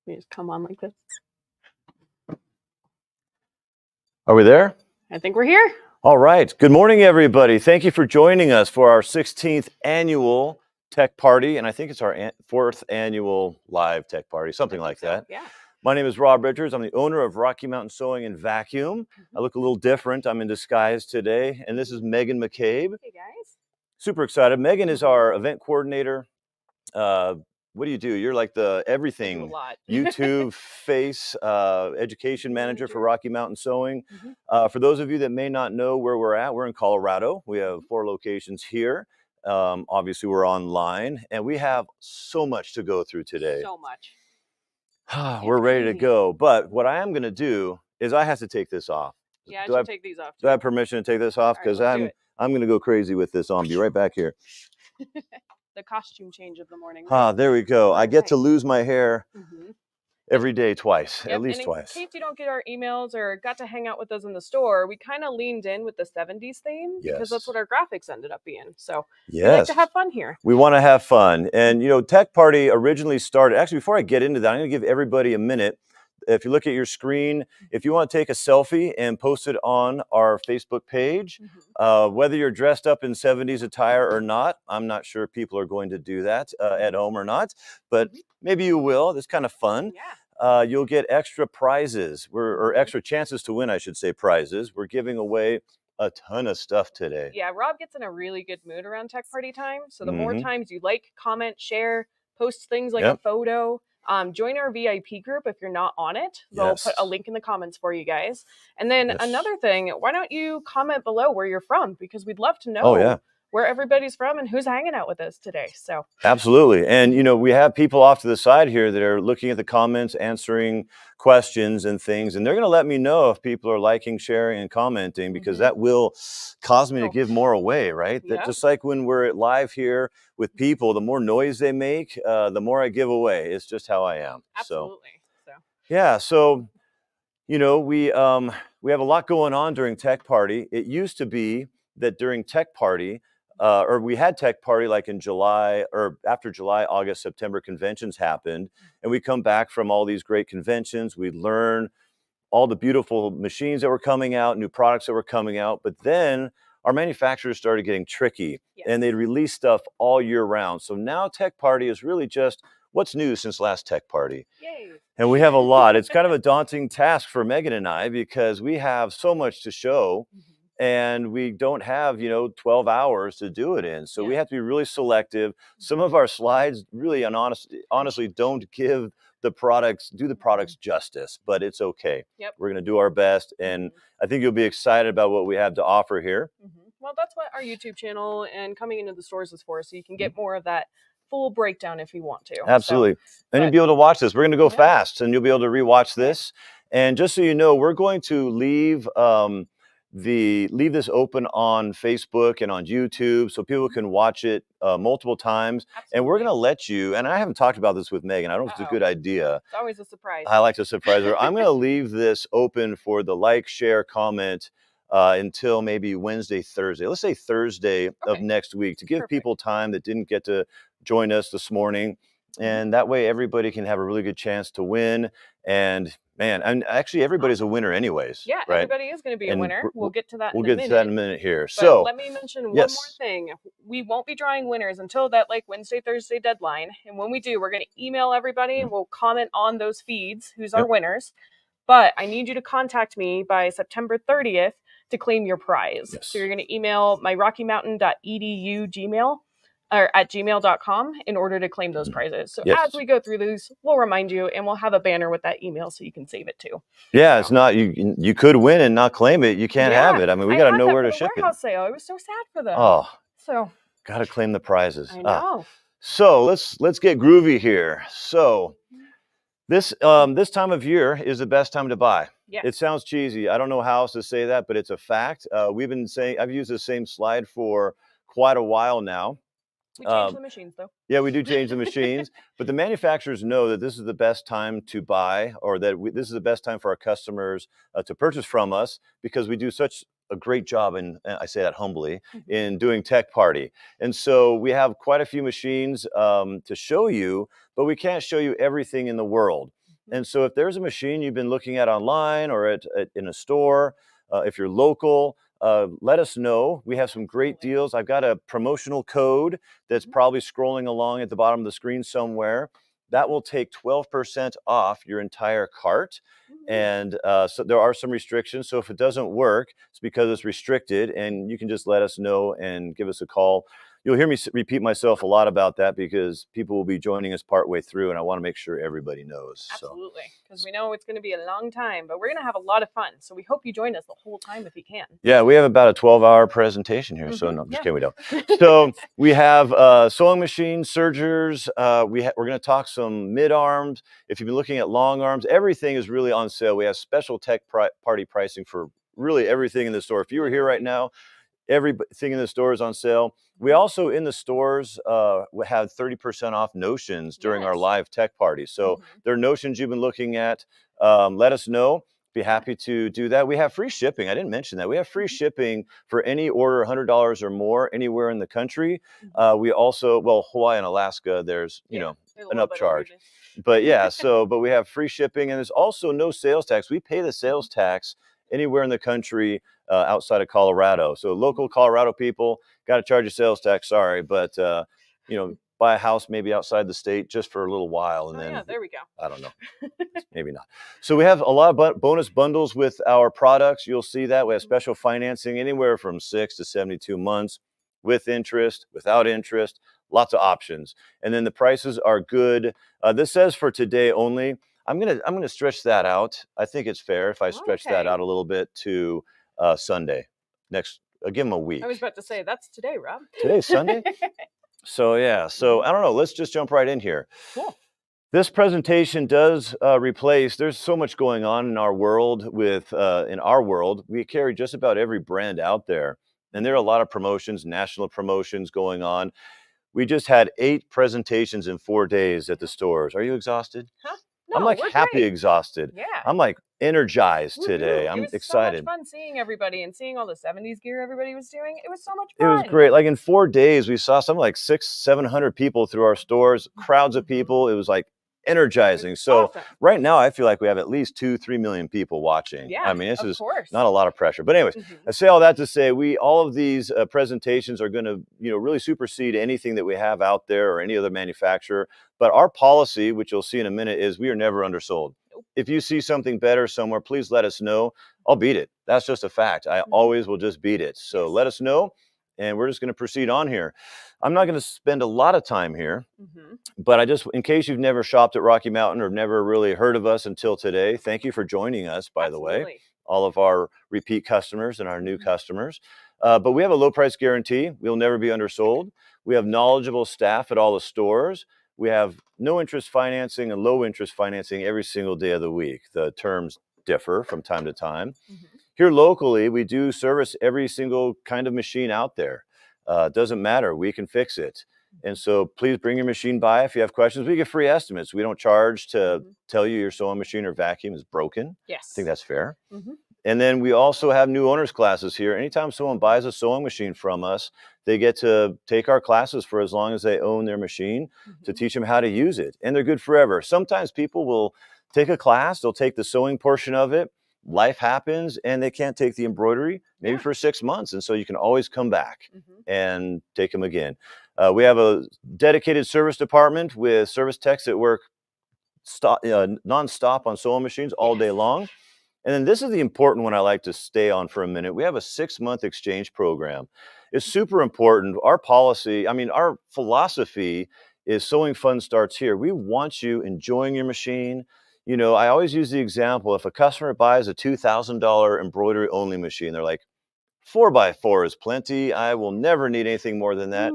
You just come on like this. Are we there? I think we're here. All right. Good morning, everybody. Thank you for joining us for our 16th annual tech party. And I think it's our fourth annual live tech party, something like that. Yeah. My name is Rob Richards. I'm the owner of Rocky Mountain Sewing and Vacuum. I look a little different. I'm in disguise today. And this is Megan McCabe. Hey, guys. Super excited. Megan is our event coordinator. What do you do? You're like the everything. I do a lot. YouTube face education manager for Rocky Mountain Sewing. For those of you that may not know where we're at, we're in Colorado. We have 4 locations here. Obviously, we're online, and we have so much to go through today. So much. We're ready to go. But what I am going to do is I have to take this off. Yeah, I should take these off. Do I have permission to take this off? Because I'm going to go crazy with this on. Be right back here. The costume change of the morning. Right? There we go. I get to lose my hair every day twice, at least twice. In case you don't get our emails or got to hang out with us in the store, we kind of leaned in with the 70s theme because that's what our graphics ended up being. So we like to have fun here. We want to have fun. And, you know, Tech Party originally started, actually, before I get into that, I'm going to give everybody a minute. If you look at your screen, if you want to take a selfie and post it on our Facebook page, whether you're dressed up in 70s attire or not, I'm not sure people are going to do that at home or not, but maybe you will. It's kind of fun. Yeah. You'll get extra prizes, or extra chances to win, I should say, prizes. We're giving away a ton of stuff today. Yeah, Rob gets in a really good mood around Tech Party time. So the more times you like, comment, share, post things like a photo, join our VIP group if you're not on it. They'll put a link in the comments for you guys. And then another thing, why don't you comment below where you're from? Because we'd love to know where everybody's from and who's hanging out with us today. So absolutely. And, you know, we have people off to the side here that are looking at the comments, answering questions and things. And they're going to let me know if people are liking, sharing, and commenting, because that will cause me to give more away, right? That just like when we're live here with people, the more noise they make, the more I give away. It's just how I am. Absolutely. So, you know, we have a lot going on during Tech Party. It used to be that during Tech Party, or we had Tech Party like in July, or after July, August, September conventions happened. And we come back from all these great conventions. We learn all the beautiful machines that were coming out, new products that were coming out. But then our manufacturers started getting tricky and they'd release stuff all year round. So now Tech Party is really just what's new since last Tech Party. Yay. And we have a lot. It's kind of a daunting task for Megan and I because we have so much to show. And we don't have, 12 hours to do it in. So we have to be really selective. Some of our slides really honestly don't give the products justice, but it's okay. We're going to do our best. And I think you'll be excited about what we have to offer here. Well, that's what our YouTube channel and coming into the stores is for. So you can get more of that full breakdown if you want to. Absolutely. And you'll be able to watch this. We're going to go fast and you'll be able to rewatch this. And just so you know, we're going to leave this open on Facebook and on YouTube so people can watch it multiple times. And we're going to let you, and I haven't talked about this with Megan, I don't know if it's a good idea. It's always a surprise. I like to surprise her. I'm going to leave this open for the like, share, comment until maybe Wednesday, Thursday. Let's say Thursday of next week to give people time that didn't get to join us this morning. And that way everybody can have a really good chance to win. And man, and actually everybody's a winner anyways. Yeah, right? Everybody is going to be a winner. We'll get to that in a minute. We'll get to that in a minute here. But so let me mention one more thing. We won't be drawing winners until that Wednesday, Thursday deadline. And when we do, we're going to email everybody and we'll comment on those feeds who's our winners. But I need you to contact me by September 30th to claim your prize. So you're going to email my rockymountain.edu Gmail or at gmail.com in order to claim those prizes. So as we go through these, we'll remind you and we'll have a banner with that email so you can save it too. Yeah, it's not, you could win and not claim it. You can't have it. I mean, we got to know where to ship it. Warehouse sale. I was so sad for them. So got to claim the prizes. I know. So let's get groovy here. So this time of year is the best time to buy. Yes. It sounds cheesy. I don't know how else to say that, but it's a fact. We've been saying, I've used the same slide for quite a while now. We change the machines, though. Yeah, we do change the machines, but the manufacturers know that this is the best time to buy, or that this is the best time for our customers to purchase from us because we do such a great job, and I say that humbly, in doing Tech Party. And so we have quite a few machines to show you, but we can't show you everything in the world. And so if there's a machine you've been looking at online or in a store, if you're local, let us know. We have some great deals. I've got a promotional code that's probably scrolling along at the bottom of the screen somewhere. That will take 12% off your entire cart. And so there are some restrictions. So if it doesn't work, it's because it's restricted, and you can just let us know and give us a call. You'll hear me repeat myself a lot about that because people will be joining us partway through, and I want to make sure everybody knows. Absolutely, because we know it's going to be a long time, but we're going to have a lot of fun. So we hope you join us the whole time if you can. Yeah, we have about a 12-hour presentation here, so no, just kidding, we don't. So we have sewing machines, sergers. We're going to talk some mid-arms. If you've been looking at long arms, everything is really on sale. We have special tech party pricing for really everything in the store. If you were here right now, everything in the store is on sale. We also in the stores have 30% off notions during our live tech party. So there are notions you've been looking at. Let us know. Be happy to do that. We have free shipping. I didn't mention that. We have free shipping for any order $100 or more anywhere in the country. We also, well, Hawaii and Alaska, there's, you know, an upcharge. But yeah, but we have free shipping, and there's also no sales tax. We pay the sales tax anywhere in the country outside of Colorado. So local Colorado people got to charge you sales tax. Sorry, but you know, buy a house maybe outside the state just for a little while, and then there we go. I don't know, maybe not. So we have a lot of bonus bundles with our products. You'll see that we have special financing anywhere from 6 to 72 months, with interest, without interest, lots of options, and then the prices are good. This says for today only. I'm gonna stretch that out. I think it's fair if I stretch that out a little bit to Sunday. Next, give them a week. I was about to say that's today, Rob. Today's Sunday. So yeah. So I don't know. Let's just jump right in here. Cool. This presentation does replace. There's so much going on in our world. We carry just about every brand out there, and there are a lot of promotions, national promotions going on. We just had 8 presentations in 4 days at the stores. Are you exhausted? Huh? No, I'm like happy exhausted. Yeah. I'm like energized today. I'm excited. It was so much fun seeing everybody and seeing all the 70s gear everybody was doing. It was so much It fun. was great. Like in 4 days, we saw something like 600-700 people through our stores, crowds of people. It was like energizing. So right now, I feel like we have at least 2-3 million people watching. Yeah, I mean, this is course. not a lot of pressure. But anyways, I say all that to say all of these presentations are going to, you know, really supersede anything that we have out there or any other manufacturer. But our policy, which you'll see in a minute, is we are never undersold. If you see something better somewhere, please let us know. I'll beat it. That's just a fact. I always will just beat it. So let us know, and we're just going to proceed on here. I'm not going to spend a lot of time here, but in case you've never shopped at Rocky Mountain or never really heard of us until today, thank you for joining us, by the way, all of our repeat customers and our new customers. But we have a low price guarantee. We'll never be undersold. We have knowledgeable staff at all the stores. We have no interest financing and low interest financing every single day of the week. The terms differ from time to time. Here locally, we do service every single kind of machine out there. Doesn't matter, we can fix it. And so please bring your machine by if you have questions. We get free estimates. We don't charge to tell you your sewing machine or vacuum is broken. Yes. I think that's fair. And then we also have new owners classes here. Anytime someone buys a sewing machine from us, they get to take our classes for as long as they own their machine to teach them how to use it. And they're good forever. Sometimes people will take a class, they'll take the sewing portion of it, life happens, and they can't take the embroidery maybe for 6 months. And so you can always come back and take them again. We have a dedicated service department with service techs that work nonstop on sewing machines all day long. And then this is the important one I like to stay on for a minute. We have a 6-month exchange program. It's super important. Our policy, our philosophy is sewing fun starts here. We want you enjoying your machine. You know, I always use the example, if a customer buys a $2,000 embroidery only machine, they're like, 4x4 is plenty. I will never need anything more than that.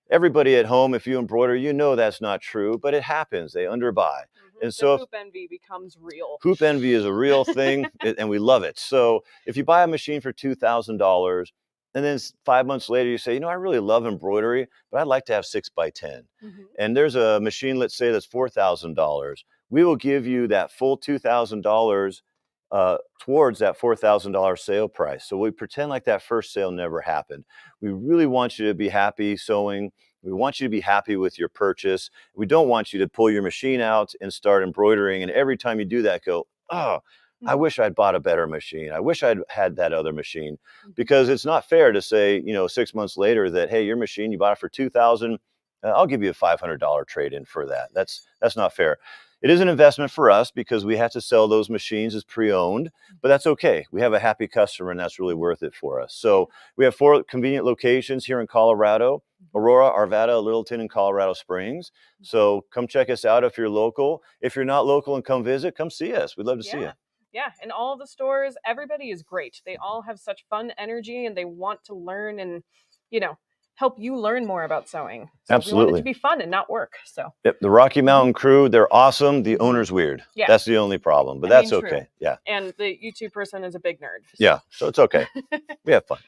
Everybody at home, if you embroider, you know that's not true, but it happens. They underbuy. And so hoop envy becomes real. Hoop envy is a real thing, and we love it. So if you buy a machine for $2,000, and then 5 months later you say, you know, I really love embroidery, but I'd like to have 6x10. And there's a machine, let's say that's $4,000. We will give you that full $2,000 towards that $4,000 sale price. So we pretend like that first sale never happened. We really want you to be happy sewing. We want you to be happy with your purchase. We don't want you to pull your machine out and start embroidering, and every time you do that, go, oh, I wish I'd bought a better machine. I wish I'd had that other machine, because it's not fair to say, 6 months later that, hey, your machine, you bought it for $2,000. I'll give you a $500 trade-in for that. That's not fair. It is an investment for us because we have to sell those machines as pre-owned, but that's okay. We have a happy customer, and that's really worth it for us. So we have 4 convenient locations here in Colorado: Aurora, Arvada, Littleton, and Colorado Springs. So come check us out if you're local. If you're not local and come visit, come see us. We'd love to see you. Yeah, and all the stores, everybody is great. They all have such fun energy, and they want to learn and, help you learn more about sewing. So Absolutely. We want it to be fun and not work. So yep, the Rocky Mountain crew, they're awesome. The owner's weird. Yeah. That's the only problem, but that's okay. True. Yeah. And the YouTube person is a big nerd. So. Yeah, so it's okay. We have fun.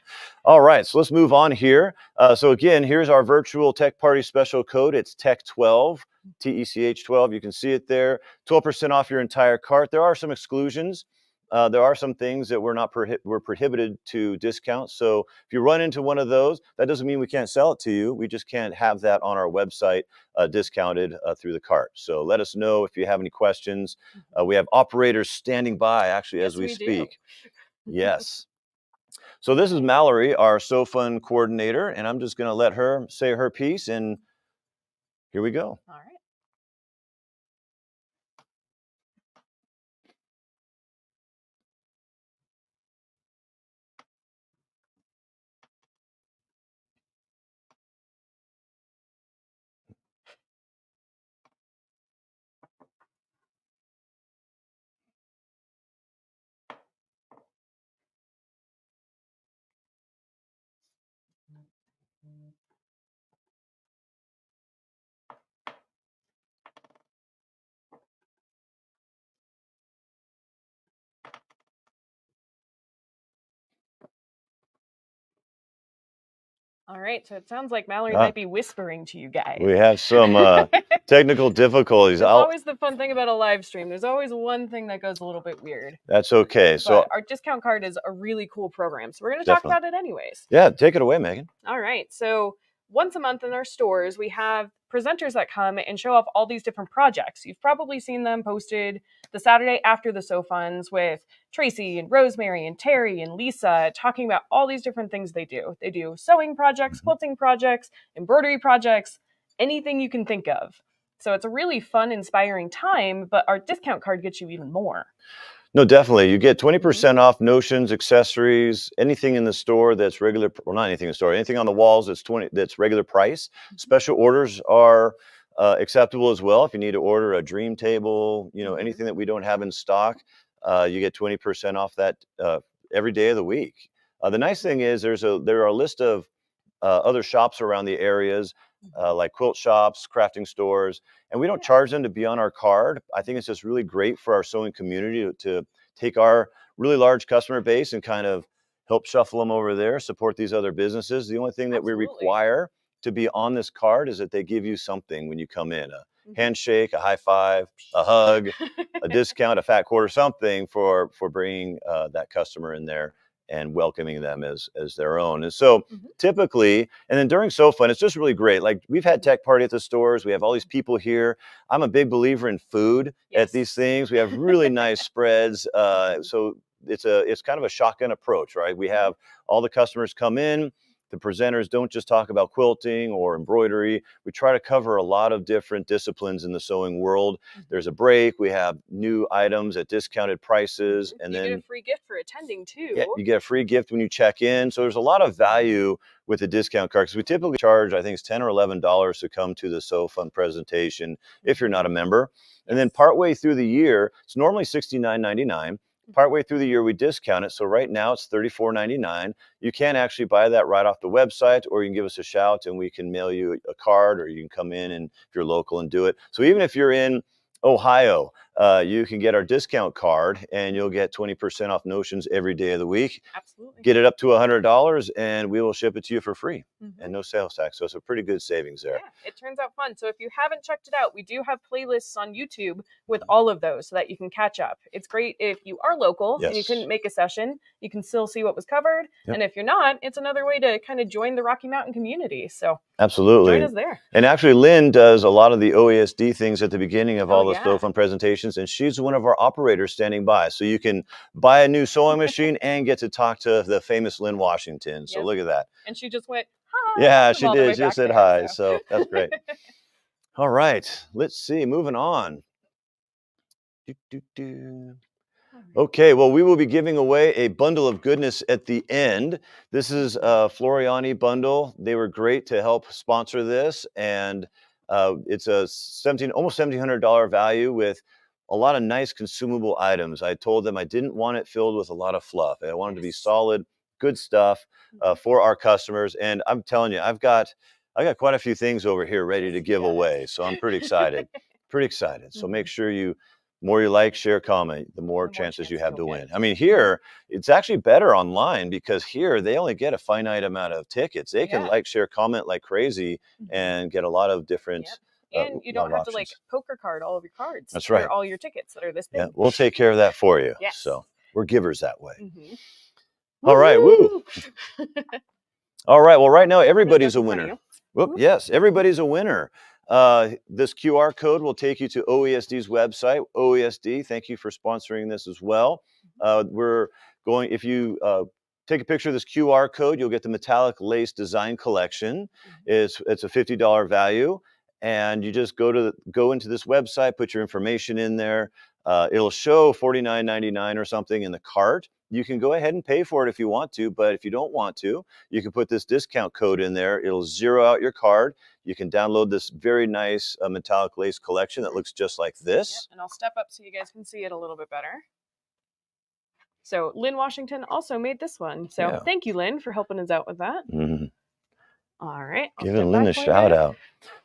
All right, so let's move on here. So again, here's our virtual Tech Party special code. It's TECH12, TECH12. You can see it there. 12% off your entire cart. There are some exclusions. There are some things that we're prohibited to discount. So if you run into one of those, that doesn't mean we can't sell it to you. We just can't have that on our website discounted through the cart. So let us know if you have any questions. We have operators standing by actually as we speak. Yes. So this is Mallory, our SoFun coordinator, and I'm just going to let her say her piece, and here we go. All right. All right, so it sounds like Mallory might be whispering to you guys. We have some technical difficulties. That's always the fun thing about a live stream. There's always one thing that goes a little bit weird. That's okay. But so our discount card is a really cool program, so we're going to talk about it anyways. Yeah, take it away, Megan. All right, so once a month in our stores, we have presenters that come and show off all these different projects. You've probably seen them posted the Saturday after the SoFuns with Tracy and Rosemary and Terry and Lisa talking about all these different things they do. They do sewing projects, quilting projects, embroidery projects, anything you can think of. So it's a really fun, inspiring time, but our discount card gets you even more. No, definitely. You get 20% off notions, accessories, anything in the store that's regular, well, not anything in the store, anything on the walls that's regular price. Special orders are acceptable as well. If you need to order a dream table, anything that we don't have in stock, you get 20% off that every day of the week. The nice thing is there are a list of other shops around the areas, like quilt shops, crafting stores, and we don't charge them to be on our card. I think it's just really great for our sewing community to take our really large customer base and kind of help shuffle them over there, support these other businesses. The only thing that we require to be on this card is that they give you something when you come in, a handshake, a high five, a hug, a discount, a fat quarter, something for bringing that customer in there and welcoming them as their own. And so typically, and then during SoFun, it's just really great. Like we've had Tech Party at the stores. We have all these people here. I'm a big believer in food at these things. We have really nice spreads. So it's kind of a shotgun approach, right? We have all the customers come in. The presenters don't just talk about quilting or embroidery. We try to cover a lot of different disciplines in the sewing world. There's a break. We have new items at discounted prices. And then you get a free gift for attending too. Yeah, you get a free gift when you check in. So there's a lot of value with the discount card, because we typically charge, I think it's $10 or $11 to come to the SoFun presentation if you're not a member. And then partway through the year, it's normally $69.99. Partway through the year, we discount it. So right now it's $34.99. You can actually buy that right off the website, or you can give us a shout and we can mail you a card, or you can come in and if you're local and do it. So even if you're in Ohio, you can get our discount card and you'll get 20% off notions every day of the week. Absolutely. Get it up to $100 and we will ship it to you for free and no sales tax. So it's a pretty good savings there. Yeah, it turns out fun. So if you haven't checked it out, we do have playlists on YouTube with all of those so that you can catch up. It's great if you are local and you couldn't make a session, you can still see what was covered. And if you're not, it's another way to kind of join the Rocky Mountain community. So absolutely. Join us there. And actually, Lynn does a lot of the OESD things at the beginning of all the storefront presentations, and she's one of our operators standing by. So you can buy a new sewing machine and get to talk to the famous Lynn Washington. So look at that. And she just went, hi. Yeah, she did. She just said hi. So that's great. All right. Let's see. Moving on. Okay, well, we will be giving away a bundle of goodness at the end. This is a Floriani bundle. They were great to help sponsor this, and it's a almost $1,700 value with a lot of nice consumable items. I told them I didn't want it filled with a lot of fluff. I wanted to be solid, good stuff for our customers. And I'm telling you, I got quite a few things over here ready to give away, so I'm pretty excited. Pretty excited. So make sure the more you like, share, comment, the more chances you have to win. I mean, here, it's actually better online because here they only get a finite amount of tickets. They can like, share, comment like crazy and get a lot of different and you don't have to like poker card all of your cards. That's right. For all your tickets that are this big. Yeah, we'll take care of that for you. Yes. So we're givers that way. All right. Woo. All right. Well, right now, everybody's a winner. Whoop, yes, everybody's a winner. This QR code will take you to OESD's website. OESD, thank you for sponsoring this as well. If you take a picture of this QR code, you'll get the metallic lace design collection. It's a $50 value, and you just go into this website, put your information in there. It'll show $49.99 or something in the cart. You can go ahead and pay for it if you want to, but if you don't want to, you can put this discount code in there. It'll zero out your card. You can download this very nice metallic lace collection that looks just like this. And I'll step up so you guys can see it a little bit better. So Lynn Washington also made this one. So thank you, Lynn, for helping us out with that. All right. Giving Lynn a shout out.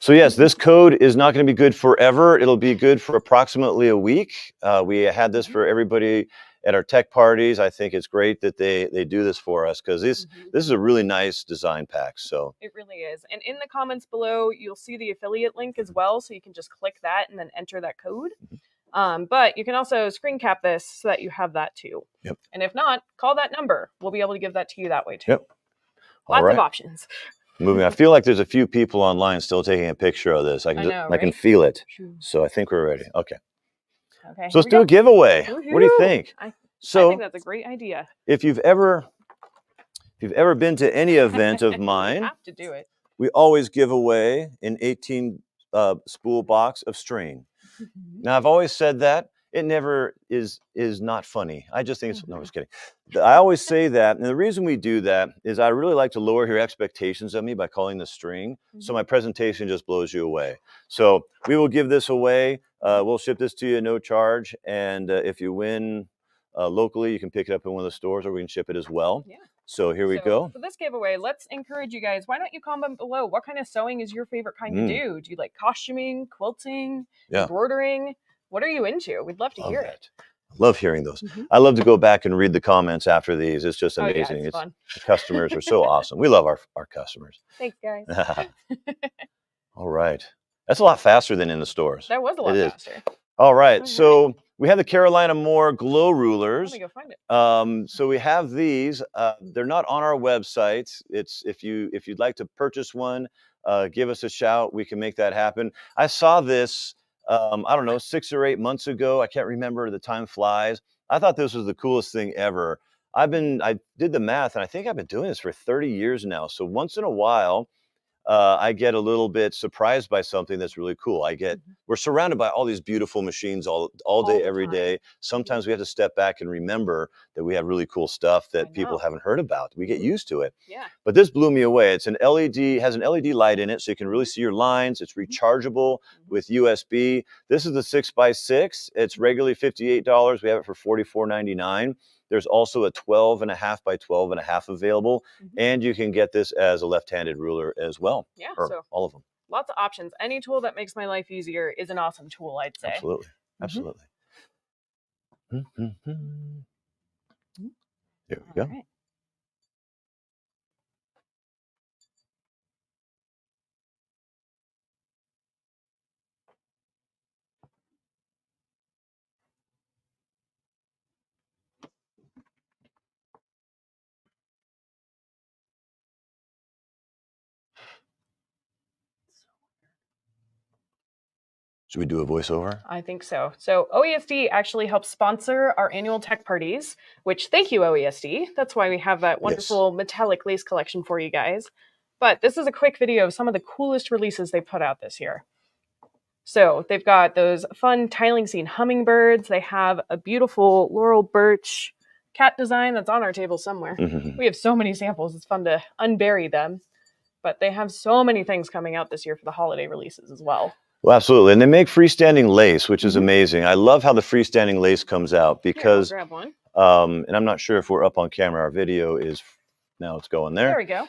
So yes, this code is not going to be good forever. It'll be good for approximately a week. We had this for everybody at our tech parties. I think it's great that they do this for us because this is a really nice design pack. So it really is. And in the comments below, you'll see the affiliate link as well. So you can just click that and then enter that code. But you can also screen cap this so that you have that too. And if not, call that number. We'll be able to give that to you that way too. Lots of options. Moving. I feel like there's a few people online still taking a picture of this. I can feel it. So I think we're ready. Okay. So let's do a giveaway. What do you think? I think that's a great idea. If you've ever been to any event of mine, you have to do it. We always give away an 18 spool box of string. Now I've always said that. It never is not funny. I just think it's, no, I was kidding. I always say that, and the reason we do that is I really like to lower your expectations of me by calling this string, so my presentation just blows you away. So we will give this away. We'll ship this to you no charge, and if you win locally, you can pick it up in one of the stores, or we can ship it as well. So here we go. For this giveaway, let's encourage you guys. Why don't you comment below? What kind of sewing is your favorite kind to do? Do you like costuming, quilting, embroidering? What are you into? We'd love to hear it. I love hearing those. I love to go back and read the comments after these. It's just amazing. It's fun. The customers are so awesome. We love our customers. Thanks, guys. All right. That's a lot faster than in the stores. That was a lot faster. All right. So we have the Carolina Moore glow rulers. Let me go find it. So we have these. They're not on our website. It's if you'd like to purchase one, give us a shout. We can make that happen. I saw this. I don't know, 6 or 8 months ago. I can't remember. The time flies. I thought this was the coolest thing ever. I did the math, and I think I've been doing this for 30 years now. So once in a while, I get a little bit surprised by something that's really cool. We're surrounded by all these beautiful machines all day, every day. Sometimes we have to step back and remember that we have really cool stuff that people haven't heard about. We get used to it. But this blew me away. It's an LED, has an LED light in it, so you can really see your lines. It's rechargeable with USB. This is the 6x6. It's regularly $58. We have it for $44.99. There's also a 12.5 by 12.5 available, and you can get this as a left-handed ruler as well. Yeah, so all of them. Lots of options. Any tool that makes my life easier is an awesome tool, I'd say. Absolutely, absolutely. There we go. Right. Should we do a voiceover? I think so. So OESD actually helps sponsor our annual tech parties, which thank you, OESD. That's why we have that wonderful metallic lace collection for you guys. But this is a quick video of some of the coolest releases they put out this year. So they've got those fun tiling scene hummingbirds. They have a beautiful laurel birch cat design that's on our table somewhere. We have so many samples. It's fun to unbury them. But they have so many things coming out this year for the holiday releases as well. Well, absolutely. And they make freestanding lace, which is amazing. I love how the freestanding lace comes out because, Here, I'll grab one. And I'm not sure if we're up on camera. Our video is, now it's going there. There we go.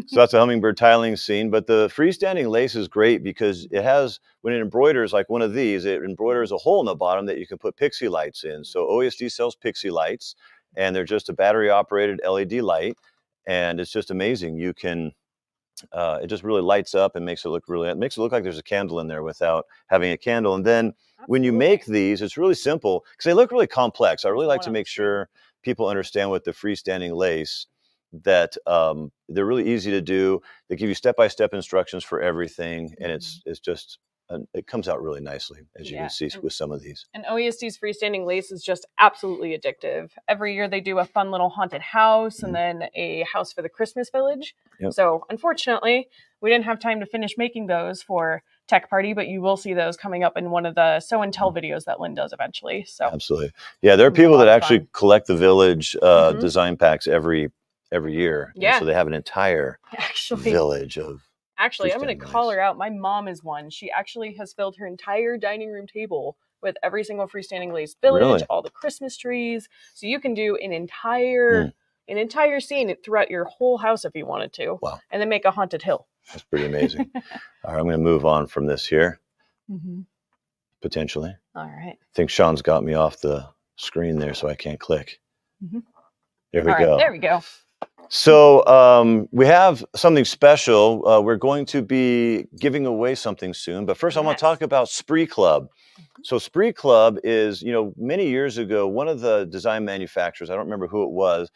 So that's a hummingbird tiling scene. But the freestanding lace is great because it has, when it embroiders like one of these, it embroiders a hole in the bottom that you can put pixie lights in. So OESD sells pixie lights, and they're just a battery operated LED light. And it's just amazing. You can, it just really lights up and makes it look like there's a candle in there without having a candle. And then when you make these, it's really simple because they look really complex. I really like to make sure people understand with the freestanding lace that they're really easy to do. They give you step-by-step instructions for everything, and it's just it comes out really nicely, as you can see with some of these. And OESD's freestanding lace is just absolutely addictive. Every year they do a fun little haunted house and then a house for the Christmas village. So unfortunately, we didn't have time to finish making those for Tech Party, but you will see those coming up in one of the Show and Tell videos that Lynn does eventually. So absolutely. Yeah, there are people that actually collect the village design packs every year. Yeah. So they have an entire village of. Actually, I'm going to call her out. My mom is one. She actually has filled her entire dining room table with every single freestanding lace village, all the Christmas trees. So you can do an entire scene throughout your whole house if you wanted to. Wow. And then make a haunted hill. That's pretty amazing. All right, I'm going to move on from this here. Potentially. All right. I think Sean's got me off the screen there, so I can't click. There we go. There we go. So we have something special. We're going to be giving away something soon. But first, I want to talk about Spree Club. So Spree Club is, many years ago, one of the design manufacturers, I don't remember who it was,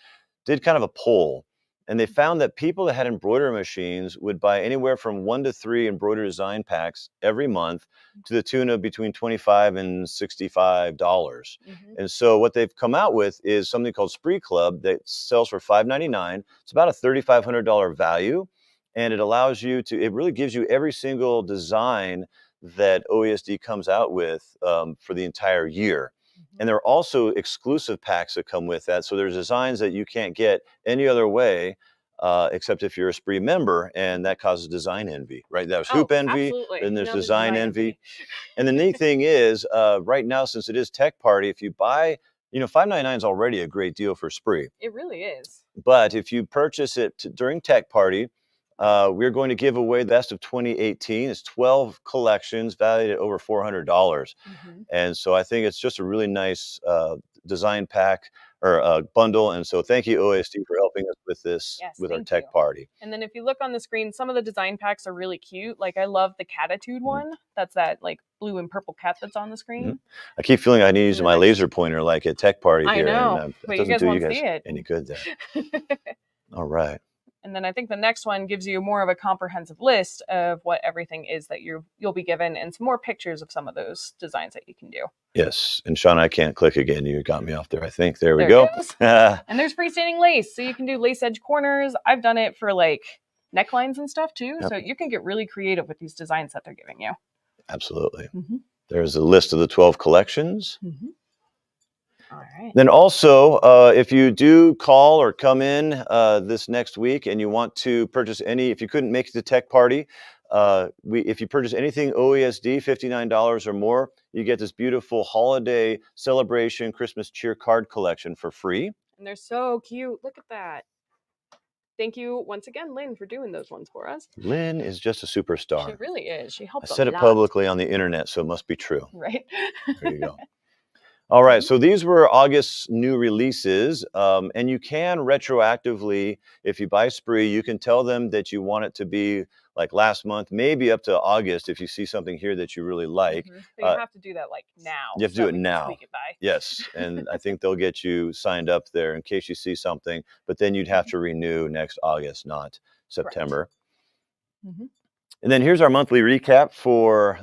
did kind of a poll. And they found that people that had embroidery machines would buy anywhere from 1 to 3 embroidery design packs every month to the tune of between $25 and $65. And so what they've come out with is something called Spree Club that sells for $5.99. It's about a $3,500 value. And it allows you to, it really gives you every single design that OESD comes out with for the entire year. And there are also exclusive packs that come with that. So there's designs that you can't get any other way except if you're a Spree member, and that causes design envy, right? That was hoop envy, and there's design envy. And the neat thing is, right now, since it is Tech Party, if you buy, $5.99 is already a great deal for Spree. It really is. But if you purchase it during Tech Party, we're going to give away the best of 2018. It's 12 collections valued at over $400. And so I think it's just a really nice design pack or bundle. And so thank you, OESD, for helping us with this, with our Tech Party. And then if you look on the screen, some of the design packs are really cute. Like I love the Catitude one. That's that like blue and purple cat that's on the screen. I keep feeling I need to use my laser pointer like at Tech Party here. I know, and, but you guys won't see it. Any good there. All right. And then I think the next one gives you more of a comprehensive list of what everything is that you'll be given and some more pictures of some of those designs that you can do. Yes. And Sean, I can't click again. You got me off there, I think. There we go. And there's freestanding lace. So you can do lace edge corners. I've done it for like necklines and stuff too. So you can get really creative with these designs that they're giving you. Absolutely. There's a list of the 12 collections. All right. Then also, if you do call or come in this next week and you want to purchase if you couldn't make the Tech Party, if you purchase anything OESD, $59 or more, you get this beautiful holiday celebration Christmas cheer card collection for free. And they're so cute. Look at that. Thank you once again, Lynn, for doing those ones for us. Lynn is just a superstar. She really is. She helps. I said it publicly on the internet, so it must be true. Right. There you go. All right, so these were August's new releases, and you can retroactively, if you buy Spree, you can tell them that you want it to be like last month, maybe up to August if you see something here that you really like. But you have to do that like now. You have to do it now. Tweak it by. Yes, and I think they'll get you signed up there in case you see something, but then you'd have to renew next August, not September. And then here's our monthly recap for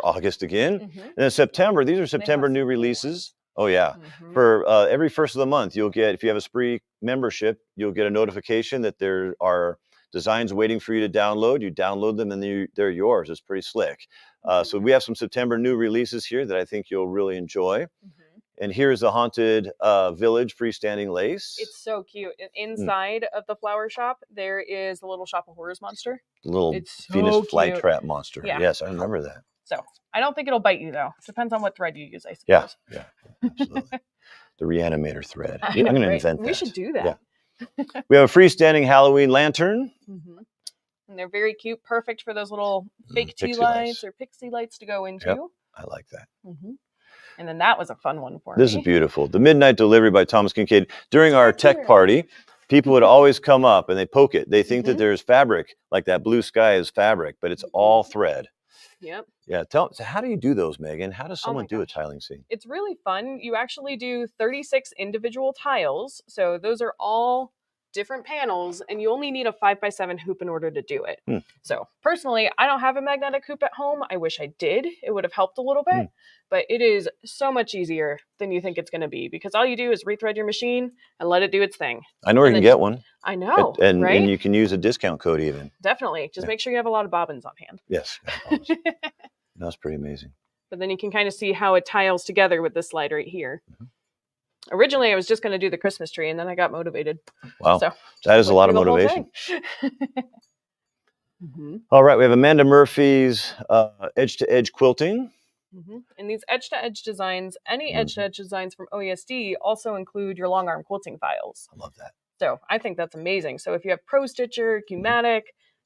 August again. And then September, these are September new releases. Oh yeah. For every first of the month, you'll get, if you have a Spree membership, you'll get a notification that there are designs waiting for you to download. You download them and they're yours. It's pretty slick. So we have some September new releases here that I think you'll really enjoy. And here's the Haunted Village freestanding lace. It's so cute. Inside of the flower shop, there is the little Shop of Horrors monster. Little Venus flytrap monster. Yeah. Yes, I remember that. So I don't think it'll bite you though. Depends on what thread you use, I suppose. Yeah, absolutely. The reanimator thread. I'm going to invent that. We should do that. Yeah. We have a freestanding Halloween lantern. And they're very cute. Perfect for those little fake tea lights or pixie lights to go into. Yep, I like that. And then that was a fun one for me. This is beautiful. The Midnight Delivery by Thomas Kincaid. During our tech party, people would always come up and they poke it. They think that there's fabric, like that blue sky is fabric, but it's all thread. Yep. Yeah. So how do you do those, Megan? How does someone do a tiling scene? It's really fun. You actually do 36 individual tiles. So those are all different panels, and you only need a 5x7 hoop in order to do it. So personally, I don't have a magnetic hoop at home. I wish I did. It would have helped a little bit, but it is so much easier than you think it's going to be, because all you do is rethread your machine and let it do its thing. I know where you can get one. I know, and right? And you can use a discount code even. Definitely. Just make sure you have a lot of bobbins on hand. Yes. That's pretty amazing. But then you can kind of see how it tiles together with this slide right here. Originally, I was just going to do the Christmas tree, and then I got motivated. Wow, so that is a lot of motivation. All right, we have Amanda Murphy's edge-to-edge quilting. And these edge-to-edge designs, any edge-to-edge designs from OESD also include your long arm quilting files. I love that. So I think that's amazing. So if you have Pro Stitcher, Qmatic,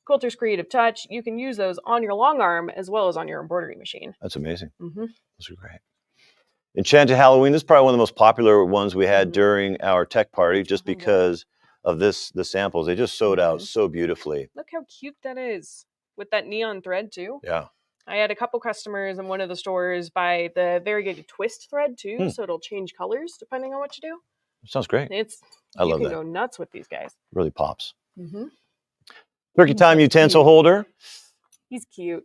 Quilter's Creative Touch, you can use those on your long arm as well as on your embroidery machine. That's amazing. Those are great. Enchanted Halloween, this is probably one of the most popular ones we had during our tech party, just because of the samples. They just sewed out so beautifully. Look how cute that is with that neon thread too. Yeah. I had a couple customers in one of the stores buy the variegated twist thread too, so it'll change colors depending on what you do. Sounds great. I love that. You can go nuts with these guys. Really pops. Turkey Time utensil holder. He's cute.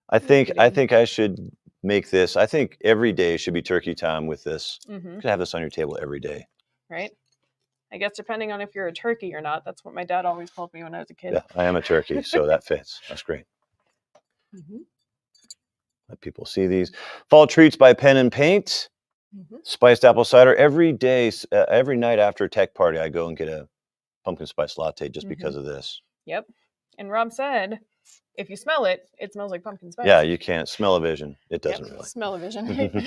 I think I should make this. I think every day should be turkey time with this. You could have this on your table every day. Right? I guess depending on if you're a turkey or not. That's what my dad always called me when I was a kid. Yeah, I am a turkey, so that fits. That's great. Let people see these. Fall Treats by Pen and Paint. Spiced apple cider. Every day, every night after a tech party, I go and get a pumpkin spice latte just because of this. Yep. And Rob said, if you smell it, it smells like pumpkin spice. Yeah, you can't. Smell-o-vision. It doesn't really. Smell-o-vision.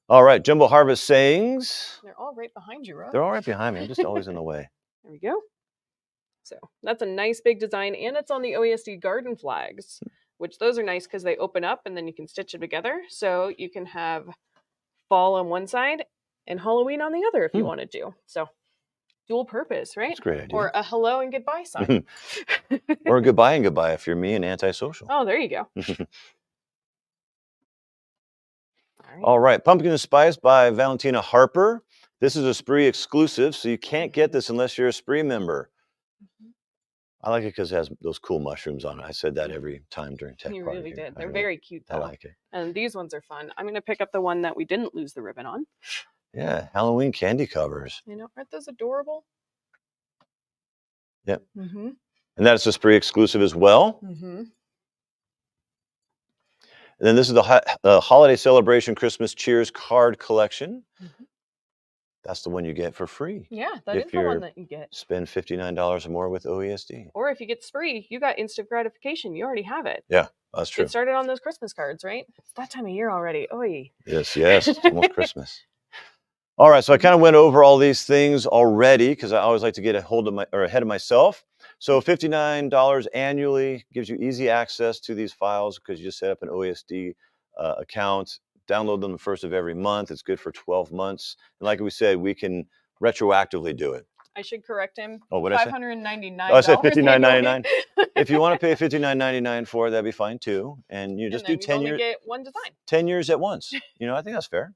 All right, Jumbo Harvest sayings. They're all right behind you, Rob. They're all right behind me. I'm just always in the way. There we go. So that's a nice big design, and it's on the OESD garden flags, which those are nice because they open up and then you can stitch them together. So you can have fall on one side and Halloween on the other if you wanted to. So dual purpose, right? That's a great idea. Or a hello and goodbye sign. Or a goodbye and goodbye if you're me and antisocial. Oh, there you go. All right, Pumpkin and Spice by Valentina Harper. This is a Spree exclusive, so you can't get this unless you're a Spree member. I like it because it has those cool mushrooms on it. I said that every time during tech party. You really did. They're very cute, though. I like it. And these ones are fun. I'm going to pick up the one that we didn't lose the ribbon on. Yeah, Halloween candy covers. You know, aren't those adorable? Yep. And that's a Spree exclusive as well. And then this is the Holiday Celebration Christmas Cheers card collection. That's the one you get for free. Yeah, that is the one that you get. Spend $59 or more with OESD. Or if you get Spree, you got instant gratification. You already have it. Yeah, that's true. Get started on those Christmas cards, right? It's that time of year already. Oy. Yes, it's almost Christmas. All right, so I kind of went over all these things already because I always like to get ahead of myself. So $59 annually gives you easy access to these files because you just set up an OESD account. download them the first of every month. It's good for 12 months. And like we said, we can retroactively do it. I should correct him. Oh, what did I say? $599. Oh, I said $59.99. If you want to pay $59.99 for it, that'd be fine too. And you just do 10 years. Get one design. 10 years at once. You know, I think that's fair.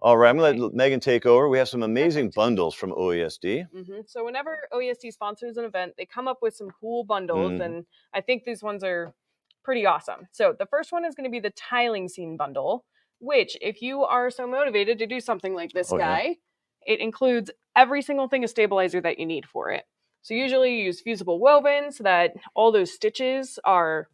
All right, I'm going to let Megan take over. We have some amazing bundles from OESD. So whenever OESD sponsors an event, they come up with some cool bundles, and I think these ones are pretty awesome. So the first one is going to be the tiling scene bundle, which if you are so motivated to do something like this it includes every single thing a stabilizer that you need for it. So usually you use fusible woven so that all those stitches are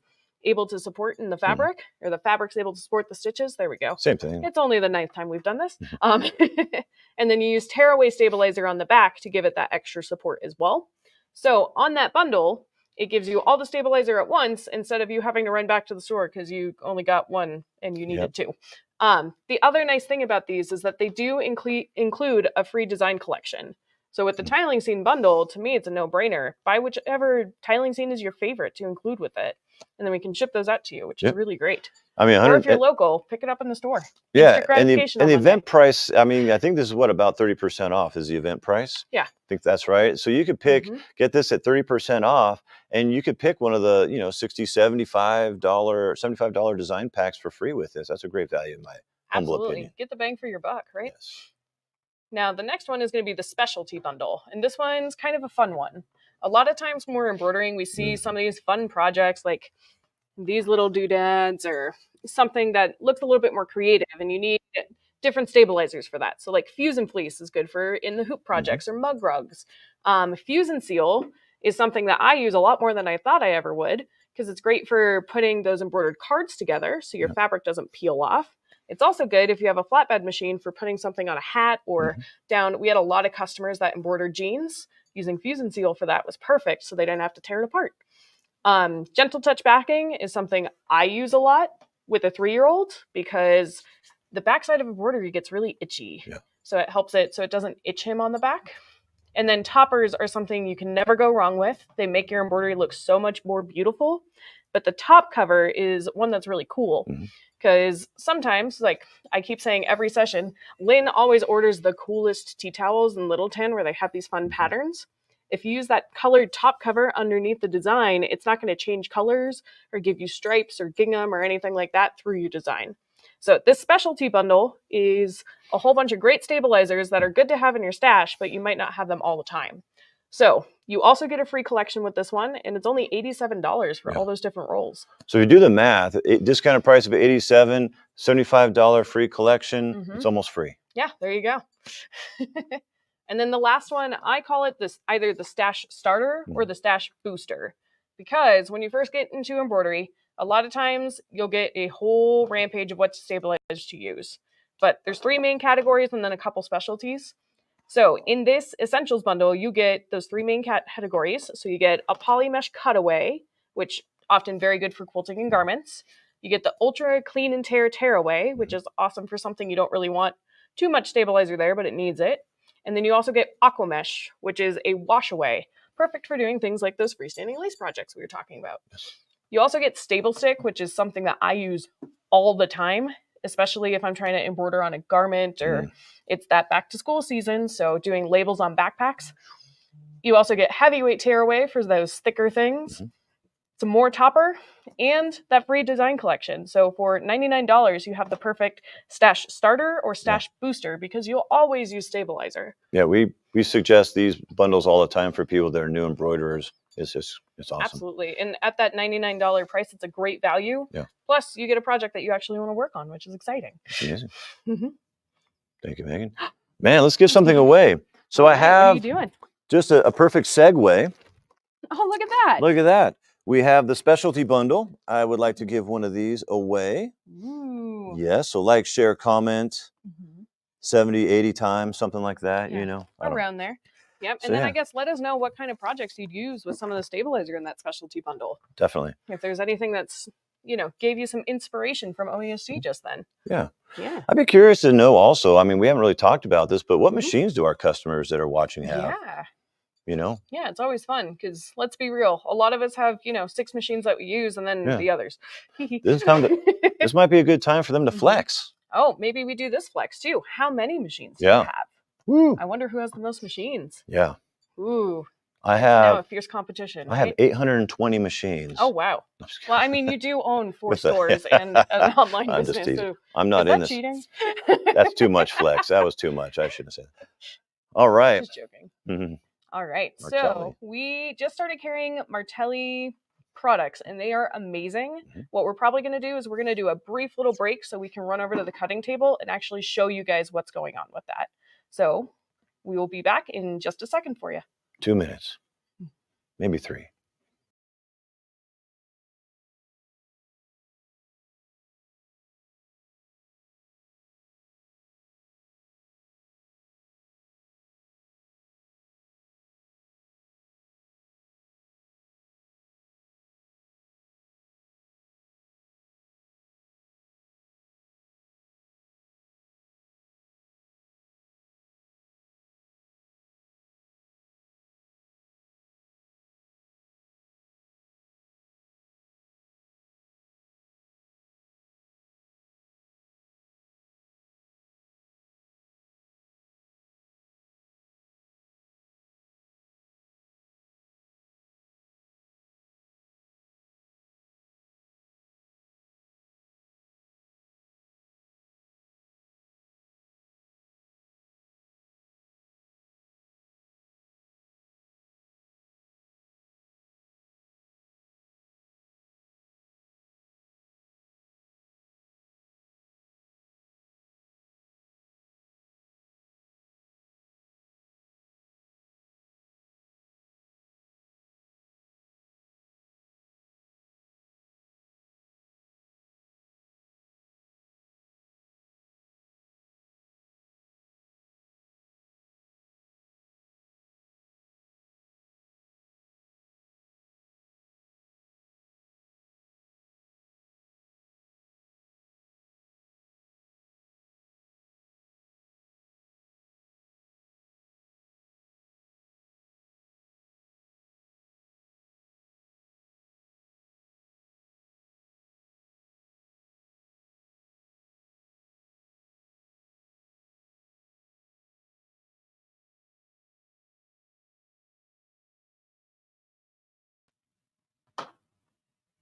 able to support in the fabric, or the fabric's able to support the stitches. There we go. Same thing. It's only the 9th time we've done this. And then you use tearaway stabilizer on the back to give it that extra support as well. So on that bundle, it gives you all the stabilizer at once instead of you having to run back to the store because you only got one and you needed two. The other nice thing about these is that they do include a free design collection. So with the tiling scene bundle, to me, it's a no-brainer. Buy whichever tiling scene is your favorite to include with it. And then we can ship those out to you, which is really great. I mean, or if you're local, pick it up in the store. Yeah, and the event price, I mean, I think this is what, about 30% off is the event price? Yeah. I think that's right. So you could pick, get this at 30% off, and you could pick one of the, $60, $75 design packs for free with this. That's a great value in my humble opinion. Get the bang for your buck, right? Yes. Now, the next one is going to be the specialty bundle, and this one's kind of a fun one. A lot of times when we're embroidering, we see some of these fun projects like these little doodads or something that looks a little bit more creative, and you need different stabilizers for that. So like Fusion Fleece is good for in the hoop projects or mug rugs. Fusion Seal is something that I use a lot more than I thought I ever would, because it's great for putting those embroidered cards together so your fabric doesn't peel off. It's also good if you have a flatbed machine for putting something on a hat or down. We had a lot of customers that embroidered jeans. Using Fusion Seal for that was perfect, so they didn't have to tear it apart. Gentle touch backing is something I use a lot with a 3-year-old because the backside of embroidery gets really itchy. So it helps it so it doesn't itch him on the back. And then toppers are something you can never go wrong with. They make your embroidery look so much more beautiful. But the top cover is one that's really cool. Because sometimes, like I keep saying every session, Lynn always orders the coolest tea towels in Littleton where they have these fun patterns. If you use that colored top cover underneath the design, it's not going to change colors or give you stripes or gingham or anything like that through your design. So this specialty bundle is a whole bunch of great stabilizers that are good to have in your stash, but you might not have them all the time. So you also get a free collection with this one, and it's only $87 for all those different rolls. So if you do the math, discounted price of $87, $75 free collection, it's almost free. Yeah, there you go. And then the last one, I call it either the stash starter or the stash booster. Because when you first get into embroidery, a lot of times you'll get a whole rampage of what stabilizers to use. But there's 3 main categories and then a couple specialties. So in this Essentials bundle, you get those 3 main categories. So you get a poly mesh cutaway, which often very good for quilting and garments. You get the ultra clean and tear away, which is awesome for something you don't really want too much stabilizer there, but it needs it. And then you also get aqua mesh, which is a wash away, perfect for doing things like those freestanding lace projects we were talking about. You also get stable stick, which is something that I use all the time, especially if I'm trying to embroider on a garment or it's that back to school season. So doing labels on backpacks. You also get heavyweight tearaway for those thicker things, some more topper, and that free design collection. So for $99, you have the perfect stash starter or stash booster because you'll always use stabilizer. Yeah, we suggest these bundles all the time for people that are new embroiderers. It's awesome. Absolutely. And at that $99 price, it's a great value. Yeah. Plus, you get a project that you actually want to work on, which is exciting. Amazing. Thank you, Megan. Man, let's give something away. So I have what are you doing? Just a perfect segue. Oh, look at that. Look at that. We have the specialty bundle. I would like to give one of these away. Ooh. Yes, so like, share, comment, 70, 80 times, something like that, you know. Around there. Yep, and then I guess let us know what kind of projects you'd use with some of the stabilizer in that specialty bundle. Definitely. If there's anything that's, gave you some inspiration from OESD just then. Yeah. Yeah. I'd be curious to know also, I mean, we haven't really talked about this, but what machines do our customers that are watching have? Yeah. Yeah, it's always fun because let's be real. A lot of us have, 6 machines that we use and then the others. This is kind of This might be a good time for them to flex. Oh, maybe we do this flex too. How many machines do you have? Woo. I wonder who has the most machines. Yeah. Ooh. I It's have now a fierce competition. I have 820 machines. Oh wow. Well, I mean, you do own 4 stores and an online I'm business. just teasing. So I'm not in this. cheating? That's too much flex. That was too much. I shouldn't have said that. All right. Just joking. Mm-hmm. All right. Martelli. So we just started carrying Martelli products and they are amazing. Mm-hmm. What we're probably going to do is we're going to do a brief little break so we can run over to the cutting table and actually show you guys what's going on with that. So we will be back in just a second for you. 2 minutes. Maybe 3.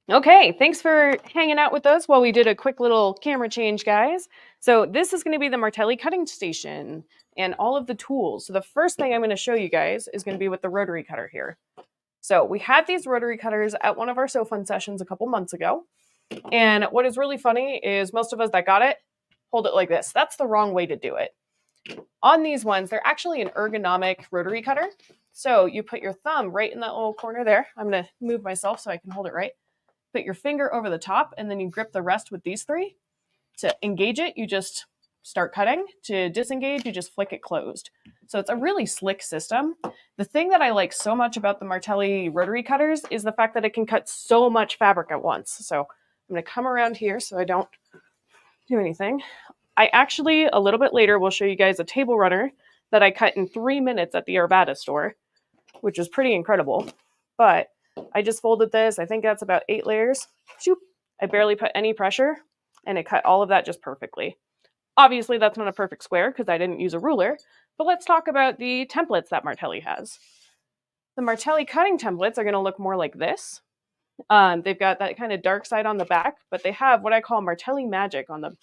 Okay, thanks for hanging out with us while we did a quick little camera change, guys. So this is going to be the Martelli cutting station and all of the tools. So the first thing I'm going to show you guys is going to be with the rotary cutter here. So we had these rotary cutters at one of our So Fun sessions a couple months ago. And what is really funny is most of us that got it, hold it like this. That's the wrong way to do it. On these ones, they're actually an ergonomic rotary cutter. So you put your thumb right in that little corner there. I'm going to move myself so I can hold it right. Put your finger over the top and then you grip the rest with these 3. To engage it, you just start cutting. To disengage, you just flick it closed. So it's a really slick system. The thing that I like so much about the Martelli rotary cutters is the fact that it can cut so much fabric at once. So I'm going to come around here so I don't do anything. I actually, a little bit later, will show you guys a table runner that I cut in 3 minutes at the Arvada store, which is pretty incredible. But I just folded this. I think that's about 8 layers. Shoop. I barely put any pressure, and it cut all of that just perfectly. Obviously, that's not a perfect square because I didn't use a ruler, but let's talk about the templates that Martelli has. The Martelli cutting templates are going to look more like this. They've got that kind of dark side on the back, but they have what I call Martelli magic on the,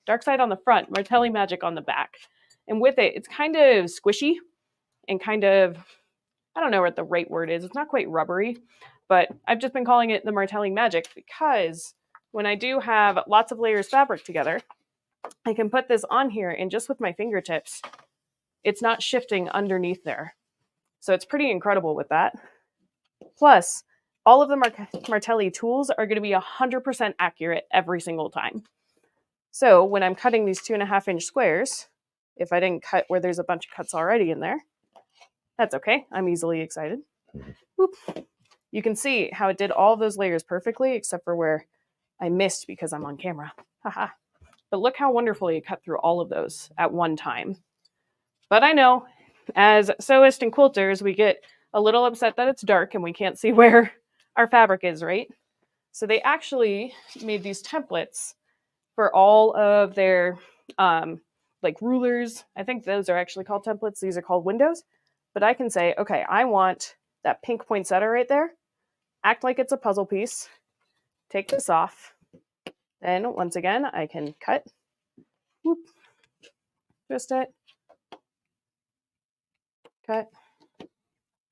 dark side on the front, Martelli magic on the back. And with it, it's kind of squishy and kind of, I don't know what the right word is. It's not quite rubbery, but I've just been calling it the Martelli magic because when I do have lots of layers fabric together, I can put this on here and just with my fingertips, it's not shifting underneath there. So it's pretty incredible with that. Plus, all of the Martelli tools are going to be 100% accurate every single time. So when I'm cutting these 2.5-inch squares, if I didn't cut where there's a bunch of cuts already in there, that's okay. I'm easily excited. Whoop. You can see how it did all of those layers perfectly, except for where I missed because I'm on camera. Haha. But look how wonderfully it cut through all of those at one time. But I know, as sewists and quilters, we get a little upset that it's dark and we can't see where our fabric is, right? So they actually made these templates for all of their like rulers. I think those are actually called templates. These are called windows. But I can say, okay, I want that pink poinsettia right there. Act like it's a puzzle piece. Take this off. Then once again, I can cut. Whoop. Twist it. Cut.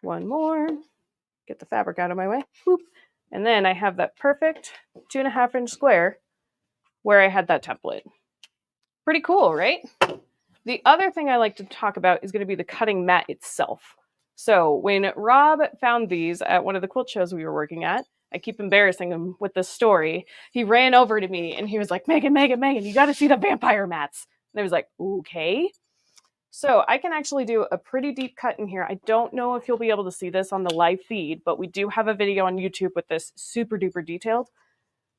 One more. Get the fabric out of my way. Whoop. And then I have that perfect 2.5-inch square where I had that template. Pretty cool, right? The other thing I like to talk about is going to be the cutting mat itself. So when Rob found these at one of the quilt shows we were working at, I keep embarrassing him with this story. He ran over to me and he was like, Megan, you got to see the vampire mats. And I was like, okay. So I can actually do a pretty deep cut in here. I don't know if you'll be able to see this on the live feed, but we do have a video on YouTube with this super duper detailed.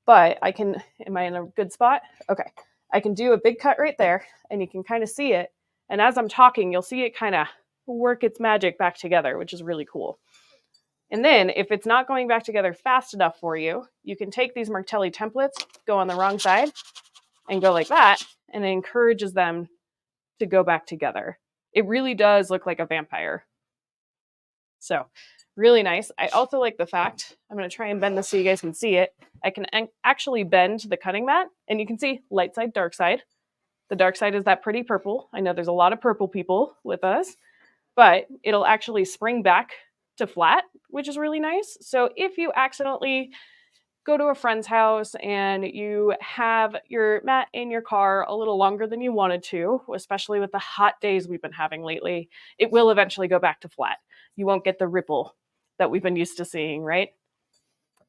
But I can, am I in a good spot? Okay. I can do a big cut right there and you can kind of see it. And as I'm talking, you'll see it kind of work its magic back together, which is really cool. And then if it's not going back together fast enough for you, you can take these Martelli templates, go on the wrong side and go like that. And it encourages them to go back together. It really does look like a vampire. So really nice. I also like the fact, I'm going to try and bend this so you guys can see it. I can actually bend the cutting mat and you can see light side, dark side. The dark side is that pretty purple. I know there's a lot of purple people with us, but it'll actually spring back to flat, which is really nice. So if you accidentally go to a friend's house and you have your mat in your car a little longer than you wanted to, especially with the hot days we've been having lately, it will eventually go back to flat. You won't get the ripple that we've been used to seeing, right?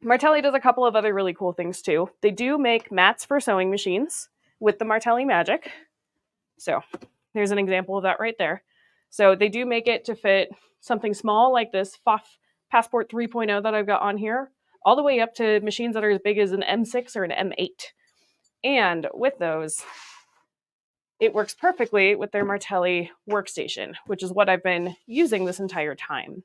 Martelli does a couple of other really cool things too. They do make mats for sewing machines with the Martelli Magic. So there's an example of that right there. So they do make it to fit something small like this Pfaff Passport 3.0 that I've got on here, all the way up to machines that are as big as an M6 or an M8. And with those, it works perfectly with their Martelli workstation, which is what I've been using this entire time.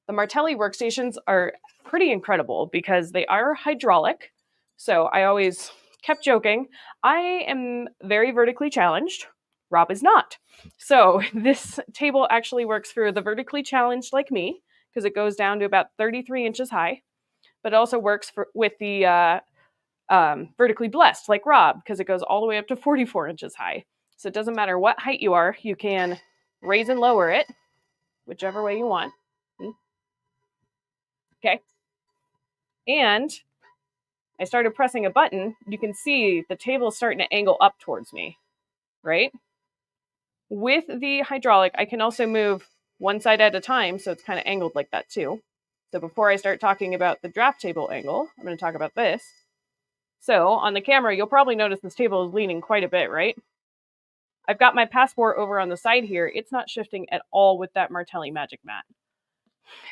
The Martelli workstations are pretty incredible because they are hydraulic. So I always kept joking, I am very vertically challenged. Rob is not. So this table actually works for the vertically challenged like me because it goes down to about 33 inches high, but it also works with the vertically blessed like Rob because it goes all the way up to 44 inches high. So it doesn't matter what height you are, you can raise and lower it, whichever way you want. Okay. And I started pressing a button. You can see the table starting to angle up towards me, right? With the hydraulic, I can also move one side at a time, so it's kind of angled like that too. So before I start talking about the draft table angle, I'm going to talk about this. So on the camera, you'll probably notice this table is leaning quite a bit, right? I've got my passport over on the side here. It's not shifting at all with that Martelli Magic Mat.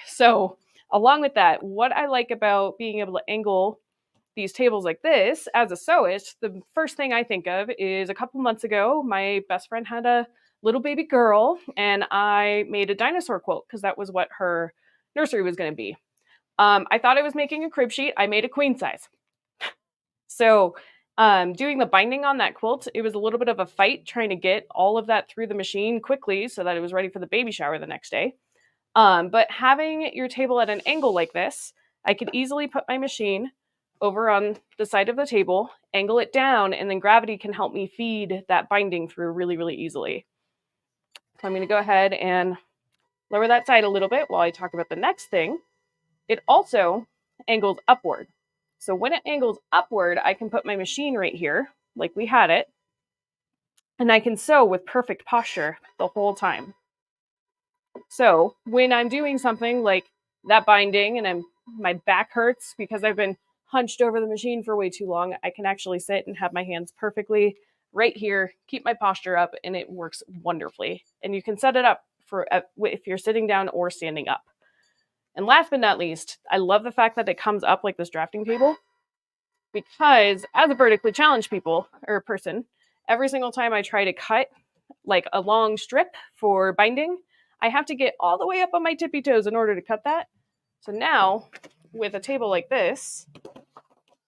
So along with that, what I like about being able to angle these tables like this, as a sewist, the first thing I think of is a couple months ago, my best friend had a little baby girl and I made a dinosaur quilt because that was what her nursery was going to be. I thought I was making a crib sheet. I made a queen size. So doing the binding on that quilt, it was a little bit of a fight trying to get all of that through the machine quickly so that it was ready for the baby shower the next day. But having your table at an angle like this, I could easily put my machine over on the side of the table, angle it down, and then gravity can help me feed that binding through really, really easily. So I'm going to go ahead and lower that side a little bit while I talk about the next thing. It also angles upward. So when it angles upward, I can put my machine right here, like we had it, and I can sew with perfect posture the whole time. So when I'm doing something like that binding and my back hurts because I've been hunched over the machine for way too long, I can actually sit and have my hands perfectly right here, keep my posture up, and it works wonderfully. And you can set it up for if you're sitting down or standing up. And last but not least, I love the fact that it comes up like this drafting table because as a vertically challenged person, every single time I try to cut like a long strip for binding, I have to get all the way up on my tippy toes in order to cut that. So now with a table like this,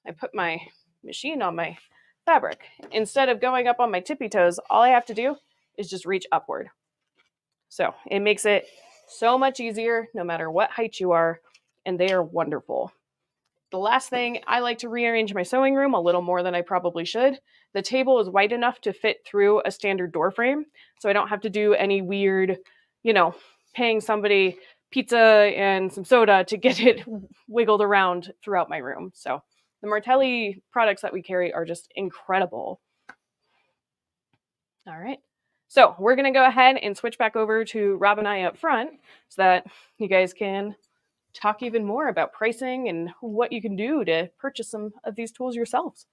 I put my machine on my fabric. Instead of going up on my tippy toes, all I have to do is just reach upward. So it makes it so much easier no matter what height you are, and they are wonderful. The last thing, I like to rearrange my sewing room a little more than I probably should. The table is wide enough to fit through a standard door frame, so I don't have to do any weird, paying somebody pizza and some soda to get it wiggled around throughout my room. So the Martelli products that we carry are just incredible. All right. So we're going to go ahead and switch back over to Rob and I up front so that you guys can talk even more about pricing and what you can do to purchase some of these tools yourselves.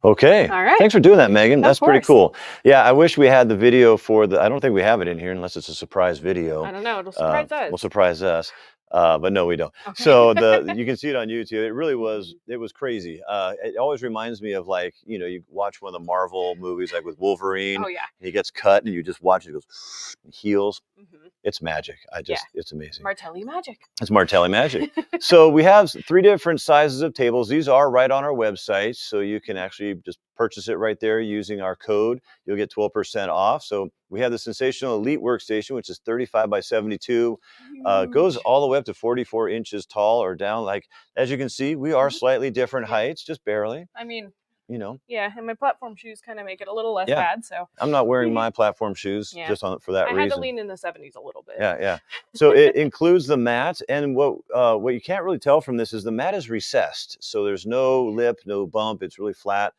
Okay. All right. Thanks for doing that, Megan. That's pretty course. cool. Yeah, I wish we had the video for the. I don't think we have it in here unless it's a surprise video. I don't know. It'll surprise us. Will surprise us. But no, we don't. Okay. So you can see it on YouTube. It really was. It was crazy. It always reminds me of like you watch one of the Marvel movies like with Wolverine. Oh yeah. He gets cut and you just watch it. It goes heals. Mm-hmm. It's magic. It's amazing. Martelli magic. It's Martelli magic. So we have 3 different sizes of tables. These are right on our website, so you can actually just purchase it right there using our code. You'll get 12% off. So we have the Sensational Elite workstation, which is 35 by 72. Goes all the way up to 44 inches tall or down. Like, as you can see, we are slightly different heights, just barely. I mean, Yeah, and my platform shoes kind of make it a little less bad. So I'm not wearing my platform shoes just for that reason. I had to lean in the 70s a little bit. Yeah. So it includes the mat, and what you can't really tell from this is the mat is recessed, so there's no lip, no bump. It's really flat.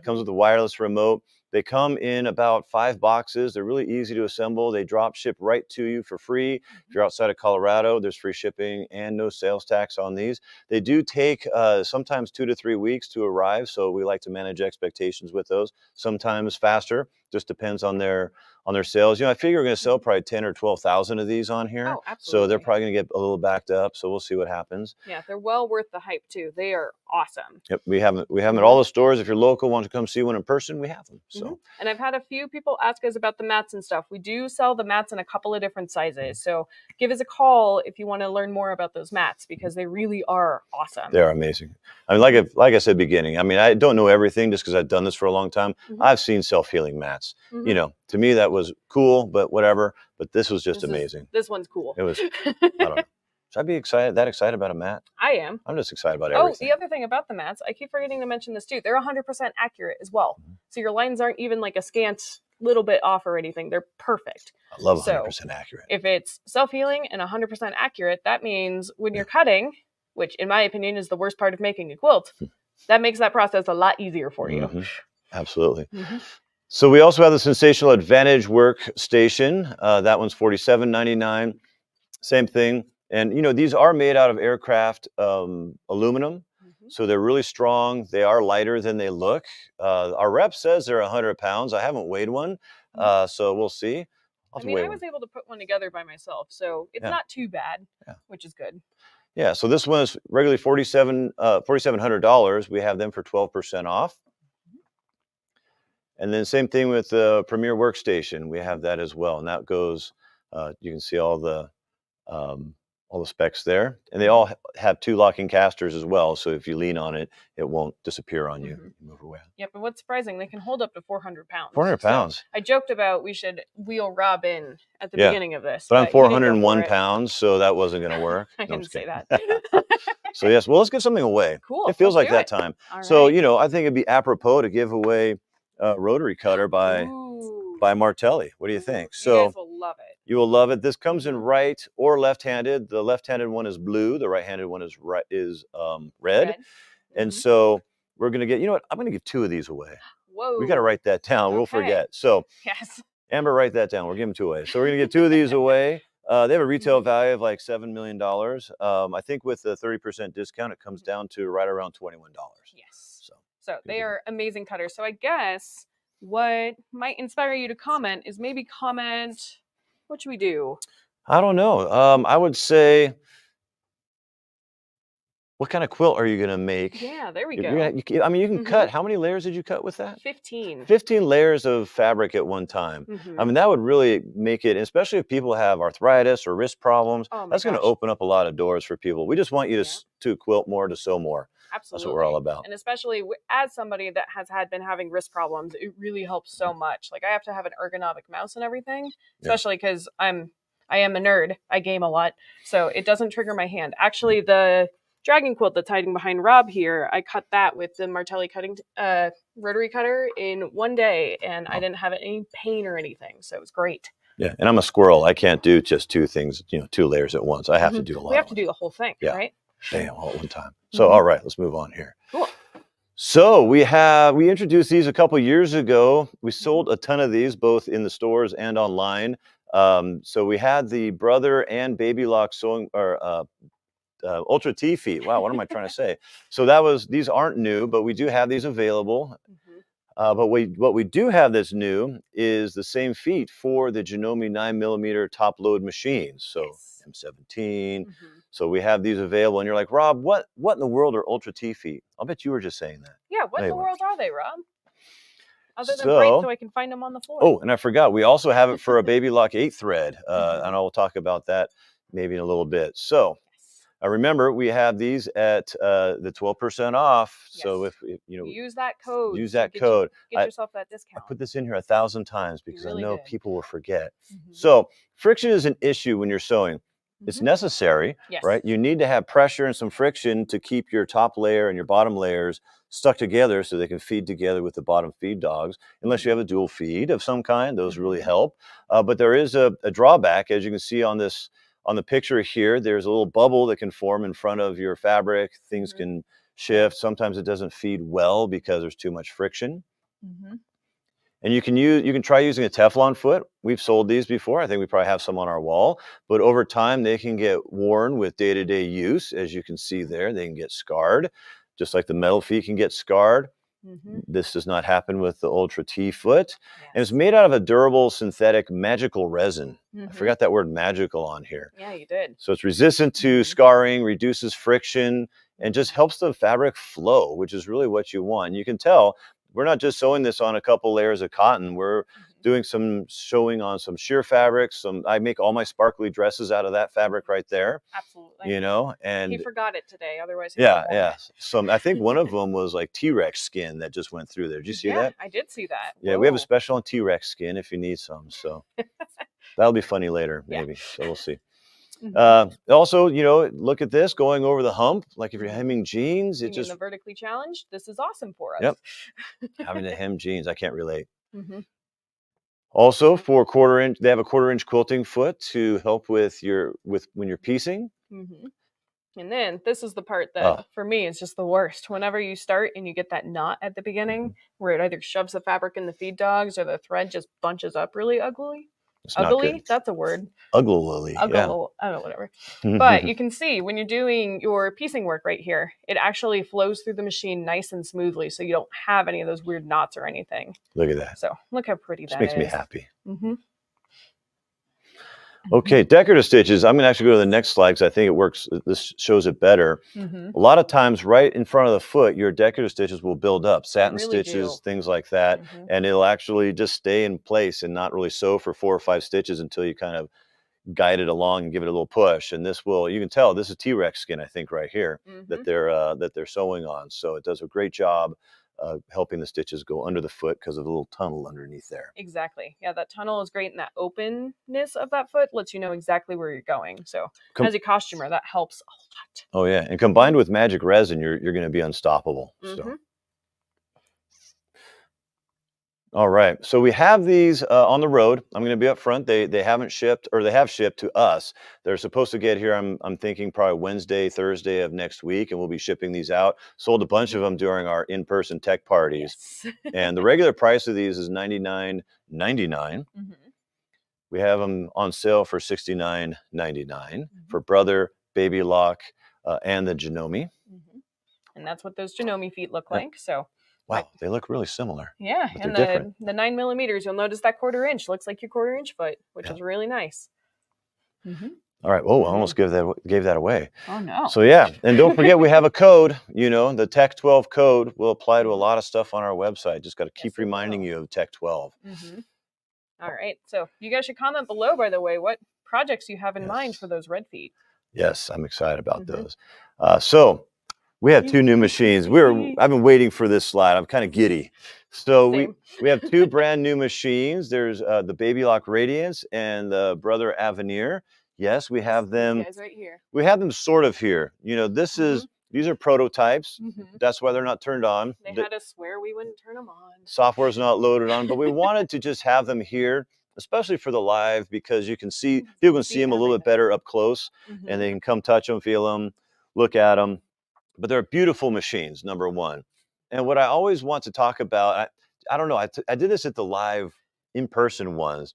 Comes with a wireless remote. They come in about 5 boxes. They're really easy to assemble. They drop ship right to you for free. If you're outside of Colorado, there's free shipping and no sales tax on these. They do take sometimes 2 to 3 weeks to arrive, so we like to manage expectations with those. Sometimes faster, just depends on their sales. I figure we're going to sell probably 10 or 12,000 of these on here. Oh, absolutely. So they're probably going to get a little backed up. So we'll see what happens. Yeah, they're well worth the hype too. They are awesome. Yep, we have them at all the stores. If you're local, want to come see one in person, we have them. So, and I've had a few people ask us about the mats and stuff. We do sell the mats in a couple of different sizes. So give us a call if you want to learn more about those mats because they really are awesome. They're amazing. I mean, like I said, beginning. I mean, I don't know everything just because I've done this for a long time. I've seen self-healing mats. To me that was cool, but whatever. But this was just amazing. This one's cool. It was. I don't know. Should I be excited about a mat? I am. I'm just excited about everything. Oh, the other thing about the mats, I keep forgetting to mention this too. They're 100% accurate as well. So your lines aren't even like a scant little bit off or anything. They're perfect. I love 100% accurate. If it's self-healing and 100% accurate, that means when you're cutting, which in my opinion is the worst part of making a quilt, that makes that process a lot easier for you. Absolutely. So we also have the Sensational Advantage workstation. That one's $47.99. Same thing. And, these are made out of aircraft aluminum. So they're really strong. They are lighter than they look. Our rep says they're 100 pounds. I haven't weighed one. So we'll see. I was able to put one together by myself. So it's not too bad, which is good. Yeah. So this one is regularly $4,700. We have them for 12% off. And then same thing with the Premier Workstation. We have that as well. And that goes, you can see all the all the specs there, and they all have 2 locking casters as well. So if you lean on it, it won't disappear on you. You move away. Yep, but what's surprising, they can hold up to 400 pounds. 400 pounds. So I joked about we should wheel Rob in at the beginning of this. But I'm 401 pounds, so that wasn't going to work. I didn't say that. So yes, well, let's get something away. Cool. It feels like that time. All so, right. you know, I think it'd be apropos to give away a rotary cutter by Martelli. What do you think? You guys will love it. You will love it. This comes in right or left-handed. The left-handed one is blue. The right-handed one is red. And so we're going to get, you know what? I'm going to give 2 of these away. Whoa. We got to write that down. We'll forget. So yes. Amber, write that down. We're giving 2 away. So we're going to get 2 of these away. They have a retail value of like $7 million. I think with the 30% discount, it comes down to right around $21. Yes. So they are amazing cutters. So I guess what might inspire you to comment is maybe comment, what should we do? I don't know. I would say, what kind of quilt are you going to make? Yeah, there we go. I mean, you can cut. How many layers did you cut with that? 15. 15 layers of fabric at one time. I mean, that would really make it, especially if people have arthritis or wrist problems, that's going to open up a lot of doors for people. We just want you to quilt more, to sew more. Absolutely. That's what we're all about. And especially as somebody that has been having wrist problems, it really helps so much. Like, I have to have an ergonomic mouse and everything, especially because I am a nerd. I game a lot, so it doesn't trigger my hand. Actually, the dragon quilt that's hiding behind Rob here, I cut that with the Martelli rotary cutter in 1 day, and I didn't have any pain or anything, so it was great. Yeah, and I'm a squirrel. I can't do just 2 things, 2 layers at once. I have to do a lot. We have to do the whole thing, right? Damn, all at one time. So, all right, let's move on here. Cool. So we introduced these a couple years ago. We sold a ton of these, both in the stores and online. So we had the brother and baby lock sewing, or Ultra T feet. Wow, what am I trying to say? So these aren't new, but we do have these available. But what we do have that's new is the same feet for the Janome 9mm top load machines. So M17. So we have these available, and you're like, Rob, what in the world are Ultra T feet? I'll bet you were just saying that. Yeah, what in the world are they, Rob? Other than break, so I can find them on the floor. Oh, and I forgot, we also have it for a baby lock 8 thread, and I'll talk about that maybe in a little bit. So remember, we have these at the 12% off. Yes. So if you use that code, get yourself that discount. I put this in here 1,000 times because I know people will forget. So friction is an issue when you're sewing. It's necessary, right? You need to have pressure and some friction to keep your top layer and your bottom layers stuck together so they can feed together with the bottom feed dogs. Unless you have a dual feed of some kind, those really help. But there is a drawback, as you can see on the picture here. There's a little bubble that can form in front of your fabric. Things can shift. Sometimes it doesn't feed well because there's too much friction. And you can try using a Teflon foot. We've sold these before. I think we probably have some on our wall. But over time, they can get worn with day-to-day use. As you can see there, they can get scarred, just like the metal feet can get scarred. This does not happen with the Ultra T foot. And it's made out of a durable synthetic magical resin. I forgot that word magical on here. Yeah, you did. So it's resistant to scarring, reduces friction, and just helps the fabric flow, which is really what you want. And you can tell we're not just sewing this on a couple layers of cotton. We're doing some sewing on some sheer fabrics. I make all my sparkly dresses out of that fabric right there. Absolutely. And he forgot it today. Otherwise, So I think one of them was like T-Rex skin that just went through there. Did you see that? I did see that. Yeah, we have a special on T-Rex skin if you need some. So that'll be funny later, maybe. So we'll see. Also, look at this going over the hump. Like if you're hemming jeans, the vertically challenged. This is awesome for us. Yep. Having to hem jeans, I can't relate. Also, for quarter-inch, they have a quarter-inch quilting foot to help with when you're piecing. And then this is the part that for me is just the worst. Whenever you start and you get that knot at the beginning, where it either shoves the fabric in the feed dogs or the thread just bunches up really ugly. Ugly? That's a word. Uglily. I don't know, whatever. But you can see when you're doing your piecing work right here, it actually flows through the machine nice and smoothly, so you don't have any of those weird knots or anything. Look at that. So look how pretty that is. Makes me happy. Okay, decorative stitches. I'm going to actually go to the next slide because I think it works. This shows it better. A lot of times right in front of the foot, your decorative stitches will build up. Satin stitches, things like that. And it'll actually just stay in place and not really sew for 4 or 5 stitches until you kind of guide it along and give it a little push. And this will, you can tell this is T-Rex skin, I think, right here that they're sewing on. So it does a great job helping the stitches go under the foot because of the little tunnel underneath there. Exactly. Yeah, that tunnel is great, and that openness of that foot lets you know exactly where you're going. So as a costumer, that helps a lot. Oh yeah, and combined with magic resin, you're going to be unstoppable. So. All right, so we have these on the road. I'm going to be up front. They haven't shipped, or they have shipped to us. They're supposed to get here. I'm thinking probably Wednesday, Thursday of next week, and we'll be shipping these out. Sold a bunch of them during our in-person tech parties, and the regular price of these is $99.99. We have them on sale for $69.99 for Brother, Baby Lock, and the Janome. And that's what those Janome feet look like. So. Wow, they look really similar. Yeah, and the 9 millimeters, you'll notice that 1/4 inch looks like your 1/4 inch foot, which is really nice. All right. Oh, I almost gave that away. Oh no. So yeah, and don't forget we have a code. You know, the Tech 12 code will apply to a lot of stuff on our website. Just got to keep reminding you of Tech 12. All right. So you guys should comment below, by the way, what projects you have in mind for those red feet. Yes, I'm excited about those. So. We have 2 new machines. I've been waiting for this slide. I'm kind of giddy. So we have 2 brand new machines. There's the Baby Lock Radiance and the Brother Aveneer. Yes, we have them. You guys right here. We have them sort of here. You know, these are prototypes. That's why they're not turned on. They had us swear we wouldn't turn them on. Software's not loaded on, but we wanted to just have them here, especially for the live, because you can see, people can see them a little bit better up close, and they can come touch them, feel them, look at them. But they're beautiful machines, number one. And what I always want to talk about, I don't know, I did this at the live in-person ones.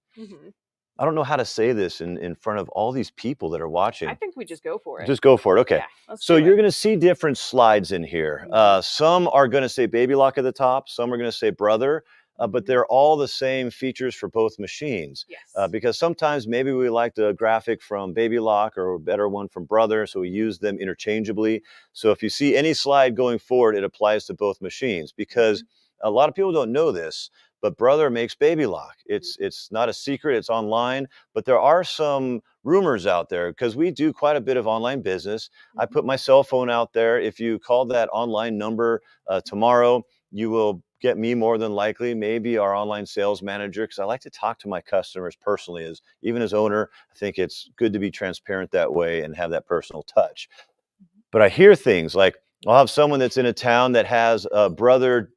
I don't know how to say this in front of all these people that are watching. I think we just go for it. Just go for it. Okay. Yeah, so you're going to see different slides in here. Some are going to say Baby Lock at the top. Some are going to say Brother. But they're all the same features for both machines. Yes. Because sometimes maybe we like the graphic from Baby Lock or a better one from Brother, so we use them interchangeably. So if you see any slide going forward, it applies to both machines, because a lot of people don't know this, but Brother makes Baby Lock. It's not a secret, it's online, but there are some rumors out there because we do quite a bit of online business. I put my cell phone out there. If you call that online number tomorrow, you will get me more than likely, maybe our online sales manager, because I like to talk to my customers personally. Even as owner, I think it's good to be transparent that way and have that personal touch. But I hear things like, I'll have someone that's in a town that has a Brother,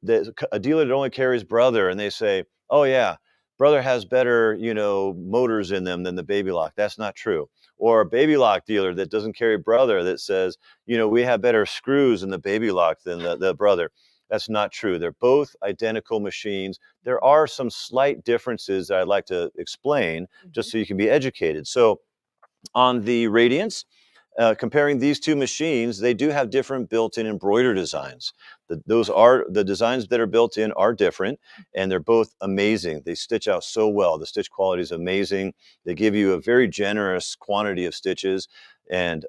a dealer that only carries Brother, and they say, oh yeah, Brother has better, you know, motors in them than the Baby Lock. That's not true. Or a Baby Lock dealer that doesn't carry Brother that says, you know, we have better screws in the Baby Lock than the Brother. That's not true. They're both identical machines. There are some slight differences that I'd like to explain just so you can be educated. So on the Radiance, comparing these 2 machines, they do have different built-in embroidery designs. The designs that are built in are different, and they're both amazing. They stitch out so well. The stitch quality is amazing. They give you a very generous quantity of stitches and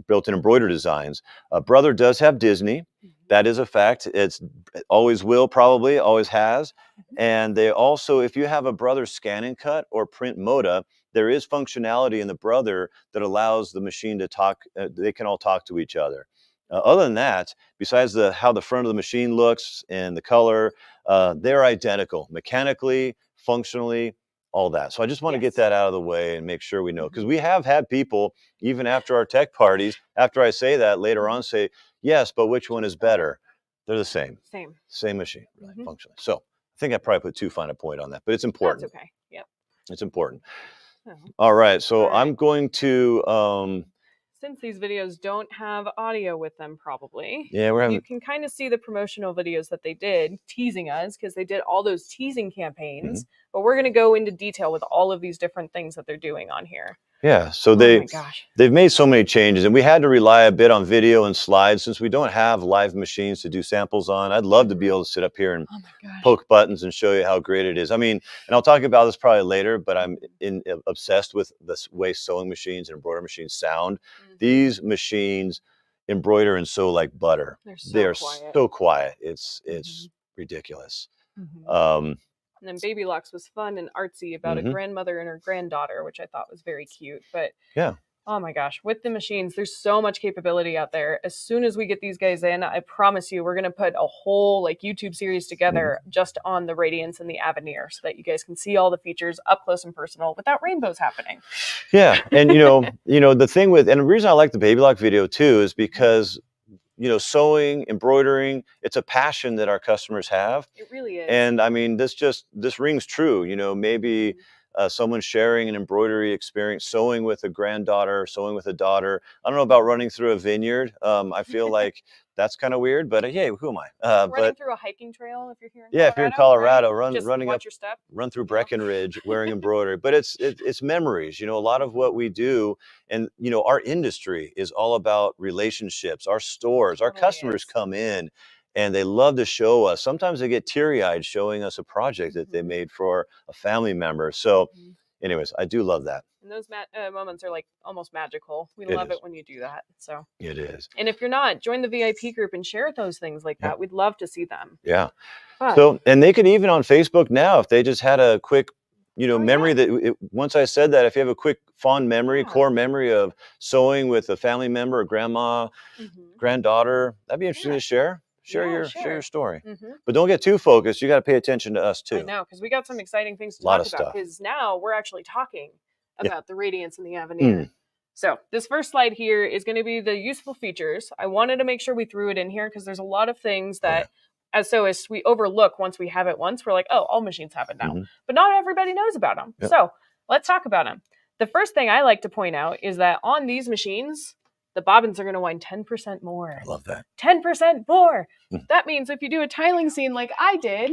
built-in embroidery designs. Brother does have Disney. That is a fact. It's always will, probably always has. And they also, if you have a Brother scan and cut or print moda, there is functionality in the Brother that allows the machine to talk. They can all talk to each other. Other than that, besides how the front of the machine looks and the color, they're identical mechanically, functionally, all that. So I just want to get that out of the way and make sure we know, because we have had people, even after our tech parties, after I say that later on, say, yes, but which one is better? They're the same. Same machine, really, functionally. So I think I probably put too fine a point on that, but it's important. That's okay. Yep. It's important. All right. So I'm going to... since these videos don't have audio with them, probably, yeah, you can kind of see the promotional videos that they did teasing us, because they did all those teasing campaigns. But we're going to go into detail with all of these different things that they're doing on here. Yeah, so they've made so many changes, and we had to rely a bit on video and slides since we don't have live machines to do samples on. I'd love to be able to sit up here and poke buttons and show you how great it is. I mean, and I'll talk about this probably later, but I'm obsessed with the way sewing machines and embroidery machines sound. These machines embroider and sew like butter. They're so quiet. It's ridiculous. And then Baby Locks was fun and artsy about a grandmother and her granddaughter, which I thought was very cute. But yeah. Oh my gosh, with the machines, there's so much capability out there. As soon as we get these guys in, I promise you, we're going to put a whole like YouTube series together just on the Radiance and the Aveneer so that you guys can see all the features up close and personal without rainbows happening. Yeah. And the thing with, and the reason I like the Baby Lock video too is because sewing, embroidering, it's a passion that our customers have. It really is. And I mean, this rings true. Maybe someone sharing an embroidery experience, sewing with a granddaughter, sewing with a daughter. I don't know about running through a vineyard. I feel like that's kind of weird, but hey, who am I? Running through a hiking trail if you're here in Colorado. Yeah, if you're in Colorado, right? running up, your step. Run through Breckenridge wearing embroidery. But it's memories. A lot of what we do, and our industry is all about relationships. Our stores, our customers come in, and they love to show us. Sometimes they get teary-eyed showing us a project that they made for a family member. So, anyways, I do love that. And those moments are like almost magical. We love it when you do that. So it is. And if you're not, join the VIP group and share those things like that. We'd love to see them. Yeah. So, and they could even on Facebook now, if they just had a quick, memory once I said that, if you have a quick fond memory, core memory of sewing with a family member, a grandma, granddaughter, that'd be interesting to share. Share your story. But don't get too focused. You got to pay attention to us too. I know, because we got some exciting things to talk about. Because now we're actually talking about the Radiance and the Aveneer. So this first slide here is going to be the useful features. I wanted to make sure we threw it in here because there's a lot of things that as we overlook once we have it once. We're like, oh, all machines have it now. But not everybody knows about them. So let's talk about them. The first thing I like to point out is that on these machines, the bobbins are going to wind 10% more. I love that. 10% more. That means if you do a tiling scene like I did,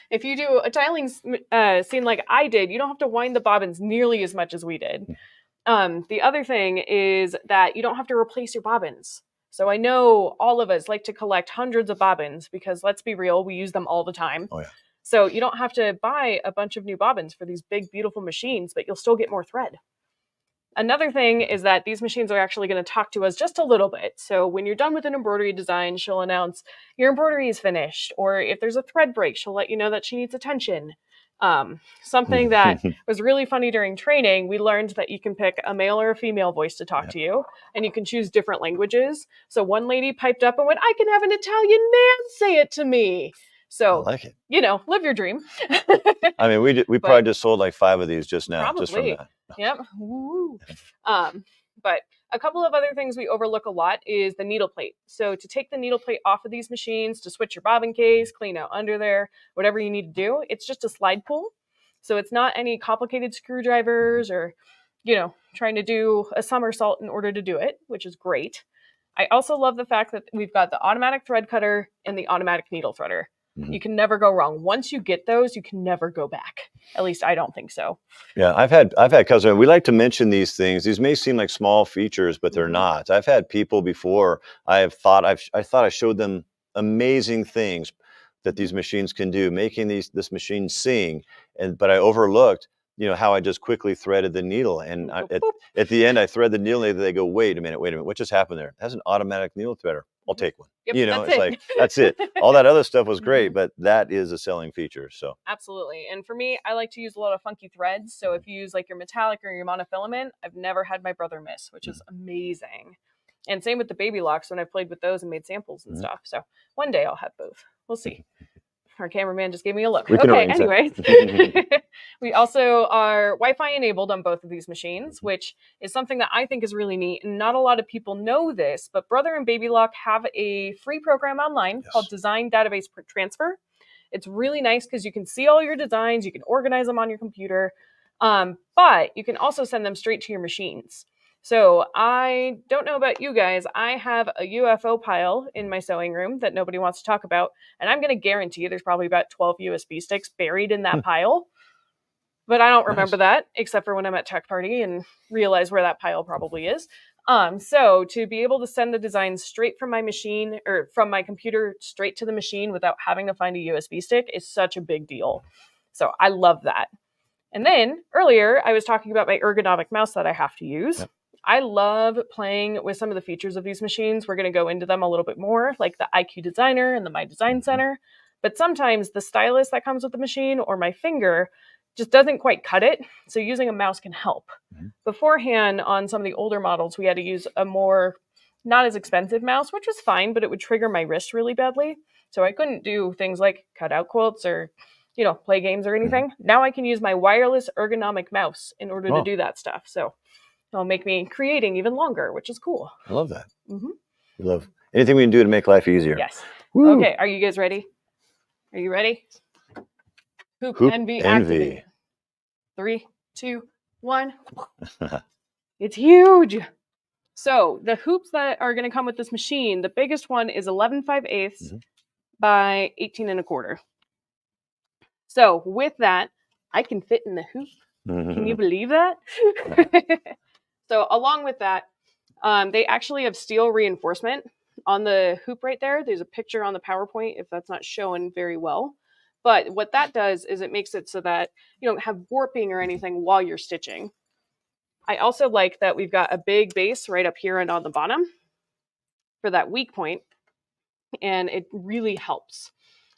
if you do a tiling scene like I did, you don't have to wind the bobbins nearly as much as we did. The other thing is that you don't have to replace your bobbins. So I know all of us like to collect hundreds of bobbins because let's be real, we use them all the time. Oh, yeah. So you don't have to buy a bunch of new bobbins for these big, beautiful machines, but you'll still get more thread. Another thing is that these machines are actually going to talk to us just a little bit. So when you're done with an embroidery design, she'll announce your embroidery is finished. Or if there's a thread break, she'll let you know that she needs attention. Something that was really funny during training, we learned that you can pick a male or a female voice to talk to you, and you can choose different languages. So one lady piped up and went, I can have an Italian man say it to me. So, I like it. Live your dream. I mean, we probably just sold like 5 of these just now, probably. just from that. Yep. Woo. But a couple of other things we overlook a lot is the needle plate. So to take the needle plate off of these machines, to switch your bobbin case, clean out under there, whatever you need to do, it's just a slide pull. So it's not any complicated screwdrivers or, trying to do a somersault in order to do it, which is great. I also love the fact that we've got the automatic thread cutter and the automatic needle threader. You can never go wrong. Once you get those, you can never go back. At least I don't think so. Yeah, I've had customers. We like to mention these things. These may seem like small features, but they're not. I've had people before. I thought I showed them amazing things that these machines can do, making this machine sing, but I overlooked how I just quickly threaded the needle, and at the end I thread the needle, and they go, wait a minute, what just happened there? It has an automatic needle threader. I'll take one. Yep, it's like, that's it. All that other stuff was great, but that is a selling feature. So absolutely. And for me, I like to use a lot of funky threads. So if you use like your metallic or your monofilament, I've never had my brother miss, which is amazing. And same with the baby locks when I've played with those and made samples and stuff. So one day I'll have both. We'll see. Our cameraman just gave me a look. Okay, anyways. We also are Wi-Fi enabled on both of these machines, which is something that I think is really neat. And not a lot of people know this, but Brother and Baby Lock have a free program online called Design Database Transfer. It's really nice because you can see all your designs, you can organize them on your computer, but you can also send them straight to your machines. So I don't know about you guys. I have a UFO pile in my sewing room that nobody wants to talk about. And I'm going to guarantee there's probably about 12 USB sticks buried in that pile. But I don't remember that, except for when I'm at Tech Party and realize where that pile probably is. So to be able to send the designs straight from my machine or from my computer straight to the machine without having to find a USB stick is such a big deal. So I love that. And then earlier I was talking about my ergonomic mouse that I have to use. I love playing with some of the features of these machines. We're going to go into them a little bit more, like the IQ Designer and the My Design Center. But sometimes the stylus that comes with the machine or my finger just doesn't quite cut it. So using a mouse can help. Beforehand, on some of the older models, we had to use a more not as expensive mouse, which was fine, but it would trigger my wrist really badly. So I couldn't do things like cut out quilts or, play games or anything. Now I can use my wireless ergonomic mouse in order to do that stuff. So it'll make me creating even longer, which is cool. I love that. We love anything we can do to make life easier. Yes. Woo. Okay, are you guys ready? Are you ready? Hoop Envy activate. 3, 2, 1. It's huge. So the hoops that are going to come with this machine, the biggest one is 11/5/8 by 18 1/4. So with that, I can fit in the hoop. Can you believe that? So along with that, they actually have steel reinforcement on the hoop right there. There's a picture on the PowerPoint if that's not showing very well. But what that does is it makes it so that you don't have warping or anything while you're stitching. I also like that we've got a big base right up here and on the bottom for that weak point, and it really helps.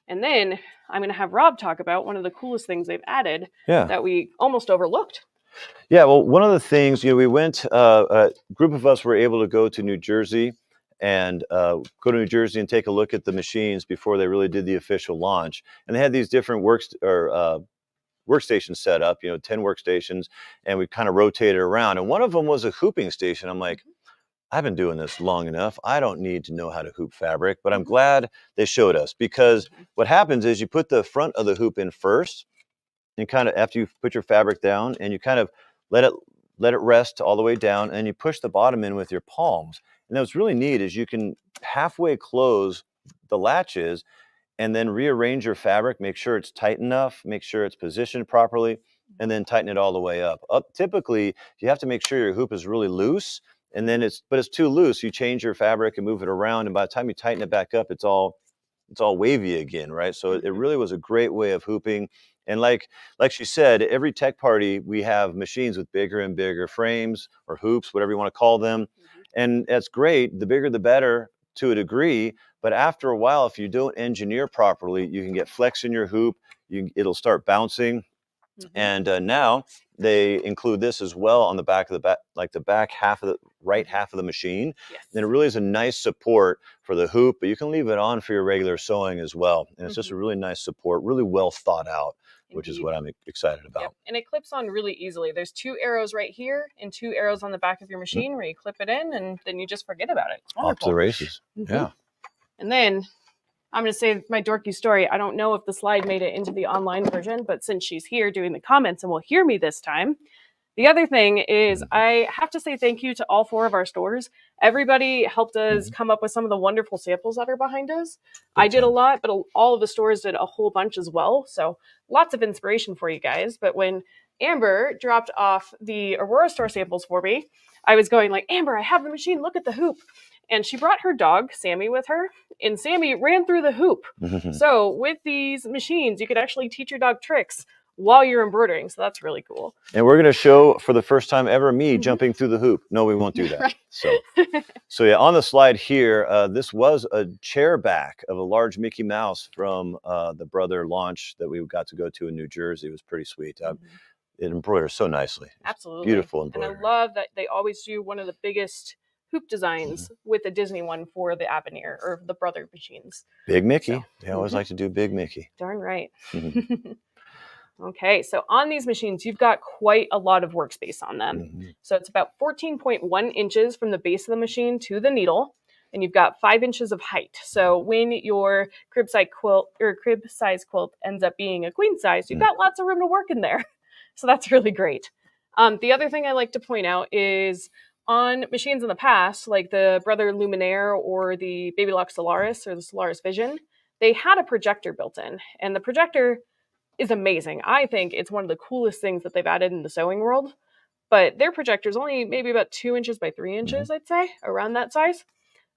And then I'm going to have Rob talk about one of the coolest things they've added that we almost overlooked. Yeah, well, one of the things, we went, a group of us were able to go to New Jersey and take a look at the machines before they really did the official launch. And they had these different workstations set up, 10 workstations, and we kind of rotated around. And one of them was a hooping station. I'm like, I've been doing this long enough. I don't need to know how to hoop fabric, but I'm glad they showed us, because what happens is you put the front of the hoop in first, and kind of after you put your fabric down, and you kind of let it rest all the way down, and you push the bottom in with your palms. And what's really neat is you can halfway close the latches and then rearrange your fabric, make sure it's tight enough, make sure it's positioned properly, and then tighten it all the way up. Typically, you have to make sure your hoop is really loose, and then it's too loose. You change your fabric and move it around, and by the time you tighten it back up, it's all wavy again, right? So it really was a great way of hooping. And like she said, every tech party, we have machines with bigger and bigger frames or hoops, whatever you want to call them. And that's great. The bigger, the better to a degree. But after a while, if you don't engineer properly, you can get flex in your hoop. It'll start bouncing. And now they include this as well on the back of the back half of the right half of the machine. And it really is a nice support for the hoop, but you can leave it on for your regular sewing as well. And it's just a really nice support, really well thought out, which is what I'm excited about. And it clips on really easily. There's 2 arrows right here and 2 arrows on the back of your machine where you clip it in, and then you just forget about it. It's wonderful. Off to the races. Yeah. And then I'm going to say my dorky story. I don't know if the slide made it into the online version, but since she's here doing the comments and will hear me this time, the other thing is I have to say thank you to all 4 of our stores. Everybody helped us come up with some of the wonderful samples that are behind us. I did a lot, but all of the stores did a whole bunch as well. So lots of inspiration for you guys. But when Amber dropped off the Aurora store samples for me, I was going like, Amber, I have the machine. Look at the hoop. And she brought her dog, Sammy, with her, and Sammy ran through the hoop. So with these machines, you could actually teach your dog tricks while you're embroidering. So that's really cool. And we're going to show for the first time ever me jumping through the hoop. No, we won't do that. So yeah, on the slide here, this was a chair back of a large Mickey Mouse from the Brother launch that we got to go to in New Jersey. It was pretty sweet. It embroiders so nicely. Absolutely. Beautiful embroidery. And I love that they always do one of the biggest hoop designs with the Disney one for the Aveneer or the Brother machines. Big Mickey. So, they always like to do Big Mickey. Darn right. Okay, so on these machines, you've got quite a lot of workspace on them. So it's about 14.1 inches from the base of the machine to the needle, and you've got 5 inches of height. So when your crib size quilt ends up being a queen size, you've got lots of room to work in there. So that's really great. The other thing I like to point out is on machines in the past, like the Brother Luminaire or the Babylock Solaris or the Solaris Vision, they had a projector built in, and the projector is amazing. I think it's one of the coolest things that they've added in the sewing world, but their projector is only maybe about 2 inches by 3 inches, I'd say, around that size.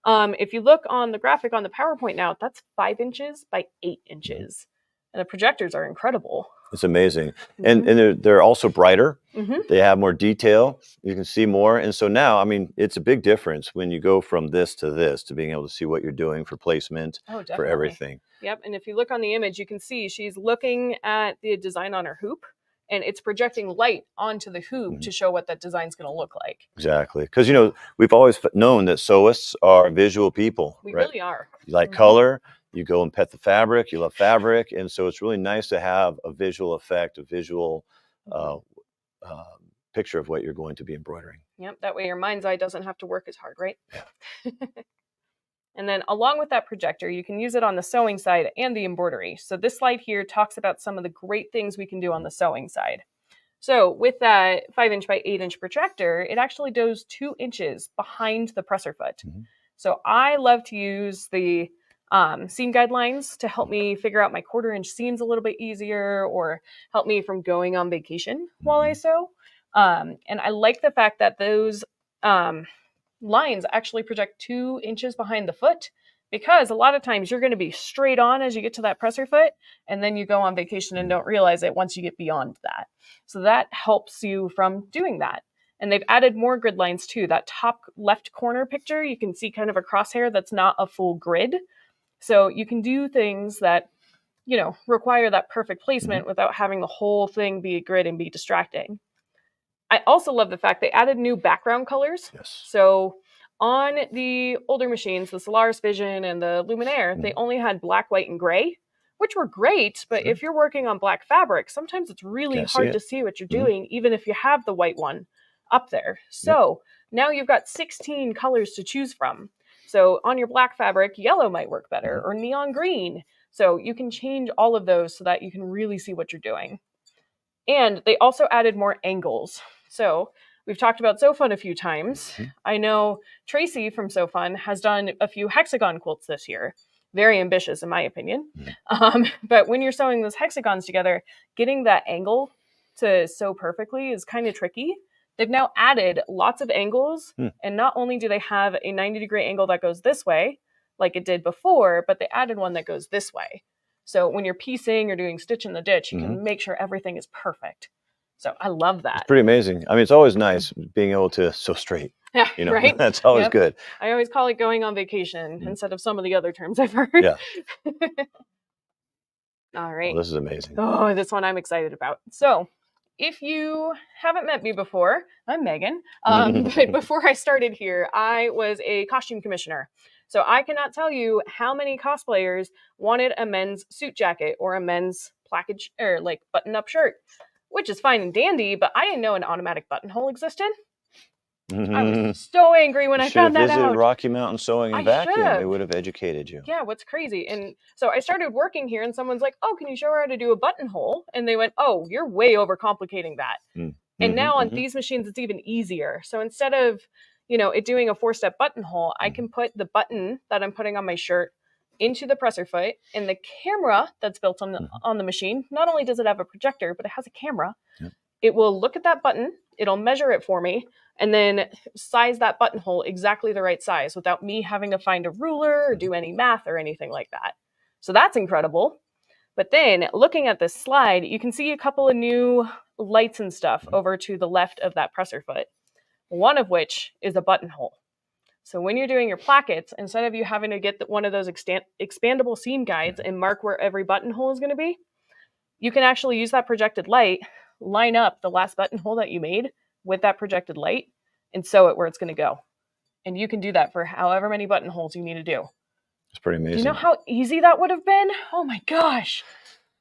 If you look on the graphic on the PowerPoint now, that's 5 inches by 8 inches, and the projectors are incredible. It's amazing. And they're also brighter. Mm-hmm. They have more detail. You can see more. And so now, I mean, it's a big difference when you go from this to being able to see what you're doing for placement, for everything. Yep. And if you look on the image, you can see she's looking at the design on her hoop, and it's projecting light onto the hoop to show what that design's going to look like. Exactly. Because, you know, we've always known that sewists are visual people. We right? really are. You like color, you go and pet the fabric, you love fabric. And so it's really nice to have a visual effect, a visual picture of what you're going to be embroidering. Yep. That way your mind's eye doesn't have to work as hard, right? Yeah. And then along with that projector, you can use it on the sewing side and the embroidery. So this slide here talks about some of the great things we can do on the sewing side. So with that 5-inch by 8-inch projector, it actually goes 2 inches behind the presser foot. So I love to use the seam guidelines to help me figure out my 1/4-inch seams a little bit easier, or help me from going on vacation while I sew. And I like the fact that those lines actually project 2 inches behind the foot, because a lot of times you're going to be straight on as you get to that presser foot, and then you go on vacation and don't realize it once you get beyond that. So that helps you from doing that. And they've added more grid lines too. That top left corner picture, you can see kind of a crosshair that's not a full grid. So you can do things that, you know, require that perfect placement without having the whole thing be a grid and be distracting. I also love the fact they added new background colors. So on the older machines, the Solaris Vision and the Luminaire, they only had black, white, and gray, which were great. But if you're working on black fabric, sometimes it's really hard to see what you're doing, even if you have the white one up there. So now you've got 16 colors to choose from. So on your black fabric, yellow might work better, or neon green. So you can change all of those so that you can really see what you're doing. And they also added more angles. So we've talked about SewFun a few times. I know Tracy from SewFun has done a few hexagon quilts this year. Very ambitious, in my opinion. But when you're sewing those hexagons together, getting that angle to sew perfectly is kind of tricky. They've now added lots of angles, and not only do they have a 90-degree angle that goes this way, like it did before, but they added one that goes this way. So when you're piecing or doing stitch in the ditch, you can make sure everything is perfect. So I love that. It's pretty amazing. I mean, it's always nice being able to sew straight. Yeah, you know, right? That's always good. I always call it going on vacation instead of some of the other terms I've heard. Yeah. All right. Oh, this is amazing. Oh, this one I'm excited about. So if you haven't met me before, I'm Megan. But before I started here, I was a costume commissioner. So I cannot tell you how many cosplayers wanted a men's suit jacket or a men's plackage or like button-up shirt, which is fine and dandy, but I didn't know an automatic buttonhole existed. I was so angry when I found that out. You should have visited Rocky Mountain Sewing and Vacuum. It would have educated you. Yeah, what's crazy. And so I started working here and someone's like, oh, can you show her how to do a buttonhole? And they went, oh, you're way overcomplicating that. And now on these machines, it's even easier. So instead of, you know, it doing a 4-step buttonhole, I can put the button that I'm putting on my shirt into the presser foot, and the camera that's built on the machine, not only does it have a projector, but it has a camera. It will look at that button, it'll measure it for me, and then size that buttonhole exactly the right size without me having to find a ruler or do any math or anything like that. So that's incredible. But then looking at this slide, you can see a couple of new lights and stuff over to the left of that presser foot, one of which is a buttonhole. So when you're doing your plackets, instead of you having to get one of those expandable seam guides and mark where every buttonhole is going to be, you can actually use that projected light, line up the last buttonhole that you made with that projected light, and sew it where it's going to go. And you can do that for however many buttonholes you need to do. It's pretty amazing. Do you know how easy that would have been? Oh my gosh.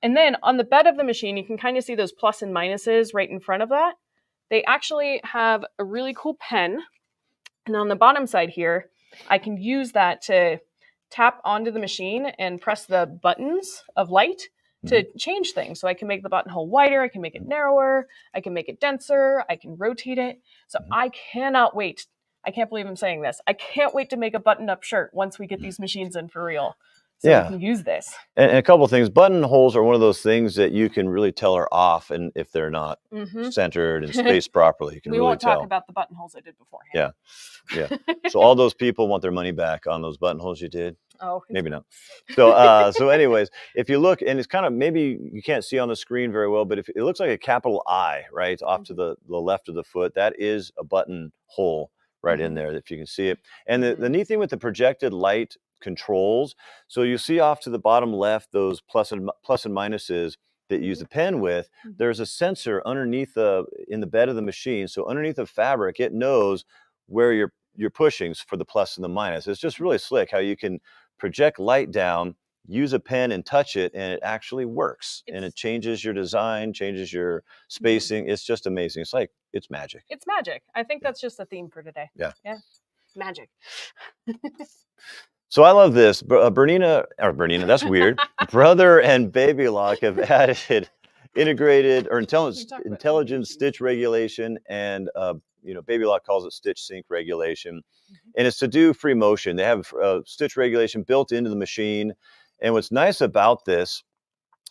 And then on the bed of the machine, you can kind of see those plus and minuses right in front of that. They actually have a really cool pen. And on the bottom side here, I can use that to tap onto the machine and press the buttons of light to change things. So I can make the buttonhole wider, I can make it narrower, I can make it denser, I can rotate it. So I cannot wait. I can't believe I'm saying this. I can't wait to make a button-up shirt once we get these machines in for real. so we can use this. And a couple of things. Buttonholes are one of those things that you can really tell are off, and if they're not centered and spaced properly, you can really tell. We won't talk about the buttonholes I did beforehand. Yeah. So all those people want their money back on those buttonholes you did. Oh, maybe not. So anyways, if you look, and it's kind of, maybe you can't see on the screen very well, but if it looks like a capital I, right, off to the left of the foot, that is a buttonhole right in there, if you can see it. And the neat thing with the projected light controls, so you see off to the bottom left those plus and minuses that you use the pen with. There's a sensor underneath in the bed of the machine. So underneath the fabric, it knows where you're pushing for the plus and the minus. It's just really slick how you can project light down, use a pen and touch it, and it actually works. And it changes your design, changes your spacing. It's just amazing. It's magic. It's magic. I think that's just the theme for today. Yeah. Magic. So I love this. Bernina, that's weird. Brother and Baby Lock have added integrated or intelligent stitch regulation, and Baby Lock calls it stitch sync regulation, and it's to do free motion. They have stitch regulation built into the machine, and what's nice about this,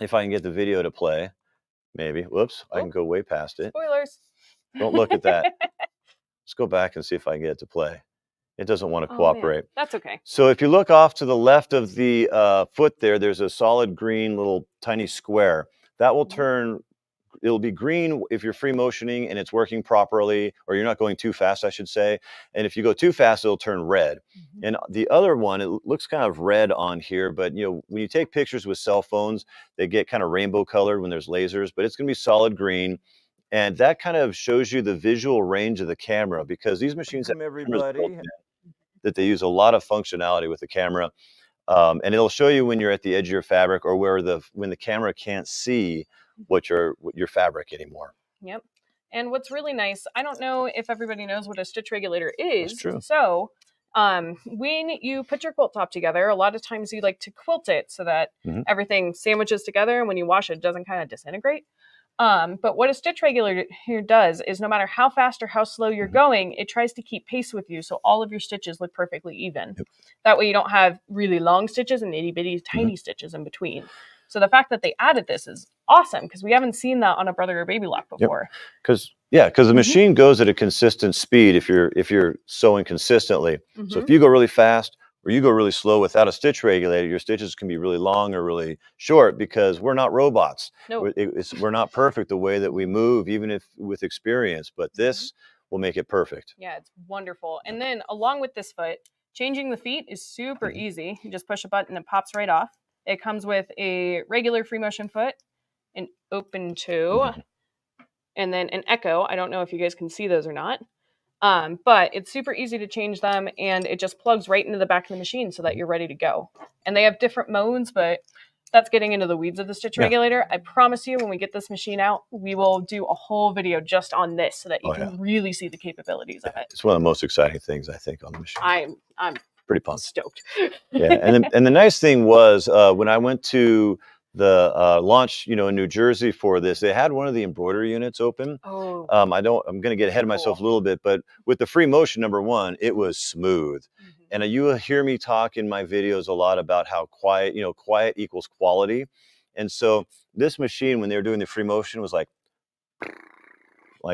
if I can get the video to play, maybe. Whoops, I can go way past it. Spoilers. Don't look at that. Let's go back and see if I can get it to play. It doesn't want to cooperate. Man. That's okay. So if you look off to the left of the foot there's a solid green little tiny square. That will turn, it'll be green if you're free motioning and it's working properly, or you're not going too fast, I should say. And if you go too fast, it'll turn red. And the other one, it looks kind of red on here, but when you take pictures with cell phones, they get kind of rainbow colored when there's lasers, but it's going to be solid green. And that kind of shows you the visual range of the camera, because these machines have everybody that they use a lot of functionality with the camera. And it'll show you when you're at the edge of your fabric, or when the camera can't see what your fabric anymore. Yep. And what's really nice, I don't know if everybody knows what a stitch regulator is. That's true. So when you put your quilt top together, a lot of times you like to quilt it so that everything sandwiches together, and when you wash it, it doesn't kind of disintegrate. But what a stitch regulator here does is, no matter how fast or how slow you're going, it tries to keep pace with you, so all of your stitches look perfectly even. That way you don't have really long stitches and itty bitty tiny stitches in between. So the fact that they added this is awesome, because we haven't seen that on a Brother or Baby Lock before. Because the machine goes at a consistent speed if you're sewing consistently. So if you go really fast or you go really slow without a stitch regulator, your stitches can be really long or really short, because we're not robots. No. We're not perfect the way that we move, even if with experience, but this will make it perfect. Yeah, it's wonderful. And then along with this foot, changing the feet is super easy. You just push a button and it pops right off. It comes with a regular free motion foot, an open toe, and then an echo. I don't know if you guys can see those or not. But it's super easy to change them, and it just plugs right into the back of the machine so that you're ready to go. And they have different modes, but that's getting into the weeds of the stitch regulator. I promise you, when we get this machine out, we will do a whole video just on this so that you can really see the capabilities of it. It's one of the most exciting things, I think, on the machine. I'm pretty pumped. Stoked. And the nice thing was, when I went to the launch, in New Jersey for this, they had one of the embroidery units open. I'm going to get ahead of myself a little bit, but with the free motion, number one, it was smooth. And you will hear me talk in my videos a lot about how quiet, quiet equals quality. And so this machine, when they were doing the free motion, was like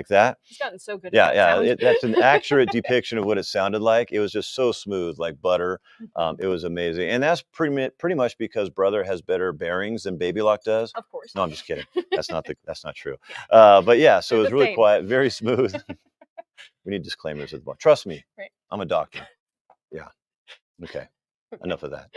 that. It's gotten so good. That's an accurate depiction of what it sounded like. It was just so smooth, like butter. It was amazing, and that's pretty much because Brother has better bearings than Baby Lock does. Of course. No, I'm just kidding. That's not true. But yeah, so it was really quiet, very smooth. We need disclaimers at the bottom. Trust me, I'm a doctor. Yeah. Okay. Enough of that.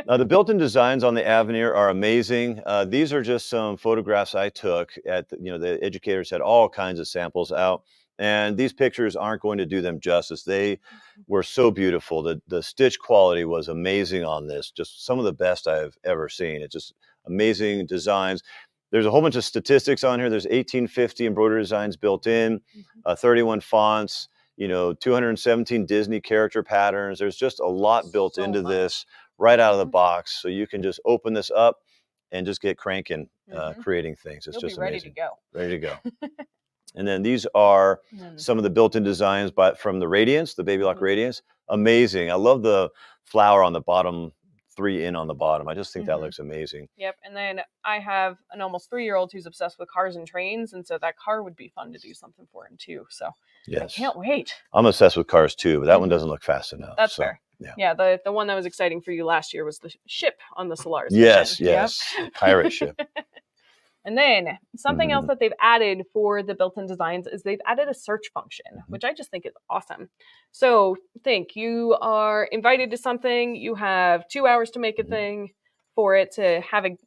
The built-in designs on the Aveneer are amazing. These are just some photographs I took at, the educators had all kinds of samples out, and these pictures aren't going to do them justice. They were so beautiful. The stitch quality was amazing on this, just some of the best I've ever seen. It's just amazing designs. There's a whole bunch of statistics on here. There's 1850 embroidery designs built in, 31 fonts, 217 Disney character patterns. There's just a lot built into this right out of the box. So you can just open this up and just get cranking, creating things. It's just amazing. Ready to go. And then these are some of the built-in designs from the Radiance, the Baby Lock Radiance. Amazing. I love the flower on the bottom 3 in on the bottom. I just think that Mhm. looks amazing. Yep. And then I have an almost 3-year-old who's obsessed with cars and trains, and so that car would be fun to do something for him too. So I Yes. can't wait. I'm obsessed with cars too, but that one Mhm. doesn't look fast enough. That's so, fair. Yeah. Yeah, the one that was exciting for you last year was the ship on the Stellaire Yes, mission. yes. Yep. Pirate ship. And then something else Mhm. that they've added for the built-in designs is they've added a search function, Mhm. which I just think is awesome. So think you are invited to something, you have 2 hours to make a Mhm. thing for it to have a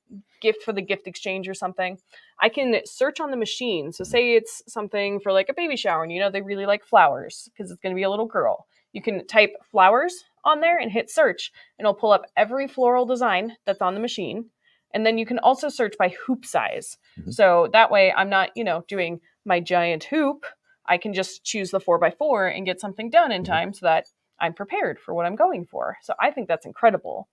gift for the gift exchange or something. I can search on the machine. So say it's something for like a baby shower and you know they really like flowers because it's going to be a little girl. You can type flowers on there and hit search and it'll pull up every floral design that's on the machine. And then you can also search by hoop size. Mhm. So that way I'm not, doing my giant hoop. I can just choose the 4x4 and get something done in Mhm. time so that I'm prepared for what I'm going for. So I think that's incredible.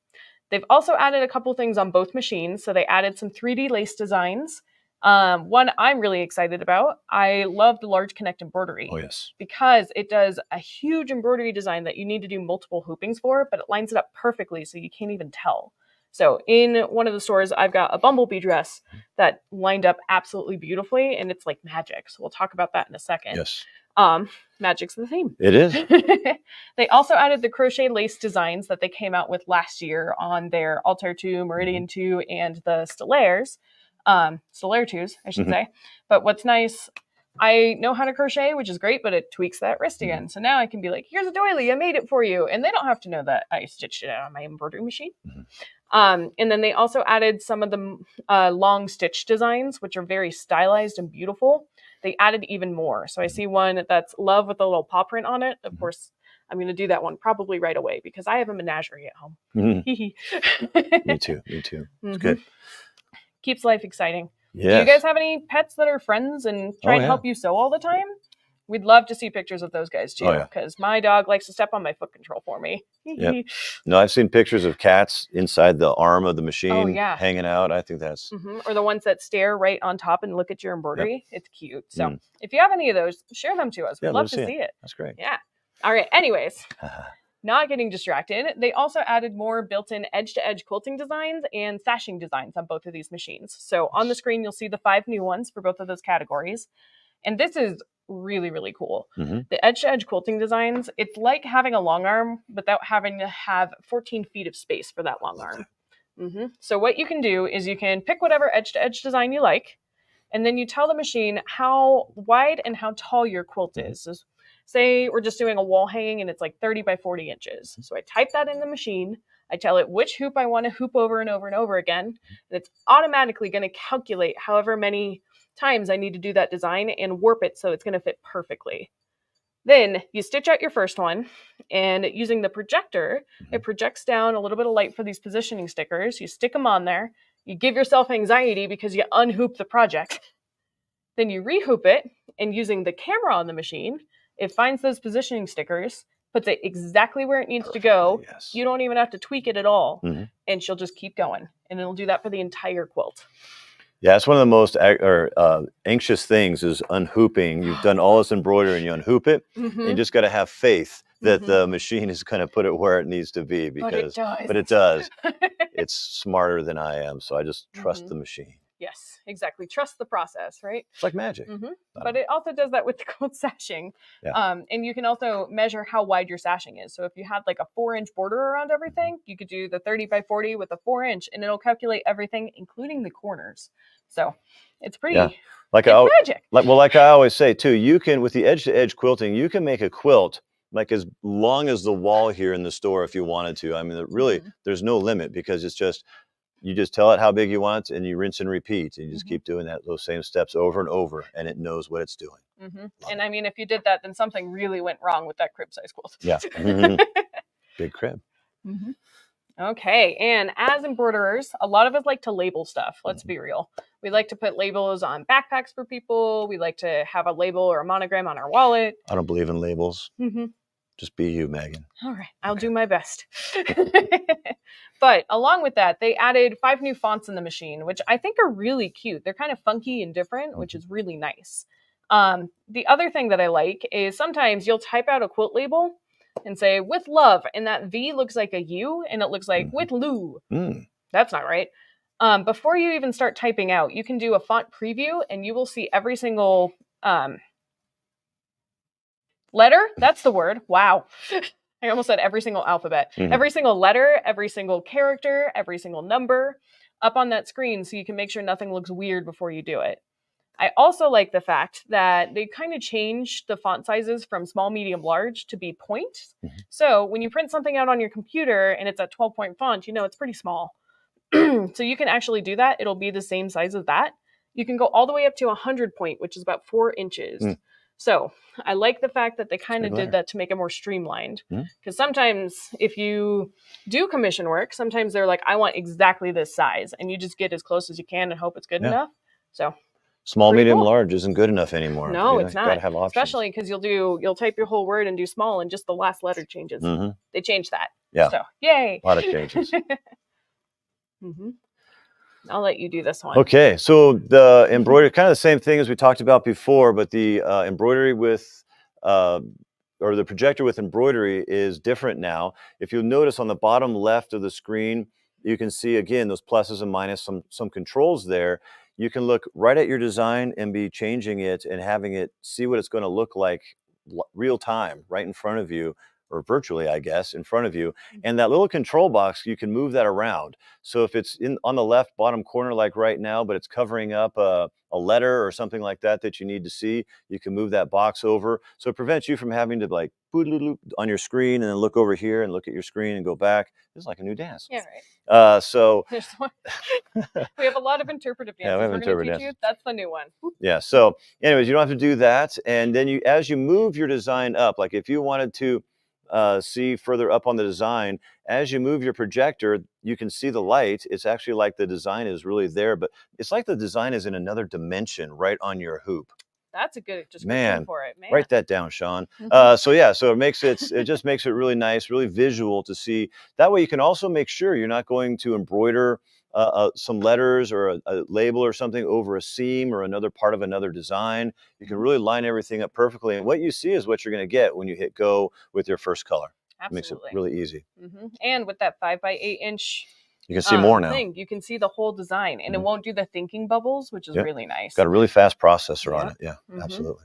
They've also added a couple things on both machines. So they added some 3D lace designs. One I'm really excited about. I love the large connect embroidery Oh, yes. because it does a huge embroidery design that you need to do multiple hoopings for, but it lines it up perfectly so you can't even tell. So in one of the stores, I've got a bumblebee dress that lined up absolutely beautifully, and it's like magic. So we'll talk about that in a second. Yes. Magic's the theme. It is. They also added the crochet lace designs that they came out with last year on their Altair 2, Meridian 2, and the Stellaires. Stellaire 2s, I should Mhm. say. But what's nice, I know how to crochet, which is great, but it tweaks that wrist Mhm. again. So now I can be like, here's a doily, I made it for you. And they don't have to know that I stitched it out on my embroidery machine. Mhm. And then they also added some of the long stitch designs, which are very stylized and beautiful. They added even more. So I see one that's love with a little paw print on it. Of Mhm. course, I'm going to do that one probably right away because I have a menagerie at home. Mhm. Me too. Me too. It's Mhm. good. Keeps life exciting. Yes. Do you guys have any pets that are friends and try Oh, and yeah. help you sew all the time? We'd love to see pictures of those guys too, Oh, yeah. because my dog likes to step on my foot control for me. Yep. No, I've seen pictures of cats inside the arm of the machine yeah. hanging out. I think that's Or the ones that stare right on top and look at your embroidery. It's cute. So if you have any of those, share them to us. We'd love to see it. That's great. Yeah. All right. Anyways, not getting distracted. They also added more built-in edge-to-edge quilting designs and sashing designs on both of these machines. So on the screen, you'll see the 5 new ones for both of those categories. And this is really, really cool. Mhm. The edge-to-edge quilting designs, it's like having a long arm without having to have 14 feet of space for that long arm. So what you can do is you can pick whatever edge-to-edge design you like, and then you tell the machine how wide and how tall your quilt is. So say we're just doing a wall hanging and it's like 30 by 40 inches. So I type that in the machine. I tell it which hoop I want to hoop over and over and over again. And it's automatically going to calculate however many times I need to do that design and warp it so it's going to fit perfectly. Then you stitch out your first one, and using the projector, it projects down a little bit of light for these positioning stickers. You stick them on there. You give yourself anxiety because you unhoop the project. Then you rehoop it, and using the camera on the machine, it finds those positioning stickers, puts it exactly where it needs to go. Yes. You don't even have to tweak it at all, Mhm. and she'll just keep going. And it'll do that for the entire quilt. Yeah, it's one of the most anxious things is unhooping. You've done all this embroidery and you unhoop it, and you just got to have faith that the machine is going to put it where it needs to be because, but it does. It's smarter than I am, so I just trust the machine. Yes, exactly. Trust the process, right? It's like magic. But it also does that with the quilt sashing. Yeah. And you can also measure how wide your sashing is. So if you had like a 4-inch border around everything, you could do the 30 by 40 with a 4-inch, and it'll calculate everything, including the corners. So it's pretty. Yeah. It's magic. Like I always say too, you can with the edge-to-edge quilting, you can make a quilt like as long as the wall here in the store if you wanted to. I mean, really, there's no limit because it's just. You just tell it how big you want it and you rinse and repeat. And you just keep doing those same steps over and over, and it knows what it's doing. And I mean, if you did that, then something really went wrong with that crib size quilt. Yeah. Big crib. Okay. And as embroiderers, a lot of us like to label stuff. Let's be real. We like to put labels on backpacks for people. We like to have a label or a monogram on our wallet. I don't believe in labels. Just be you, Megan. All right. I'll do my best. But along with that, they added 5 new fonts in the machine, which I think are really cute. They're kind of funky and different, which is really nice. The other thing that I like is sometimes you'll type out a quilt label, and say with love, and that V looks like a U, and it looks like with Lou. That's not right. Before you even start typing out, you can do a font preview, and you will see every single letter. That's the word. Wow. I almost said every single alphabet. Every single letter, every single character, every single number up on that screen, so you can make sure nothing looks weird before you do it. I also like the fact that they kind of changed the font sizes from small, medium, large to be point. So when you print something out on your computer and it's at 12-point font, you know it's pretty small. So you can actually do that. It'll be the same size as that. You can go all the way up to 100-point, which is about 4 inches. So I like the fact that they kind of did that to make it more streamlined. Because sometimes if you do commission work, sometimes they're like, I want exactly this size. And you just get as close as you can and hope it's good enough. So small, medium, large isn't good enough anymore. No, it's not. Gotta have options. Especially because you'll type your whole word and do small and just the last letter changes. They changed that. Yeah. So yay. A lot of changes. I'll let you do this one. Okay, so the embroidery, kind of the same thing as we talked about before, but the embroidery with, or the projector with embroidery is different now. If you'll notice on the bottom left of the screen, you can see again those pluses and minus, some controls there. You can look right at your design and be changing it and having it see what it's going to look like real time right in front of you, or virtually, I guess, in front of you. And that little control box, you can move that around. So if it's on the left bottom corner, like right now, but it's covering up a letter or something like that that you need to see, you can move that box over. So it prevents you from having to like on your screen and then look over here and look at your screen and go back. It's like a new dance. Yeah, right. So we have a lot of interpretive dances. Yeah, we have We're interpretive gonna teach you. That's the new one. Yeah. So anyways, you don't have to do that. And then as you move your design up, like if you wanted to see further up on the design, as you move your projector, you can see the light. It's actually like the design is really there, but it's like the design is in another dimension right on your hoop. That's a good description for it, man. Write that down, Sean. So yeah, so it just makes it really nice, really visual to see. That way you can also make sure you're not going to embroider some letters or a label or something over a seam or another part of another design. You can really line everything up perfectly. And what you see is what you're going to get when you hit go with your first color. Absolutely. It makes it really easy. And with that 5x8 inch you can see more now. You can see the whole design, and it won't do the thinking bubbles, which is really nice. Got a really fast processor on it. Yeah, absolutely.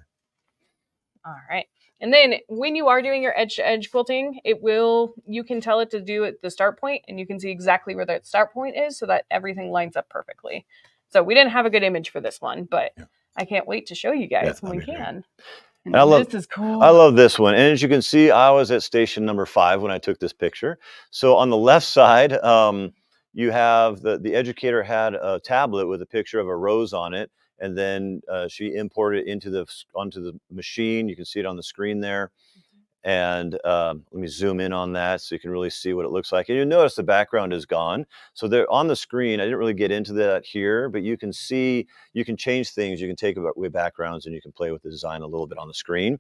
All right. And then when you are doing your edge-to-edge quilting, you can tell it to do it the start point, and you can see exactly where that start point is so that everything lines up perfectly. So we didn't have a good image for this one, but I can't wait to show you guys when we can. And this is cool. I love this one. And as you can see, I was at station number 5 when I took this picture. So on the left side, you have the educator had a tablet with a picture of a rose on it. And then she imported it onto the machine. You can see it on the screen there. And let me zoom in on that so you can really see what it looks like. And you'll notice the background is gone. So they're on the screen. I didn't really get into that here, but you can see, you can change things. You can take away backgrounds and you can play with the design a little bit on the screen.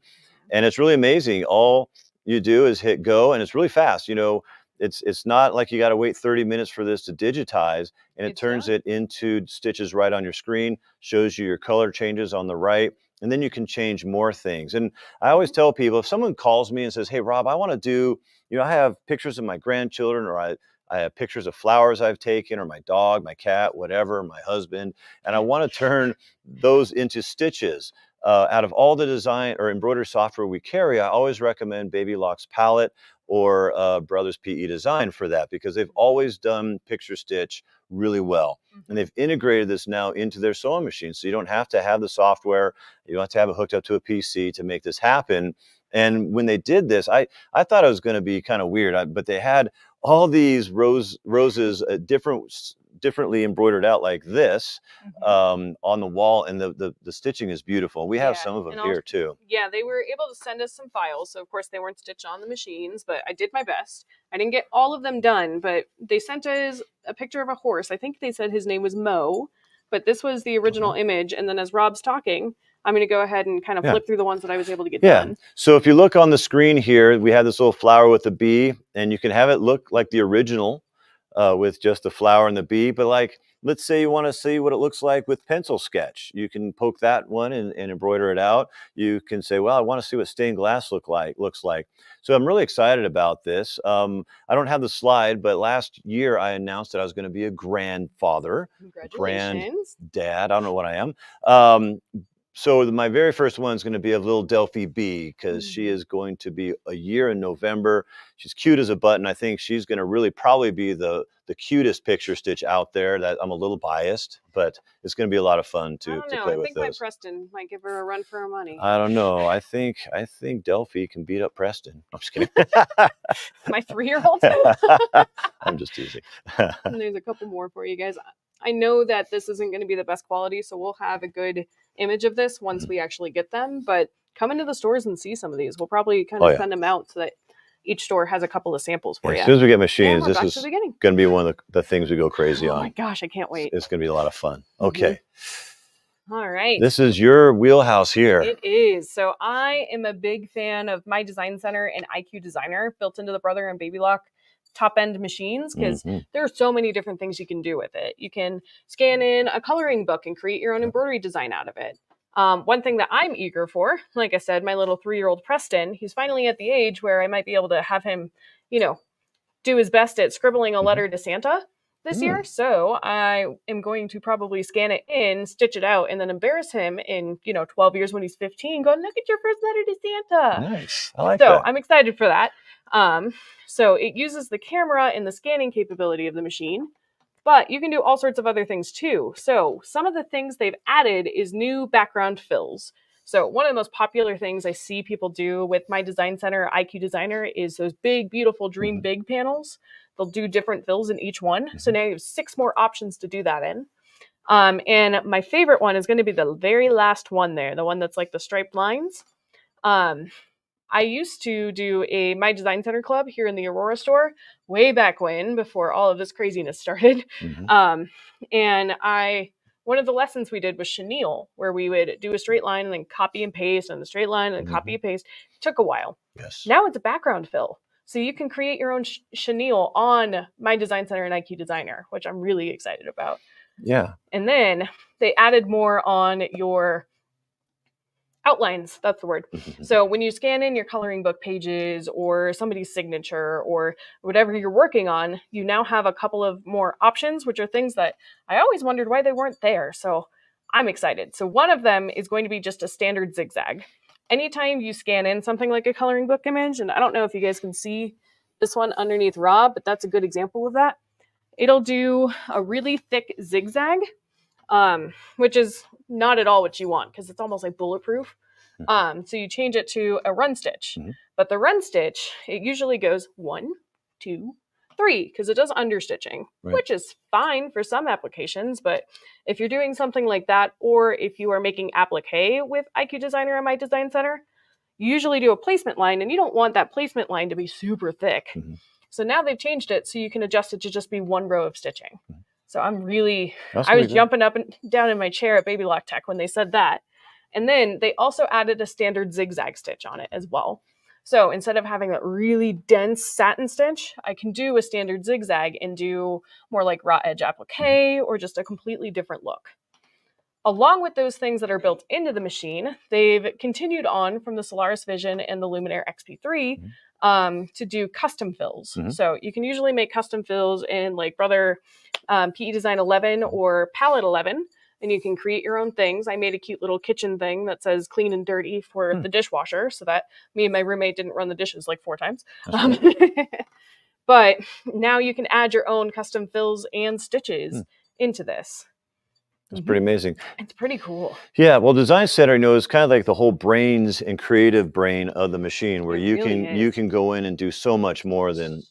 And it's really amazing. All you do is hit go, and it's really fast. You know, it's not like you got to wait 30 minutes for this to digitize, and it turns it into stitches right on your screen, shows you your color changes on the right, and then you can change more things. And I always tell people, if someone calls me and says, hey, Rob, I want to do, I have pictures of my grandchildren, or I have pictures of flowers I've taken, or my dog, my cat, whatever, my husband, and I want to turn those into stitches. Out of all the design or embroidery software we carry, I always recommend Baby Lock's Palette or Brothers PE Design for that, because they've always done picture stitch really well. And they've integrated this now into their sewing machine. So you don't have to have the software, you don't have to have it hooked up to a PC to make this happen. And when they did this, I thought it was going to be kind of weird, but they had all these roses differently embroidered out like this on the wall, and the stitching is beautiful. We have some of them here too. Yeah, they were able to send us some files. So of course they weren't stitched on the machines, but I did my best. I didn't get all of them done, but they sent us a picture of a horse. I think they said his name was Mo, but this was the original image. And then as Rob's talking, I'm going to go ahead and kind of flip through the ones that I was able to get done. So if you look on the screen here, we have this little flower with the bee, and you can have it look like the original with just the flower and the bee. But like let's say you want to see what it looks like with pencil sketch. You can poke that one and embroider it out. You can say, well, I want to see what stained glass looks like. So I'm really excited about this. I don't have the slide, but last year I announced that I was going to be a grandfather, Congratulations. granddad. I don't know what I am. So my very first one is going to be a little Delphi B, because she is going to be a year in November. She's cute as a button. I think she's going to really probably be the cutest picture stitch out there. That I'm a little biased, but it's going to be a lot of fun to play with those. I think my Preston might give her a run for her money. I don't know. I think Delphi can beat up Preston. I'm just kidding. My 3-year-old. I'm just teasing. And there's a couple more for you guys. I know that this isn't going to be the best quality, so we'll have a good image of this once we actually get them. But come into the stores and see some of these. We'll probably kind of send them out so that each store has a couple of samples for you. As soon as we get machines, this is going to be one of the things we go crazy on. Oh my gosh, I can't wait. It's going to be a lot of fun. Okay. All right. This is your wheelhouse here. It is. So I am a big fan of My Design Center and IQ Designer built into the Brother and Baby Lock top-end machines, because there are so many different things you can do with it. You can scan in a coloring book and create your own embroidery design out of it. One thing that I'm eager for, like I said, my little 3-year-old Preston, he's finally at the age where I might be able to have him, do his best at scribbling a letter to Santa this year. So I am going to probably scan it in, stitch it out, and then embarrass him in, 12 years when he's 15, going, look at your first letter to Santa. Nice. I like that. So I'm excited for that. So it uses the camera and the scanning capability of the machine, but you can do all sorts of other things too. So some of the things they've added is new background fills. So one of the most popular things I see people do with My Design Center IQ Designer is those big, beautiful Dream Big panels. They'll do different fills in each one. So now you have 6 more options to do that in. And my favorite one is going to be the very last one there, the one that's like the striped lines. I used to do a My Design Center club here in the Aurora store way back when, before all of this craziness started. And one of the lessons we did was chenille, where we would do a straight line and then copy and paste, and the straight line and copy and paste. It took a while. Yes. Now it's a background fill. So you can create your own chenille on My Design Center and IQ Designer, which I'm really excited about. Yeah. And then they added more on your outlines, that's the word. So when you scan in your coloring book pages or somebody's signature or whatever you're working on, you now have a couple of more options, which are things that I always wondered why they weren't there. So I'm excited. So one of them is going to be just a standard zigzag. Anytime you scan in something like a coloring book image, and I don't know if you guys can see this one underneath Rob, but that's a good example of that. It'll do a really thick zigzag, which is not at all what you want because it's almost like bulletproof. So you change it to a run stitch. But the run stitch, it usually goes 1, 2, 3 because it does understitching, which is fine for some applications. But if you're doing something like that, or if you are making applique with IQ Designer and My Design Center, you usually do a placement line, and you don't want that placement line to be super thick. So now they've changed it so you can adjust it to just be 1 row of stitching. So I was jumping up and down in my chair at Baby Lock Tech when they said that. And then they also added a standard zigzag stitch on it as well. So instead of having that really dense satin stitch, I can do a standard zigzag and do more like raw edge applique or just a completely different look. Along with those things that are built into the machine, they've continued on from the Solaris Vision and the Luminaire XP3 to do custom fills. So you can usually make custom fills in like Brother PE Design 11 or Palette 11, and you can create your own things. I made a cute little kitchen thing that says clean and dirty for the dishwasher so that me and my roommate didn't run the dishes like 4 times. But now you can add your own custom fills and stitches into this. It's pretty amazing. It's pretty cool. Yeah, well, Design Center, is kind of like the whole brains and creative brain of the machine, where you can go in and do so much more than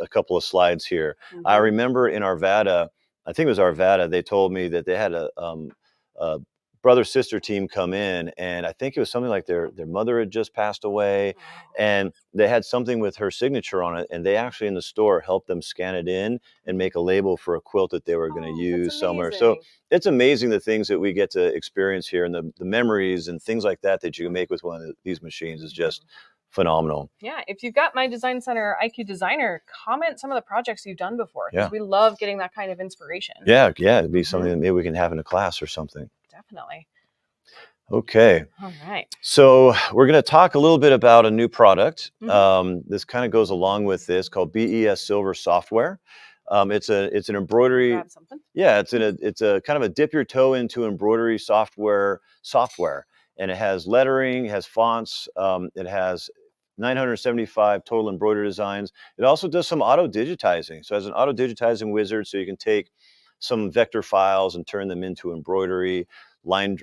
a couple of slides here. I remember in Arvada, I think it was Arvada, they told me that they had a brother-sister team come in, and I think it was something like their mother had just passed away, and they had something with her signature on it, and they actually in the store helped them scan it in and make a label for a quilt that they were going to use somewhere. So it's amazing the things that we get to experience here, and the memories and things like that you can make with one of these machines is just phenomenal. Yeah, if you've got My Design Center IQ Designer, comment some of the projects you've done before, because Yeah. we love getting that kind of inspiration. Yeah, it'd be something that maybe we can have in a class or something. Definitely. Okay. All right. So we're going to talk a little bit about a new product. This kind of goes along with this, called BES Silver Software. It's an embroidery. Grab something. Yeah, it's a kind of a dip your toe into embroidery software, and it has lettering, it has fonts, it has 975 total embroidery designs. It also does some auto digitizing. So it has an auto digitizing wizard, so you can take some vector files and turn them into embroidery, line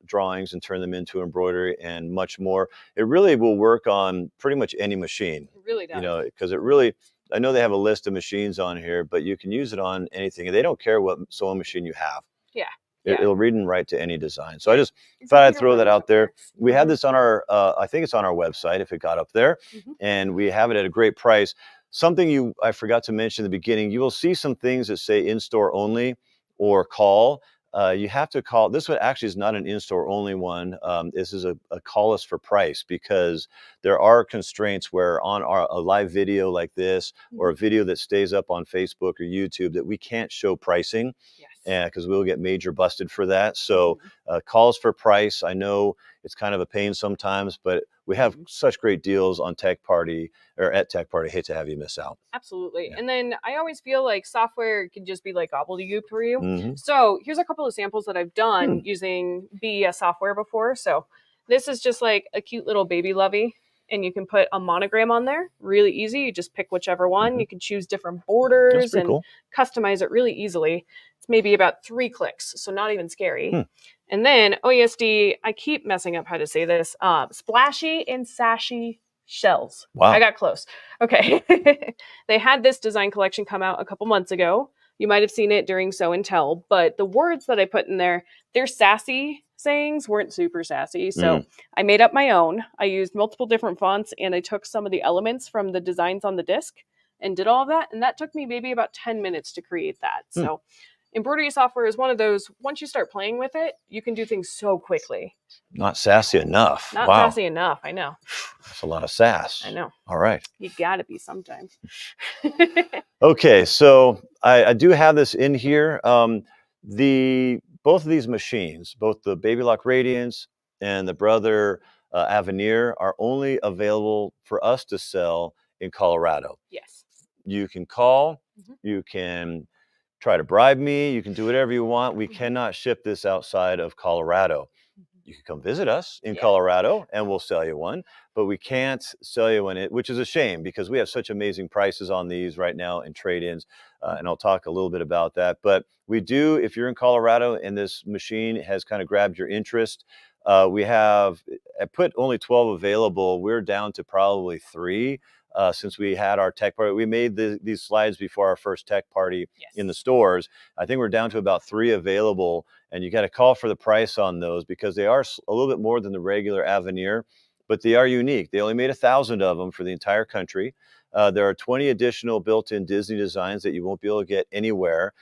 drawings and turn them into embroidery, and much more. It really will work on pretty much any machine. It really does. You know, because it really, I know they have a list of machines on here, but you can use it on anything. And they don't care what sewing machine you have. Yeah. It'll read and write to any design. So I just thought I'd throw that out there. We have this on our, I think it's on our website if it got up there, and we have it at a great price. Something I forgot to mention in the beginning, you will see some things that say in-store only or call. You have to call. This one actually is not an in-store only one. This is a call us for price, because there are constraints where on a live video like this, or a video that stays up on Facebook or YouTube, that we can't show pricing. Yes. Because we'll get major busted for that. So calls for price. I know it's kind of a pain sometimes, but we have such great deals on Tech Party, or at Tech Party. Hate to have you miss out. Absolutely. Yeah. And then I always feel like software can just be like gobbledygook for you. So here's a couple of samples that I've done using BES software before. So this is just like a cute little baby lovey, and you can put a monogram on there. Really easy. You just pick whichever one. You can choose different borders and customize it really easily. It's maybe about 3 clicks, so not even scary. And then OESD, I keep messing up how to say this, splashy and sashy shells. Wow. I got close. Okay. They had this design collection come out a couple months ago. You might have seen it during Sew and Tell, but the words that I put in there, their sassy sayings weren't super sassy. So I made up my own. I used multiple different fonts, and I took some of the elements from the designs on the disc and did all of that. And that took me maybe about 10 minutes to create that. So embroidery software is one of those, once you start playing with it, you can do things so quickly. Not sassy enough. Not sassy enough, I know. That's a lot of sass. I know. All right. You gotta be sometimes. Okay, so I do have this in here. Both of these machines, both the Baby Lock Radiance and the Brother Aveneer, are only available for us to sell in Colorado. Yes. You can call, you can try to bribe me, you can do whatever you want. We cannot ship this outside of Colorado. You can come visit us in Colorado and we'll sell you one, but we can't sell you one, which is a shame, because we have such amazing prices on these right now in trade-ins, and I'll talk a little bit about that. But we do, if you're in Colorado and this machine has kind of grabbed your interest, I put only 12 available. We're down to probably 3. Since we had our tech party. We made these slides before our first tech party in the stores. I think we're down to about 3 available, and you got to call for the price on those, because they are a little bit more than the regular Aveneer, but they are unique. They only made 1,000 of them for the entire country. There are 20 additional built-in Disney designs that you won't be able to get anywhere.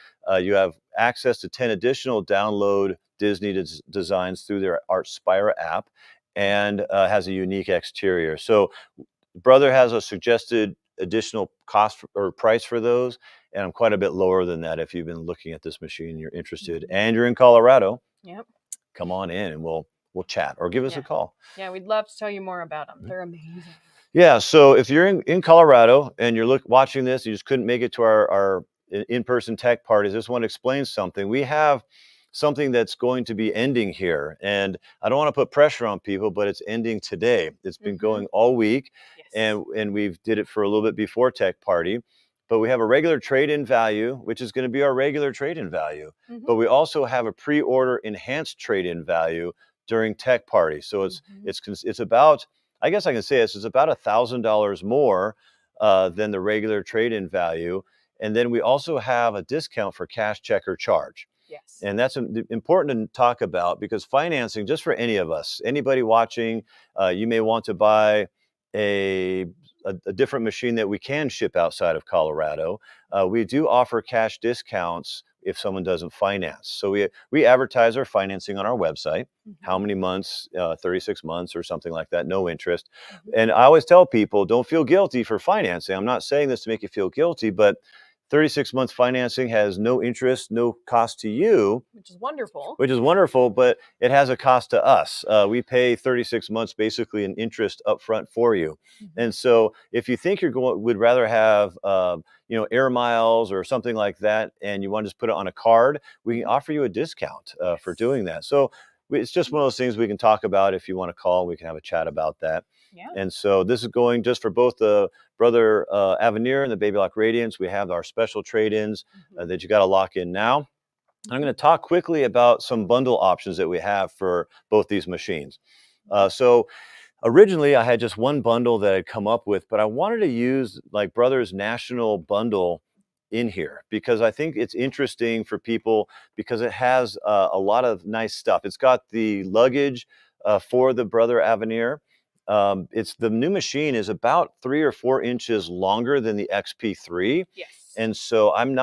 You have access to 10 additional download Disney designs through their Artspira app, and has a unique exterior. So Brother has a suggested additional cost or price for those, and I'm quite a bit lower than that. If you've been looking at this machine and you're interested and you're in Colorado, come on in and we'll chat, or give us a call. Yeah, we'd love to tell you more about them. They're amazing. Yeah, so if you're in Colorado and you're watching this, you just couldn't make it to our in-person tech parties, I just want to explain something. We have something that's going to be ending here, and I don't want to put pressure on people, but it's ending today. It's been going all week, and we've did it for a little bit before tech party, but we have a regular trade-in value, which is going to be our regular trade-in value, but we also have a pre-order enhanced trade-in value during tech party. So it's about, I guess I can say this, it's about $1,000 more than the regular trade-in value, and then we also have a discount for cash, check, or charge. Yes. And that's important to talk about, because financing, just for any of us, anybody watching, you may want to buy a different machine that we can ship outside of Colorado. We do offer cash discounts if someone doesn't finance. So we advertise our financing on our website, how many months, 36 months or something like that, no interest. And I always tell people, don't feel guilty for financing. I'm not saying this to make you feel guilty, but 36 months financing has no interest, no cost to you. Which is wonderful. Which is wonderful, but it has a cost to us. We pay 36 months basically in interest upfront for you. And so if you think would rather have air miles or something like that, and you want to just put it on a card, we can offer you a discount for doing that. So it's just one of those things we can talk about. If you want to call, we can have a chat about that. Yeah. And so this is going just for both the brother Aveneer and the Baby Lock Radiance. We have our special trade-ins that you got to lock in now. I'm going to talk quickly about some bundle options that we have for both these machines. So originally I had just one bundle that I'd come up with, but I wanted to use like Brother's national bundle in here because I think it's interesting for people because it has a lot of nice stuff. It's got the luggage for the Brother Aveneer. The new machine is about 3 or 4 inches longer than the XP3. Yes. And so I'm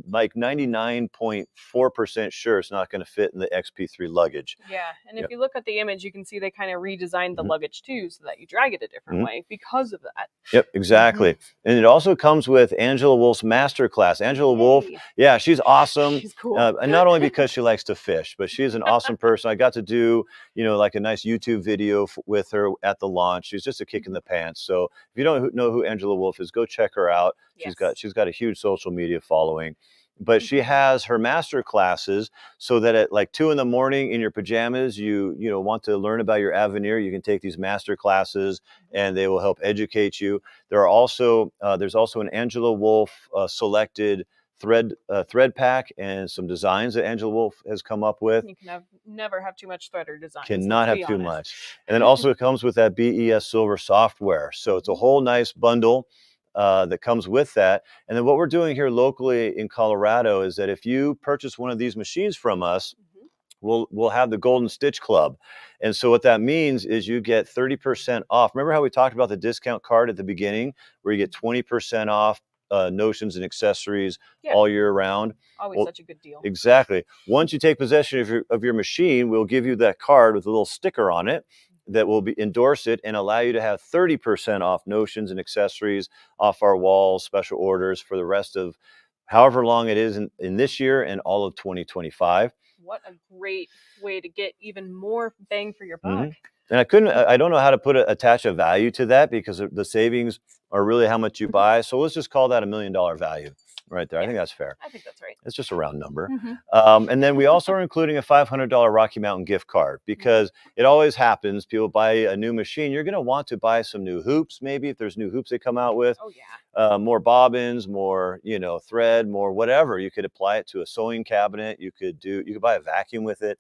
like 99.4% sure it's not going to fit in the XP3 luggage. Yeah, and if you look at the image, you can see they kind of redesigned the luggage too, so that you drag it a different way because of that. Yep, exactly. And it also comes with Angela Wolf's masterclass. Angela Wolf, yeah, she's awesome. She's cool. And not only because she likes to fish, but she's an awesome person. I got to do, like a nice YouTube video with her at the launch. She's just a kick in the pants. So if you don't know who Angela Wolf is, go check her out. She's got a huge social media following. But she has her master classes so that at like 2 a.m. in your pajamas, you want to learn about your Aveneer, you can take these master classes and they will help educate you. There's also an Angela Wolf selected thread pack and some designs that Angela Wolf has come up with. You can never have too much thread or design. Cannot have too much. And then also it comes with that BES Silver software. So it's a whole nice bundle that comes with that. And then what we're doing here locally in Colorado is that if you purchase one of these machines from us, we'll have the Golden Stitch Club. And so what that means is you get 30% off. Remember how we talked about the discount card at the beginning where you get 20% off notions and accessories all year round? Always such a good deal. Exactly. Once you take possession of your machine, we'll give you that card with a little sticker on it that will endorse it and allow you to have 30% off notions and accessories off our walls, special orders for the rest of however long it is in this year and all of 2025. What a great way to get even more bang for your buck. And I don't know how to attach a value to that because the savings are really how much you buy. So let's just call that $1 million value right there. I think that's fair. I think that's right. It's just a round number. And then we also are including a $500 Rocky Mountain gift card because it always happens. People buy a new machine. You're going to want to buy some new hoops, maybe if there's new hoops they come out with. Oh, yeah. More bobbins, more, thread, more whatever. You could apply it to a sewing cabinet. You could buy a vacuum with it.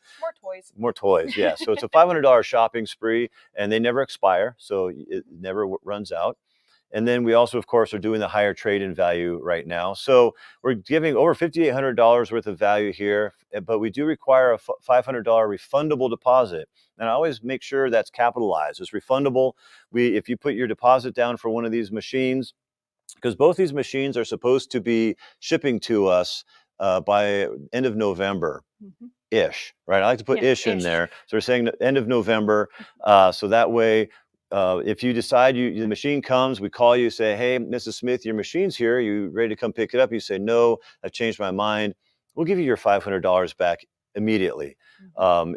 More toys, yeah. So it's a $500 shopping spree and they never expire. So it never runs out. And then we also, of course, are doing the higher trade-in value right now. So we're giving over $5,800 worth of value here, but we do require a $500 refundable deposit. And I always make sure that's capitalized. It's refundable. If you put your deposit down for one of these machines, because both these machines are supposed to be shipping to us by end of November-ish, right? I like to put ish in there. So we're saying the end of November. So that way, if you decide the machine comes, we call you, say, hey, Mrs. Smith, your machine's here. You ready to come pick it up? You say, no, I've changed my mind. We'll give you your $500 back immediately.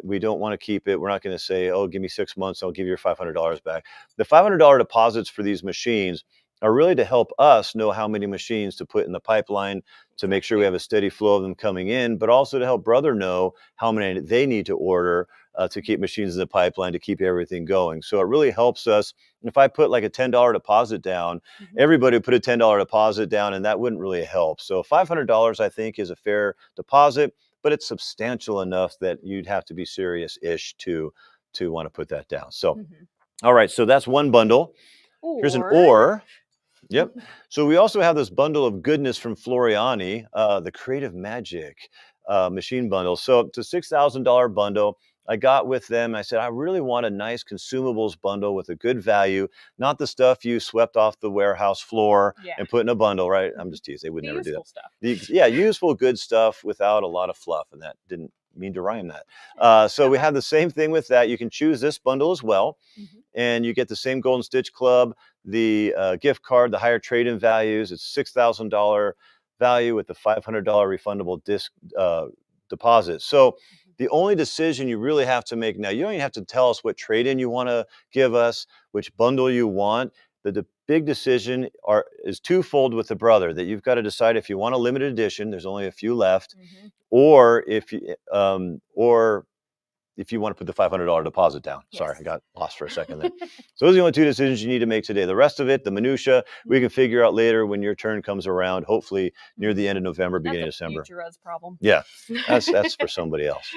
We don't want to keep it. We're not going to say, oh, give me 6 months. I'll give you your $500 back. The $500 deposits for these machines are really to help us know how many machines to put in the pipeline to make sure we have a steady flow of them coming in, but also to help Brother know how many they need to order to keep machines in the pipeline to keep everything going. So it really helps us. If I put like a $10 deposit down, everybody would put a $10 deposit down and that wouldn't really help. So $500 I think is a fair deposit, but it's substantial enough that you'd have to be serious-ish to want to put that down. So, all right, so that's one bundle. Here's an or. Yep. So we also have this bundle of goodness from Floriani, the Creative Magic machine bundle. So it's a $6,000 bundle. I got with them. I said, I really want a nice consumables bundle with a good value, not the stuff you swept off the warehouse floor and put in a bundle, right? I'm just teasing. They would never do that. Stuff. Yeah, useful, good stuff without a lot of fluff. And that didn't mean to rhyme that. So we have the same thing with that. You can choose this bundle as well. And you get the same Golden Stitch Club, the gift card, the higher trade-in values. It's $6,000 value with the $500 refundable deposit. So the only decision you really have to make now, you don't even have to tell us what trade-in you want to give us, which bundle you want. The big decision is twofold with the brother, that you've got to decide if you want a limited edition. There's only a few left, or if you want to put the $500 deposit down. Sorry, I got lost for a second there. So those are the only two decisions you need to make today. The rest of it, the minutia, we can figure out later when your turn comes around, hopefully near the end of November, beginning of December. That's a future problem. Yeah, that's for somebody else.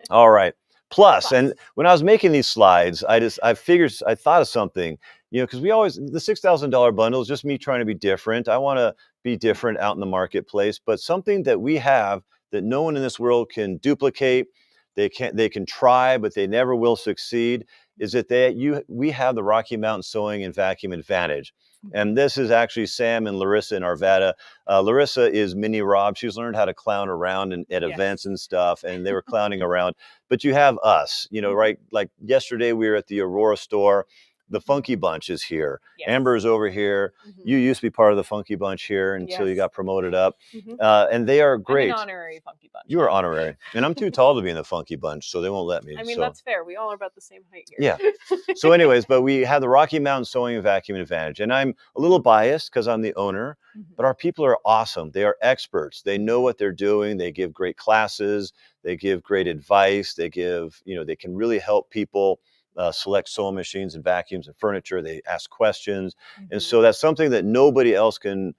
All right. Plus, and when I was making these slides, I thought of something, because the $6,000 bundle is just me trying to be different. I want to be different out in the marketplace, but something that we have that no one in this world can duplicate. They can try, but they never will succeed, is that we have the Rocky Mountain Sewing and Vacuum Advantage. And this is actually Sam and Larissa in Arvada. Larissa is Mini Rob. She's learned how to clown around at events and stuff, and they were clowning around. But you have us, right? Like yesterday we were at the Aurora store. The Funky Bunch is here. Amber is over here. You used to be part of the Funky Bunch here until you got promoted up. And they are great. I'm an honorary Funky Bunch. You are honorary. And I'm too tall to be in the Funky Bunch, so they won't let me. I mean, that's fair. We all are about the same height here. Yeah. So anyways, but we have the Rocky Mountain Sewing and Vacuum Advantage. And I'm a little biased because I'm the owner, but our people are awesome. They are experts. They know what they're doing. They give great classes. They give great advice. They give, they can really help people select sewing machines and vacuums and furniture. They ask questions. And so that's something that nobody else can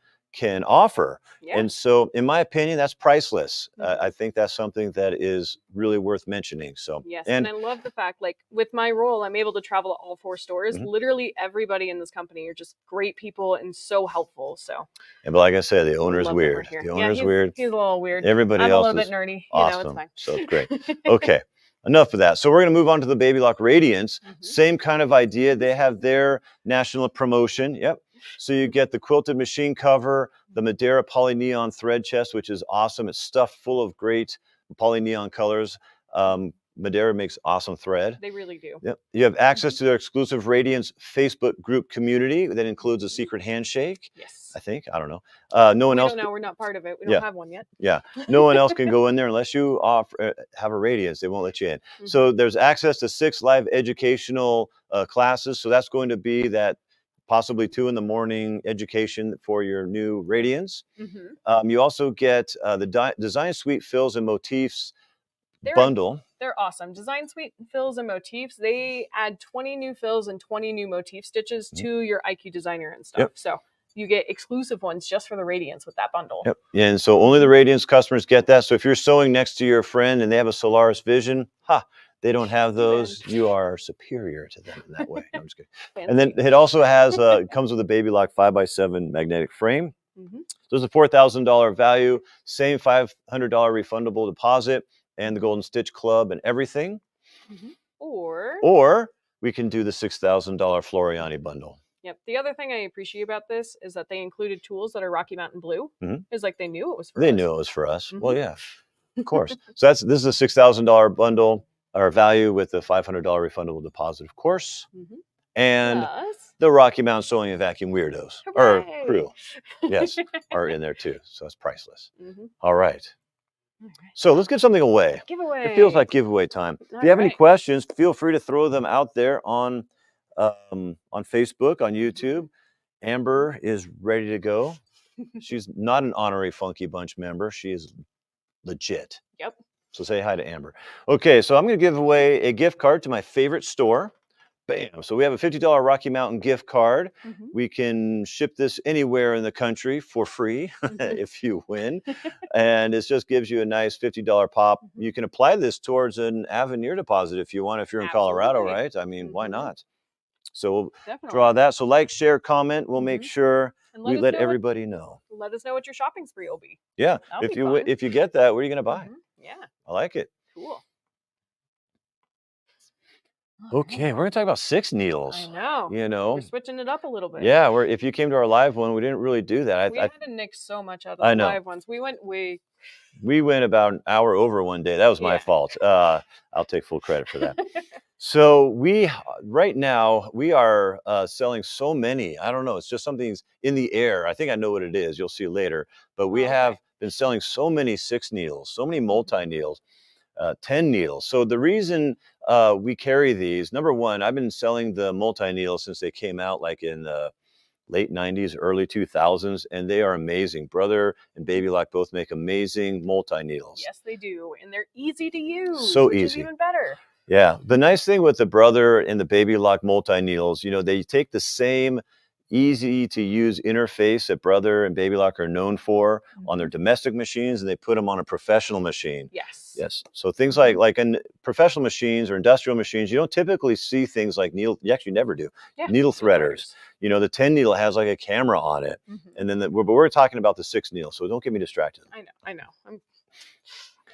offer. And so in my opinion, that's priceless. I think that's something that is really worth mentioning. So and I love the fact, like with my role, I'm able to travel to all 4 stores. Literally everybody in this company are just great people and so helpful. So but like I said, the owner is weird. The owner is weird. He's a little weird. Everybody I'm else a little bit nerdy. Awesome. It's fine. So it's great. Okay. Enough of that. So we're going to move on to the Baby Lock Radiance. Same kind of idea. They have their national promotion. So you get the quilted machine cover, the Madeira poly neon thread chest, which is awesome. It's stuffed full of great poly neon colors. Madeira makes awesome thread. They really do. You have access to their exclusive Radiance Facebook group community that includes a secret handshake. I think. I don't know. No one else. We don't know. We're not part of it. We don't have one yet. No one else can go in there unless you have a Radiance. They won't let you in. So there's access to 6 live educational classes. So that's going to be that possibly 2 in the morning education for your new Radiance. You also get the Design Suite Fills and Motifs bundle. They're awesome. Design Suite Fills and Motifs. They add 20 new fills and 20 new motif stitches to your IQ Designer and stuff. So you get exclusive ones just for the Radiance with that bundle. And so only the Radiance customers get that. So if you're sewing next to your friend and they have a Solaris Vision, they don't have those, you are superior to them in that way. No, I'm just kidding. And then it also has, it comes with a Baby Lock 5x7 magnetic frame. So it's a $4,000 value, same $500 refundable deposit, and the Golden Stitch Club and everything. Or we can do the $6,000 Floriani bundle. The other thing I appreciate about this is that they included tools that are Rocky Mountain blue. It's like they knew it was for us. They knew it was for us. Well, yeah, of course. So this is a $6,000 bundle or value with the $500 refundable deposit, of course. And the Rocky Mountain Sewing and Vacuum Weirdos, or crew, are in there too. So it's priceless. All right. So let's give something away. Giveaway. It feels like giveaway time. If you have any questions, feel free to throw them out there on Facebook, on YouTube. Amber is ready to go. She's not an honorary Funky Bunch member. She is legit. So say hi to Amber. Okay, so I'm going to give away a gift card to my favorite store. Bam. So we have a $50 Rocky Mountain gift card. We can ship this anywhere in the country for free if you win. And it just gives you a nice $50 pop. You can apply this towards an Aveneer deposit if you want, if you're in Colorado, right? I mean, why not? So we'll draw that. So like, share, comment. We'll make sure we let everybody know. Let us know what your shopping spree will be. If you get that, what are you going to buy? I like it. Cool. Okay, we're gonna talk about 6 I needles. know. You know, We're switching it up a little bit. yeah. If you came to our live one, we didn't really do that. We had to nix so much out of I the know. live ones. We went about an hour over one day. That was my Yeah. fault. I'll take full credit for that. So right now we are selling so many. I don't know. It's just something's in the air. I think I know what it is. You'll see later. But we have been selling so many 6 needles, so many multi needles, 10 needles. So the reason we carry these, number one, I've been selling the multi needles since they came out, like in the late 90s, early 2000s, and they are amazing. Brother and Baby Lock both make amazing multi needles. Yes, they do, and they're easy to use, so which easy. is even better. Yeah, the nice thing with the Brother and the Baby Lock multi needles, they take the same easy to use interface that Brother and Baby Lock are known for on their domestic machines, and they put them on a professional machine. Yes. So things like in professional machines or industrial machines, you don't typically see things like needle. You actually never do. Needle threaders. The 10 needle has like a camera on it, and then but we're talking about the 6 needle. So don't get me distracted. I know.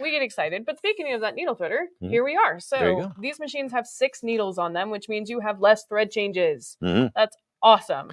We get excited. But speaking of that needle threader, here we are. So these machines have 6 needles on them, which means you have less thread changes. That's awesome.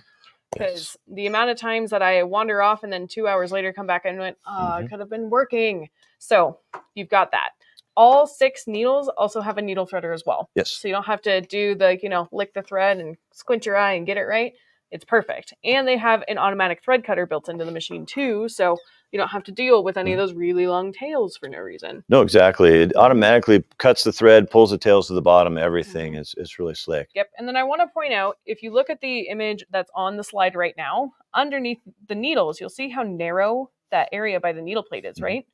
Because the amount of times that I wander off and then 2 hours later come back and went, I could have been working. So you've got that. All 6 needles also have a needle threader as well. Yes. So you don't have to do the, lick the thread and squint your eye and get it right. It's perfect. And they have an automatic thread cutter built into the machine too. So you don't have to deal with any of those really long tails for no reason. No, exactly. It automatically cuts the thread, pulls the tails to the bottom, everything. It's really slick. Yep. And then I want to point out, if you look at the image that's on the slide right now, underneath the needles, you'll see how narrow that area by the needle plate is, right?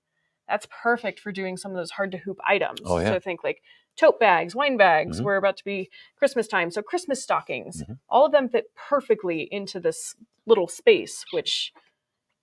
That's perfect for doing some of those hard to hoop items. Oh, yeah. So think like tote bags, wine bags. We're about to be Christmas time. So Christmas stockings, all of them fit perfectly into this little space, which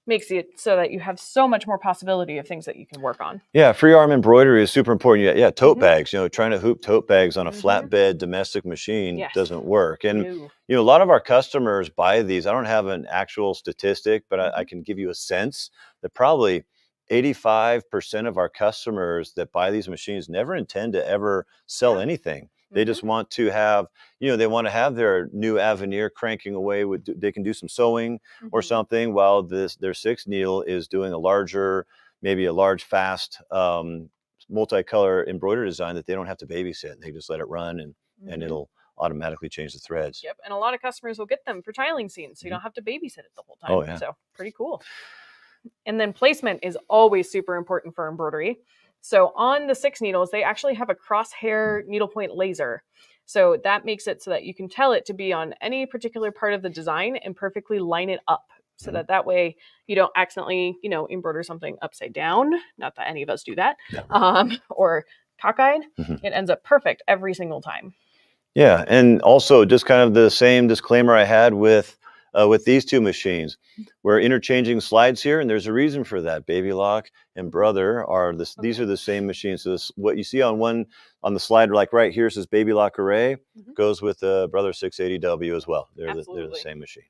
makes it so that you have so much more possibility of things that you can work on. Yeah, free arm embroidery is super important. Yeah, tote bags. Trying to hoop tote bags on a flatbed domestic machine doesn't work. And a lot of our customers buy these. I don't have an actual statistic, but I can give you a sense that probably 85% of our customers that buy these machines never intend to ever sell anything. They just want to have, they want to have their new Aveneer cranking away they can do some sewing or something while their 6 needle is doing maybe a large, fast, multicolor embroidery design that they don't have to babysit. They just let it run and it'll automatically change the threads. Yep. And a lot of customers will get them for tiling scenes, so you don't have to babysit it the whole time. Oh, yeah. So pretty cool. And then placement is always super important for embroidery. So on the 6 needles, they actually have a crosshair needlepoint laser. So that makes it so that you can tell it to be on any particular part of the design and perfectly line it up. So that way you don't accidentally, embroider something upside down. Not that any of us do that. Or cockeyed. It ends up perfect every single time. Yeah. And also just kind of the same disclaimer I had with these 2 machines. We're interchanging slides here, and there's a reason for that. Baby Lock and Brother these are the same machines. So what you see on the slide, like right here says Baby Lock Array, goes with the Brother 680W as well. They're the same machine.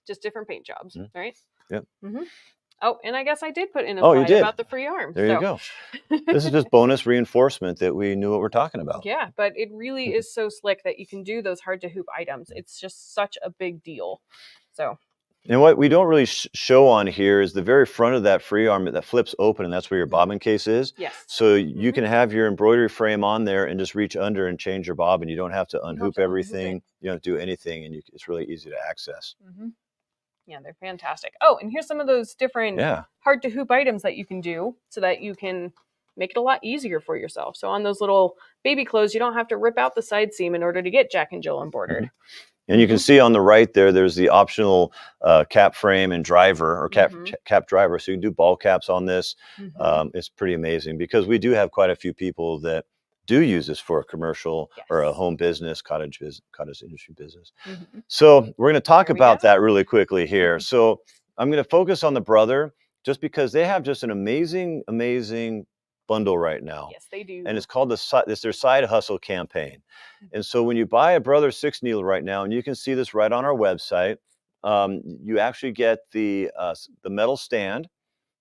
Just different paint jobs, right? Yep. Oh, and I guess I did put in a slide about the free arm. There you go. This is just bonus reinforcement that we knew what we're talking about. Yeah, but it really is so slick that you can do those hard to hoop items. It's just such a big deal. So. And what we don't really show on here is the very front of that free arm that flips open, and that's where your bobbin case is. Yes. So you can have your embroidery frame on there and just reach under and change your bobbin. You don't have to unhoop everything. You don't do anything, and it's really easy to access. Yeah, they're fantastic. Oh, and here's some of those different hard to hoop items that you can do so that you can make it a lot easier for yourself. So on those little baby clothes, you don't have to rip out the side seam in order to get Jack and Jill embroidered. And you can see on the right there's the optional cap frame and driver or cap driver. So you can do ball caps on this. It's pretty amazing because we do have quite a few people that do use this for a commercial or a home business, cottage industry business. So we're going to talk about that really quickly here. So I'm going to focus on the Brother just because they have just an amazing bundle right now. Yes, they do. And it's called their side hustle campaign. And so when you buy a Brother 6 needle right now, and you can see this right on our website, you actually get the metal stand.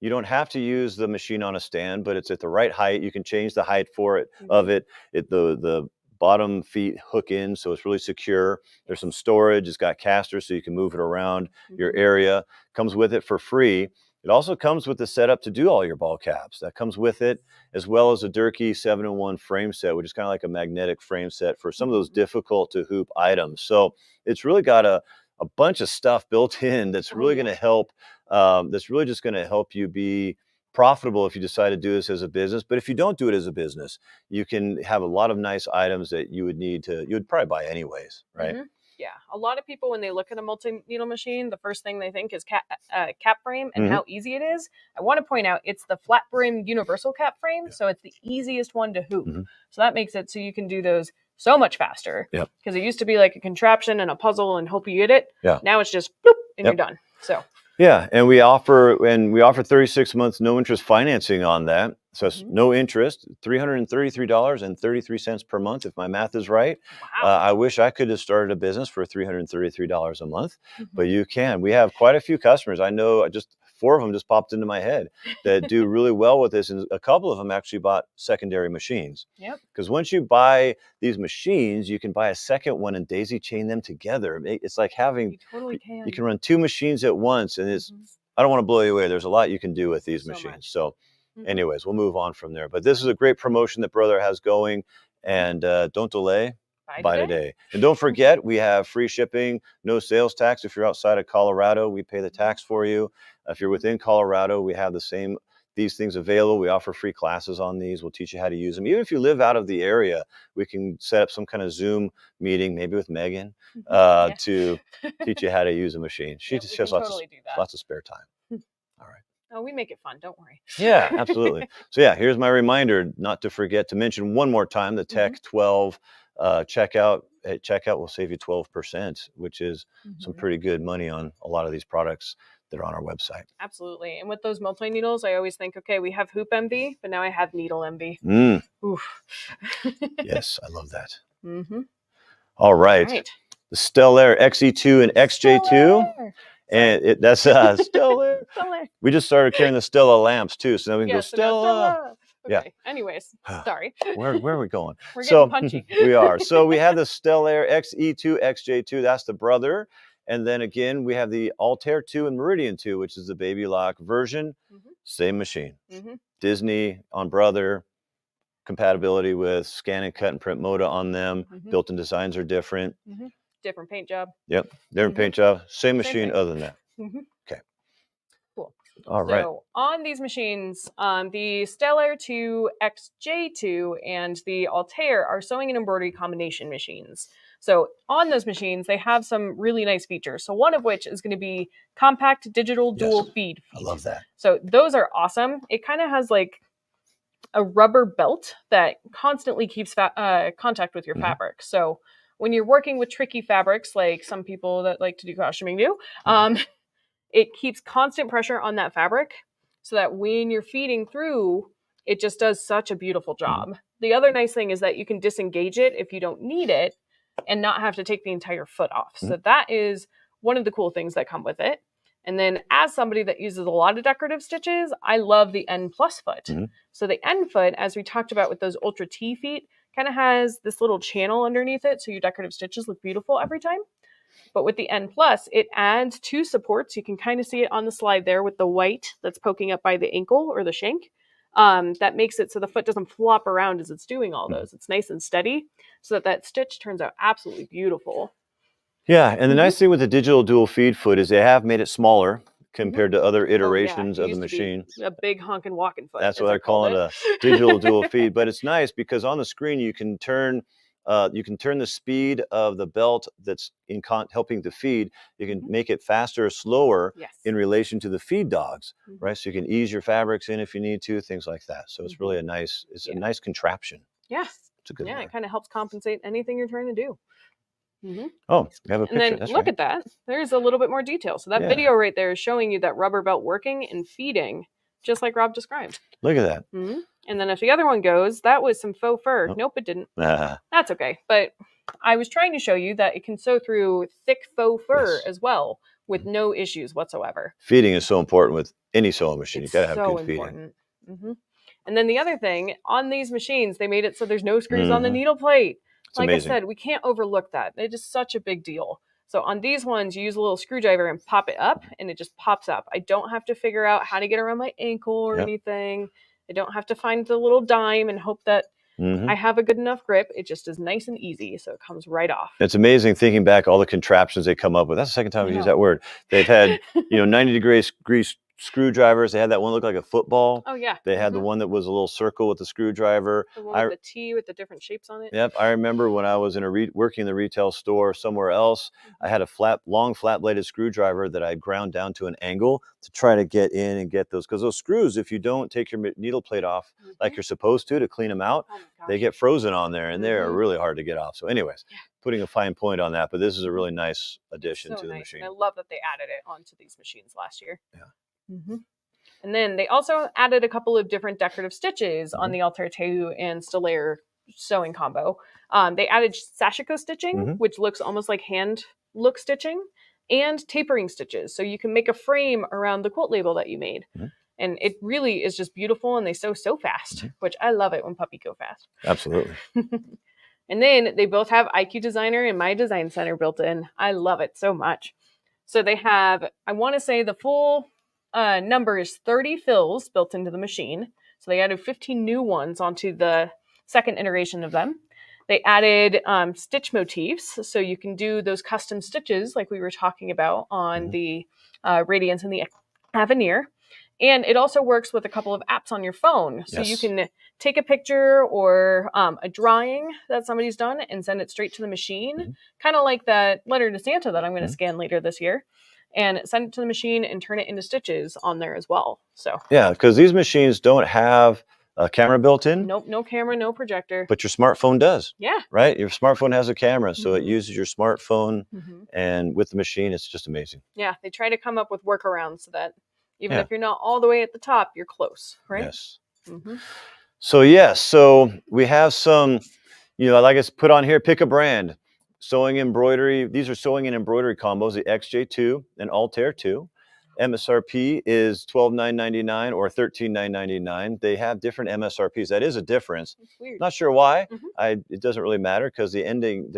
You don't have to use the machine on a stand, but it's at the right height. You can change the height of it. The bottom feet hook in, so it's really secure. There's some storage. It's got casters, so you can move it around your area. Comes with it for free. It also comes with the setup to do all your ball caps. That comes with it, as well as a Durkee 7-in-1 frame set, which is kind of like a magnetic frame set for some of those difficult to hoop items. So it's really got a bunch of stuff built in that's really going to help. That's really just going to help you be profitable if you decide to do this as a business. But if you don't do it as a business, you can have a lot of nice items that you would probably buy anyways, right? Yeah, a lot of people, when they look at a multi-needle machine, the first thing they think is cap frame and how easy it is. I want to point out it's the flat brim universal cap frame, so it's the easiest one to hoop. So that makes it so you can do those so much faster. Because it used to be like a contraption and a puzzle and hope you get it. Now it's just boop and you're done. So. Yeah, and we offer 36 months no interest financing on that. So it's no interest, $333.33 per month, if my math is right. Wow. I wish I could have started a business for $333 a month, but you can. We have quite a few customers. I know just 4 of them just popped into my head that do really well with this, and a couple of them actually bought secondary machines. Because once you buy these machines, you can buy a second one and daisy chain them together. It's like having you can run 2 machines at once, and it's I don't want to blow you away. There's a lot you can do with these machines. So anyways, we'll move on from there. But this is a great promotion that Brother has going, and don't delay. Buy today. And don't forget, we have free shipping, no sales tax. If you're outside of Colorado, we pay the tax for you. If you're within Colorado, we have these things available. We offer free classes on these. We'll teach you how to use them. Even if you live out of the area, we can set up some kind of Zoom meeting, maybe with Megan, to teach you how to use a machine. She just has lots of spare time. All right. Oh, we make it fun. Don't worry. Yeah, absolutely. So yeah, here's my reminder not to forget to mention one more time the Tech 12 checkout. At checkout will save you 12%, which is some pretty good money on a lot of these products that are on our website. Absolutely. And with those multi-needles, I always think, okay, we have hoop envy, but now I have needle envy. Oof. Yes, I love that. All right. The Stellaire XE2 and XJ2. Stellaire. And that's Stellaire. We just started carrying the Stella lamps too, so now we can go Stella. Okay. Yeah. Anyways, sorry. Where are we going? We're getting punchy. We are. So we have the Stellaire XE2 XJ2. That's the brother. And then again, we have the Altair 2 and Meridian 2, which is the baby lock version. Same machine. Disney on brother. Compatibility with scan and cut and print moda on them. Built-in designs are different. Different paint job. Yep. Different paint job. Same machine other than that. Okay. Cool. All right. So on these machines, the Stellaire 2 XJ2 and the Altair are sewing and embroidery combination machines. So on those machines, they have some really nice features. So one of which is going to be compact digital dual feed. I love that. So those are awesome. It kind of has like a rubber belt that constantly keeps contact with your fabric. So when you're working with tricky fabrics, like some people that like to do costuming do, it keeps constant pressure on that fabric so that when you're feeding through, it just does such a beautiful job. The other nice thing is that you can disengage it if you don't need it and not have to take the entire foot off. So that is one of the cool things that come with it. And then as somebody that uses a lot of decorative stitches, I love the N+ foot. So the N foot, as we talked about with those Ultra T feet, kind of has this little channel underneath it, so your decorative stitches look beautiful every time. But with the N+, it adds 2 supports. You can kind of see it on the slide there with the white that's poking up by the ankle or the shank. That makes it so the foot doesn't flop around as it's doing all those. It's nice and steady so that stitch turns out absolutely beautiful. Yeah, and the nice thing with the digital dual feed foot is they have made it smaller compared to other iterations of the machine. A big honkin' walking foot. That's what they're calling it, a digital dual feed. But it's nice because on the screen you can turn the speed of the belt that's helping to feed. You can make it faster or slower in relation to the feed dogs, right? So you can ease your fabrics in if you need to, things like that. So it's really a nice contraption. Yeah. It's a good word. It kind of helps compensate anything you're trying to do. Oh, you have a picture. And then That's look at that. There's a little bit more detail. So that video right there is showing you that rubber belt working and feeding, just like Rob described. Look at that. And then if the other one goes, that was some faux fur. Nope, it didn't. That's okay. But I was trying to show you that it can sew through thick faux fur as well with no issues whatsoever. Feeding is so important with any sewing machine. You got to have good feeding. And then the other thing, on these machines, they made it so there's no screws on the needle plate. like amazing. I said, we can't overlook that. It is such a big deal. So on these ones, you use a little screwdriver and pop it up, and it just pops up. I don't have to figure out how to get around my ankle or anything. I don't have to find the little dime and hope that I have a good enough grip. It just is nice and easy, so it comes right off. It's amazing thinking back all the contraptions they come up with. That's the second time we use that word. They've had 90-degree screwdrivers. They had that one look like a football. Oh yeah. They had the one that was a little circle with the screwdriver. The one with the T with the different shapes on it. Yep, I remember when I was in working in the retail store somewhere else. I had a long flat-bladed screwdriver that I ground down to an angle to try to get in and get those, because those screws, if you don't take your needle plate off like you're supposed to clean them out, they get frozen on there, and they're really hard to get off. So anyways, putting a fine point on that, but this is a really nice addition to the machine. And I love that they added it onto these machines last year. And then they also added a couple of different decorative stitches on the Altair and Stellaire sewing combo. They added sashiko stitching, which looks almost like hand look stitching, and tapering stitches. So you can make a frame around the quilt label that you made. And it really is just beautiful, and they sew so fast, which I love it when puppies go fast. Absolutely. And then they both have IQ Designer and My Design Center built in. I love it so much. So they have, I want to say the full number is 30 fills built into the machine. So they added 15 new ones onto the second iteration of them. They added stitch motifs, so you can do those custom stitches like we were talking about on the Radiance and the Aveneer. And it also works with a couple of apps on your phone. So you can take a picture or a drawing that somebody's done and send it straight to the machine, kind of like that letter to Santa that I'm going to scan later this year, and send it to the machine and turn it into stitches on there as well. So yeah, because these machines don't have a camera built in. Nope, no camera, no projector. But your smartphone does. Yeah. Right? Your smartphone has a camera, so it uses your smartphone, and with the machine, it's just amazing. Yeah, they try to come up with workarounds so that even if you're not all the way at the top, you're close, right? Yes. So we have some, like I put on here, pick a brand. Sewing embroidery. These are sewing and embroidery combos, the XJ2 and Altair 2. MSRP is $12,999 or $13,999. They have different MSRPs. That is a difference. It's weird. Not sure why. It doesn't really matter because they're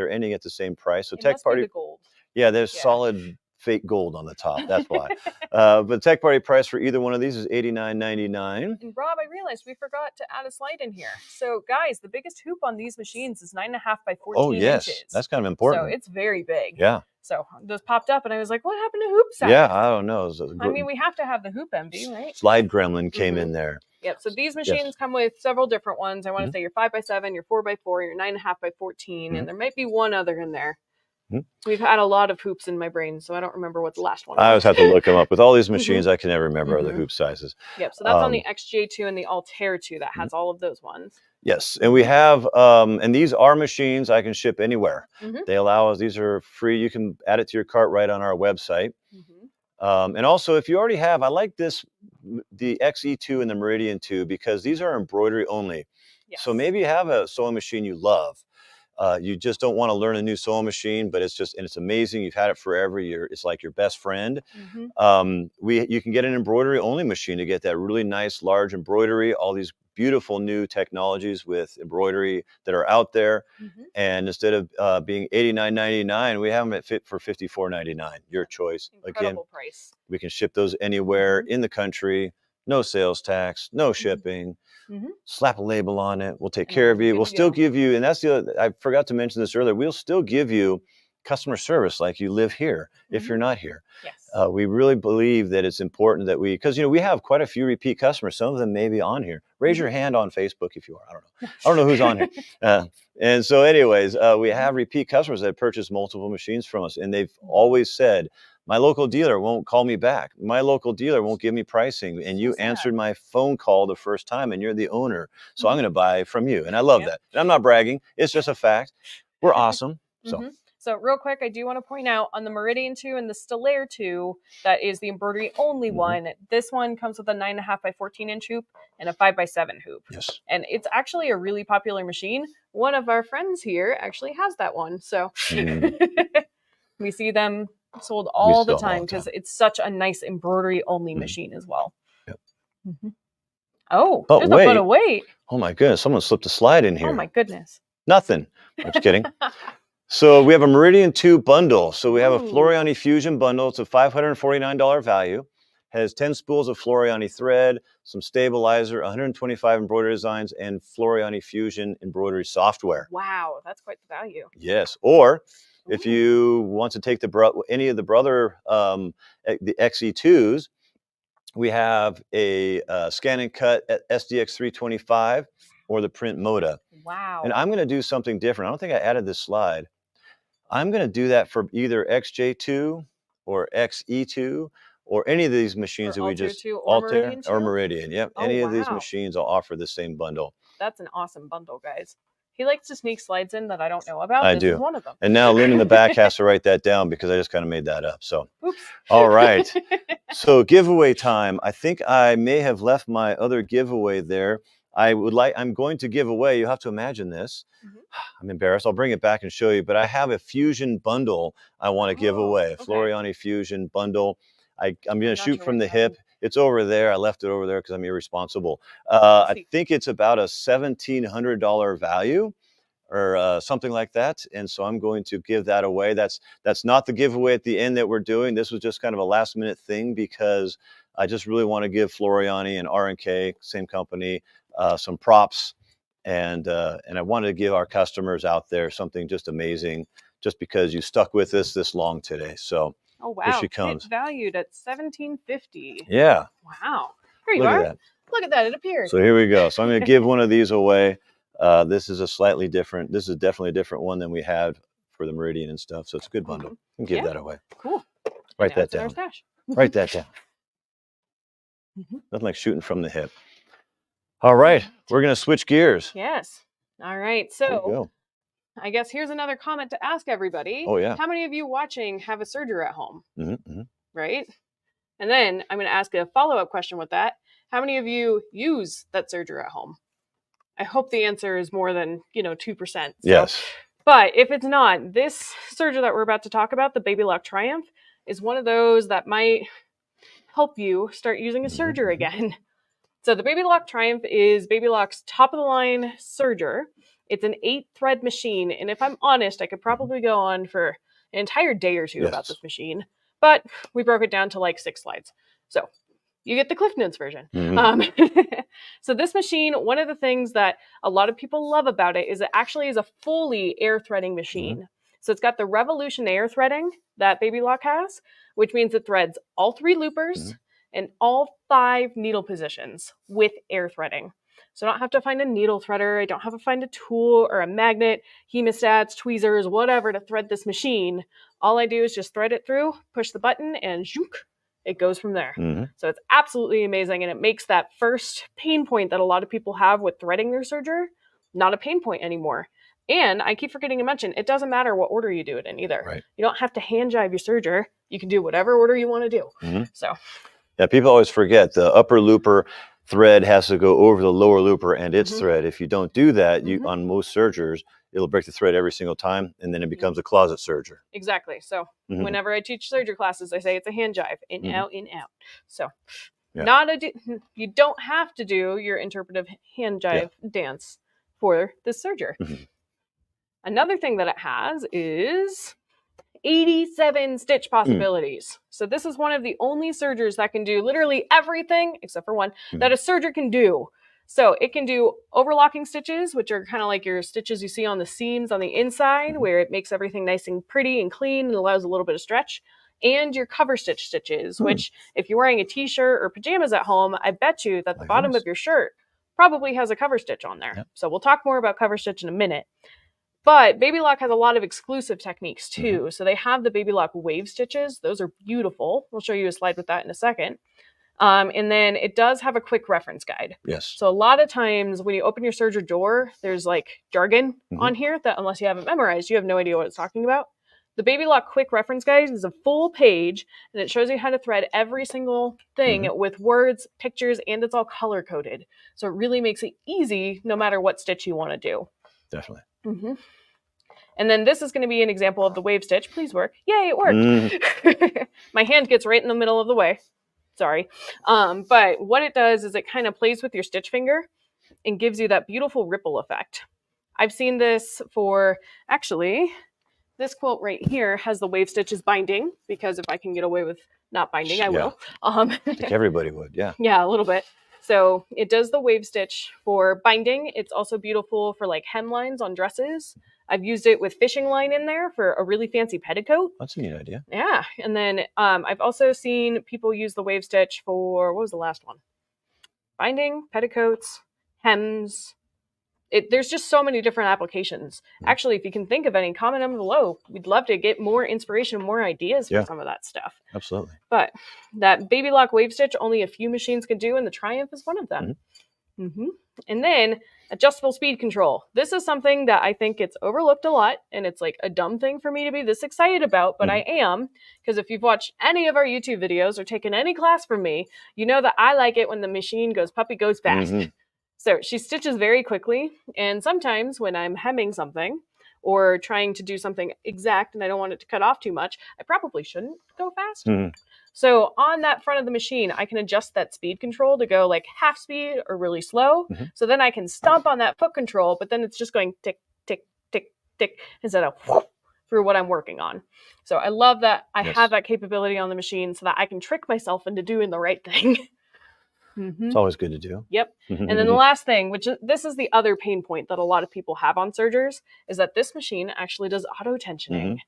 ending at the same price. So it Tech must Party. Be the gold. Yeah, there's solid fake gold on the top. That's why. But Tech Party price for either one of these is $89.99. And Rob, I realized we forgot to add a slide in here. So guys, the biggest hoop on these machines is 9.5 by 14 inches. That's kind of important. So it's very big. Yeah. So those popped up and I was like, what happened to hoop size? Yeah, I don't know. I mean, we have to have the hoop envy, right? Slide gremlin came in there. Yep. So these machines come with several different ones. I want to say your 5x7, your 4x4, your 9.5 by 14, and there might be one other in there. We've had a lot of hoops in my brain, so I don't remember what the last one was. I always have to look them up. With all these machines, I can never remember the hoop sizes. Yep, so that's on the XJ2 and the Altair 2 that has all of those ones. Yes, and we have, and these are machines I can ship anywhere. They allow us, these are free. You can add it to your cart right on our website. And also, if you already have, I like this, the XE2 and the Meridian 2, because these are embroidery only. Yes. So maybe you have a sewing machine you love. You just don't want to learn a new sewing machine, but it's amazing. You've had it forever. It's like your best friend. You can get an embroidery only machine to get that really nice large embroidery, all these beautiful new technologies with embroidery that are out there. And instead of being $89.99, we have them for $54.99. Your choice. Incredible Again, price. We can ship those anywhere in the country. No sales tax, no shipping. Slap a label on it. We'll take care of you. We'll still give you, and that's the other, I forgot to mention this earlier, we'll still give you customer service like you live here if you're not here. Yes. We really believe that it's important that because we have quite a few repeat customers. Some of them may be on here. Raise your hand on Facebook if you are. I don't know. I don't know who's on here. And so anyways, we have repeat customers that purchase multiple machines from us, and they've always said, my local dealer won't call me back. My local dealer won't give me pricing. And you answered my phone call the first time, and you're the owner. So I'm going to buy from you. And I love that. And I'm not bragging. It's just a fact. We're awesome. So real quick, I do want to point out on the Meridian 2 and the Stellaire 2, that is the embroidery only one. This one comes with a 9.5 by 14 inch hoop and a 5x7 hoop. Yes. And it's actually a really popular machine. One of our friends here actually has that one. So we see them sold all the time because it's such a nice embroidery only machine as well. Yep. Oh, there's a foot of weight. Oh my goodness, someone slipped a slide in here. Oh my goodness. Nothing. I'm just kidding. So we have a Meridian 2 bundle. So we have a Ooh. Floriani Fusion bundle. It's a $549 value. Has 10 spools of Floriani thread, some stabilizer, 125 embroidery designs, and Floriani Fusion embroidery software. Wow, that's quite the value. Yes. Or if Ooh. you want to take any of the brother, the XE2s, we have a scan and cut at SDX 325 or the print Moda. Wow. And I'm going to do something different. I don't think I added this slide. I'm going to do that for either XJ2 or XE2 or any of these machines that we Altair just 2 or Altair Meridian 2? or Meridian. Yep. Oh, Any of these wow. machines will offer the same bundle. That's an awesome bundle, guys. He likes to sneak slides in that I don't know about. I This do. is one of them. And now Lynn in the back has to write that down because I just kind of made that up. So, Oops. All right. So giveaway time. I think I may have left my other giveaway there. I'm going to give away, you have to imagine this. I'm embarrassed. I'll bring it back and show you, but I have a Fusion bundle I want to give away. Okay. Floriani Fusion bundle. I'm going to shoot from the write that hip. It's over there. I left it over there because I'm irresponsible. I think it's about a $1,700 value or something like that. And so I'm going to give that away. That's not the giveaway at the end that we're doing. This was just kind of a last minute thing because I just really want to give Floriani and R&K, same company, some props. And I wanted to give our customers out there something just amazing just because you stuck with us this long today. So oh, wow. Here she comes. Kit valued at $1,750. Yeah. Wow. Here you Look are. at that. Look at that. It appeared. So here we go. So I'm going to give one of these away. This is a slightly different, this is definitely a different one than we had for the Meridian and stuff. So it's a good bundle. You can give that away. Cool. Write that down. Write that down. Nothing like shooting from the hip. All right. We're going to switch gears. Yes. All right. There you So go. I guess here's another comment to ask everybody. Oh, yeah. How many of you watching have a serger at home? Mm-hmm. Right? And then I'm going to ask a follow-up question with that. How many of you use that serger at home? I hope the answer is more than, 2%. So, Yes. But if it's not, this serger that we're about to talk about, the Baby Lock Triumph, is one of those that might help you start using a serger again. So the Baby Lock Triumph is Baby Lock's top-of-the-line serger. It's an 8-thread machine, and if I'm honest, I could probably go on for an entire day or two about this machine, but we broke it down to like 6 slides. So you get the Cliff Notes version. So this machine, one of the things that a lot of people love about it is it actually is a fully air threading machine. So it's got the Revolution air threading that Baby Lock has, which means it threads all 3 loopers and all 5 needle positions with air threading. So I don't have to find a needle threader. I don't have to find a tool or a magnet, hemostats, tweezers, whatever to thread this machine. All I do is just thread it through, push the button, and zoom, it goes from there. So it's absolutely amazing, and it makes that first pain point that a lot of people have with threading their serger not a pain point anymore. And I keep forgetting to mention, it doesn't matter what order you do it in either. Right. You don't have to hand jive your serger. You can do whatever order you want to do. So, yeah, people always forget the upper looper thread has to go over the lower looper and its thread. If you don't do that, on most sergers, it'll break the thread every single time, and then it becomes a closet serger. Exactly. So whenever I teach serger classes, I say it's a hand jive, in, out, in, out. So you don't have to do your interpretive hand jive dance for this serger. Another thing that it has is 87 stitch possibilities. So this is one of the only sergers that can do literally everything, except for one, that a serger can do. So it can do overlocking stitches, which are kind of like your stitches you see on the seams on the inside, where it makes everything nice and pretty and clean and allows a little bit of stretch. And your cover stitch stitches, which if you're wearing a t-shirt or pajamas at home, I bet you that the bottom of your shirt probably has a cover stitch on there. So we'll talk more about cover stitch in a minute. But Baby Lock has a lot of exclusive techniques too. So they have the Baby Lock wave stitches. Those are beautiful. We'll show you a slide with that in a second. And then it does have a quick reference guide. So a lot of times when you open your serger door, there's like jargon on here that unless you haven't memorized, you have no idea what it's talking about. The Baby Lock quick reference guide is a full page, and it shows you how to thread every single thing with words, pictures, and it's all color coded. So it really makes it easy no matter what stitch you want to do. Definitely. And then this is going to be an example of the wave stitch. Please work. Yay, it worked. My hand gets right in the middle of the way. Sorry. But what it does is it kind of plays with your stitch finger and gives you that beautiful ripple effect. I've seen this for, actually, this quilt right here has the wave stitches binding, because if I can get away with not binding, I will. I think everybody would, yeah. Yeah, a little bit. So it does the wave stitch for binding. It's also beautiful for like hemlines on dresses. I've used it with fishing line in there for a really fancy petticoat. That's a neat idea. Yeah. And then I've also seen people use the wave stitch for, what was the last one? Binding, petticoats, hems. There's just so many different applications. Actually, if you can think of any, comment them below. We'd love to get more inspiration, more ideas for some of that stuff. Absolutely. But that baby lock wave stitch, only a few machines could do, and the Triumph is one of them. And then adjustable speed control. This is something that I think gets overlooked a lot, and it's like a dumb thing for me to be this excited about, but I am, because if you've watched any of our YouTube videos or taken any class from me, you know that I like it when the machine goes puppy goes fast. So she stitches very quickly, and sometimes when I'm hemming something or trying to do something exact and I don't want it to cut off too much, I probably shouldn't go fast. So on that front of the machine, I can adjust that speed control to go like half speed or really slow. So then I can stomp on that foot control, but then it's just going tick, tick, tick, tick, instead of whoop, through what I'm working on. So I love that I have that capability on the machine so that I can trick myself into doing the right thing. It's always good to do. Yep. And then the last thing, this is the other pain point that a lot of people have on Sergers, is that this machine actually does auto tensioning.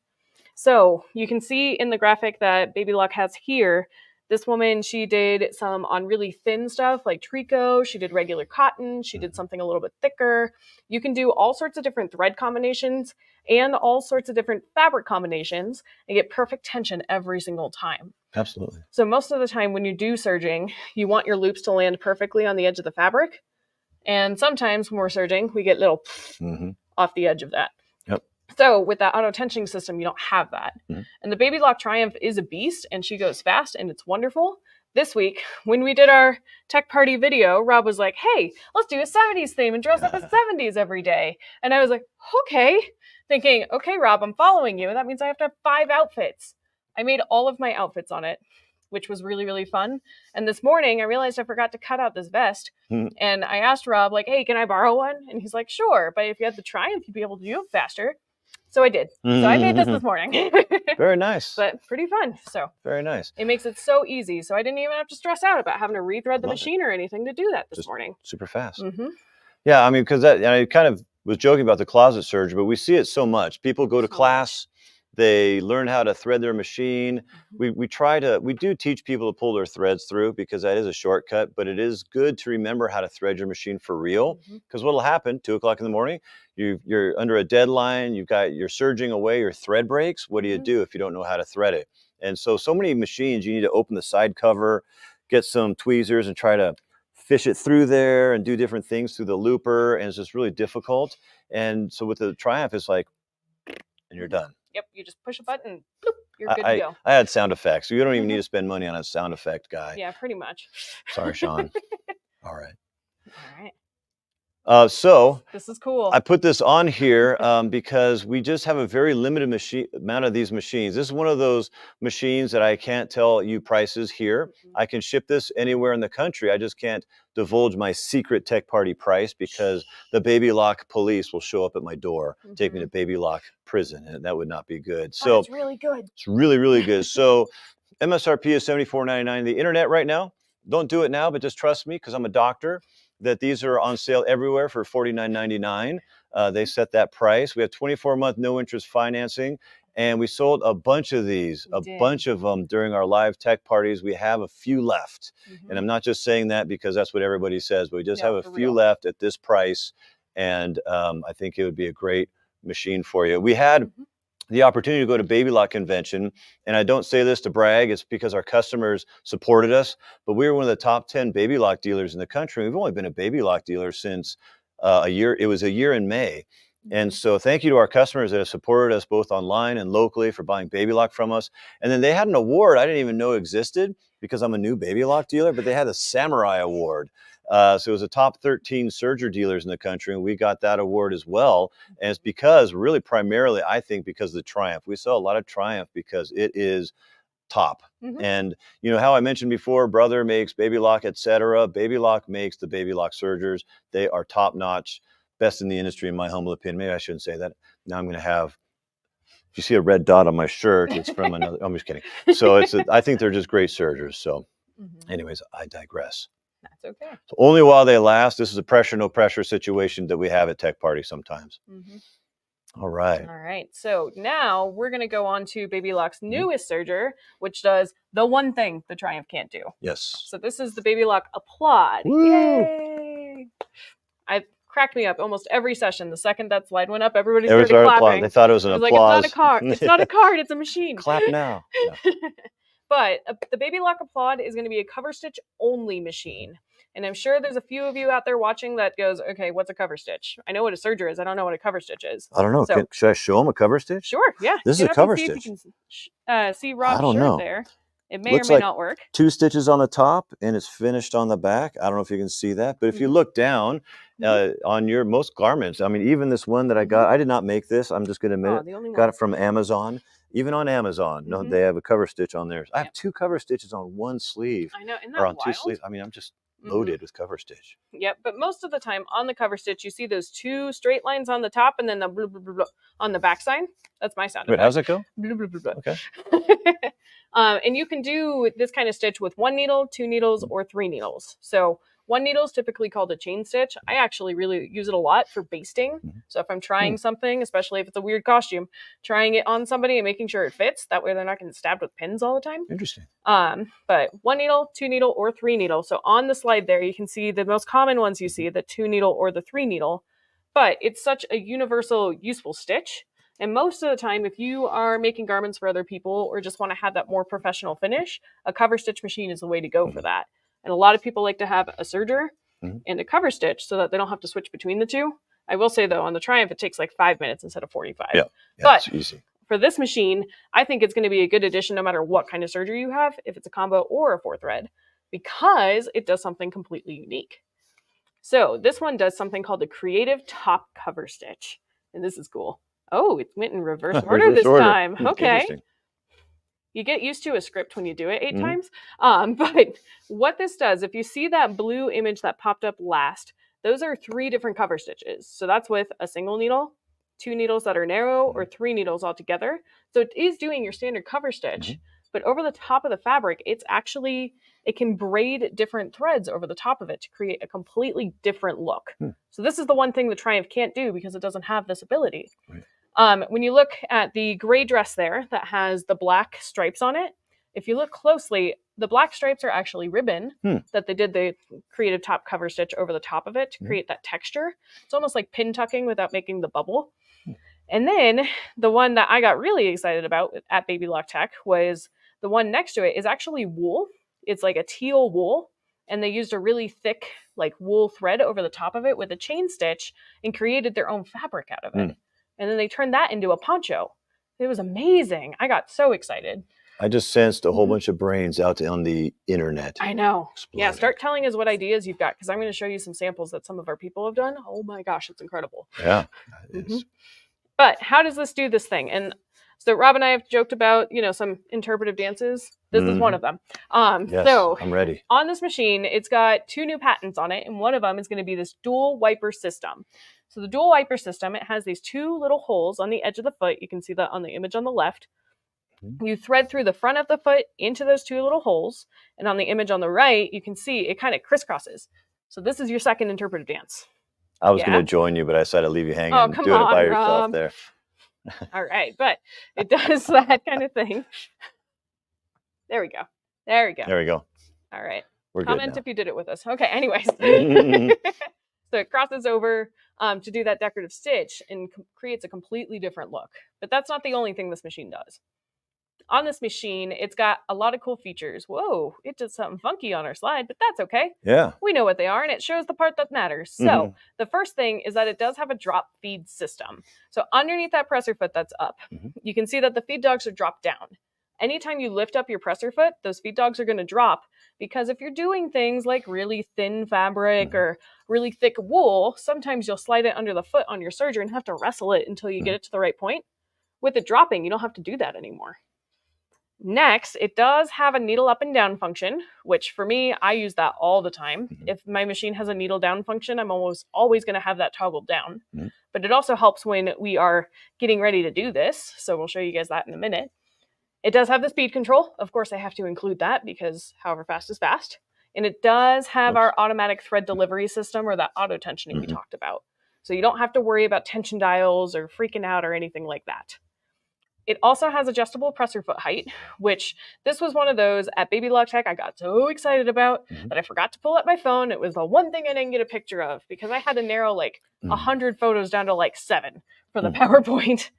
So you can see in the graphic that Baby Lock has here, this woman, she did some on really thin stuff like tricot. She did regular cotton. She did something a little bit thicker. You can do all sorts of different thread combinations and all sorts of different fabric combinations and get perfect tension every single time. Absolutely. So most of the time when you do serging, you want your loops to land perfectly on the edge of the fabric. And sometimes when we're serging, we get little off the edge of that. So with that auto tensioning system, you don't have that. And the Baby Lock Triumph is a beast, and she goes fast, and it's wonderful. This week, when we did our tech party video, Rob was like, hey, let's do a 70s theme and dress up as 70s every day. And I was like, okay. Thinking, okay, Rob, I'm following you. That means I have to have 5 outfits. I made all of my outfits on it, which was really, really fun. And this morning, I realized I forgot to cut out this vest. And I asked Rob, like, hey, can I borrow one? And he's like, sure. But if you had the Triumph, you'd be able to do it faster. So I did. So I made this morning. Very nice. But pretty fun. So very nice. It makes it so easy. So I didn't even have to stress out about having to rethread the machine or anything to do that this morning. Super fast. Yeah, I mean, because I kind of was joking about the closet surge, but we see it so much. People go to class, they learn how to thread their machine. We do teach people to pull their threads through, because that is a shortcut, but it is good to remember how to thread your machine for real. Because what'll happen, 2 o'clock in the morning, you're under a deadline, you're surging away, your thread breaks. What do you do if you don't know how to thread it? And so many machines, you need to open the side cover, get some tweezers and try to fish it through there and do different things through the looper. And it's just really difficult. And so with the Triumph, it's like, and you're done. Yep, you just push a button, bloop, you're good to go. I had sound effects. You don't even need to spend money on a sound effect guy. Yeah, pretty much. Sorry, Sean. All right. All right. So this is cool. I put this on here because we just have a very limited amount of these machines. This is one of those machines that I can't tell you prices here. I can ship this anywhere in the country. I just can't divulge my secret tech party price, because the Baby Lock police will show up at my door, take me to Baby Lock prison, and that would not be good. So it's really good. It's really, really good. So MSRP is $74.99. The internet right now, don't do it now, but just trust me, because I'm a doctor, that these are on sale everywhere for $49.99. They set that price. We have 24-month no interest financing, and we sold a bunch of these, bunch of them during our live tech parties. We have a few left. And I'm not just saying that because that's what everybody says, but we just have a few left at this price. And I think it would be a great machine for you. We had the opportunity to go to Baby Lock convention, and I don't say this to brag, it's because our customers supported us, but we were one of the top 10 Baby Lock dealers in the country. We've only been a Baby Lock dealer since a year. It was a year in May. And so thank you to our customers that have supported us both online and locally for buying Baby Lock from us. And then they had an award I didn't even know existed, because I'm a new Baby Lock dealer, but they had a Samurai Award. So it was the top 13 serger dealers in the country, and we got that award as well. And it's because, really primarily, I think, because of the Triumph. We sell a lot of Triumph because it is top. And you know how I mentioned before, Brother makes Baby Lock, etc. Baby Lock makes the Baby Lock sergers. They are top notch. best in the industry, in my humble opinion. Maybe I shouldn't say that. Now I'm going to have. If you see a red dot on my shirt, it's from another. I'm just kidding. So I think they're just great sergers. So, anyways, I digress. That's okay. So only while they last. This is a pressure, no pressure situation that we have at Tech Party sometimes. All right. All right. So now we're going to go on to Baby Lock's newest serger, which does the one thing the Triumph can't do. Yes. So this is the Baby Lock Applaud. Woo! Yay! I cracked me up almost every session. The second that slide went up, everybody started clapping. Applaud. They thought it was an applause. Like, it's not a card. It's not a card. It's a machine. Clap now. Yeah. But the Baby Lock Applaud is going to be a cover stitch only machine. And I'm sure there's a few of you out there watching that goes, okay, what's a cover stitch? I know what a serger is. I don't know what a cover stitch is. I don't know. So, should I show them a cover stitch? Sure, yeah. This is a cover stitch. If you can see Rob's shirt there. It may Looks or may like not work. 2 stitches on the top, and it's finished on the back. I don't know if you can see that, but if you look down on your most garments, I mean, even this one that I got, I did not make this. I'm just going to admit it. Got it from Amazon. Even on Amazon, no, they have a cover stitch on theirs. I have 2 cover stitches on one sleeve. I know, isn't that or on wild? 2 sleeves. I mean, I'm just loaded with cover stitch. Yep, but most of the time on the cover stitch, you see those 2 straight lines on the top and then the blah, blah, blah, blah on the back side. That's my sound. Wait, how's it go? Blah, blah, blah, blah. Okay. And you can do this kind of stitch with 1 needle, 2 needles, or 3 needles. So 1 needle is typically called a chain stitch. I actually really use it a lot for basting. So if I'm trying something, especially if it's a weird costume, trying it on somebody and making sure it fits, that way they're not getting stabbed with pins all the time. Interesting. But 1 needle, 2 needle, or 3 needle. So on the slide there, you can see the most common ones you see, the 2 needle or the 3 needle. But it's such a universal, useful stitch. And most of the time, if you are making garments for other people or just want to have that more professional finish, a cover stitch machine is the way to go for that. And a lot of people like to have a serger and a cover stitch so that they don't have to switch between the two. I will say, though, on the Triumph, it takes like 5 minutes instead of 45. Yeah, but it's easy. For this machine, I think it's going to be a good addition no matter what kind of serger you have, if it's a combo or a 4-thread, because it does something completely unique. So this one does something called the Creative Top Cover Stitch. And this is cool. Oh, it went in reverse order this time. Okay. You get used to a script when you do it 8 times. But what this does, if you see that blue image that popped up last, those are 3 different cover stitches. So that's with a single needle, 2 needles that are narrow, or 3 needles all together. So it is doing your standard cover stitch, but over the top of the fabric, it can braid different threads over the top of it to create a completely different look. So this is the one thing the Triumph can't do because it doesn't have this ability. Right. When you look at the gray dress there that has the black stripes on it, if you look closely, the black stripes are actually ribbon that they did the Creative Top Cover Stitch over the top of it to create that texture. It's almost like pin tucking without making the bubble. And then the one that I got really excited about at Baby Lock Tech was the one next to it is actually wool. It's like a teal wool. And they used a really thick like wool thread over the top of it with a chain stitch and created their own fabric out of it. And then they turned that into a poncho. It was amazing. I got so excited. I just sensed a whole bunch of brains out on the internet. I know. Exploding. Yeah, start telling us what ideas you've got, because I'm going to show you some samples that some of our people have done. Oh my gosh, it's incredible. Yeah, it is. But how does this do this thing? And so Rob and I have joked about, some interpretive dances. This is one of them. Yes, so I'm ready. On this machine, it's got 2 new patents on it, and one of them is going to be this dual wiper system. So the dual wiper system, it has these 2 little holes on the edge of the foot. You can see that on the image on the left. You thread through the front of the foot into those 2 little holes. And on the image on the right, you can see it kind of crisscrosses. So this is your second interpretive dance. I was going to join you, but I decided to leave you hanging. Oh, come do it on, by yourself Rob. there. All right, but it does that kind of thing. There we go. There we go. There we go. All right. We're Comment good if you did it with us. Okay, anyways. now. So it crosses over to do that decorative stitch and creates a completely different look. But that's not the only thing this machine does. On this machine, it's got a lot of cool features. Whoa, it did something funky on our slide, but that's okay. Yeah. We know what they are, and it shows the part that matters. So the first thing is that it does have a drop feed system. So underneath that presser foot that's up, you can see that the feed dogs are dropped down. Anytime you lift up your presser foot, those feed dogs are going to drop, because if you're doing things like really thin fabric or really thick wool, sometimes you'll slide it under the foot on your serger and have to wrestle it until you get it to the right point. With it dropping, you don't have to do that anymore. Next, it does have a needle up and down function, which for me, I use that all the time. If my machine has a needle down function, I'm almost always going to have that toggled down. But it also helps when we are getting ready to do this. So we'll show you guys that in a minute. It does have the speed control. Of course, I have to include that because however fast is fast. And it does have our automatic thread delivery system, or that auto tensioning we talked about. So you don't have to worry about tension dials or freaking out or anything like that. It also has adjustable presser foot height, which this was one of those at Baby Lock Tech I got so excited about that I forgot to pull up my phone. It was the one thing I didn't get a picture of because I had to narrow like 100 photos down to like 7 for the PowerPoint.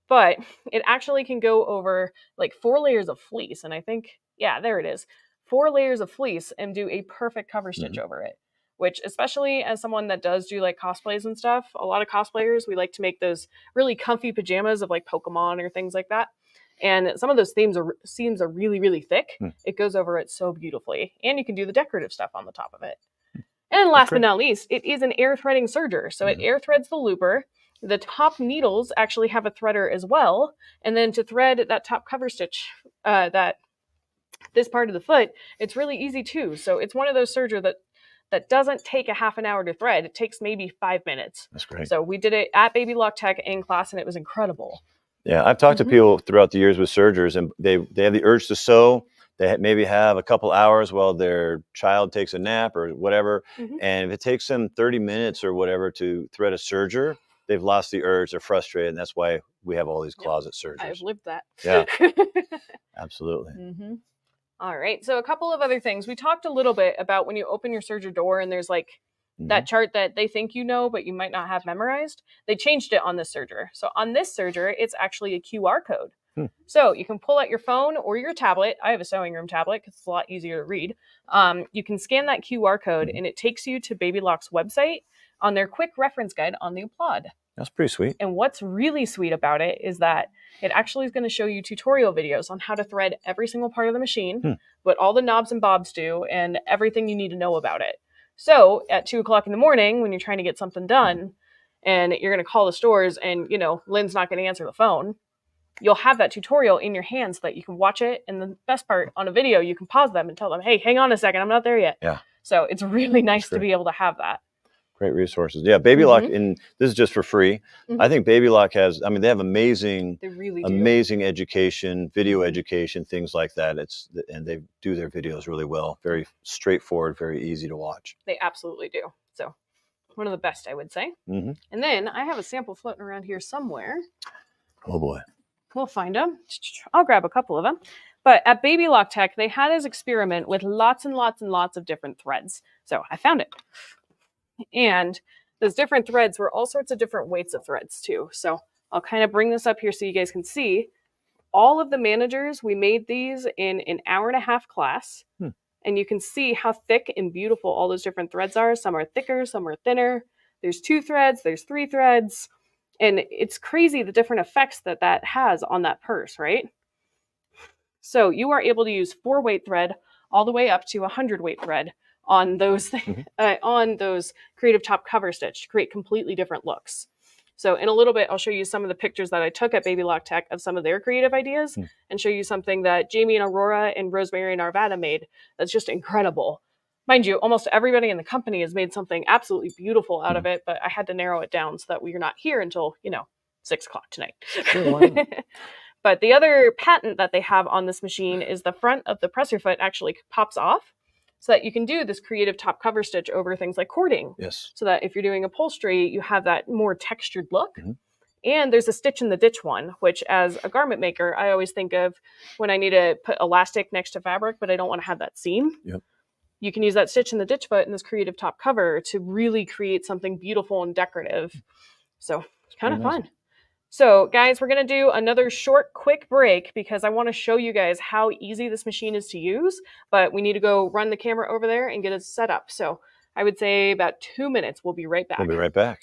But it actually can go over like 4 layers of fleece. And I think, yeah, there it is. 4 layers of fleece and do a perfect cover stitch over it. Which, especially as someone that does do like cosplays and stuff, a lot of cosplayers, we like to make those really comfy pajamas of like Pokemon or things like that. And some of those seams are really, really thick. It goes over it so beautifully. And you can do the decorative stuff on the top of it. And last but not least, it is an air threading serger. So it air threads the looper. The top needles actually have a threader as well. And then to thread that top cover stitch, this part of the foot, it's really easy too. So it's one of those serger that doesn't take a half an hour to thread. It takes maybe 5 minutes. That's great. So we did it at Baby Lock Tech in class, and it was incredible. Yeah, I've talked to people throughout the years with sergers, and they have the urge to sew. They maybe have a couple hours while their child takes a nap or whatever. And if it takes them 30 minutes or whatever to thread a serger, they've lost the urge. They're frustrated. And that's why we have all these closet sergers. I've lived that. Yeah, absolutely. All right. So a couple of other things. We talked a little bit about when you open your serger door and there's like that chart that they think you know, but you might not have memorized. They changed it on this serger. So on this serger, it's actually a QR code. So you can pull out your phone or your tablet. I have a sewing room tablet because it's a lot easier to read. You can scan that QR code and it takes you to Baby Lock's website on their quick reference guide on the Applaud. That's pretty sweet. And what's really sweet about it is that it actually is going to show you tutorial videos on how to thread every single part of the machine, what all the knobs and bobs do, and everything you need to know about it. So at 2 o'clock in the morning, when you're trying to get something done and you're going to call the stores and, you know, Lynn's not going to answer the phone, you'll have that tutorial in your hand so that you can watch it. And the best part, on a video, you can pause them and tell them, hey, hang on a second, I'm not there yet. Yeah. So it's really nice to be able to have that. Great resources. Yeah, Baby Lock, and this is just for free. I think Baby Lock has, I mean, they have amazing, amazing education, video education, things like that. And they do their videos really well. Very straightforward, very easy to watch. They absolutely do. So one of the best, I would say. And then I have a sample floating around here somewhere. Oh boy. We'll find them. I'll grab a couple of them. But at Baby Lock Tech, they had us experiment with lots and lots and lots of different threads. So I found it. And those different threads were all sorts of different weights of threads too. So I'll kind of bring this up here so you guys can see. All of the managers, we made these in an 1.5-hour class. And you can see how thick and beautiful all those different threads are. Some are thicker, some are thinner. There's 2 threads, there's 3 threads. And it's crazy the different effects that that has on that purse, right? So you are able to use 4-weight thread all the way up to 100-weight thread on those on those creative top cover stitch to create completely different looks. So in a little bit, I'll show you some of the pictures that I took at Baby Lock Tech of some of their creative ideas and show you something that Jamie and Aurora and Rosemary and Arvada made that's just incredible. Mind you, almost everybody in the company has made something absolutely beautiful out of it, but I had to narrow it down so that we're not here until, 6 o'clock tonight. Sure, but the other patent that they have on this machine is the front of the presser foot actually pops off so that you can do this creative top cover stitch over things like cording. Yes. So that if you're doing upholstery, you have that more textured look. And there's a stitch in the ditch one, which as a garment maker, I always think of when I need to put elastic next to fabric, but I don't want to have that seam. You can use that stitch in the ditch foot and this creative top cover to really create something beautiful and decorative. So it's kind of fun. So guys, we're going to do another short, quick break because I want to show you guys how easy this machine is to use, but we need to go run the camera over there and get it set up. So I would say about 2 minutes. We'll be right back. We'll be right back.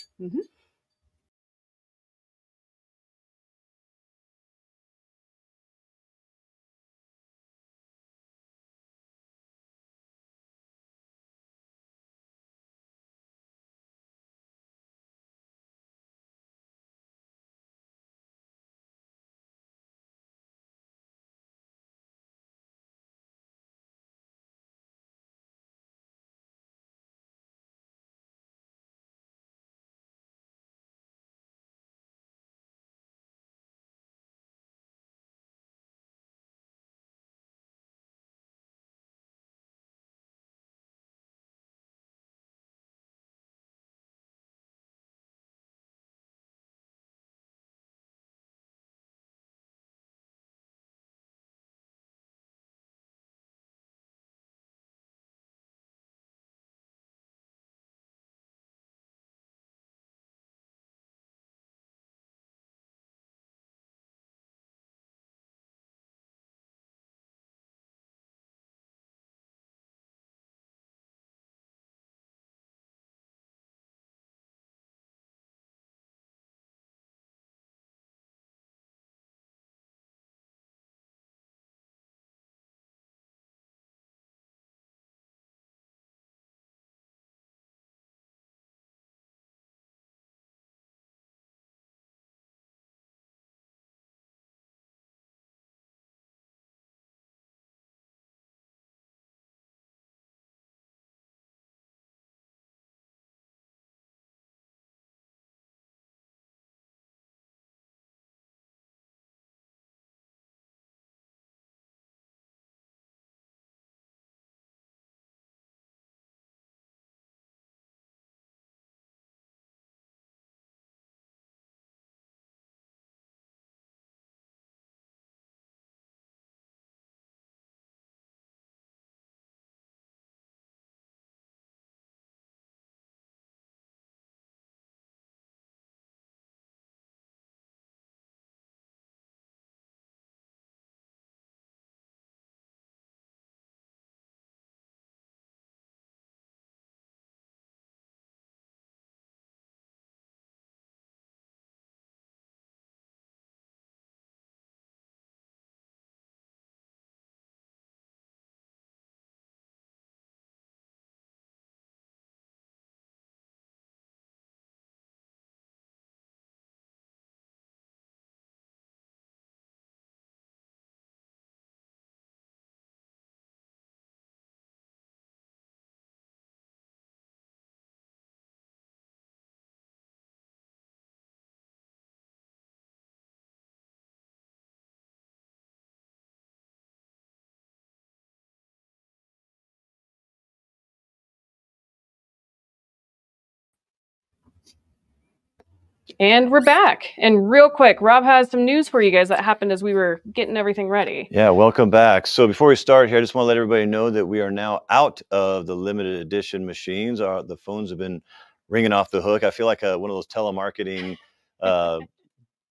And we're back. And real quick, Rob has some news for you guys that happened as we were getting everything ready. Yeah, welcome back. So before we start here, I just want to let everybody know that we are now out of the limited edition machines. The phones have been ringing off the hook. I feel like one of those telemarketing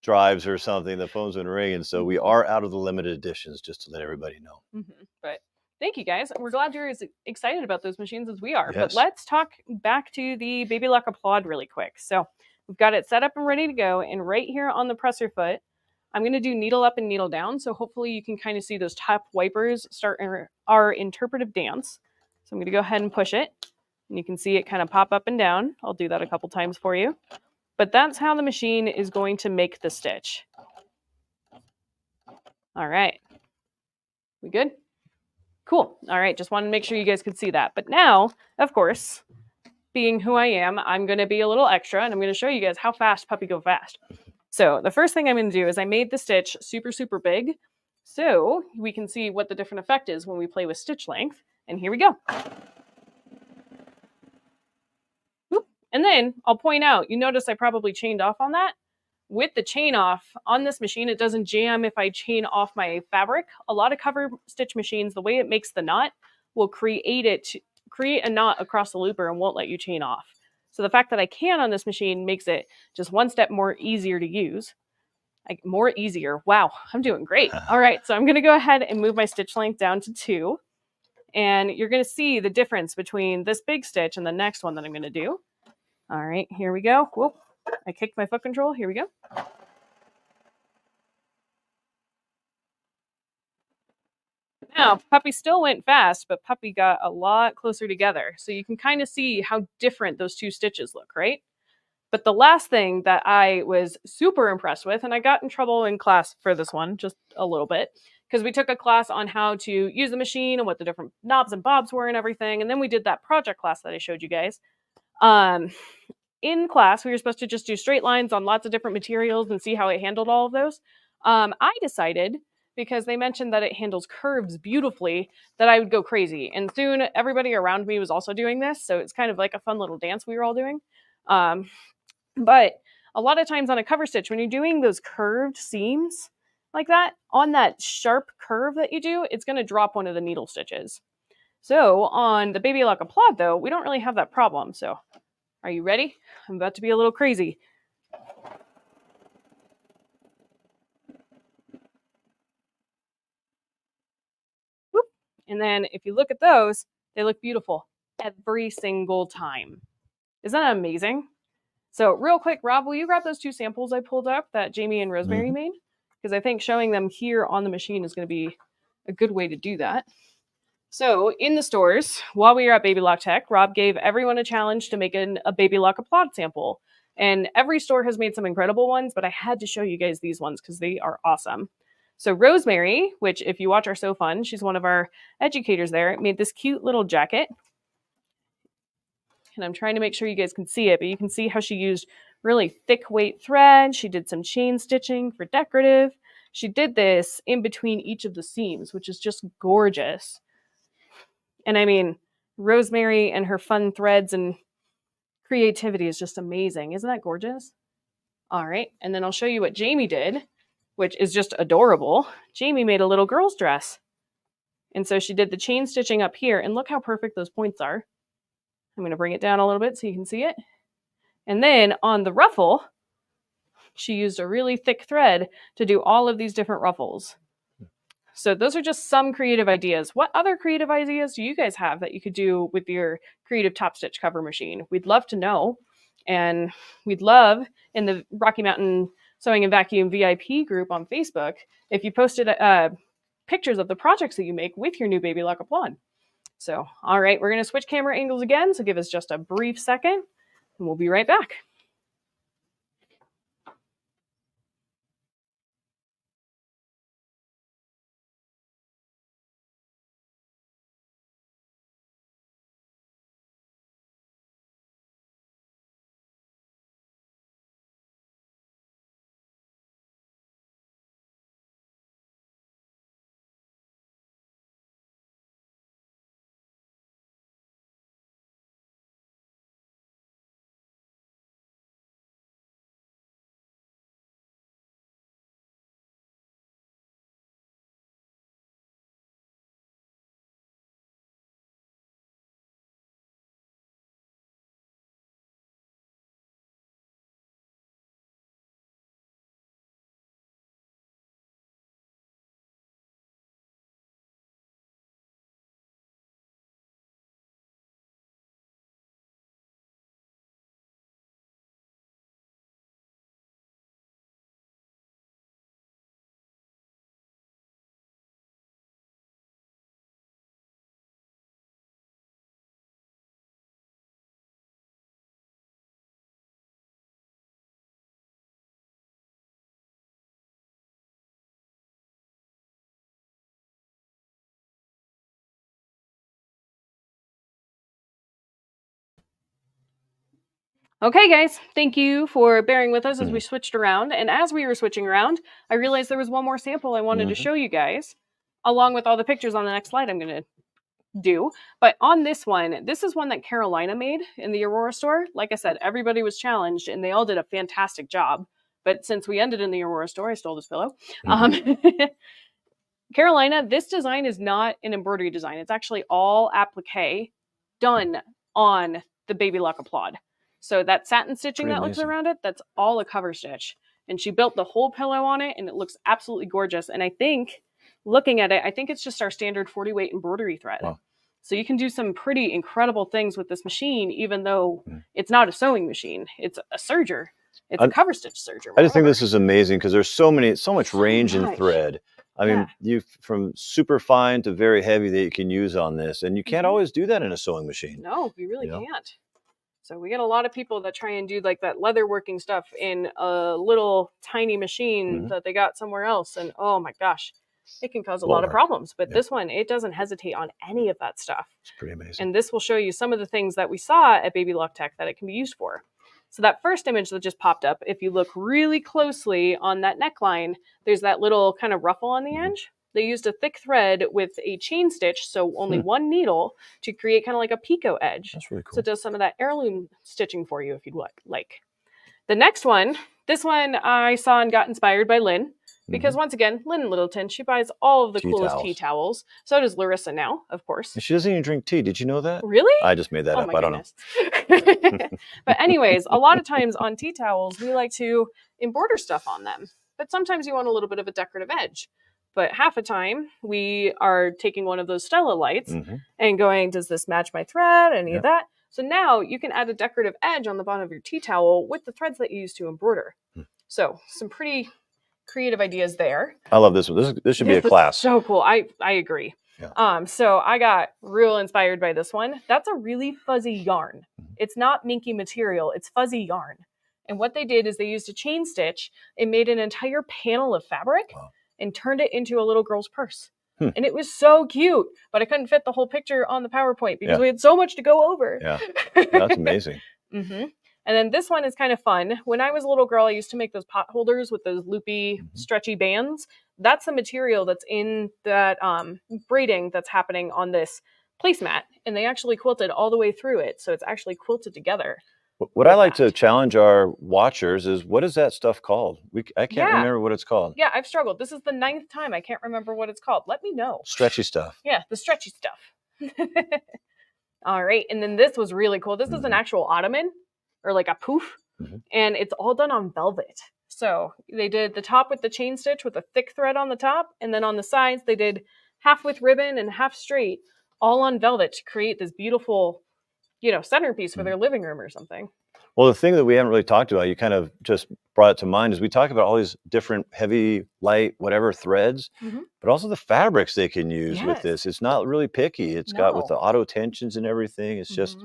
drives or something. The phone's been ringing. So we are out of the limited editions, just to let everybody know. But thank you guys. We're glad you're as excited about those machines as we are. Yes. But let's talk back to the Baby Lock Applaud really quick. So we've got it set up and ready to go. And right here on the presser foot, I'm going to do needle up and needle down. So hopefully you can kind of see those top wipers start our interpretive dance. So I'm going to go ahead and push it. And you can see it kind of pop up and down. I'll do that a couple times for you. But that's how the machine is going to make the stitch. All right. We good? Cool. All right. Just wanted to make sure you guys could see that. But now, of course, being who I am, I'm going to be a little extra and I'm going to show you guys how fast puppy go fast. So the first thing I'm going to do is I made the stitch super, super big so we can see what the different effect is when we play with stitch length. And here we go. Whoop. And then I'll point out, you notice I probably chained off on that. With the chain off on this machine, it doesn't jam if I chain off my fabric. A lot of cover stitch machines, the way it makes the knot will create a knot across the looper and won't let you chain off. So the fact that I can on this machine makes it just one step more easier to use. More easier. Wow, I'm doing great. All right, so I'm going to go ahead and move my stitch length down to 2. And you're going to see the difference between this big stitch and the next one that I'm going to do. All right, here we go. Whoop. I kicked my foot control. Here we go. Now, puppy still went fast, but puppy got a lot closer together. So you can kind of see how different those two stitches look, right? But the last thing that I was super impressed with, and I got in trouble in class for this one, just a little bit, because we took a class on how to use the machine and what the different knobs and bobs were and everything. And then we did that project class that I showed you guys. In class, we were supposed to just do straight lines on lots of different materials and see how it handled all of those. I decided, because they mentioned that it handles curves beautifully, that I would go crazy. And soon everybody around me was also doing this. So it's kind of like a fun little dance we were all doing. But a lot of times on a cover stitch, when you're doing those curved seams like that, on that sharp curve that you do, it's going to drop one of the needle stitches. So on the Baby Lock Applaud, though, we don't really have that problem. So are you ready? I'm about to be a little crazy. Whoop. And then if you look at those, they look beautiful every single time. Isn't that amazing? So real quick, Rob, will you grab those 2 samples I pulled up that Jamie and Rosemary made? Because I think showing them here on the machine is going to be a good way to do that. So in the stores, while we were at Baby Lock Tech, Rob gave everyone a challenge to make a Baby Lock Applaud sample. And every store has made some incredible ones, but I had to show you guys these ones because they are awesome. So Rosemary, which if you watch our So Fun, she's one of our educators there, made this cute little jacket. And I'm trying to make sure you guys can see it, but you can see how she used really thick weight thread. She did some chain stitching for decorative. She did this in between each of the seams, which is just gorgeous. And I mean, Rosemary and her fun threads and creativity is just amazing. Isn't that gorgeous? All right. And then I'll show you what Jamie did, which is just adorable. Jamie made a little girl's dress. And so she did the chain stitching up here, and look how perfect those points are. I'm going to bring it down a little bit so you can see it. And then on the ruffle, she used a really thick thread to do all of these different ruffles. So those are just some creative ideas. What other creative ideas do you guys have that you could do with your creative top stitch cover machine? We'd love to know. And we'd love in the Rocky Mountain Sewing and Vacuum VIP group on Facebook if you posted pictures of the projects that you make with your new Baby Lock Applaud. So, all right, we're going to switch camera angles again. So give us just a brief second and we'll be right back. Okay, guys, thank you for bearing with us as we switched around. And as we were switching around, I realized there was one more sample I wanted to show you guys, along with all the pictures on the next slide I'm going to do. But on this one, this is one that Carolina made in the Aurora store. Like I said, everybody was challenged, and they all did a fantastic job. But since we ended in the Aurora store, I stole this pillow. Carolina, this design is not an embroidery design. It's actually all applique done on the Baby Lock Applaud. So that satin stitching that looks around it, that's all a cover stitch. And she built the whole pillow on it, and it looks absolutely gorgeous. And I think, looking at it, I think it's just our standard 40 weight embroidery thread. Wow. So you can do some pretty incredible things with this machine, even though it's not a sewing machine. It's a serger. It's a cover stitch serger. I just think this is amazing because there's so much range in thread. I mean, you from super fine to very heavy that you can use on this, and you can't always do that in a sewing machine. No, you really can't. So we get a lot of people that try and do like that leather working stuff in a little tiny machine that they got somewhere else, and oh my gosh, it can cause a lot of problems. But this one, it doesn't hesitate on any of that stuff. It's pretty amazing. And this will show you some of the things that we saw at Baby Lock Tech that it can be used for. So that first image that just popped up, if you look really closely on that neckline, there's that little kind of ruffle on the edge. They used a thick thread with a chain stitch, so only one needle, to create kind of like a picot edge. That's really cool. So it does some of that heirloom stitching for you if you'd like. The next one, this one I saw and got inspired by Lynn. Because once again, Lynn Littleton, she buys all of the coolest tea towels. So does Larissa now, of course. And she doesn't even drink tea. Did you know that? Really? I just made that up. I don't know. But anyways, a lot of times on tea towels, we like to embroider stuff on them. But sometimes you want a little bit of a decorative edge. But half the time, we are taking one of those Stellaire lights and going, does this match my thread? Any of that? So now you can add a decorative edge on the bottom of your tea towel with the threads that you use to embroider. So some pretty creative ideas there. I love this one. This should be a class. So cool. I agree. Yeah. So I got real inspired by this one. That's a really fuzzy yarn. It's not minky material. It's fuzzy yarn. And what they did is they used a chain stitch and made an entire panel of fabric and turned it into a little girl's purse. And it was so cute, but I couldn't fit the whole picture on the PowerPoint because we had so much to go over. Yeah, that's amazing. And then this one is kind of fun. When I was a little girl, I used to make those pot holders with those loopy, stretchy bands. That's the material that's in that braiding that's happening on this placemat. And they actually quilted all the way through it. So it's actually quilted together. What I like to challenge our watchers is, what is that stuff called? I can't remember what it's called. Yeah, I've struggled. This is the 9th time I can't remember what it's called. Let me know. Stretchy stuff. Yeah, the stretchy stuff. All right. And then this was really cool. This is an actual ottoman, or like a poof, and it's all done on velvet. So they did the top with the chain stitch with a thick thread on the top, and then on the sides they did half with ribbon and half straight, all on velvet to create this beautiful, centerpiece for their living room or something. Well, the thing that we haven't really talked about, you kind of just brought it to mind, is we talk about all these different heavy, light, whatever threads, but also the fabrics they can use with this. It's not really picky. It's got with the auto tensions and everything. It's just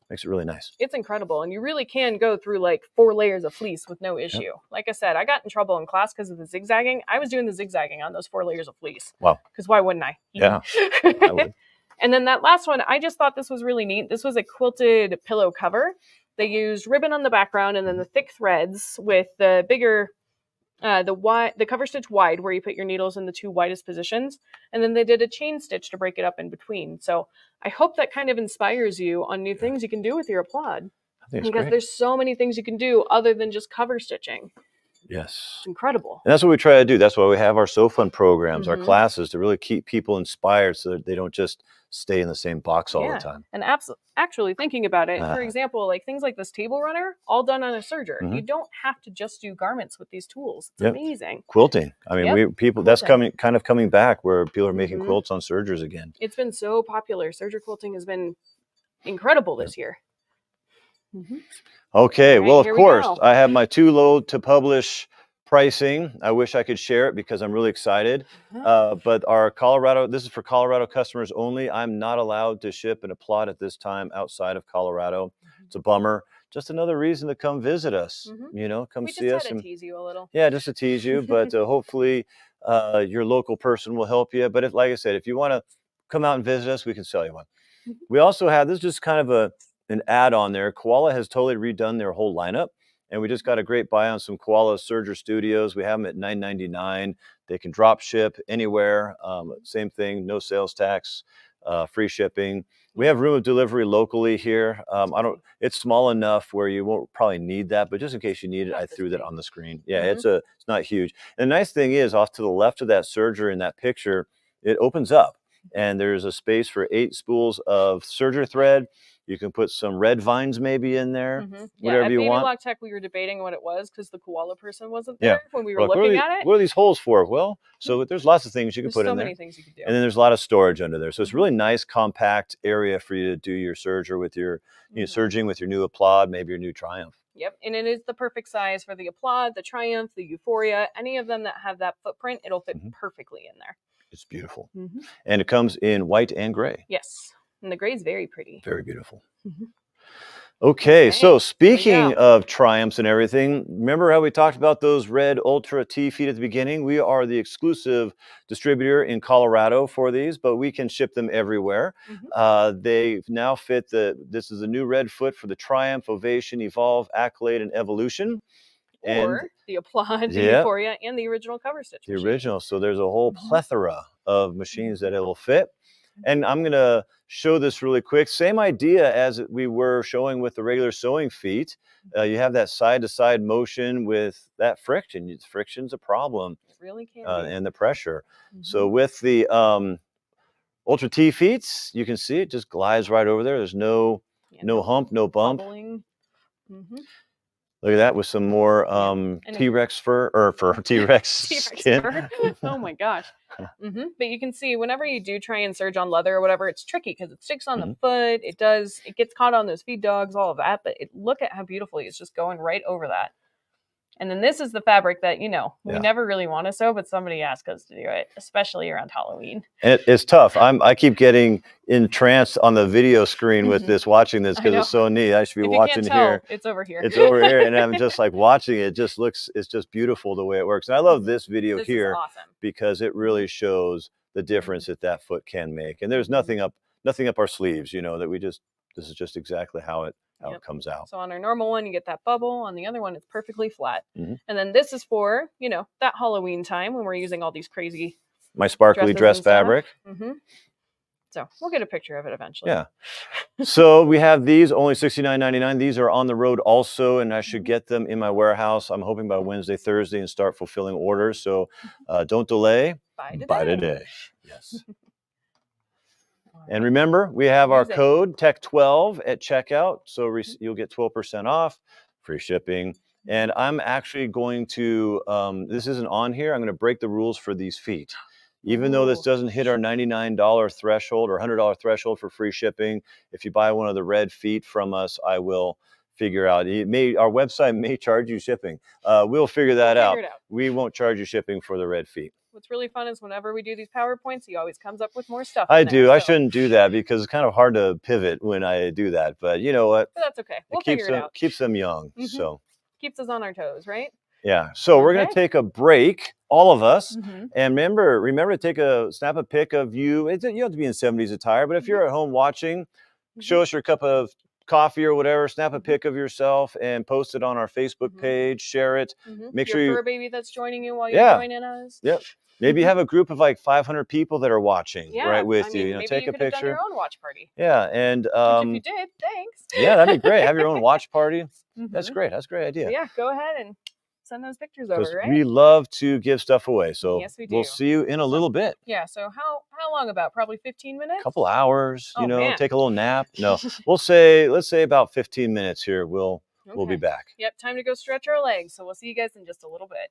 makes it really nice. It's incredible. And you really can go through like 4 layers of fleece with no issue. Like I said, I got in trouble in class because of the zigzagging. I was doing the zigzagging on those 4 layers of fleece. Wow. Because why wouldn't I? Yeah, I would. And then that last one, I just thought this was really neat. This was a quilted pillow cover. They used ribbon on the background and then the thick threads with the bigger, the cover stitch wide where you put your needles in the 2 widest positions. And then they did a chain stitch to break it up in between. So I hope that kind of inspires you on new things you can do with your Applaud. Because there's so many things you can do other than just cover stitching. Yes. It's incredible. And that's what we try to do. That's why we have our So Fun programs, our classes, to really keep people inspired so that they don't just stay in the same box all the time. And actually thinking about it, for example, like things like this table runner, all done on a serger. You don't have to just do garments with these tools. It's amazing. Quilting. I mean, that's coming back where people are making quilts on sergers again. It's been so popular. Serger quilting has been incredible this year. Okay, well, of course, I have my too low to publish pricing. I wish I could share it because I'm really excited. But our Colorado, this is for Colorado customers only. I'm not allowed to ship an Applaud at this time outside of Colorado. It's a bummer. Just another reason to come visit us. Come see us. We just had to tease you a little. Yeah, just to tease you. But hopefully your local person will help you. But like I said, if you want to come out and visit us, we can sell you one. We also have, this is just kind of an ad on there. Koala has totally redone their whole lineup. And we just got a great buy on some Koala Serger Studios. We have them at $9.99. They can drop ship anywhere. Same thing, no sales tax, free shipping. We have room of delivery locally here. It's small enough where you won't probably need that, but just in case you need it, I threw that on the screen. Yeah, it's not huge. And the nice thing is, off to the left of that Serger in that picture, it opens up, and there's a space for 8 spools of Serger thread. You can put some red vines maybe in there, whatever you want. At Baby Lock Tech, we were debating what it was because the koala person wasn't there when we were looking at it. What are these holes for? Well, so there's lots of things you can put in there. So many things you can do. And then there's a lot of storage under there. So it's a really nice, compact area for you to do your serger with your, serging with your new Applaud, maybe your new Triumph. Yep, and it is the perfect size for the Applaud, the Triumph, the Euphoria, any of them that have that footprint, it'll fit perfectly in there. It's beautiful. And it comes in white and gray. Yes, and the gray is very pretty. Very beautiful. Okay, so speaking of Triumphs and everything, remember how we talked about those red Ultra T feet at the beginning? We are the exclusive distributor in Colorado for these, but we can ship them everywhere. They now fit this is a new red foot for the Triumph, Ovation, Evolve, Accolade, and Evolution. Or the Applaud, the Euphoria, and the original cover stitch machine. Original. So there's a whole plethora of machines that it will fit. And I'm going to show this really quick. Same idea as we were showing with the regular sewing feet. You have that side-to-side motion with that friction. Friction's a problem. It really can be. And the pressure. So with the Ultra T feet, you can see it just glides right over there. There's no hump, no bump. Look at that with some more T-Rex fur, or T-Rex skin. Fur. Oh my gosh. But you can see whenever you do try and serge on leather or whatever, it's tricky because it sticks on the foot. It gets caught on those feed dogs, all of that. But look at how beautifully it's just going right over that. And then this is the fabric that, we never really want to sew, but somebody asked us to do it, especially around Halloween. It's tough. I keep getting entranced on the video screen with watching this because it's so neat. I should be watching here. It's over here. It's over here. And I'm just like watching it. It's just beautiful the way it works. And I love this video here because it really shows the difference that foot can make. And there's nothing up our sleeves, that this is just exactly how it comes out. So on our normal one, you get that bubble. On the other one, it's perfectly flat. And then this is for, that Halloween time when we're using all these crazy my sparkly dress fabric. So we'll get a picture of it eventually. Yeah. So we have these only $69.99. These are on the road also, and I should get them in my warehouse. I'm hoping by Wednesday, Thursday, and start fulfilling orders. So don't delay. Buy today. Yes. And remember, we have our code TECH12 at checkout, so you'll get 12% off, free shipping. And I'm actually going to, this isn't on here, I'm going to break the rules for these feet. Even though this doesn't hit our $99 threshold or $100 threshold for free shipping, if you buy one of the red feet from us, I will figure out. Our website may charge you shipping. We'll figure that out. We won't charge you shipping for the red feet. What's really fun is whenever we do these PowerPoints, he always comes up with more stuff. I shouldn't do that because it's kind of hard to pivot when I do that. But you know what? But that's okay. We'll figure it out. Keeps them young. So keeps us on our toes, right? Yeah. So we're going to take a break, all of us. And remember to snap a pic of you. You don't have to be in 70s attire, but if you're at home watching, show us your cup of coffee or whatever, snap a pic of yourself and post it on our Facebook page, share it. Make sure your fur baby that's joining you while you're joining us. Yep. Maybe you have a group of like 500 people that are watching with you. Maybe take you a picture. Done your own watch party. Yeah, and if you did, thanks. Yeah, that'd be great. Have your own watch party. That's great. That's a great idea. So yeah, go ahead and send those pictures over, right? We love to give stuff away. So yes, we do. We'll see you in a little bit. Yeah, so how long about? Probably 15 minutes? A couple hours, take a little nap. No, let's say about 15 minutes here. We'll be back. Yep, time to go stretch our legs. So we'll see you guys in just a little bit.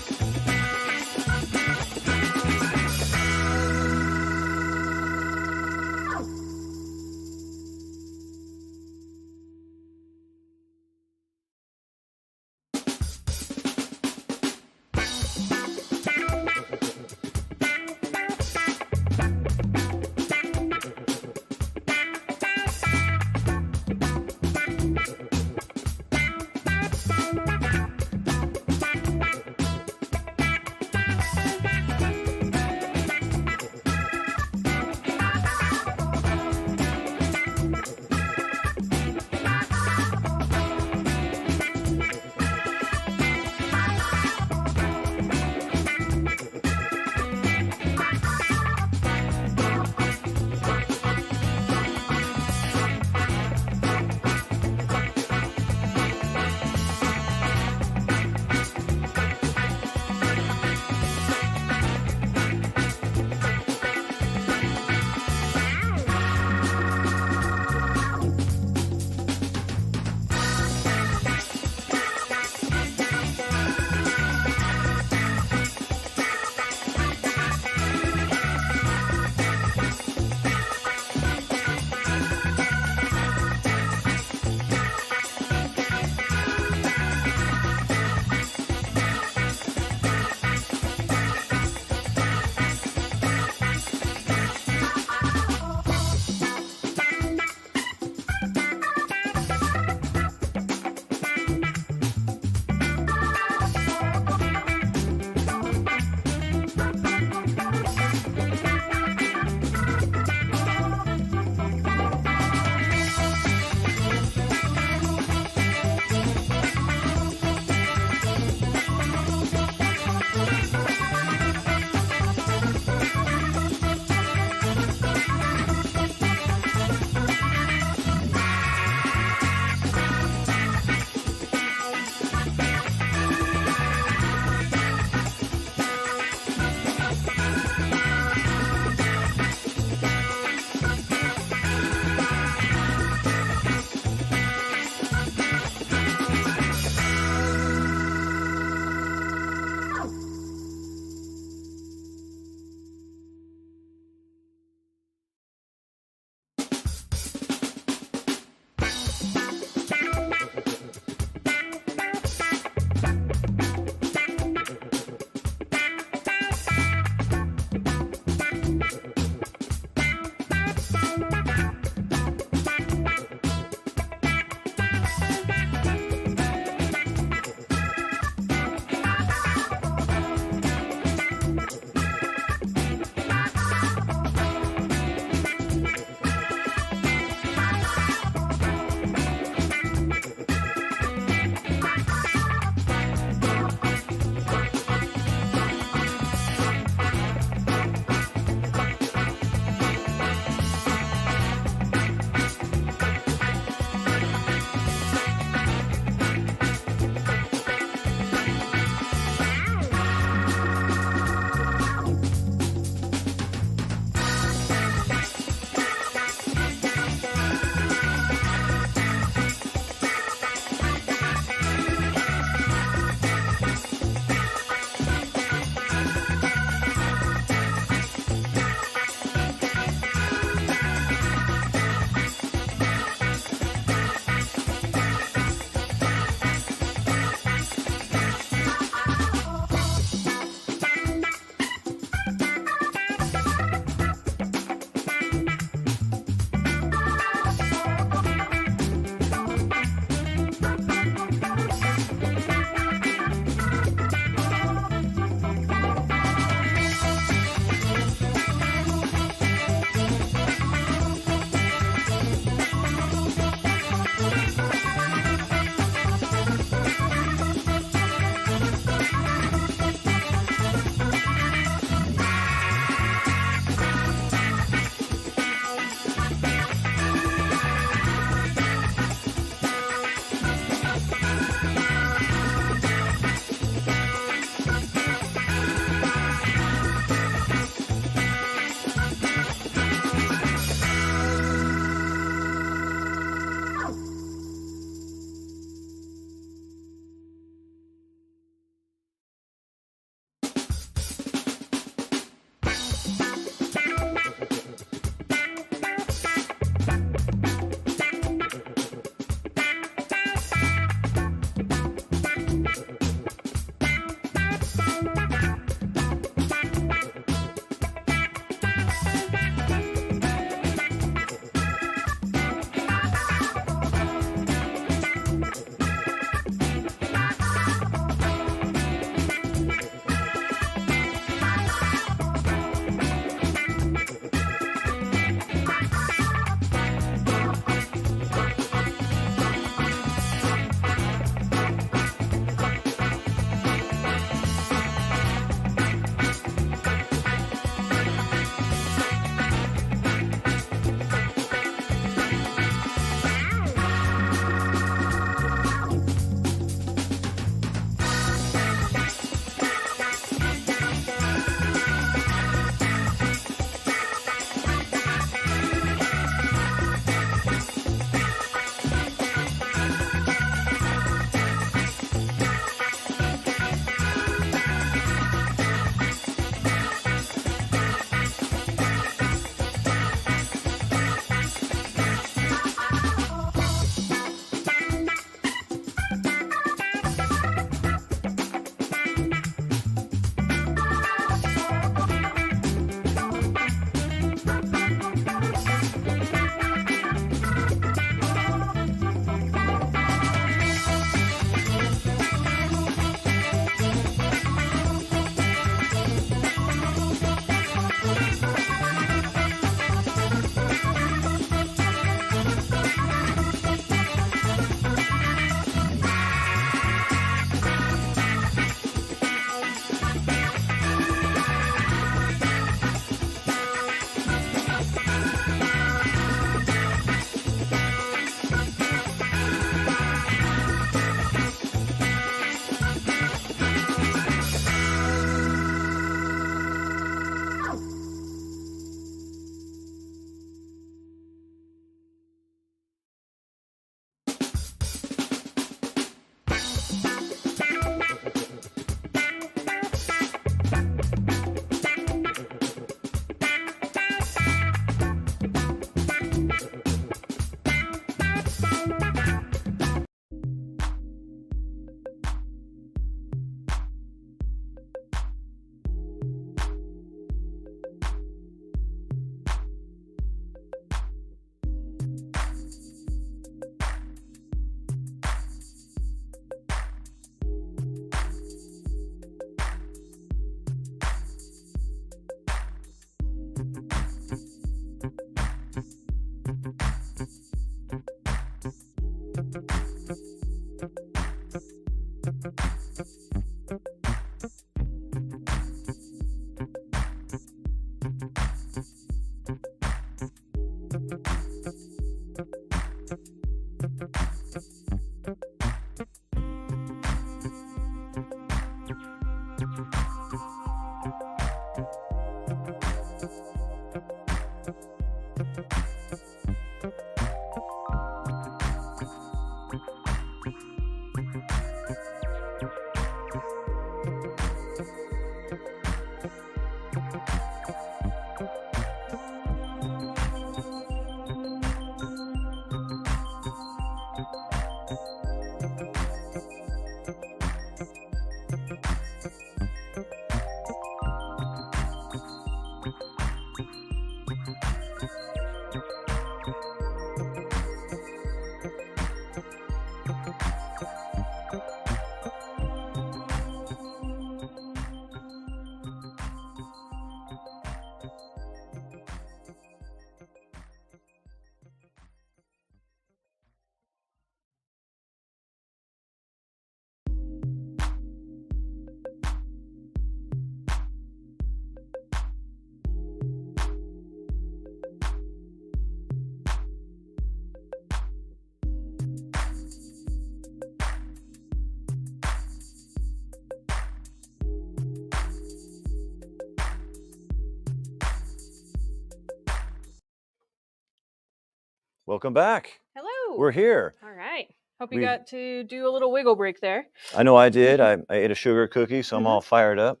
Welcome back. Hello. We're here. All right. Hope you got to do a little wiggle break there. I know I did. I ate a sugar cookie, so I'm all fired up.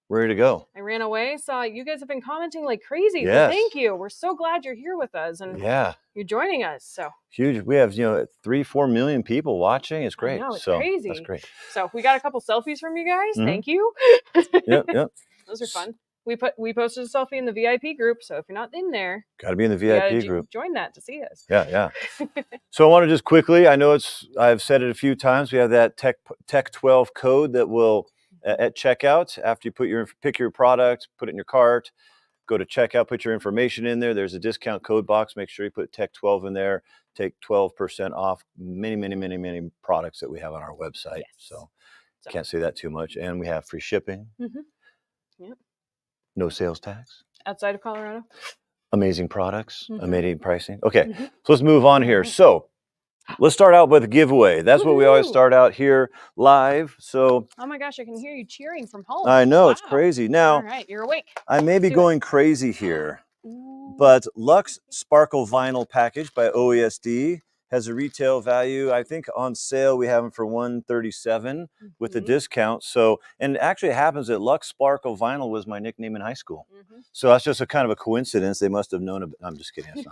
Ready to go. I ran away, saw you guys have been commenting like crazy. Yes. So thank you. We're so glad you're here with us and you're joining us. So huge. We have 3-4 million people watching. It's great. I know, it's crazy. That's great. So we got a couple selfies from you guys. Thank you. Yep. Those are fun. We posted a selfie in the VIP group, so if you're not in there, got to be in the VIP group. Join that to see us. Yeah. So I want to just quickly, I know I've said it a few times. We have that Tech 12 code that will at checkout after you pick your product, put it in your cart, go to checkout, put your information in there. There's a discount code box. Make sure you put Tech 12 in there. Take 12% off many products that we have on our website. Yes. So can't say that too much. And we have free shipping. Yep. No sales tax. Outside of Colorado. Amazing products, amazing pricing. Okay, so let's move on here. So let's start out with a giveaway. That's what we always start out here live. So oh my gosh, I can hear you cheering from home. I know, it's crazy. Now, all right, you're awake. I may be going crazy here, but Luxe Sparkle Vinyl Package by OESD has a retail value. I think on sale we have them for $137 with the discount. So, and actually it happens that Luxe Sparkle Vinyl was my nickname in high school. So that's just a kind of a coincidence. They must have known. I'm just kidding.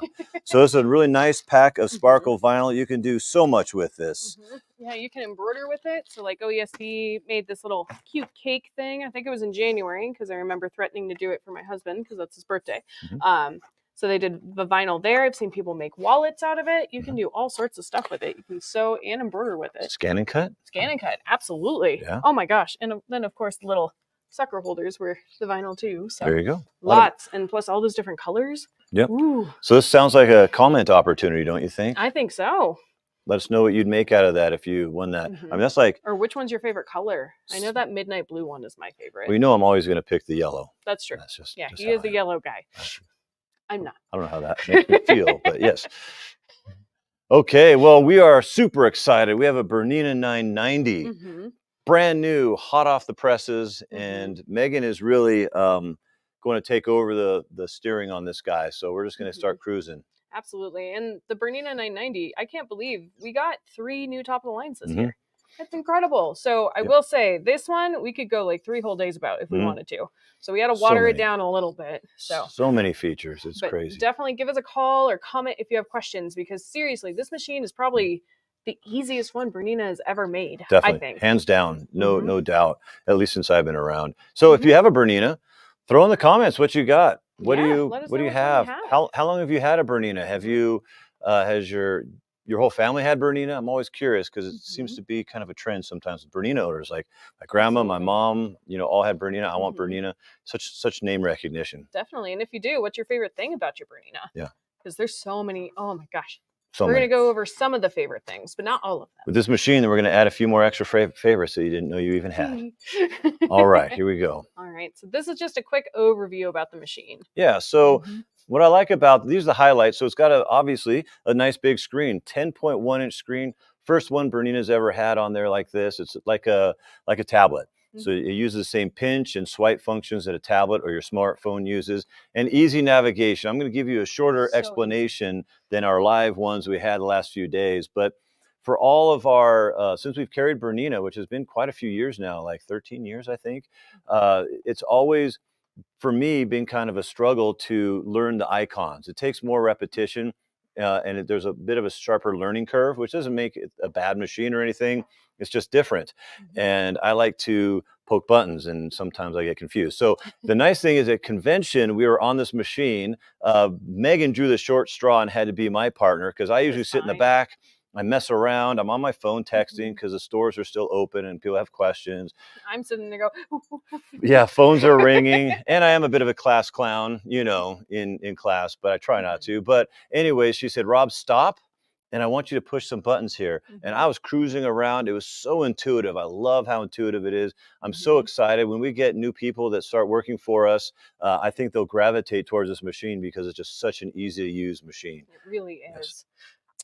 So it's a really nice pack of sparkle vinyl. You can do so much with this. Yeah, you can embroider with it. So like OESD made this little cute cake thing. I think it was in January because I remember threatening to do it for my husband because that's his birthday. So they did the vinyl there. I've seen people make wallets out of it. You can do all sorts of stuff with it. You can sew and embroider with it. Scan and cut? Scan and cut, absolutely. Yeah. Oh my gosh. And then of course the little sucker holders were the vinyl too. So there you go. Lots. And plus all those different colors. Yep. Ooh. So this sounds like a comment opportunity, don't you think? I think so. Let us know what you'd make out of that if you won that. I mean, that's like... Or which one's your favorite color? I know that midnight blue one is my favorite. Well, you know I'm always going to pick the yellow. That's true. That's just, yeah, he is the yellow guy. I'm not. I don't know how that makes me feel, but yes. Okay, well, we are super excited. We have a Bernina 990, brand new, hot off the presses, and Megan is really going to take over the steering on this guy. So we're just going to start cruising. Absolutely. And the Bernina 990, I can't believe we got 3 new top of the lines this year. That's incredible. So I will say this one, we could go like 3 whole days about if we wanted to. So we had to water it down a little bit. So many features. It's crazy. Definitely give us a call or comment if you have questions, because seriously, this machine is probably the easiest one Bernina has ever made. Definitely. I think. Hands down. No doubt. At least since I've been around. So if you have a Bernina, throw in the comments what you got. What do you have? How long have you had a Bernina? Have you has your whole family had Bernina? I'm always curious because it seems to be kind of a trend sometimes with Bernina owners. Like my grandma, my mom, all had Bernina. I want Bernina. Such name recognition. Definitely. And if you do, what's your favorite thing about your Bernina? Yeah. Because there's so many. Oh my gosh. We're going to go over some of the favorite things, but not all of them. With this machine, then we're going to add a few more extra favorites that you didn't know you even had. All right, here we go. All right. So this is just a quick overview about the machine. Yeah. So what I like about these are the highlights. So it's got obviously a nice big screen, 10.1-inch screen. First one Bernina's ever had on there like this. It's like a tablet. So it uses the same pinch and swipe functions that a tablet or your smartphone uses, and easy navigation. I'm going to give you a shorter explanation than our live ones we had the last few days. But for all of our, since we've carried Bernina, which has been quite a few years now, like 13 years, I think, it's always, for me, been kind of a struggle to learn the icons. It takes more repetition, and there's a bit of a sharper learning curve, which doesn't make it a bad machine or anything. It's just different. And I like to poke buttons, and sometimes I get confused. So the nice thing is at convention, we were on this machine. Megan drew the short straw and had to be my partner because I usually sit in the back. I mess around. I'm on my phone texting because the stores are still open and people have questions. I'm sitting there go. Yeah, phones are ringing. And I am a bit of a class clown, in class, but I try not to. But anyway, she said, Rob, stop. And I want you to push some buttons here. And I was cruising around. It was so intuitive. I love how intuitive it is. I'm so excited. When we get new people that start working for us, I think they'll gravitate towards this machine because it's just such an easy to use machine. It really is.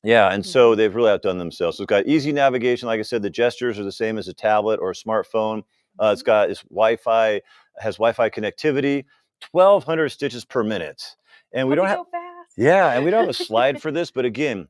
Yeah, and so they've really outdone themselves. So it's got easy navigation. Like I said, the gestures are the same as a tablet or a smartphone. It's got Wi-Fi, has Wi-Fi connectivity, 1,200 stitches per minute. And we don't have. Yeah, and we don't have a slide for this, but again,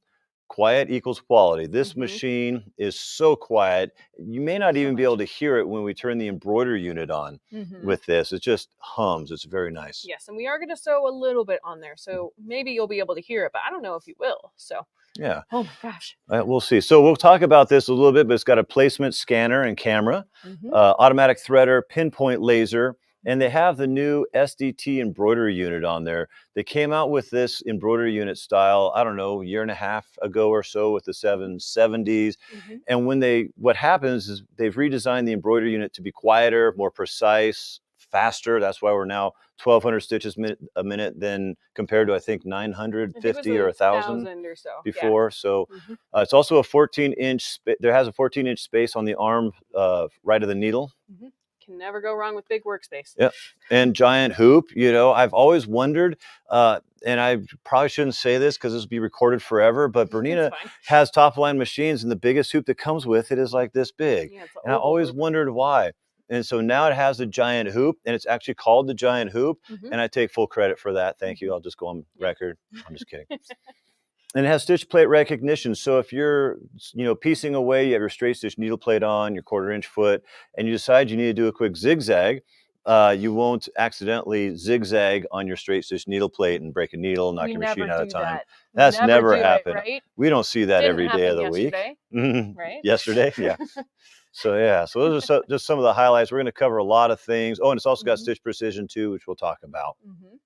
quiet equals quality. This Mhm. machine is so quiet, you may not So even be able much. to hear it when we turn the embroidery unit on Mhm. with this. It just hums. It's very nice. Yes, and we are going to sew a little bit on there, so maybe you'll be able to hear it, but I don't know if you will. So, Yeah, oh my gosh. we'll see. So we'll talk about this a little bit, but it's got a placement scanner and camera, Mhm. automatic threader, pinpoint laser, and they have the new SDT embroidery unit on there. They came out with this embroidery unit style, I don't know, a year and a half ago or so with the 770s. Mhm. And what happens is they've redesigned the embroidery unit to be quieter, more precise, faster. That's why we're now 1,200 stitches a minute than compared to, I think, I think it was 950 or 1,000 1,000 or so. Yeah. before. So Mhm. it's also a 14-inch. There has a 14-inch space on the arm right of the needle. Mhm. Can never go wrong with big workspace. Yep. And giant hoop. I've always wondered, and I probably shouldn't say this because this will be recorded forever, but It's Bernina fine. has top line machines, and the biggest hoop that comes with it is like this big. Yeah, it's an And I oval always hoop. wondered why. And so now it has a giant hoop, and it's actually called the giant hoop. Mhm. And I take full credit for that. Thank you. Mhm. I'll just go on Yeah. record. I'm just kidding. And it has stitch plate recognition. So if you're, piecing away, you have your straight stitch needle plate on, your 1/4 inch foot, and you decide you need to do a quick zigzag, you won't accidentally zigzag on your straight stitch needle plate and break a needle, knock We your never machine out of do time. that. That's Never never do it, happened. right? We don't see that Didn't every day of happen the week. yesterday, right? Yesterday, yeah. So yeah, so those are just some of the highlights. We're going to cover a lot of things. Oh, and it's also got Mhm. stitch precision too, which we'll talk about. Mhm.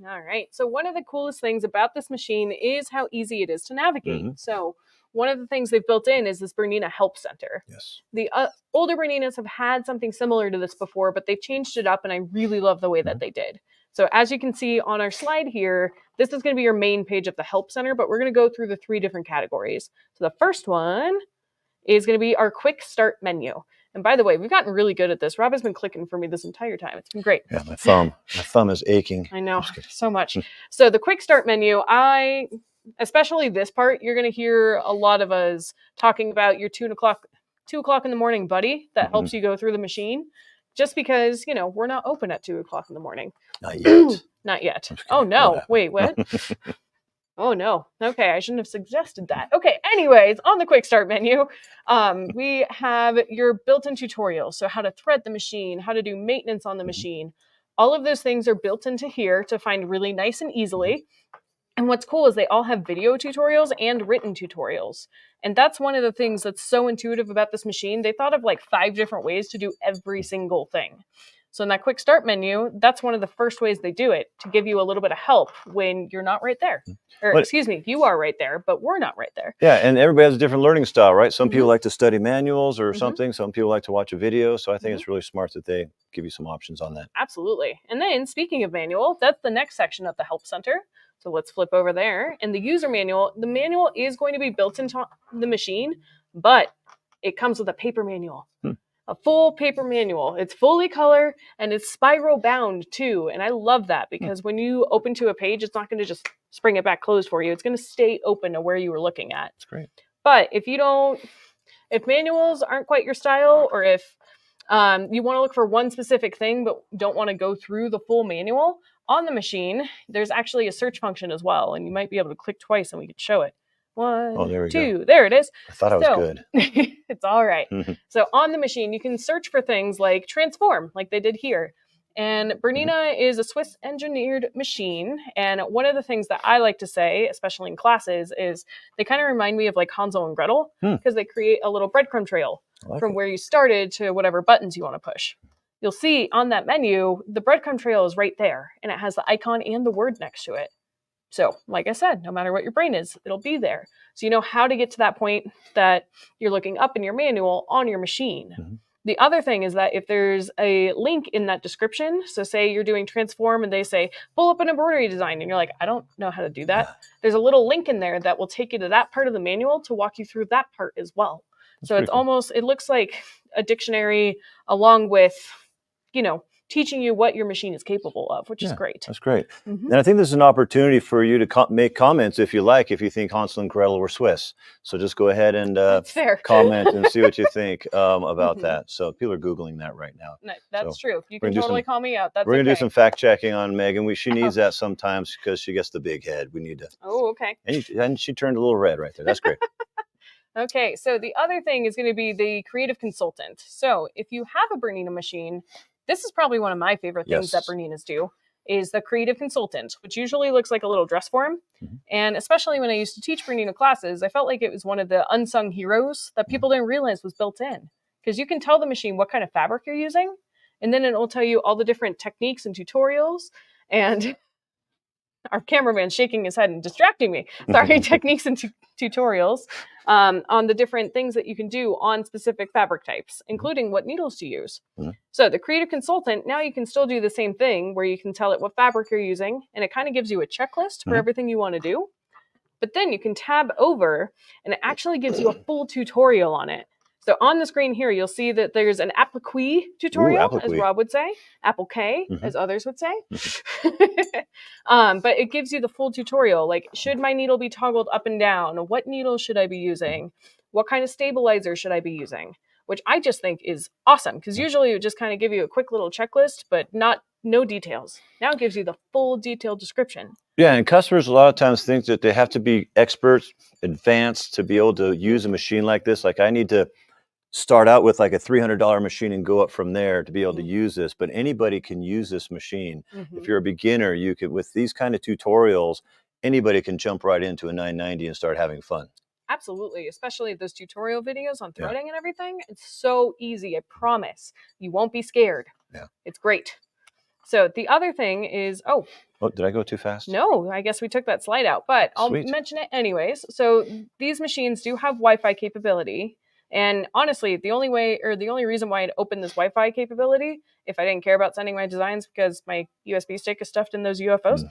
All right. So one of the coolest things about this machine is how easy it is to navigate. Mhm. So one of the things they've built in is this Bernina Help Center. Yes. The older Berninas have had something similar to this before, but they've changed it up, and I really love the way that they did. So as you can see on our slide here, this is going to be your main page of the Help Center, but we're going to go through the 3 different categories. So the first one is going to be our quick start menu. And by the way, we've gotten really good at this. Rob has been clicking for me this entire time. It's been great. Yeah, my thumb is aching. I know, so much. So the quick start menu, especially this part, you're going to hear a lot of us talking about your 2 o'clock in the morning buddy that helps you go through the machine. Just because, we're not open at 2 o'clock in the morning. Not yet. Not yet. Oh no, wait, what? Oh no. Okay, I shouldn't have suggested that. Okay, anyways, on the quick start menu, we have your built-in tutorials. So how to thread the machine, how to do maintenance on the machine. All of those things are built into here to find really nice and easily. And what's cool is they all have video tutorials and written tutorials. And that's one of the things that's so intuitive about this machine. They thought of like 5 different ways to do every single thing. So in that quick start menu, that's one of the first ways they do it, to give you a little bit of help when you're not right there. Or excuse me, you are right there, but we're not right there. Yeah, and everybody has a different learning style, right? Some people like to study manuals or something. Some people like to watch a video. So I think it's really smart that they give you some options on that. Absolutely. And then speaking of manual, that's the next section of the Help Center. So let's flip over there. And the user manual, the manual is going to be built into the machine, but it comes with a paper manual. A full paper manual. It's fully color and it's spiral bound too. And I love that because when you open to a page, it's not going to just spring it back closed for you. It's going to stay open to where you were looking at. That's great. But if manuals aren't quite your style, or if you want to look for one specific thing but don't want to go through the full manual, on the machine, there's actually a search function as well. And you might be able to click twice and we could show it. 1, there we 2, go. there it is. I thought I was good. It's all right. So on the machine, you can search for things like transform, like they did here. And Bernina is a Swiss engineered machine. And one of the things that I like to say, especially in classes, is they kind of remind me of like Hansel and Gretel, because they create a little breadcrumb trail from where you started to whatever buttons you want to push. You'll see on that menu, the breadcrumb trail is right there, and it has the icon and the word next to it. So, like I said, no matter what your brain is, it'll be there. So you know how to get to that point that you're looking up in your manual on your machine. The other thing is that if there's a link in that description, so say you're doing transform and they say, pull up an embroidery design, and you're like, I don't know how to do that. There's a little link in there that will take you to that part of the manual to walk you through that part as well. So it's almost, it looks like a dictionary along with, teaching you what your machine is capable of, which is great. That's great. And I think this is an opportunity for you to make comments if you like, if you think Hansel and Gretel were Swiss. So just go ahead and comment and see what you think about that. So people are Googling that right now. No, that's true. You can totally call me out. That's We're going to do some fact checking on Megan. She needs that sometimes because she gets the big head. We need to. Oh, okay. And she turned a little red right there. That's great. Okay, so the other thing is going to be the creative consultant. So if you have a Bernina machine, this is probably one of my favorite things that Berninas do, is the creative consultant, which usually looks like a little dress form. And especially when I used to teach Bernina classes, I felt like it was one of the unsung heroes that people didn't realize was built in. Because you can tell the machine what kind of fabric you're using, and then it will tell you all the different techniques and tutorials. And our cameraman's shaking his head and distracting me. Sorry, techniques and tutorials on the different things that you can do on specific fabric types, including what needles to use. So the creative consultant, now you can still do the same thing where you can tell it what fabric you're using, and it kind of gives you a checklist for everything you want to do. But then you can tab over, and it actually gives you a full tutorial on it. So on the screen here, you'll see that there's an Applaud tutorial, as Rob would say, Apple-K, as others would say. But it gives you the full tutorial, like, should my needle be toggled up and down? What needle should I be using? What kind of stabilizer should I be using? Which I just think is awesome, because usually it would just kind of give you a quick little checklist, but no details. Now it gives you the full detailed description. Yeah, and customers a lot of times think that they have to be experts, advanced to be able to use a machine like this. Like, I need to start out with like a $300 machine and go up from there to be able to use this, but anybody can use this machine. If you're a beginner, you could, with these kind of tutorials, anybody can jump right into a 990 and start having fun. Absolutely, especially those tutorial videos on threading and everything. It's so easy, I promise. You won't be scared. It's great. So the other thing is, oh, did I go too fast? No, I guess we took that slide out, but I'll mention it anyways. So these machines do have Wi-Fi capability. And honestly, the only reason why I'd open this Wi-Fi capability, if I didn't care about sending my designs because my USB stick is stuffed in those UFOs,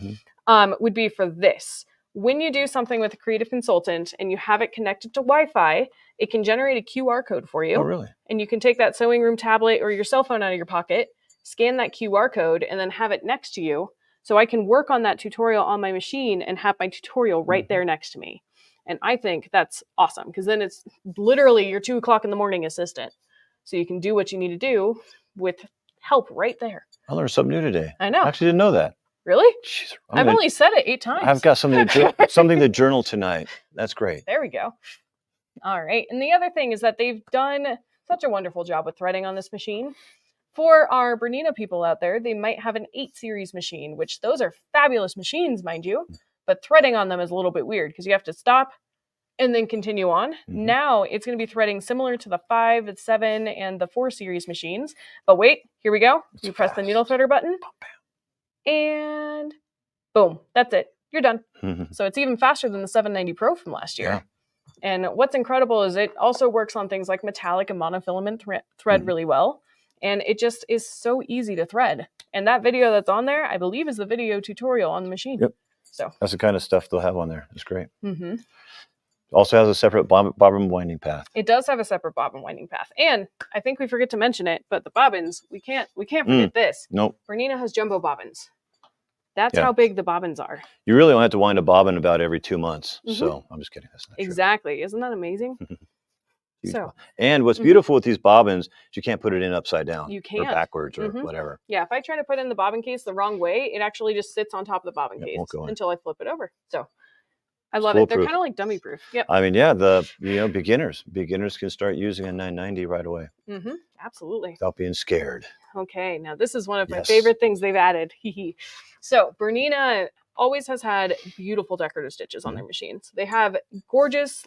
would be for this. When you do something with a creative consultant and you have it connected to Wi-Fi, it can generate a QR code for you. Oh, really? And you can take that sewing room tablet or your cell phone out of your pocket, scan that QR code, and then have it next to you. So I can work on that tutorial on my machine and have my tutorial right there next to me. And I think that's awesome, because then it's literally your 2 o'clock in the morning assistant. So you can do what you need to do with help right there. I learned something new today. I know. I actually didn't know that. Really? Jeez, I've only said it 8 times. I've got something to journal tonight. That's great. There we go. All right. And the other thing is that they've done such a wonderful job with threading on this machine. For our Bernina people out there, they might have an 8 series machine, which those are fabulous machines, mind you. But threading on them is a little bit weird because you have to stop and then continue on. Now it's going to be threading similar to the 5, the 7, and the 4 series machines. But wait, here we go. You press the needle threader button. And boom, that's it. You're done. So it's even faster than the 790 Pro from last year. And what's incredible is it also works on things like metallic and monofilament thread really well. And it just is so easy to thread. And that video that's on there, I believe, is the video tutorial on the machine. So that's the kind of stuff they'll have on there. It's great. Also has a separate bobbin winding path. It does have a separate bobbin winding path. And I think we forget to mention it, but the bobbins, we can't forget this. Nope. Bernina has jumbo bobbins. That's how big the bobbins are. You really only have to wind a bobbin about every 2 months. So I'm just kidding. That's not exactly. True. Isn't that amazing? And what's beautiful with these bobbins is you can't put it in upside down. You can't. Or backwards or whatever. Yeah, if I try to put in the bobbin case the wrong way, it actually just sits on top of the bobbin case until I flip it over. So I love it. They're kind of like dummy proof. Yep. I mean, beginners can start using a 990 right away. Absolutely. Without being scared. Okay, now this is one of my favorite things they've added. So Bernina always has had beautiful decorative stitches on their machines. They have gorgeous,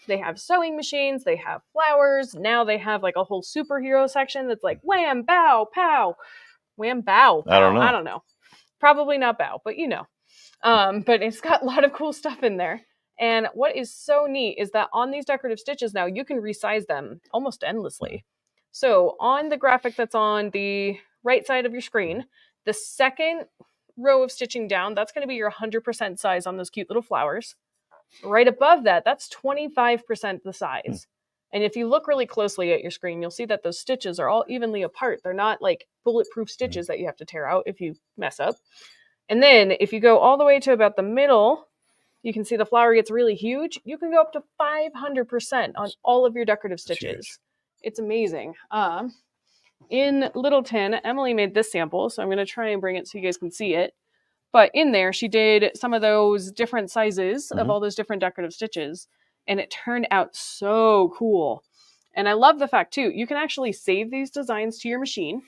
they have sewing machines, they have flowers. Now they have like a whole superhero section that's like wham, bow, pow, wham, bow. Pow. I don't know. Probably not bow, but but it's got a lot of cool stuff in there. And what is so neat is that on these decorative stitches now, you can resize them almost endlessly. So on the graphic that's on the right side of your screen, the second row of stitching down, that's going to be your 100% size on those cute little flowers. Right above that, that's 25% the size. And if you look really closely at your screen, you'll see that those stitches are all evenly apart. They're not like bulletproof stitches that you have to tear out if you mess up. And then if you go all the way to about the middle, you can see the flower gets really huge. You can go up to 500% on all of your decorative stitches. It's amazing. In Littleton, Emily made this sample, so I'm going to try and bring it so you guys can see it. But in there, she did some of those different sizes of all those different decorative stitches, and it turned out so cool. And I love the fact, too, you can actually save these designs to your machine,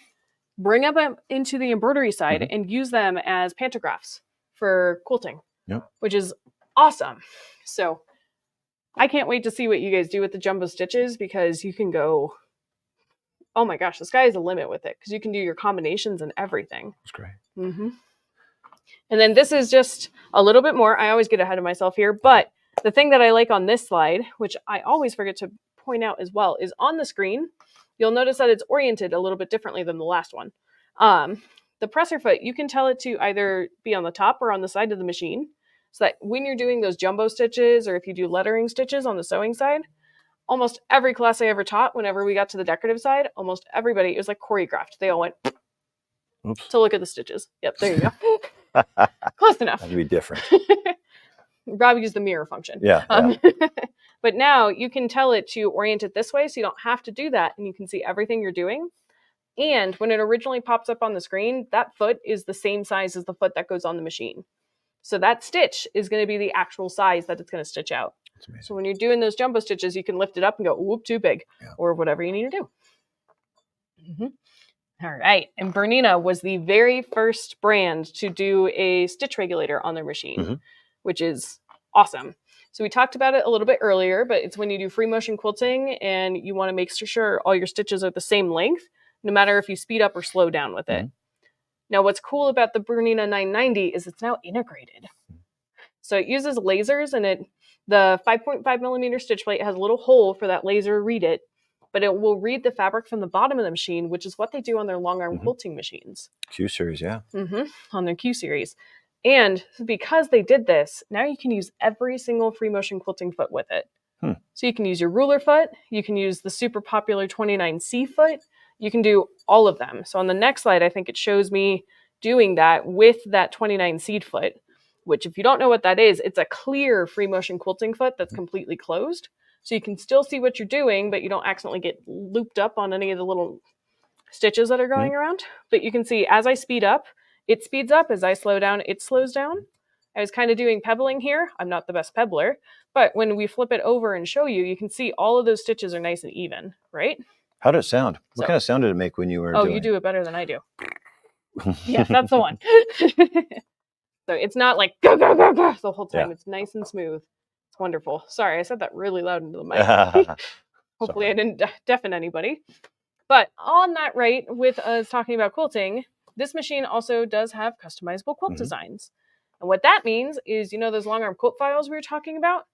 bring them into the embroidery side, and use them as pantographs for quilting, which is awesome. So I can't wait to see what you guys do with the jumbo stitches, because you can go, oh my gosh, the sky is the limit with it, because you can do your combinations and everything. That's great. And then this is just a little bit more. I always get ahead of myself here, but the thing that I like on this slide, which I always forget to point out as well, is on the screen, you'll notice that it's oriented a little bit differently than the last one. The presser foot, you can tell it to either be on the top or on the side of the machine, so that when you're doing those jumbo stitches, or if you do lettering stitches on the sewing side, almost every class I ever taught, whenever we got to the decorative side, almost everybody, it was like choreographed. They all went, oops. To look at the stitches. Yep, there you go. Close enough. That'd be different. Rob used the mirror function. Yeah. But now you can tell it to orient it this way, so you don't have to do that, and you can see everything you're doing. And when it originally pops up on the screen, that foot is the same size as the foot that goes on the machine. So that stitch is going to be the actual size that it's going to stitch out. So when you're doing those jumbo stitches, you can lift it up and go, whoop, too big, or whatever you need to do. All right. And Bernina was the very first brand to do a stitch regulator on their machine, which is awesome. So we talked about it a little bit earlier, but it's when you do free motion quilting and you want to make sure all your stitches are the same length, no matter if you speed up or slow down with it. Now, what's cool about the Bernina 990 is it's now integrated. So it uses lasers, and the 5.5 millimeter stitch plate has a little hole for that laser to read it, but it will read the fabric from the bottom of the machine, which is what they do on their long arm quilting machines. Q series, yeah. On their Q series. And because they did this, now you can use every single free motion quilting foot with it. So you can use your ruler foot, you can use the super popular 29C foot, you can do all of them. So on the next slide, I think it shows me doing that with that 29 seed foot, which if you don't know what that is, it's a clear free motion quilting foot that's completely closed. So you can still see what you're doing, but you don't accidentally get looped up on any of the little stitches that are going around. But you can see as I speed up, it speeds up. As I slow down, it slows down. I was kind of doing pebbling here. I'm not the best pebbler, but when we flip it over and show you, you can see all of those stitches are nice and even, right? How did it sound? What kind of sound did it make when you were doing it? You do it better than I do. Yes, that's the one. So it's not like go, go, go, go the whole time. It's nice and smooth. It's wonderful. Sorry, I said that really loud into the mic. Hopefully I didn't deafen anybody. But on that right, with us talking about quilting, this machine also does have customizable quilt designs. And what that means is, you know, those long arm quilt files we were talking about,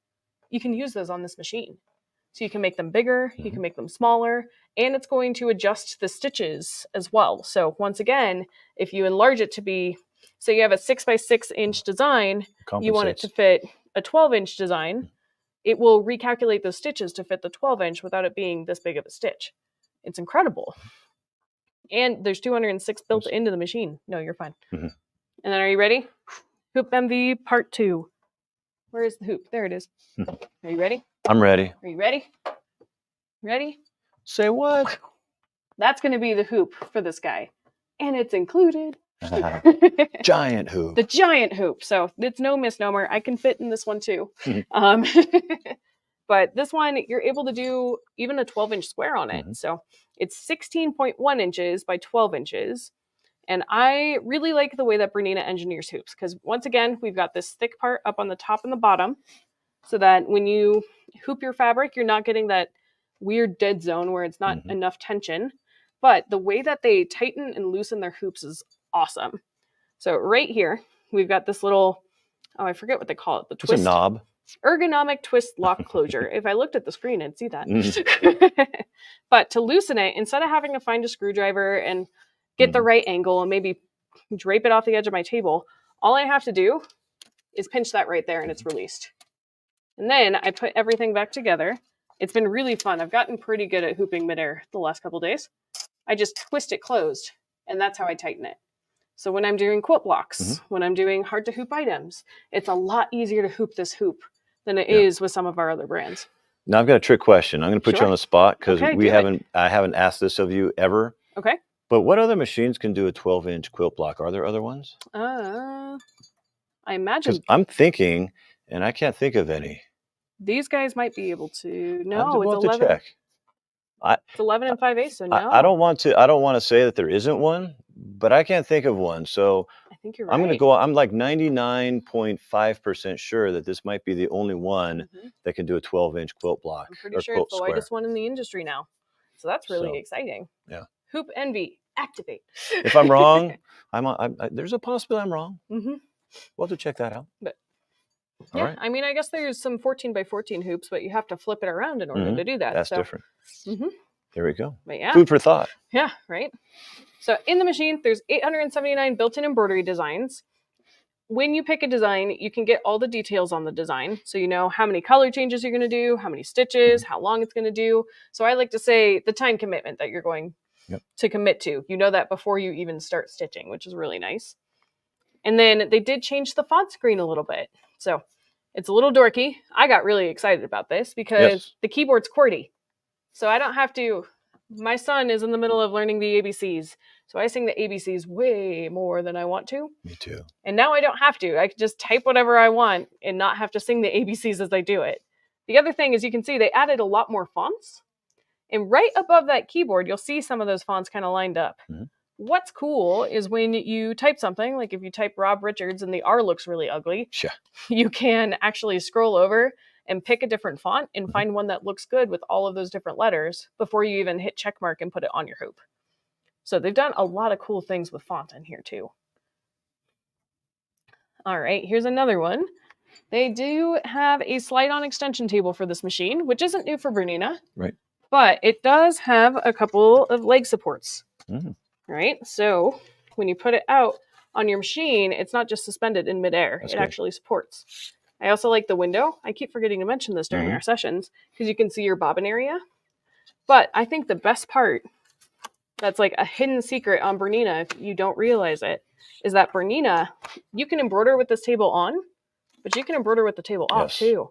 you can use those on this machine. So you can make them bigger, you can make them smaller, and it's going to adjust the stitches as well. So once again, if you enlarge it to be, say you have a 6x6 inch design, you want it to fit a 12-inch design, it will recalculate those stitches to fit the 12-inch without it being this big of a stitch. It's incredible. And there's 206 built into the machine. No, you're fine. And then are you ready? Hoop MV part 2. Where is the hoop? There it is. Are you ready? I'm ready. Are you ready? Ready? Say what? That's going to be the hoop for this guy. And it's included. Giant hoop. The giant hoop. So it's no misnomer. I can fit in this one too. But this one, you're able to do even a 12-inch square on it. So it's 16.1 inches by 12 inches. And I really like the way that Bernina engineers hoops, because once again, we've got this thick part up on the top and the bottom, so that when you hoop your fabric, you're not getting that weird dead zone where it's not enough tension. But the way that they tighten and loosen their hoops is awesome. So right here, we've got this little, I forget what they call it. The twist. It's a knob. Ergonomic twist lock closure. If I looked at the screen, I'd see that. But to loosen it, instead of having to find a screwdriver and get the right angle and maybe drape it off the edge of my table, all I have to do is pinch that right there and it's released. And then I put everything back together It's been really fun. I've gotten pretty good at hooping midair the last couple days. I just twist it closed, and that's how I tighten it. So when I'm doing quilt blocks, when I'm doing hard to hoop items, it's a lot easier to hoop this hoop than it is with some of our other brands. Now I've got a trick question. I'm going to put you on the spot because I haven't asked this of you ever. Okay. But what other machines can do a 12-inch quilt block? Are there other ones? I imagine. Because I'm thinking, and I can't think of any. These guys might be able to. No, it's 11. To check. It's 11 and 5/8, so no. I don't want to say that there isn't one, but I can't think of one. So I think you're right. I'm going to go. I'm like 99.5% sure that this might be the only one that can do a 12-inch quilt block. I'm pretty sure it's the lightest one in the industry now. So that's really exciting. Yeah. Hoop envy, activate. If I'm wrong, there's a possibility I'm wrong. Mm-hmm. We'll have to check that out. But yeah, right. I mean, I guess there's some 14x14 hoops, but you have to flip it around in order to do that. That's different. There we go. But yeah. Food for thought. Yeah, right. So in the machine, there's 879 built-in embroidery designs. When you pick a design, you can get all the details on the design. So you know how many color changes you're going to do, how many stitches, how long it's going to do. So I like to say the time commitment that you're going to commit to. You know that before you even start stitching, which is really nice. And then they did change the font screen a little bit. So it's a little dorky. I got really excited about this because the keyboard's QWERTY. So I don't have to, my son is in the middle of learning the ABCs. So I sing the ABCs way more than I want to. Me too. And now I don't have to. I can just type whatever I want and not have to sing the ABCs as I do it. The other thing is you can see they added a lot more fonts. And right above that keyboard, you'll see some of those fonts kind of lined up. What's cool is when you type something, like if you type Rob Richards and the R looks really ugly, you can actually scroll over and pick a different font and find one that looks good with all of those different letters before you even hit check mark and put it on your hoop. So they've done a lot of cool things with font in here too. All right, here's another one. They do have a slide-on extension table for this machine, which isn't new for Bernina. Right. But it does have a couple of leg supports. Right? So when you put it out on your machine, it's not just suspended in midair. It actually supports. I also like the window. I keep forgetting to mention this during our sessions because you can see your bobbin area. But I think the best part that's like a hidden secret on Bernina, if you don't realize it, is that Bernina, you can embroider with this table on, but you can embroider with the table off too.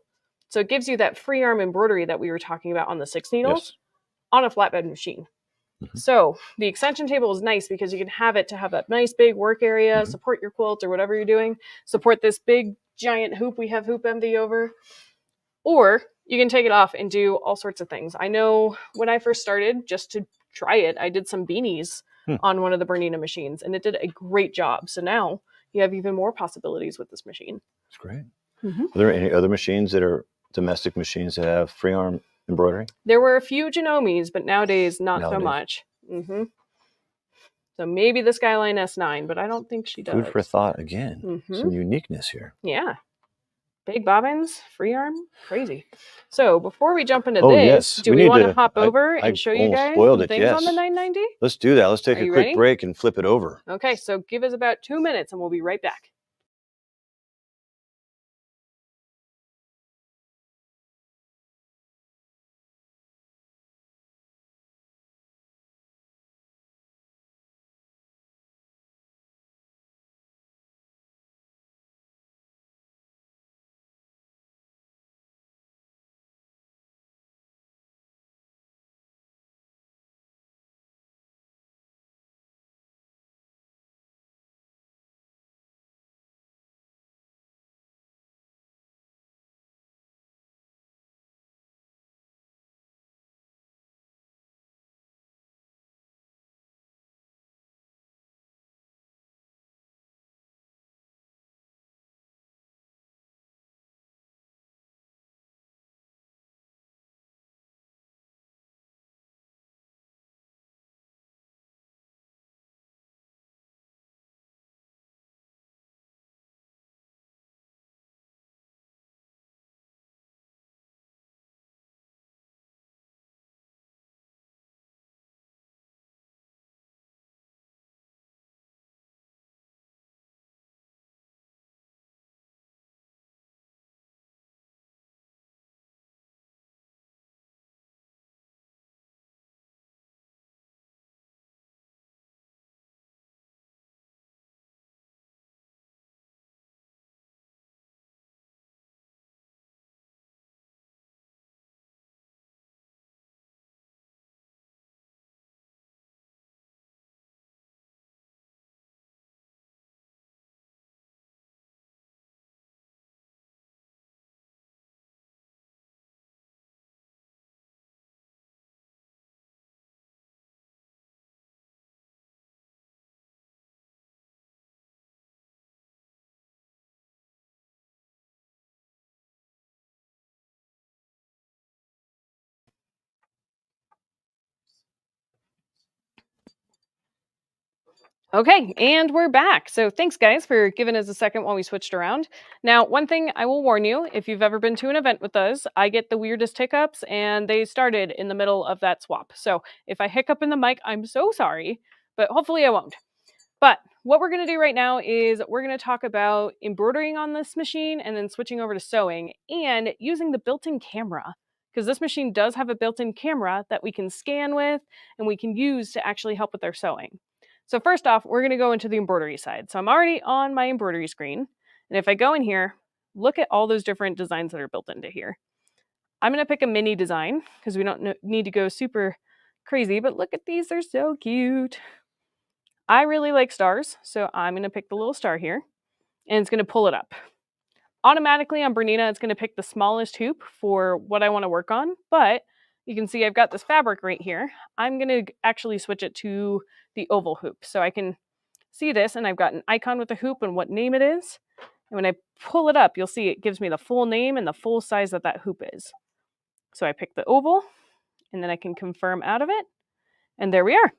So it gives you that free arm embroidery that we were talking about on the 6 needles on a flatbed machine. So the extension table is nice because you can have it to have that nice big work area, support your quilt or whatever you're doing, support this big giant hoop we have hoop envy over, or you can take it off and do all sorts of things. I know when I first started, just to try it, I did some beanies on one of the Bernina machines and it did a great job. So now you have even more possibilities with this machine. That's great. Are there any other machines that are domestic machines that have free arm embroidery? There were a few Janomes, but nowadays not so much. So maybe the Skyline S9, but I don't think she does. Food for thought again. Some uniqueness here. Yeah. Big bobbins, free arm, crazy. So before we jump into this, do we want to hop over and show you guys some things on the 990? Let's do that. Let's take a quick break and flip it over. Okay, so give us about 2 minutes and we'll be right back. Okay, and we're back. So thanks guys for giving us a second while we switched around. Now, one thing I will warn you, if you've ever been to an event with us, I get the weirdest hiccups and they started in the middle of that swap. So if I hiccup in the mic, I'm so sorry, but hopefully I won't. But what we're going to do right now is we're going to talk about embroidering on this machine and then switching over to sewing and using the built-in camera, because this machine does have a built-in camera that we can scan with and we can use to actually help with our sewing. So first off, we're going to go into the embroidery side. So I'm already on my embroidery screen. And if I go in here, look at all those different designs that are built into here. I'm going to pick a mini design because we don't need to go super crazy, but look at these. They're so cute. I really like stars, so I'm going to pick the little star here, and it's going to pull it up. Automatically on Bernina, it's going to pick the smallest hoop for what I want to work on, but you can see I've got this fabric right here. I'm going to actually switch it to the oval hoop, so I can see this, and I've got an icon with the hoop and what name it is. And when I pull it up, you'll see it gives me the full name and the full size that hoop is. So I pick the oval, and then I can confirm out of it, and there we are.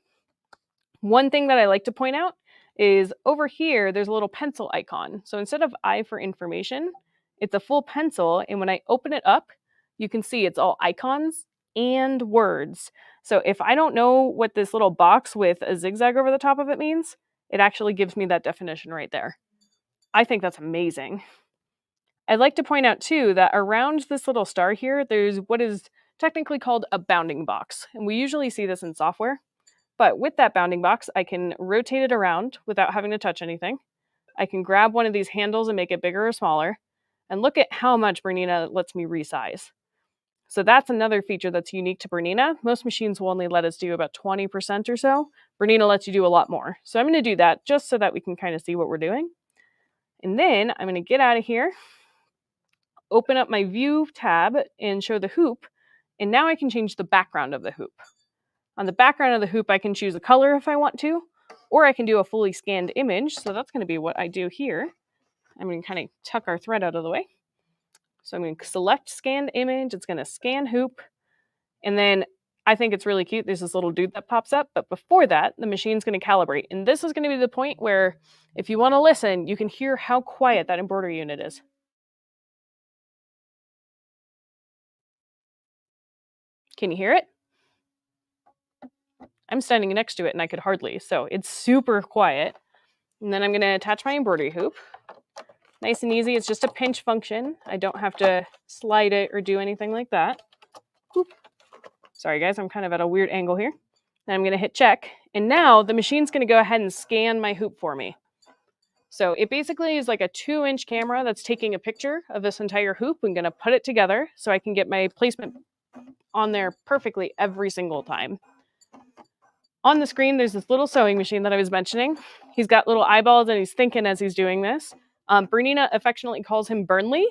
One thing that I like to point out is over here, there's a little pencil icon. So instead of I for information, it's a full pencil. And when I open it up, you can see it's all icons and words. So if I don't know what this little box with a zigzag over the top of it means, it actually gives me that definition right there. I think that's amazing. I'd like to point out too that around this little star here, there's what is technically called a bounding box. And we usually see this in software. But with that bounding box, I can rotate it around without having to touch anything. I can grab one of these handles and make it bigger or smaller. And look at how much Bernina lets me resize. So that's another feature that's unique to Bernina. Most machines will only let us do about 20% or so. Bernina lets you do a lot more. So I'm going to do that just so that we can kind of see what we're doing. And then I'm going to get out of here, open up my view tab and show the hoop. And now I can change the background of the hoop. On the background of the hoop, I can choose a color if I want to, or I can do a fully scanned image. So that's going to be what I do here. I'm going to kind of tuck our thread out of the way. So I'm going to select scanned image. It's going to scan hoop. And then I think it's really cute. There's this little dude that pops up. But before that, the machine's going to calibrate. And this is going to be the point where if you want to listen, you can hear how quiet that embroidery unit is. Can you hear it? I'm standing next to it and I could hardly. So it's super quiet. And then I'm going to attach my embroidery hoop. Nice and easy. It's just a pinch function. I don't have to slide it or do anything like that. Oop. Sorry, guys. I'm kind of at a weird angle here. Then I'm going to hit check. And now the machine's going to go ahead and scan my hoop for me. So it basically is like a 2-inch camera that's taking a picture of this entire hoop and going to put it together so I can get my placement on there perfectly every single time. On the screen, there's this little sewing machine that I was mentioning. He's got little eyeballs and he's thinking as he's doing this. Bernina affectionately calls him Burnley.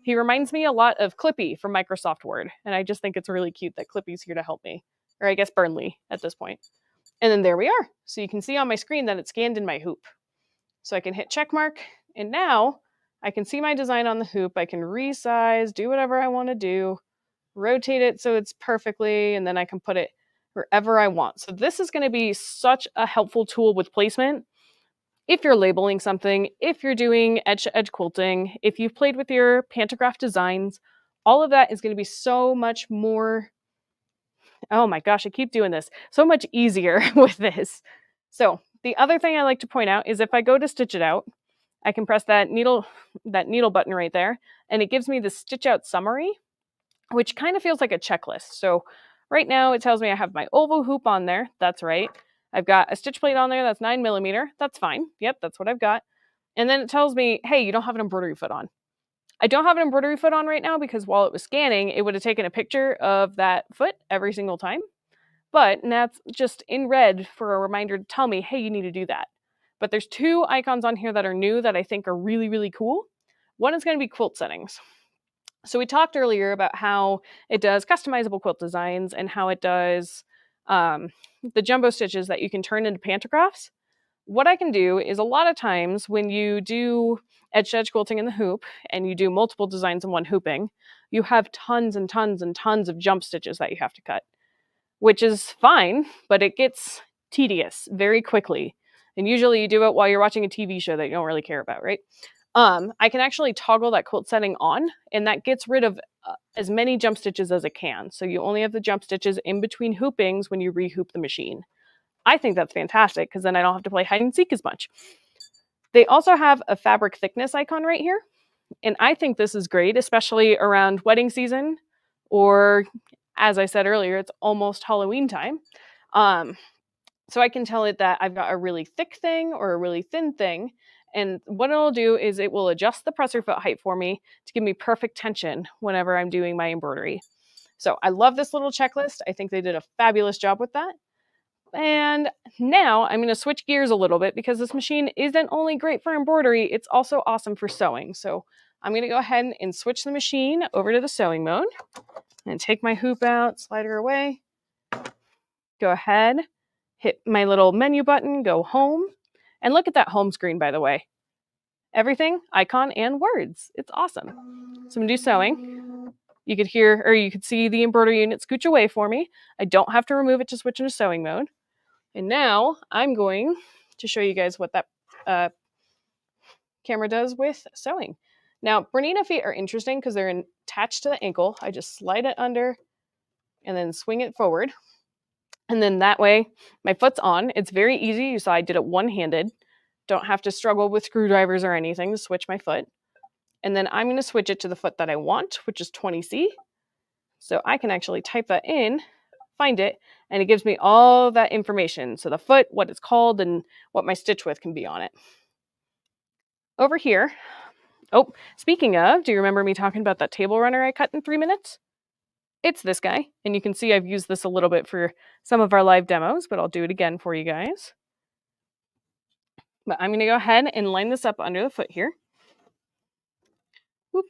He reminds me a lot of Clippy from Microsoft Word. And I just think it's really cute that Clippy's here to help me. Or I guess Burnley at this point. And then there we are. So you can see on my screen that it's scanned in my hoop. So I can hit check mark. And now I can see my design on the hoop. I can resize, do whatever I want to do, rotate it so it's perfectly, and then I can put it wherever I want. So this is going to be such a helpful tool with placement. If you're labeling something, if you're doing edge-to-edge quilting, if you've played with your pantograph designs, all of that is going to be so much more, oh my gosh, I keep doing this, so much easier with this. So the other thing I like to point out is if I go to stitch it out, I can press that needle button right there, and it gives me the stitch out summary, which kind of feels like a checklist. So right now it tells me I have my oval hoop on there. That's right. I've got a stitch plate on there that's 9mm. That's fine. Yep, that's what I've got. And then it tells me, hey, you don't have an embroidery foot on. I don't have an embroidery foot on right now because while it was scanning, it would have taken a picture of that foot every single time. But that's just in red for a reminder to tell me, hey, you need to do that. But there's 2 icons on here that are new that I think are really, really cool. One is going to be quilt settings. So we talked earlier about how it does customizable quilt designs and how it does the jumbo stitches that you can turn into pantographs. What I can do is a lot of times when you do edge-to-edge quilting in the hoop and you do multiple designs in one hooping, you have tons and tons and tons of jump stitches that you have to cut, which is fine, but it gets tedious very quickly. And usually you do it while you're watching a TV show that you don't really care about, right? I can actually toggle that quilt setting on, and that gets rid of as many jump stitches as it can. So you only have the jump stitches in between hoopings when you rehoop the machine. I think that's fantastic because then I don't have to play hide and seek as much. They also have a fabric thickness icon right here. And I think this is great, especially around wedding season, or as I said earlier, it's almost Halloween time. So I can tell it that I've got a really thick thing or a really thin thing. And what it'll do is it will adjust the presser foot height for me to give me perfect tension whenever I'm doing my embroidery. So I love this little checklist. I think they did a fabulous job with that. And now I'm going to switch gears a little bit because this machine isn't only great for embroidery, it's also awesome for sewing. So I'm going to go ahead and switch the machine over to the sewing mode and take my hoop out, slide her away, go ahead, hit my little menu button, go home, and look at that home screen, by the way. Everything, icon, and words. It's awesome. So I'm going to do sewing. You could hear, or you could see the embroidery unit scooch away for me. I don't have to remove it to switch into sewing mode. And now I'm going to show you guys what that camera does with sewing. Now, Bernina feet are interesting because they're attached to the ankle. I just slide it under and then swing it forward. And then that way my foot's on. It's very easy. You saw I did it one-handed. Don't have to struggle with screwdrivers or anything to switch my foot. And then I'm going to switch it to the foot that I want, which is 20C. So I can actually type that in, find it, and it gives me all that information. So the foot, what it's called, and what my stitch width can be on it. Over here, oh, speaking of, do you remember me talking about that table runner I cut in 3 minutes? It's this guy, and you can see I've used this a little bit for some of our live demos, but I'll do it again for you guys. But I'm going to go ahead and line this up under the foot here. Whoop.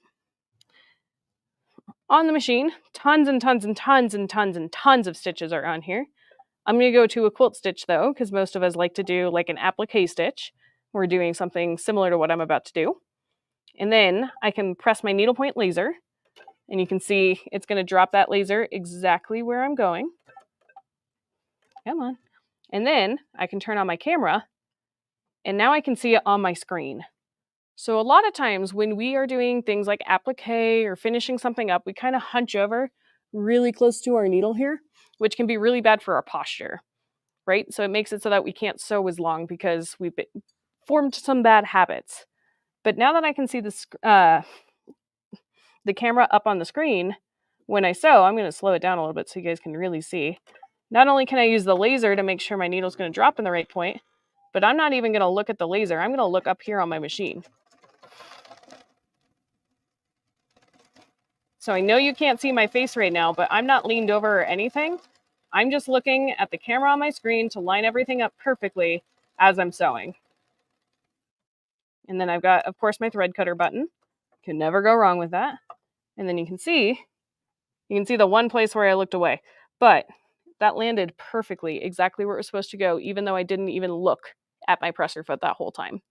On the machine, tons and tons and tons and tons and tons of stitches are on here. I'm going to go to a quilt stitch though, because most of us like to do like an applique stitch. We're doing something similar to what I'm about to do. And then I can press my needlepoint laser, and you can see it's going to drop that laser exactly where I'm going. Come on. And then I can turn on my camera, and now I can see it on my screen. So a lot of times when we are doing things like applique or finishing something up, we kind of hunch over really close to our needle here, which can be really bad for our posture, right? So it makes it so that we can't sew as long because we've formed some bad habits. But now that I can see the camera up on the screen, when I sew, I'm going to slow it down a little bit so you guys can really see. Not only can I use the laser to make sure my needle's going to drop in the right point, but I'm not even going to look at the laser. I'm going to look up here on my machine. So I know you can't see my face right now, but I'm not leaned over or anything. I'm just looking at the camera on my screen to line everything up perfectly as I'm sewing. And then I've got, of course, my thread cutter button. Can never go wrong with that. And then you can see the one place where I looked away. But that landed perfectly, exactly where it was supposed to go, even though I didn't even look at my presser foot that whole time.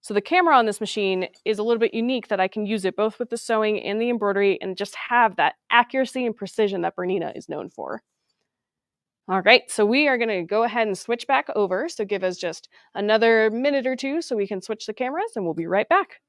So the camera on this machine is a little bit unique that I can use it both with the sewing and the embroidery and just have that accuracy and precision that Bernina is known for. All right, so we are going to go ahead and switch back over. So give us just another minute or two so we can switch the cameras, and we'll be right back.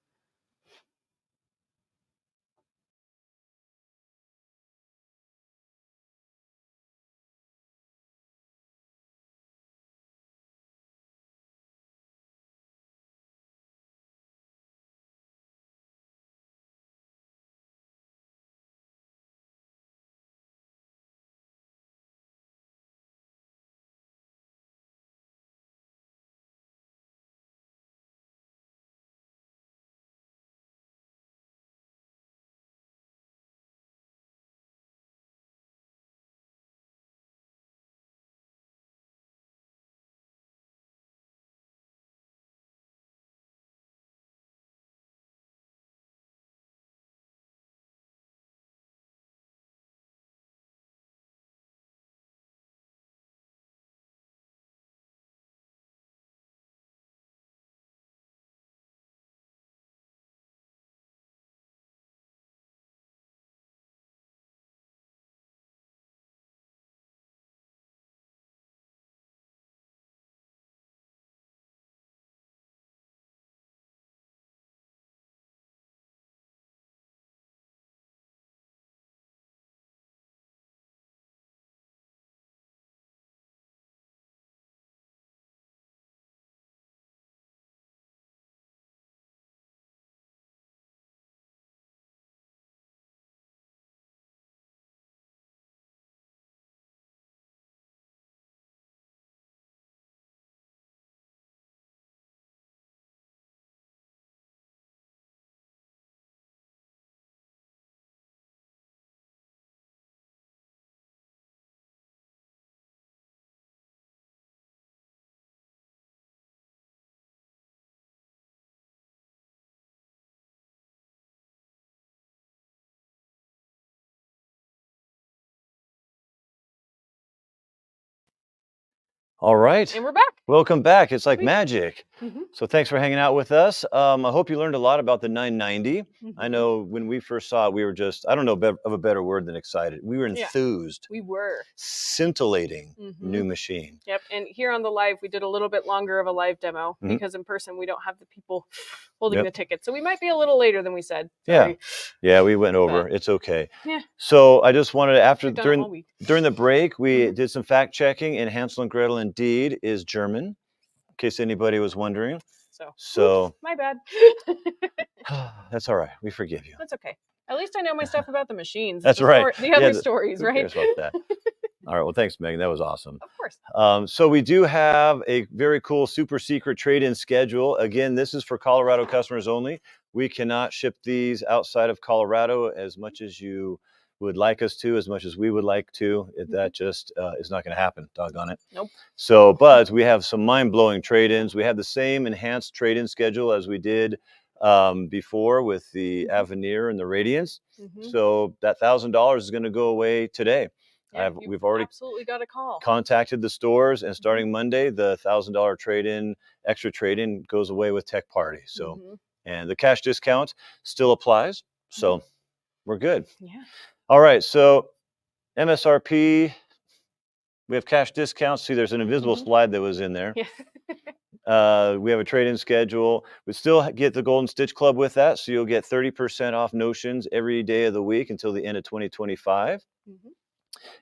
All right. And we're back. Welcome back. It's like Sweet. magic. So thanks for hanging out with us. I hope you learned a lot about the 990. I know when we first saw it, we were just, I don't know of a better word than excited. We were enthused. We were. Scintillating new machine. Yep. And here on the live, we did a little bit longer of a live demo because in person, we don't have the people holding the tickets. So we might be a little later than we said. Sorry. Yeah, we went over. It's okay. Yeah. So I just wanted to, during the break, we did some fact checking, and Hansel and Gretel indeed is German, in case anybody was wondering. So oops, my bad. That's all right. We forgive you. That's okay. At least I know my stuff about the machines. That's right. The other stories, right? Who cares about that? All right. Well, thanks, Megan. That was awesome. Of course. So we do have a very cool super secret trade-in schedule. Again, this is for Colorado customers only. We cannot ship these outside of Colorado as much as you would like us to, as much as we would like to. That just is not going to happen. Doggone it. Nope. So, but we have some mind-blowing trade-ins. We have the same enhanced trade-in schedule as we did before with the Aveneer and the Radiance. So that $1,000 is going to go away today. Yeah, we've already absolutely got a call. Contacted the stores, and starting Monday, the $1,000 trade-in, extra trade-in goes away with Tech Party. So, and the cash discount still applies. So we're good. Yeah. All right. So MSRP, we have cash discounts. See, there's an invisible slide that was in there. Yeah. We have a trade-in schedule. We still get the Golden Stitch Club with that. So you'll get 30% off notions every day of the week until the end of 2025.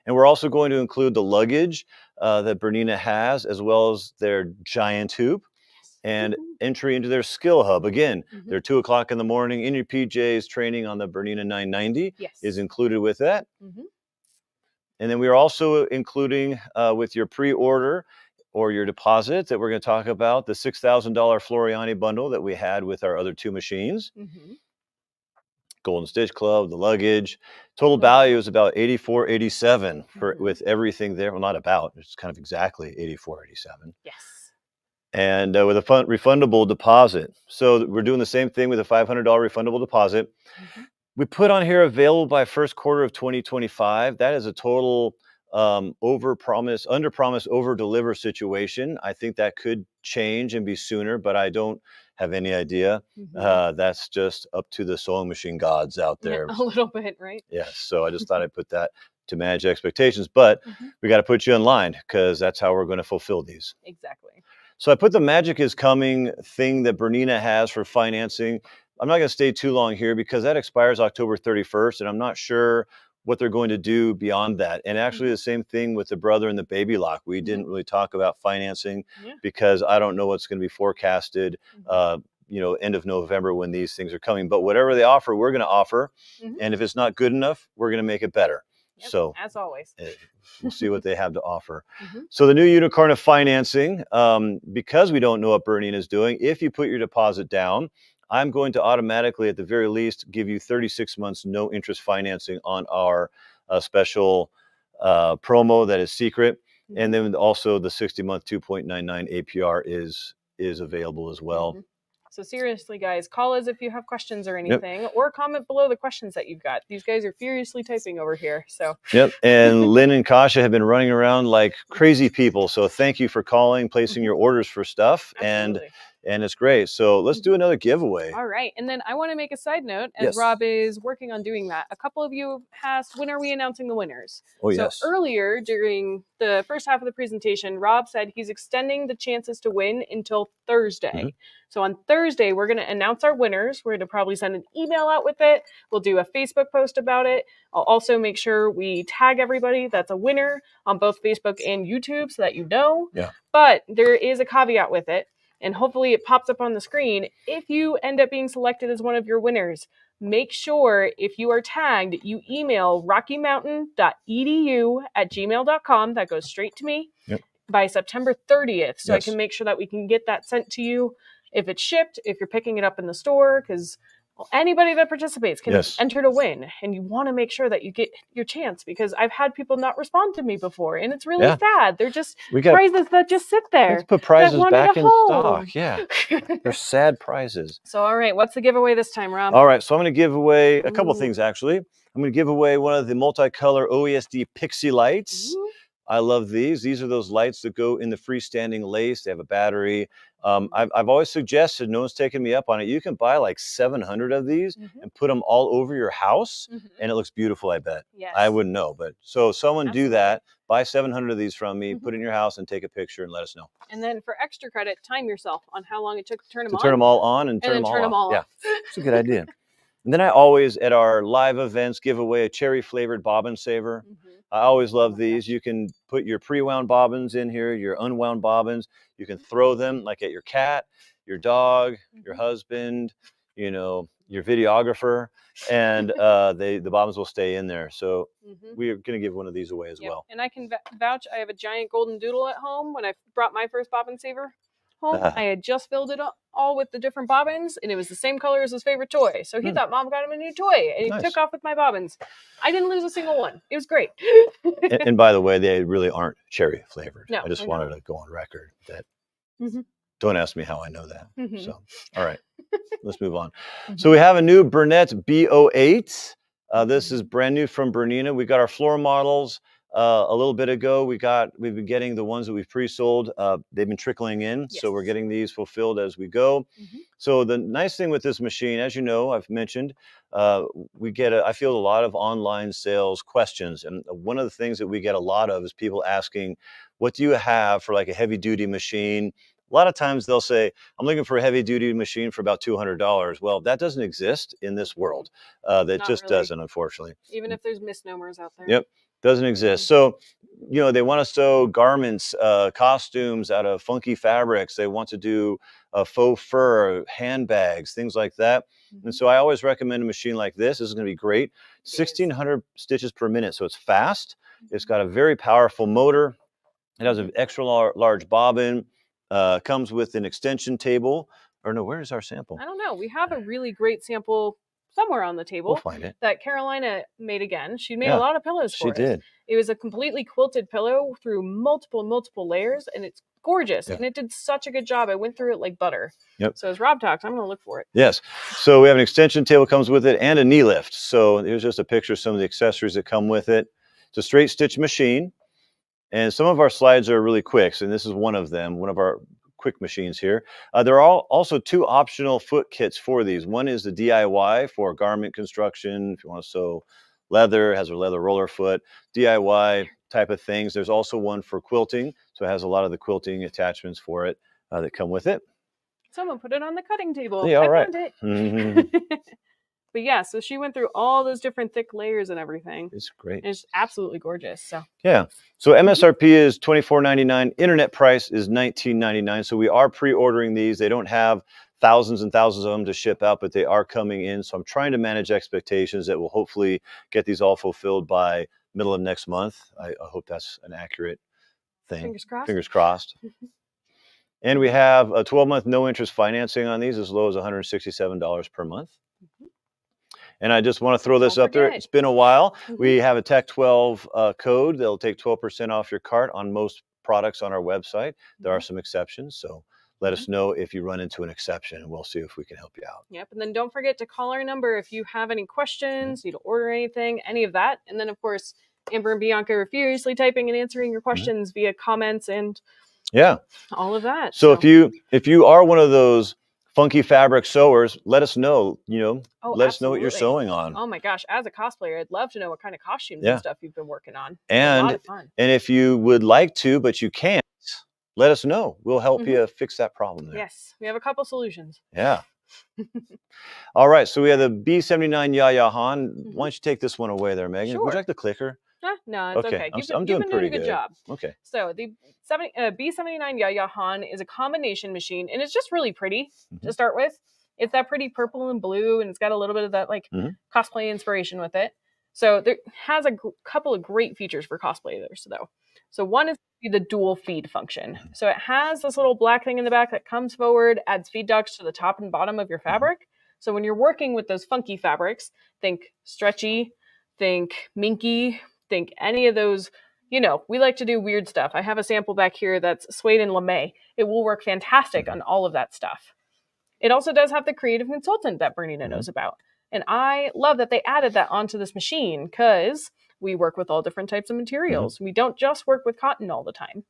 And we're also going to include the luggage that Bernina has, as well as their giant hoop and entry into their skill hub. Again, they're 2 o'clock in the morning in your PJs. Training on the Bernina 990 is included with that. And then we are also including with your pre-order or your deposit that we're going to talk about the $6,000 Floriani bundle that we had with our other 2 machines. Golden Stitch Club, the luggage. Total value is about $84.87 with everything there. Well, not about, it's kind of exactly $84.87. Yes. And with a refundable deposit. So we're doing the same thing with a $500 refundable deposit. We put on here available by first quarter of 2025. That is a total under promise, over deliver situation. I think that could change and be sooner, but I don't have any idea. That's just up to the sewing machine gods out there. A little bit, right? Yeah. So I just thought I'd put that to manage expectations, but we got to put you in line because that's how we're going to fulfill these. Exactly. So I put the Magic is Coming thing that Bernina has for financing. I'm not going to stay too long here because that expires October 31st, and I'm not sure what they're going to do beyond that. And actually the same thing with the Brother and the Baby Lock. We didn't really talk about financing because I don't know what's going to be forecasted, end of November when these things are coming. But whatever they offer, we're going to offer. And if it's not good enough, we're going to make it better. Yep, so as always, we'll see what they have to offer. So the new unicorn of financing, because we don't know what Bernina is doing, if you put your deposit down, I'm going to automatically, at the very least, give you 36 months no interest financing on our special promo that is secret. And then also the 60-month 2.99 APR is available as well. So seriously, guys, call us if you have questions or anything, or comment below the questions that you've got. These guys are furiously typing over here. So and Lynn and Kasha have been running around like crazy people. So thank you for calling, placing your orders for stuff. Absolutely. And it's great. So let's do another giveaway. All right. And then I want to make a side note, as Rob is working on doing that. A couple of you have asked, when are we announcing the winners? So earlier during the first half of the presentation, Rob said he's extending the chances to win until Thursday. So on Thursday, we're going to announce our winners. We're going to probably send an email out with it. We'll do a Facebook post about it. I'll also make sure we tag everybody that's a winner on both Facebook and YouTube so that you know. But there is a caveat with it. And hopefully it pops up on the screen. If you end up being selected as one of your winners, make sure if you are tagged, you email rockymountain.edu@gmail.com. That goes straight to me by September 30th. So I can make sure that we can get that sent to you if it's shipped, if you're picking it up in the store, because anybody that participates can enter to win. And you want to make sure that you get your chance, because I've had people not respond to me before, and it's really sad. They're just prizes that just sit there. Let's put prizes back in stock. They're sad prizes. So, all right, what's the giveaway this time, Rob? All right, so I'm going to give away a couple things, actually. I'm going to give away one of the multicolor OESD Pixie lights. I love these. These are those lights that go in the freestanding lace. They have a battery. I've always suggested, no one's taken me up on it, you can buy like 700 of these and put them all over your house, and it looks beautiful, I bet. Yes. I wouldn't know, but so someone do that. Buy 700 of these from me, put it in your house, and take a picture and let us know. And then for extra credit, time yourself on how long it took to turn them on. To turn them all on and turn them all off. Yeah, it's a good idea. And then I always, at our live events, give away a cherry-flavored bobbin saver. I always love these. You can put your pre-wound bobbins in here, your unwound bobbins. You can throw them like at your cat, your dog, your husband, you know, your videographer, and the bobbins will stay in there. So we are going to give one of these away as well. And I can vouch, I have a giant golden doodle at home. When I brought my first bobbin saver home, I had just filled it all with the different bobbins, and it was the same color as his favorite toy. So he thought Mom got him a new toy, and he took off with my bobbins. I didn't lose a single one. It was great. and by the way, they really aren't cherry flavored. No, I just wanted to go on record that. Don't ask me how I know that. So, all right, let's move on. So we have a new Bernette B08. This is brand new from Bernina. We got our floor models a little bit ago. We've been getting the ones that we've pre-sold. They've been trickling in, so we're getting these fulfilled as we go. So the nice thing with this machine, as you know, I've mentioned, I field a lot of online sales questions, and one of the things that we get a lot of is people asking, what do you have for like a heavy duty machine? A lot of times they'll say, I'm looking for a heavy duty machine for about $200. Well, that doesn't exist in this world. That just doesn't, unfortunately. Even if there's misnomers out there. Yep, doesn't exist. So, you know, they want to sew garments, costumes out of funky fabrics. They want to do faux fur, handbags, things like that. And so I always recommend a machine like this. This is going to be great. 1,600 stitches per minute. So it's fast. It's got a very powerful motor. It has an extra large bobbin. Comes with an extension table. Or no, where is our sample? I don't know. We have a really great sample somewhere on the table. We'll find it. That Carolina made again. She made a lot of pillows for us. She did. It was a completely quilted pillow through multiple layers, and it's gorgeous. And it did such a good job. I went through it like butter. So as Rob talks, I'm going to look for it. Yes. So we have an extension table comes with it and a knee lift. So here's just a picture of some of the accessories that come with it. It's a straight stitch machine. And some of our slides are really quick, and this is one of them, one of our quick machines here. There are also two optional foot kits for these. One is the DIY for garment construction, if you want to sew leather, it has a leather roller foot, DIY type of things. There's also one for quilting, so it has a lot of the quilting attachments for it that come with it. Someone put it on the cutting table. Yeah, all right. I found it. But yeah, so she went through all those different thick layers and everything. It's great. And it's absolutely gorgeous. So yeah. So MSRP is $24.99. Internet price is $19.99. So we are pre-ordering these. They don't have thousands and thousands of them to ship out, but they are coming in. So I'm trying to manage expectations that we'll hopefully get these all fulfilled by middle of next month. I hope that's an accurate thing. Fingers crossed. Fingers crossed. And we have a 12-month no interest financing on these as low as $167 per month. And I just want to throw this up there. It's been a while. We have a Tech 12 code that'll take 12% off your cart on most products on our website. There are some exceptions, so let us know if you run into an exception, and we'll see if we can help you out. Yep, and then don't forget to call our number if you have any questions, need to order anything, any of that. And then, of course, Amber and Bianca are furiously typing and answering your questions via comments and all of that. So if you are one of those funky fabric sewers, let us know, let us know what you're sewing on. Oh my gosh, as a cosplayer, I'd love to know what kind of costumes and stuff you've been working on. And, a lot of fun. And if you would like to, but you can't, let us know. We'll help you fix that problem there. Yes, we have a couple solutions. Yeah. All right, so we have the B79 Yaya Han. Why don't you take this one away there, Megan? Sure. Would you like the clicker? No, it's okay. I'm doing pretty good job. Okay. So the B79 Yaya Han is a combination machine, and it's just really pretty to start with. It's that pretty purple and blue, and it's got a little bit of that cosplay inspiration with it. So there has a couple of great features for cosplayers, though. So one is the dual feed function. So it has this little black thing in the back that comes forward, adds feed ducts to the top and bottom of your fabric. So when you're working with those funky fabrics, think stretchy, think minky, think any of those, we like to do weird stuff. I have a sample back here that's suede and lame. It will work fantastic on all of that stuff. It also does have the creative consultant that Bernina knows about. And I love that they added that onto this machine because we work with all different types of materials. We don't just work with cotton all the time.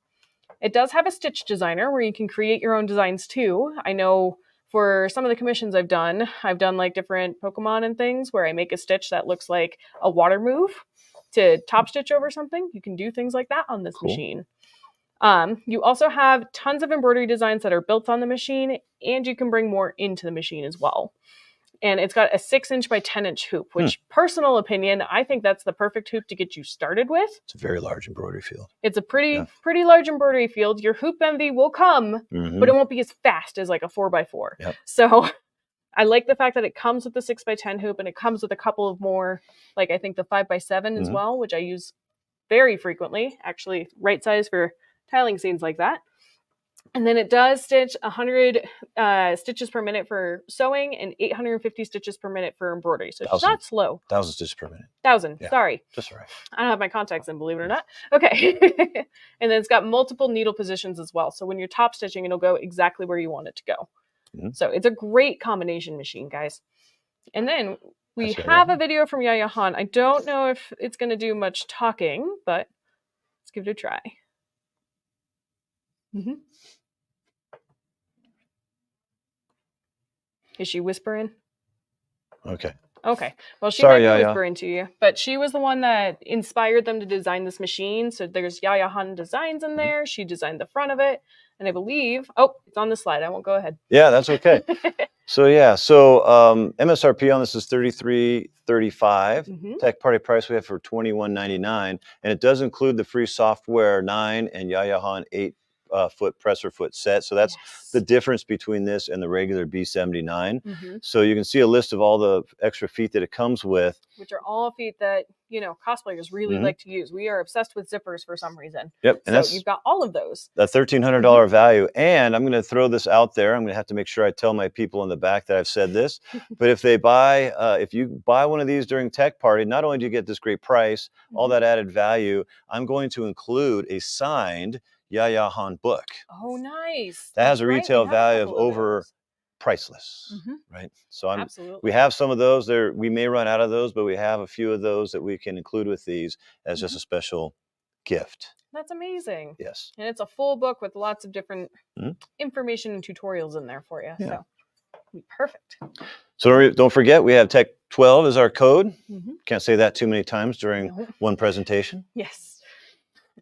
It does have a stitch designer where you can create your own designs too. I know for some of the commissions I've done like different Pokemon and things where I make a stitch that looks like a water move to top stitch over something. You can do things like that on this machine. You also have tons of embroidery designs that are built on the machine, and you can bring more into the machine as well. And it's got a 6-inch by 10-inch hoop, which personal opinion, I think that's the perfect hoop to get you started with. It's a very large embroidery field. It's a pretty large embroidery field. Your hoop envy will come, but it won't be as fast as like a 4x4. Yep. So I like the fact that it comes with the 6x10 hoop, and it comes with a couple of more, like I think the 5x7 as well, which I use very frequently, actually right size for tiling scenes like that. And then it does stitch 100 stitches per minute for sewing and 850 stitches per minute for embroidery. So it's not slow. 1,000 stitches per minute. 1,000. Yeah. Sorry. Just right. I don't have my contacts in, believe it or not. Okay. And then it's got multiple needle positions as well. So when you're top stitching, it'll go exactly where you want it to go. So it's a great combination machine, guys. And then we have a video from Yaya. I don't know if it's going to do much talking, but let's give it a try. Is she whispering? Okay. Okay. Well, she might be whispering to you, but she was the one that inspired them to design this machine. So there's Yaya Designs in there. She designed the front of it. And I believe, it's on the slide. I won't go ahead. Yeah, that's okay. So MSRP on this is $33.35. Tech Party price we have for $21.99, and it does include the free software 9 and Yaya 8-foot presser foot set. So that's the difference between this and the regular B79. So you can see a list of all the extra feet that it comes with, which are all feet that cosplayers really like to use. We are obsessed with zippers for some reason. Yep, and so you've got all of those. The $1,300 value. And I'm going to throw this out there. I'm going to have to make sure I tell my people in the back that I've said this. But if they buy, if you buy one of these during Tech Party, not only do you get this great price, all that added value, I'm going to include a signed Yaya book. Oh, nice. That has a retail value of over priceless, right? So we have some of those there. We may run out of those, but we have a few of those that we can include with these as just a special gift. That's amazing. Yes. And it's a full book with lots of different information and tutorials in there for you. Yeah. So perfect. So don't forget, we have Tech 12 as our code. Can't say that too many times during one presentation. Yes.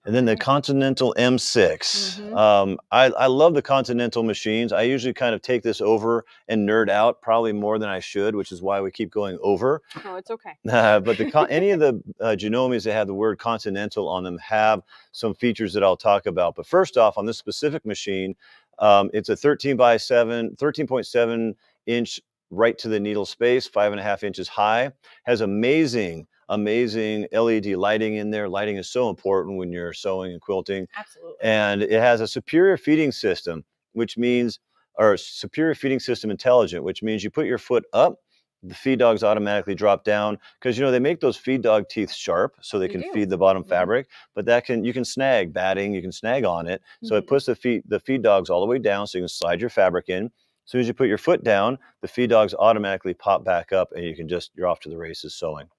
And then the Continental M6. I love the Continental machines. I usually kind of take this over and nerd out probably more than I should, which is why we keep going over. Oh, it's okay. But any of the Janomes that have the word Continental on them have some features that I'll talk about. But first off, on this specific machine, it's a 13.7 inch right to the needle space, 5.5 inches high, has amazing LED lighting in there. Lighting is so important when you're sewing and quilting. Absolutely. And it has a superior feeding system, superior feeding system intelligent, which means you put your foot up, the feed dogs automatically drop down, because they make those feed dog teeth sharp so they can feed the bottom fabric, but you can snag batting, you can snag on it. So it puts the feed dogs all the way down so you can slide your fabric in. As soon as you put your foot down, the feed dogs automatically pop back up and you're off to the races sewing.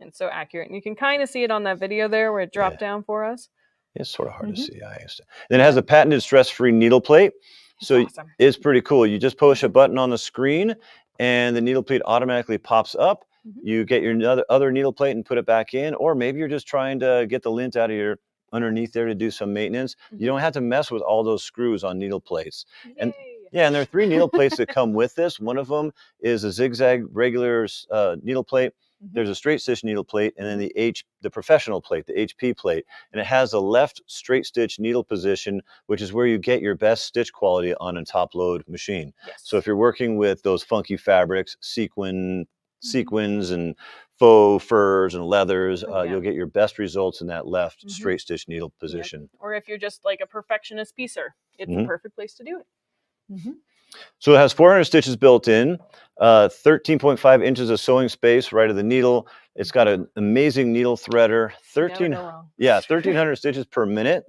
And so accurate. And you can kind of see it on that video there where it dropped down for us. It's sort of hard to see. Then it has a patented stress-free needle plate. So it's pretty cool. You just push a button on the screen and the needle plate automatically pops up. You get your other needle plate and put it back in, or maybe you're just trying to get the lint out of underneath there to do some maintenance. You don't have to mess with all those screws on needle plates. And there are 3 needle plates that come with this. One of them is a zigzag regular needle plate. There's a straight stitch needle plate, and then the professional plate, the HP plate, and it has a left straight stitch needle position, which is where you get your best stitch quality on a top load machine. So if you're working with those funky fabrics, sequins and faux furs and leathers, you'll get your best results in that left straight stitch needle position. Or if you're just like a perfectionist piecer, it's the perfect place to do it. So it has 400 stitches built in, 13.5 inches of sewing space right of the needle. It's got an amazing needle threader, 1,300 stitches per minute.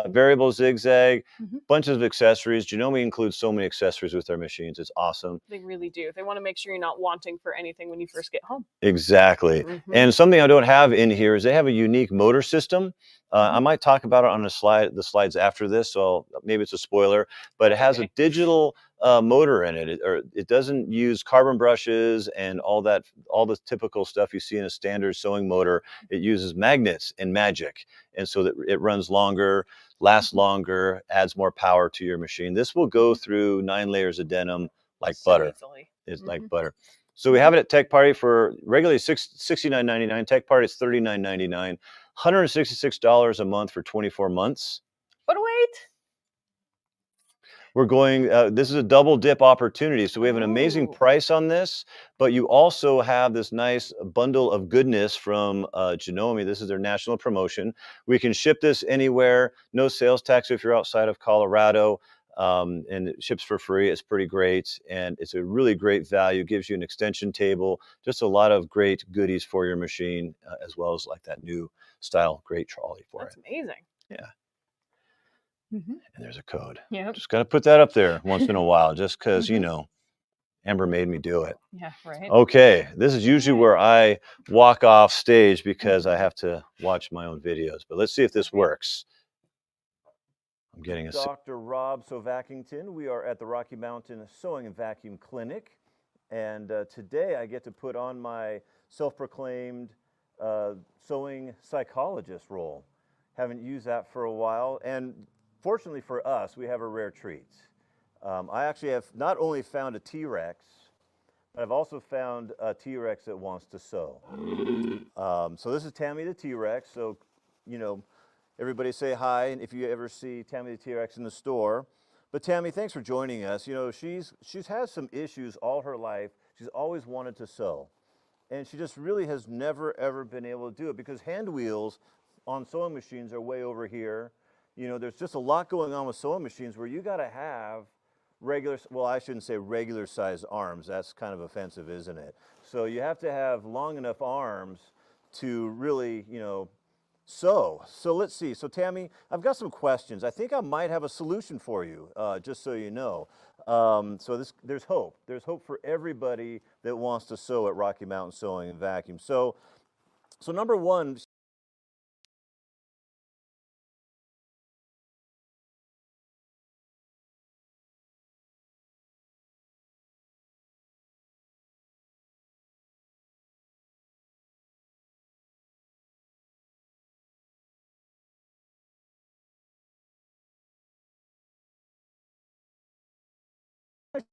variable zigzag, bunches of accessories. Janome includes so many accessories with their machines. It's awesome. They really do. They want to make sure you're not wanting for anything when you first get home. Exactly. And something I don't have in here is they have a unique motor system. I might talk about it on the slides after this, so maybe it's a spoiler, but it has a digital motor in it. It doesn't use carbon brushes and all the typical stuff you see in a standard sewing motor. It uses magnets and magic, and so that it runs longer, lasts longer, adds more power to your machine. This will go through 9 layers of denim like butter. Easily. It's like butter. So we have it at Tech Party for regularly $69.99. Tech Party is $39.99. $166 a month for 24 months. But wait. We're going, this is a double dip opportunity. So we have an amazing price on this, but you also have this nice bundle of goodness from Janome. This is their national promotion. We can ship this anywhere, no sales tax if you're outside of Colorado, and it ships for free. It's pretty great, and it's a really great value. Gives you an extension table, just a lot of great goodies for your machine, as well as like that new style great trolley for That's amazing. Yeah. And there's a code. Yeah. Just got to put that up there once in a while, just because, you know, Amber made me do it. Yeah, right. Okay, this is usually where I walk off stage because I have to watch my own videos. But let's see if this works. I'm getting a Dr. Rob Sovackington. We are at the Rocky Mountain Sewing and Vacuum Clinic. And today I get to put on my self-proclaimed sewing psychologist role. Haven't used that for a while. And fortunately for us, we have a rare treat. I actually have not only found a T-Rex, but I've also found a T-Rex that wants to sew. So this is Tammy the T-Rex. So, you know, everybody say hi, and if you ever see Tammy the T-Rex in the store. But Tammy, thanks for joining us. You know, she's had some issues all her life. She's always wanted to sew. And she just really has never, ever been able to do it because hand wheels on sewing machines are way over here. You know, there's just a lot going on with sewing machines where you got to have regular, well, I shouldn't say regular size arms. That's kind of offensive, isn't it? So you have to have long enough arms to really, you know, sew. So let's see. So Tammy, I've got some questions. I think I might have a solution for you, just so you know. So there's hope. There's hope for everybody that wants to sew at Rocky Mountain Sewing and Vacuum. So number one,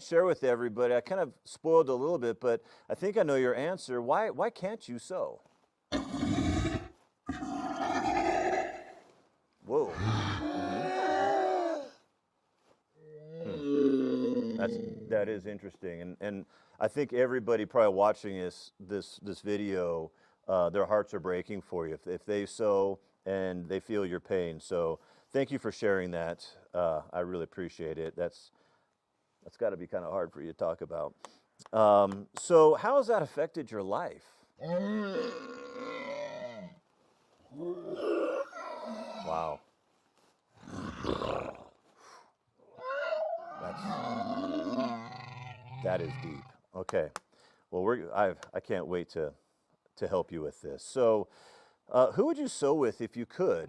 share with everybody. I kind of spoiled a little bit, but I think I know your answer. Why can't you sew? Whoa. That is interesting, and I think everybody probably watching this video, their hearts are breaking for you if they sew and they feel your pain. So thank you for sharing that. I really appreciate it. That's got to be kind of hard for you to talk about. So how has that affected your life? Wow. That is deep. Okay. Well, I can't wait to help you with this. So, who would you sew with if you could?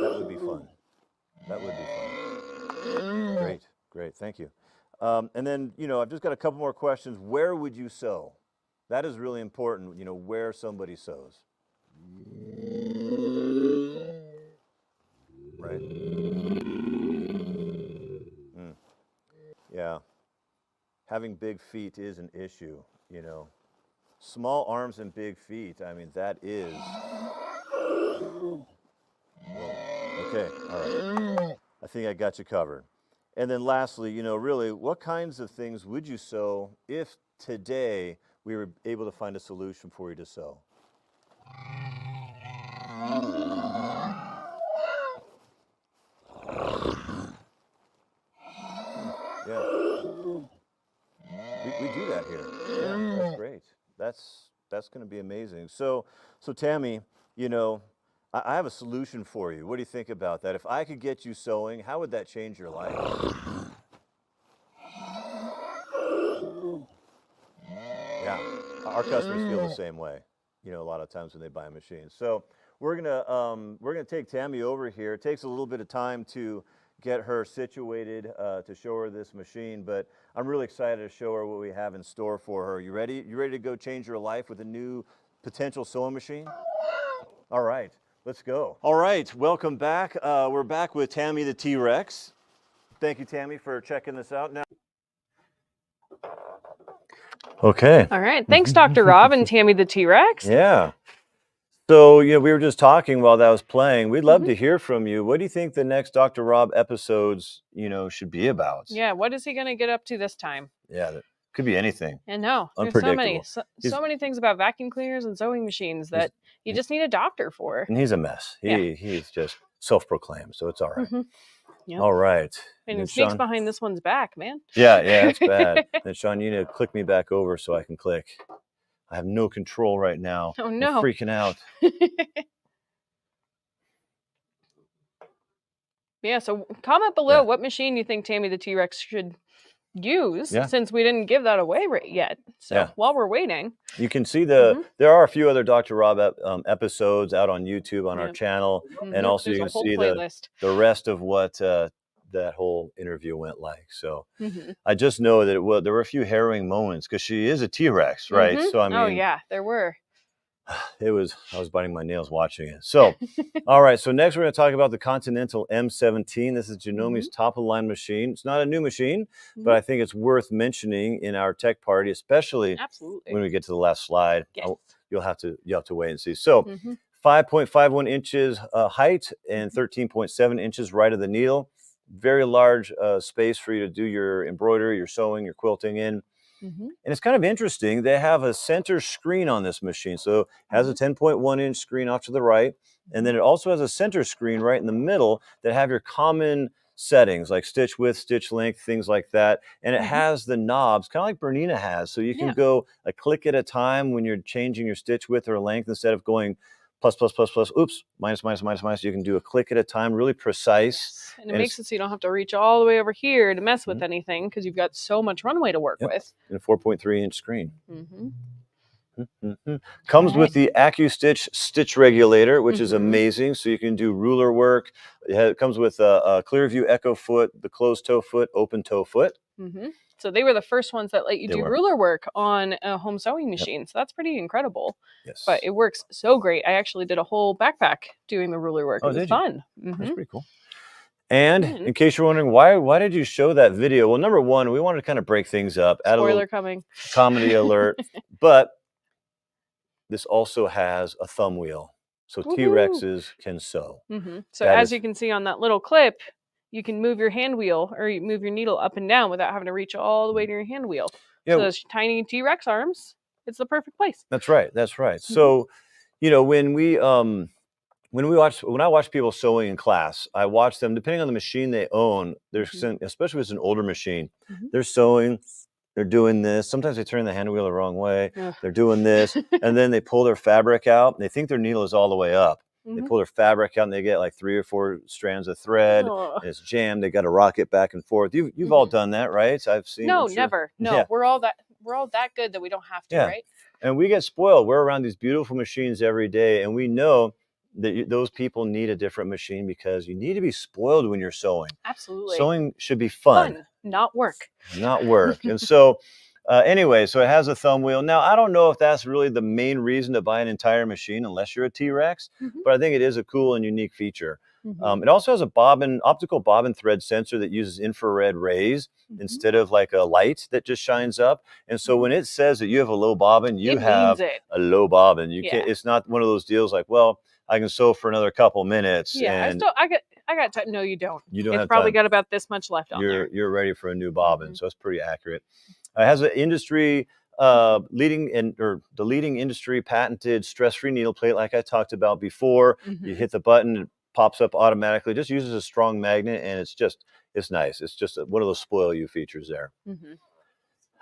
That would be fun. That would be fun. Great. Thank you. And then, you know, I've just got a couple more questions. Where would you sew? That is really important, you know, where somebody sews. Right? Yeah. Having big feet is an issue, you know. Small arms and big feet, I mean, that is... Whoa. Okay, all right. I think I got you covered. And then lastly, you know, really, what kinds of things would you sew if today we were able to find a solution for you to sew? Yeah. We do that here. Yeah, that's great. that's going to be amazing. So Tammy, you know, I have a solution for you. What do you think about that? If I could get you sewing, how would that change your life? Yeah, our customers feel the same way. You know, a lot of times when they buy a machine. So we're gonna take Tammy over here. It takes a little bit of time to get her situated to show her this machine, but I'm really excited to show her what we have in store for her. You ready? You ready to go change your life with a new potential sewing machine? All right, let's go. All right, welcome back. We're back with Tammy the T-Rex. Thank you, Tammy, for checking this out. Now, okay. All right. Thanks, Dr. Rob and Tammy the T-Rex. Yeah. So, you know, we were just talking while that was playing. We'd love to hear from you. What do you think the next Dr. Rob episodes, you know, should be about? Yeah, what is he going to get up to this time? Yeah, that could be anything. I know. There's so many things about vacuum cleaners and sewing machines that you just need a doctor for. And he's a mess. He's just self-proclaimed, so it's all right. Yep. All right. And it sneaks behind this one's back, man. Yeah, it's bad. And Sean, you need to click me back over so I can click. I have no control right now. Oh, no. I'm freaking out. Yeah, so comment below what machine you think Tammy the T-Rex should use, since we didn't give that away yet. So while we're waiting, you can see there are a few other Dr. Rob episodes out on YouTube on our channel, and also you can see the rest of what that whole interview went like. So I just know that there were a few harrowing moments because she is a T-Rex, right? So I mean, oh yeah, there were. I was biting my nails watching it. So, all right. So next we're going to talk about the Continental M17. This is Janome's top of the line machine. It's not a new machine, but I think it's worth mentioning in our tech party, especially when we get to the last slide. Yes. You'll have to wait and see. So 5.51 inches height and 13.7 inches right of the needle. Very large space for you to do your embroidery, your sewing, your quilting in. And it's kind of interesting. They have a center screen on this machine. So it has a 10.1 inch screen off to the right. And then it also has a center screen right in the middle that have your common settings like stitch width, stitch length, things like that. And it has the knobs, kind of like Bernina has. So you can go a click at a time when you're changing your stitch width or length instead of going plus, plus, plus, plus, oops, minus, minus, minus, minus. You can do a click at a time, really precise. Yes. And it makes it so you don't have to reach all the way over here to mess with anything because you've got so much runway to work with. And a 4.3 inch screen. Comes with the AccuStitch stitch regulator, which is amazing. So you can do ruler work. It comes with a clear view echo foot, the closed toe foot, open toe foot. So they were the first ones that let you do ruler work on a home sewing machine. So that's pretty incredible. Yes. But it works so great. I actually did a whole backpack doing the ruler work. It was fun. That's pretty cool. And in case you're wondering, why did you show that video? Well, number one, we wanted to kind of break things up. Add Spoiler coming. Comedy alert. But this also has a thumb wheel. So T-Rexes can sew. So as you can see on that little clip, you can move your hand wheel or you move your needle up and down without having to reach all the way to your hand wheel. So those tiny T-Rex arms, it's the perfect place. That's right. That's right. So, you know, when I watch people sewing in class, I watch them, depending on the machine they own, especially if it's an older machine, they're sewing, they're doing this. Sometimes they turn the hand wheel the wrong way. They're doing this, and then they pull their fabric out. And they think their needle is all the way up. They pull their fabric out and they get like 3 or 4 strands of thread. And it's jammed. They got to rock it back and forth. You've all done that, right? I've seen. No, never. No, we're all that good that we don't have to, right? And we get spoiled. We're around these beautiful machines every day, and we know that those people need a different machine because you need to be spoiled when you're sewing. Absolutely. Sewing should be fun, not work. Not work. And so. Anyway, so it has a thumb wheel. Now, I don't know if that's really the main reason to buy an entire machine unless you're a T-Rex, but I think it is a cool and unique feature. It also has a optical bobbin thread sensor that uses infrared rays instead of like a light that just shines up. And so when it says that you have a low bobbin, you have a low bobbin. You can't. It's not one of those deals like, well, I can sew for another couple minutes. Yeah, I got time. No, you don't. You don't. It's probably got about this much left on there. You're ready for a new bobbin, so it's pretty accurate. It has an industry leading industry patented stress-free needle plate, like I talked about before. You hit the button, it pops up automatically. It just uses a strong magnet, and it's nice. It's just one of those spoil you features there.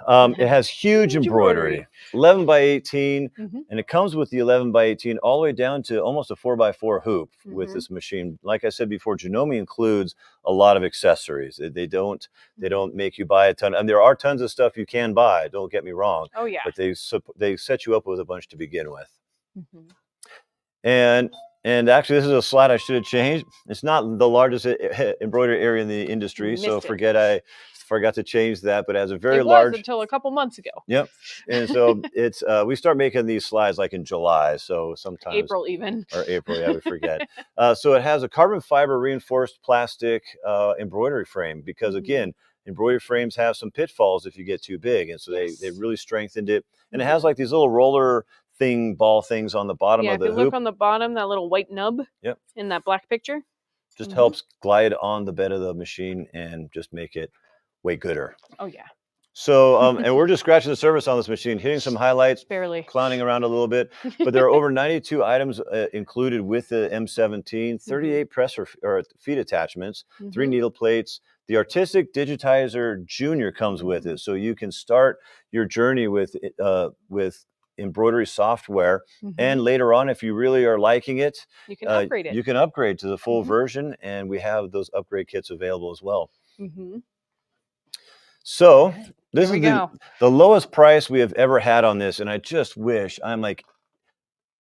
It has huge embroidery, 11 by 18, and it comes with the 11 by 18 all the way down to almost a 4x4 hoop with this machine. Like I said before, Janome includes a lot of accessories. They don't make you buy a ton. And there are tons of stuff you can buy. Don't get me wrong. Oh yeah. But they set you up with a bunch to begin with. And actually, this is a slide I should have changed. It's not the largest embroidery area in the industry, so I forgot to change that. But it has a very large. Until a couple months ago. Yep. And so it's we start making these slides like in July, so sometimes April even. Or April, yeah, we forget. So it has a carbon fiber reinforced plastic embroidery frame because again, embroidery frames have some pitfalls if you get too big, and so they really strengthened it. And it has like these little roller ball things on the bottom of the hoop. If you look on the bottom, that little white nub in that black picture. Just helps glide on the bed of the machine and just make it way gooder. Oh yeah. So, and we're just scratching the surface on this machine, hitting some highlights, barely clowning around a little bit, but there are over 92 items included with the M17, 38 press or feed attachments, 3 needle plates. The Artistic Digitizer Junior comes with it, so you can start your journey with embroidery software, and later on, if you really are liking it, you can upgrade it. You can upgrade to the full version, and we have those upgrade kits available as well. So this is the lowest price we have ever had on this, and I just wish, I'm like,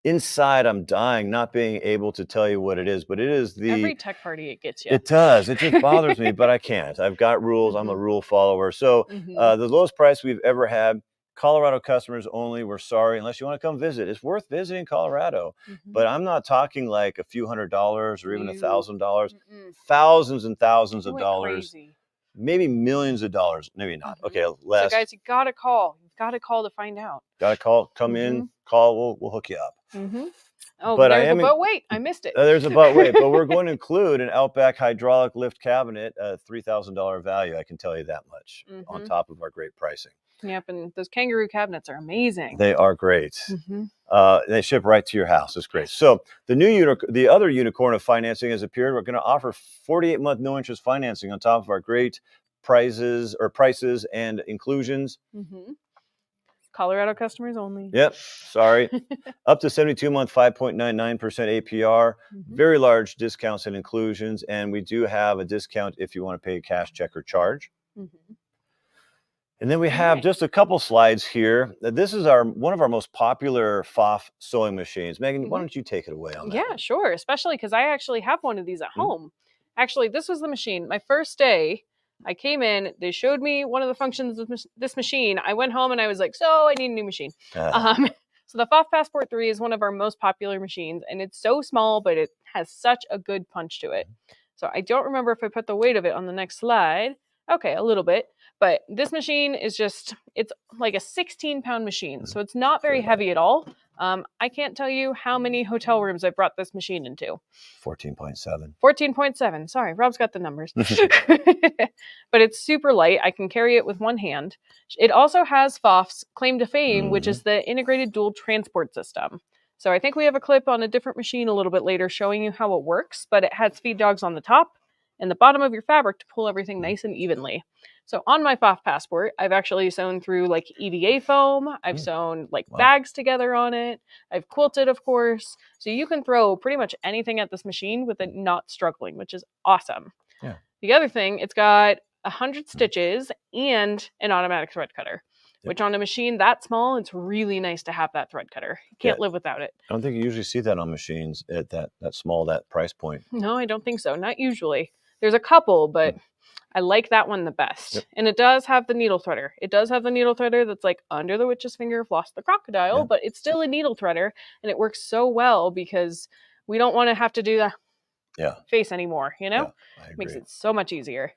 inside I'm dying not being able to tell you what it is, but it is the every tech party it gets you. It does. It just bothers me, but I can't. I've got rules. I'm a rule follower. So the lowest price we've ever had, Colorado customers only. We're sorry, unless you want to come visit. It's worth visiting Colorado, but I'm not talking like a few $100s or even $1,000. Thousands and thousands of dollars. Crazy. Maybe millions of dollars. Maybe not. Okay, less. So guys, you gotta call. You've got to call to find out. Gotta call. Come in. Call. We'll hook you up. Oh, but wait, I missed it. There's a but wait, but we're going to include an Outback hydraulic lift cabinet, a $3,000 value. I can tell you that much on top of our great pricing. Yep, and those kangaroo cabinets are amazing. They are great. They ship right to your house. It's great. So the other unicorn of financing has appeared. We're going to offer 48-month no interest financing on top of our great prices and inclusions. Colorado customers only. Yep. Sorry. Up to 72-month 5.99% APR. Very large discounts and inclusions, and we do have a discount if you want to pay cash, check, or charge. And then we have just a couple slides here. This is one of our most popular Pfaff sewing machines. Megan, why don't you take it away on that? Yeah, sure. Especially because I actually have one of these at home. Actually, this was the machine. My first day, I came in, they showed me one of the functions of this machine. I went home and I was like, so I need a new machine. So the Pfaff Passport 3 is one of our most popular machines, and it's so small, but it has such a good punch to it. So I don't remember if I put the weight of it on the next slide. Okay, a little bit. But this machine is it's like a 16-pound machine. So it's not very heavy at all. I can't tell you how many hotel rooms I brought this machine into. 14.7. 14.7. Sorry, Rob's got the numbers. But it's super light. I can carry it with one hand. It also has Pfaff's claim to fame, which is the integrated dual transport system. So I think we have a clip on a different machine a little bit later showing you how it works, but it has feed dogs on the top and the bottom of your fabric to pull everything nice and evenly. So on my Pfaff Passport, I've actually sewn through like EVA foam. I've sewn like bags together on it. I've quilted, of course. So you can throw pretty much anything at this machine with it not struggling, which is awesome. Yeah. The other thing, it's got 100 stitches and an automatic thread cutter, which on a machine that small, it's really nice to have that thread cutter. You can't live without it. I don't think you usually see that on machines at that small, that price point. No, I don't think so. Not usually. There's a couple, but I like that one the best. And it does have the needle threader. It does have the needle threader that's like under the witch's finger, floss the crocodile, but it's still a needle threader, and it works so well because we don't want to have to do the face anymore, you know? It makes it so much easier.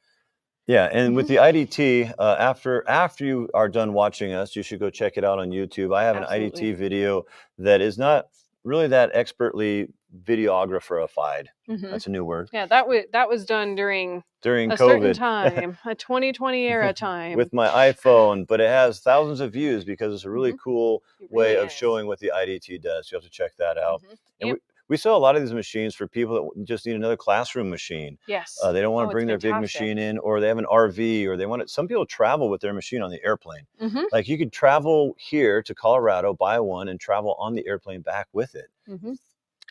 Yeah, and with the IDT, after you are done watching us, you should go check it out on YouTube. I have an IDT video that is not really that expertly videographified. That's a new word. Yeah, that was done during a COVID. Certain time, a 2020 era time. With my iPhone, but it has thousands of views because it's a really cool way of showing what the IDT does. You have to check that out. And we sell a lot of these machines for people that just need another classroom machine. Yes. They don't want to it's bring their big fantastic. machine in, or they have an RV, or they want it. Some people travel with their machine on the airplane. Mm-hmm. Like you could travel here to Colorado, buy one, and travel on the airplane back with it. Mm-hmm.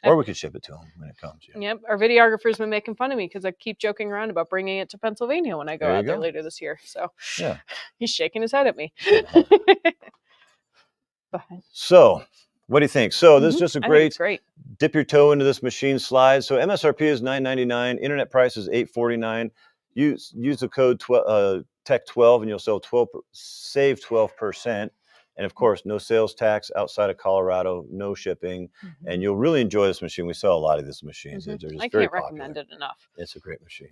Or we could ship it to them when it comes. Yep. Our videographer's been making fun of me because I keep joking around about bringing it to Pennsylvania when I go out there later this year. So yeah, he's shaking his head at me. So what do you think? So this is just a great dip your toe into this machine slide. So MSRP is $9.99. Internet price is $8.49. Use the code TECH12 and you'll save 12%. And of course, no sales tax outside of Colorado, no shipping, and you'll really enjoy this machine. We sell a lot of these machines. They're just I very can't recommend it enough. It's a great machine.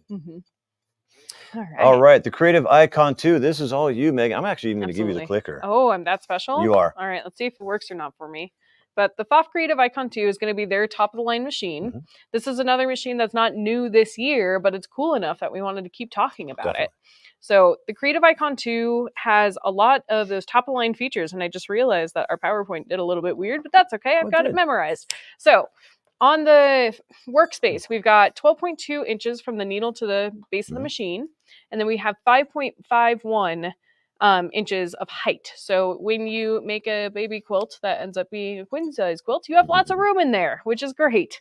All right, the Creative Icon 2. This is all you, Megan. I'm actually even going to give you the clicker. Oh, I'm that special? You are. All right, let's see if it works or not for me. But the Pfaff Creative Icon 2 is going to be their top-of-the-line machine. This is another machine that's not new this year, but it's cool enough that we wanted to keep talking about it. So the Creative Icon 2 has a lot of those top-of-line features, and I just realized that our PowerPoint did a little bit weird, but that's okay. I've got it memorized. So on the workspace, we've got 12.2 inches from the needle to the base of the machine, and then we have 5.51 inches of height. So when you make a baby quilt that ends up being a queen size quilt, you have lots of room in there, which is great.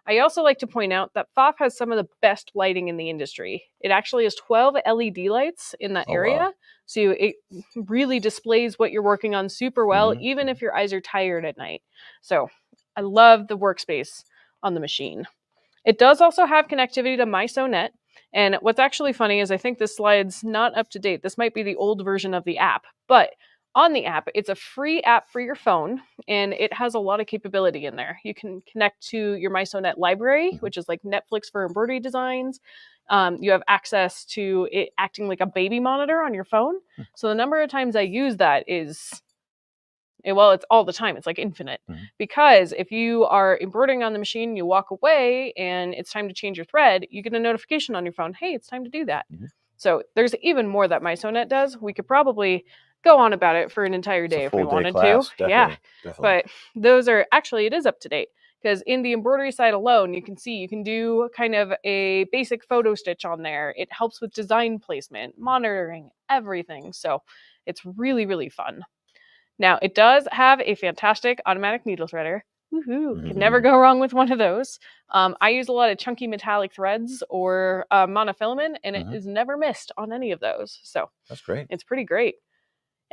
I also like to point out that Pfaff has some of the best lighting in the industry. It actually has 12 LED lights in that area. Wow. So it really displays what you're working on super well, even if your eyes are tired at night. So I love the workspace on the machine. It does also have connectivity to MySewNet. And what's actually funny is I think this slide's not up to date. This might be the old version of the app, but on the app, it's a free app for your phone, and it has a lot of capability in there. You can connect to your MySewNet library, which is like Netflix for embroidery designs. You have access to it acting like a baby monitor on your phone. So the number of times I use that is, well, it's all the time. It's like infinite. Because if you are embroidering on the machine, you walk away, and it's time to change your thread, you get a notification on your phone, hey, it's time to do that. So there's even more that MySewNet does. We could probably go on about it for an entire day if we wanted to. Definitely. But those are actually, it is up to date, because in the embroidery side alone, you can see you can do kind of a basic photo stitch on there. It helps with design placement, monitoring, everything. So it's really, really fun. Now, it does have a fantastic automatic needle threader. Woohoo! Can never go wrong with one of those. I use a lot of chunky metallic threads or monofilament, and it is never missed on any of those. So that's great. It's pretty great.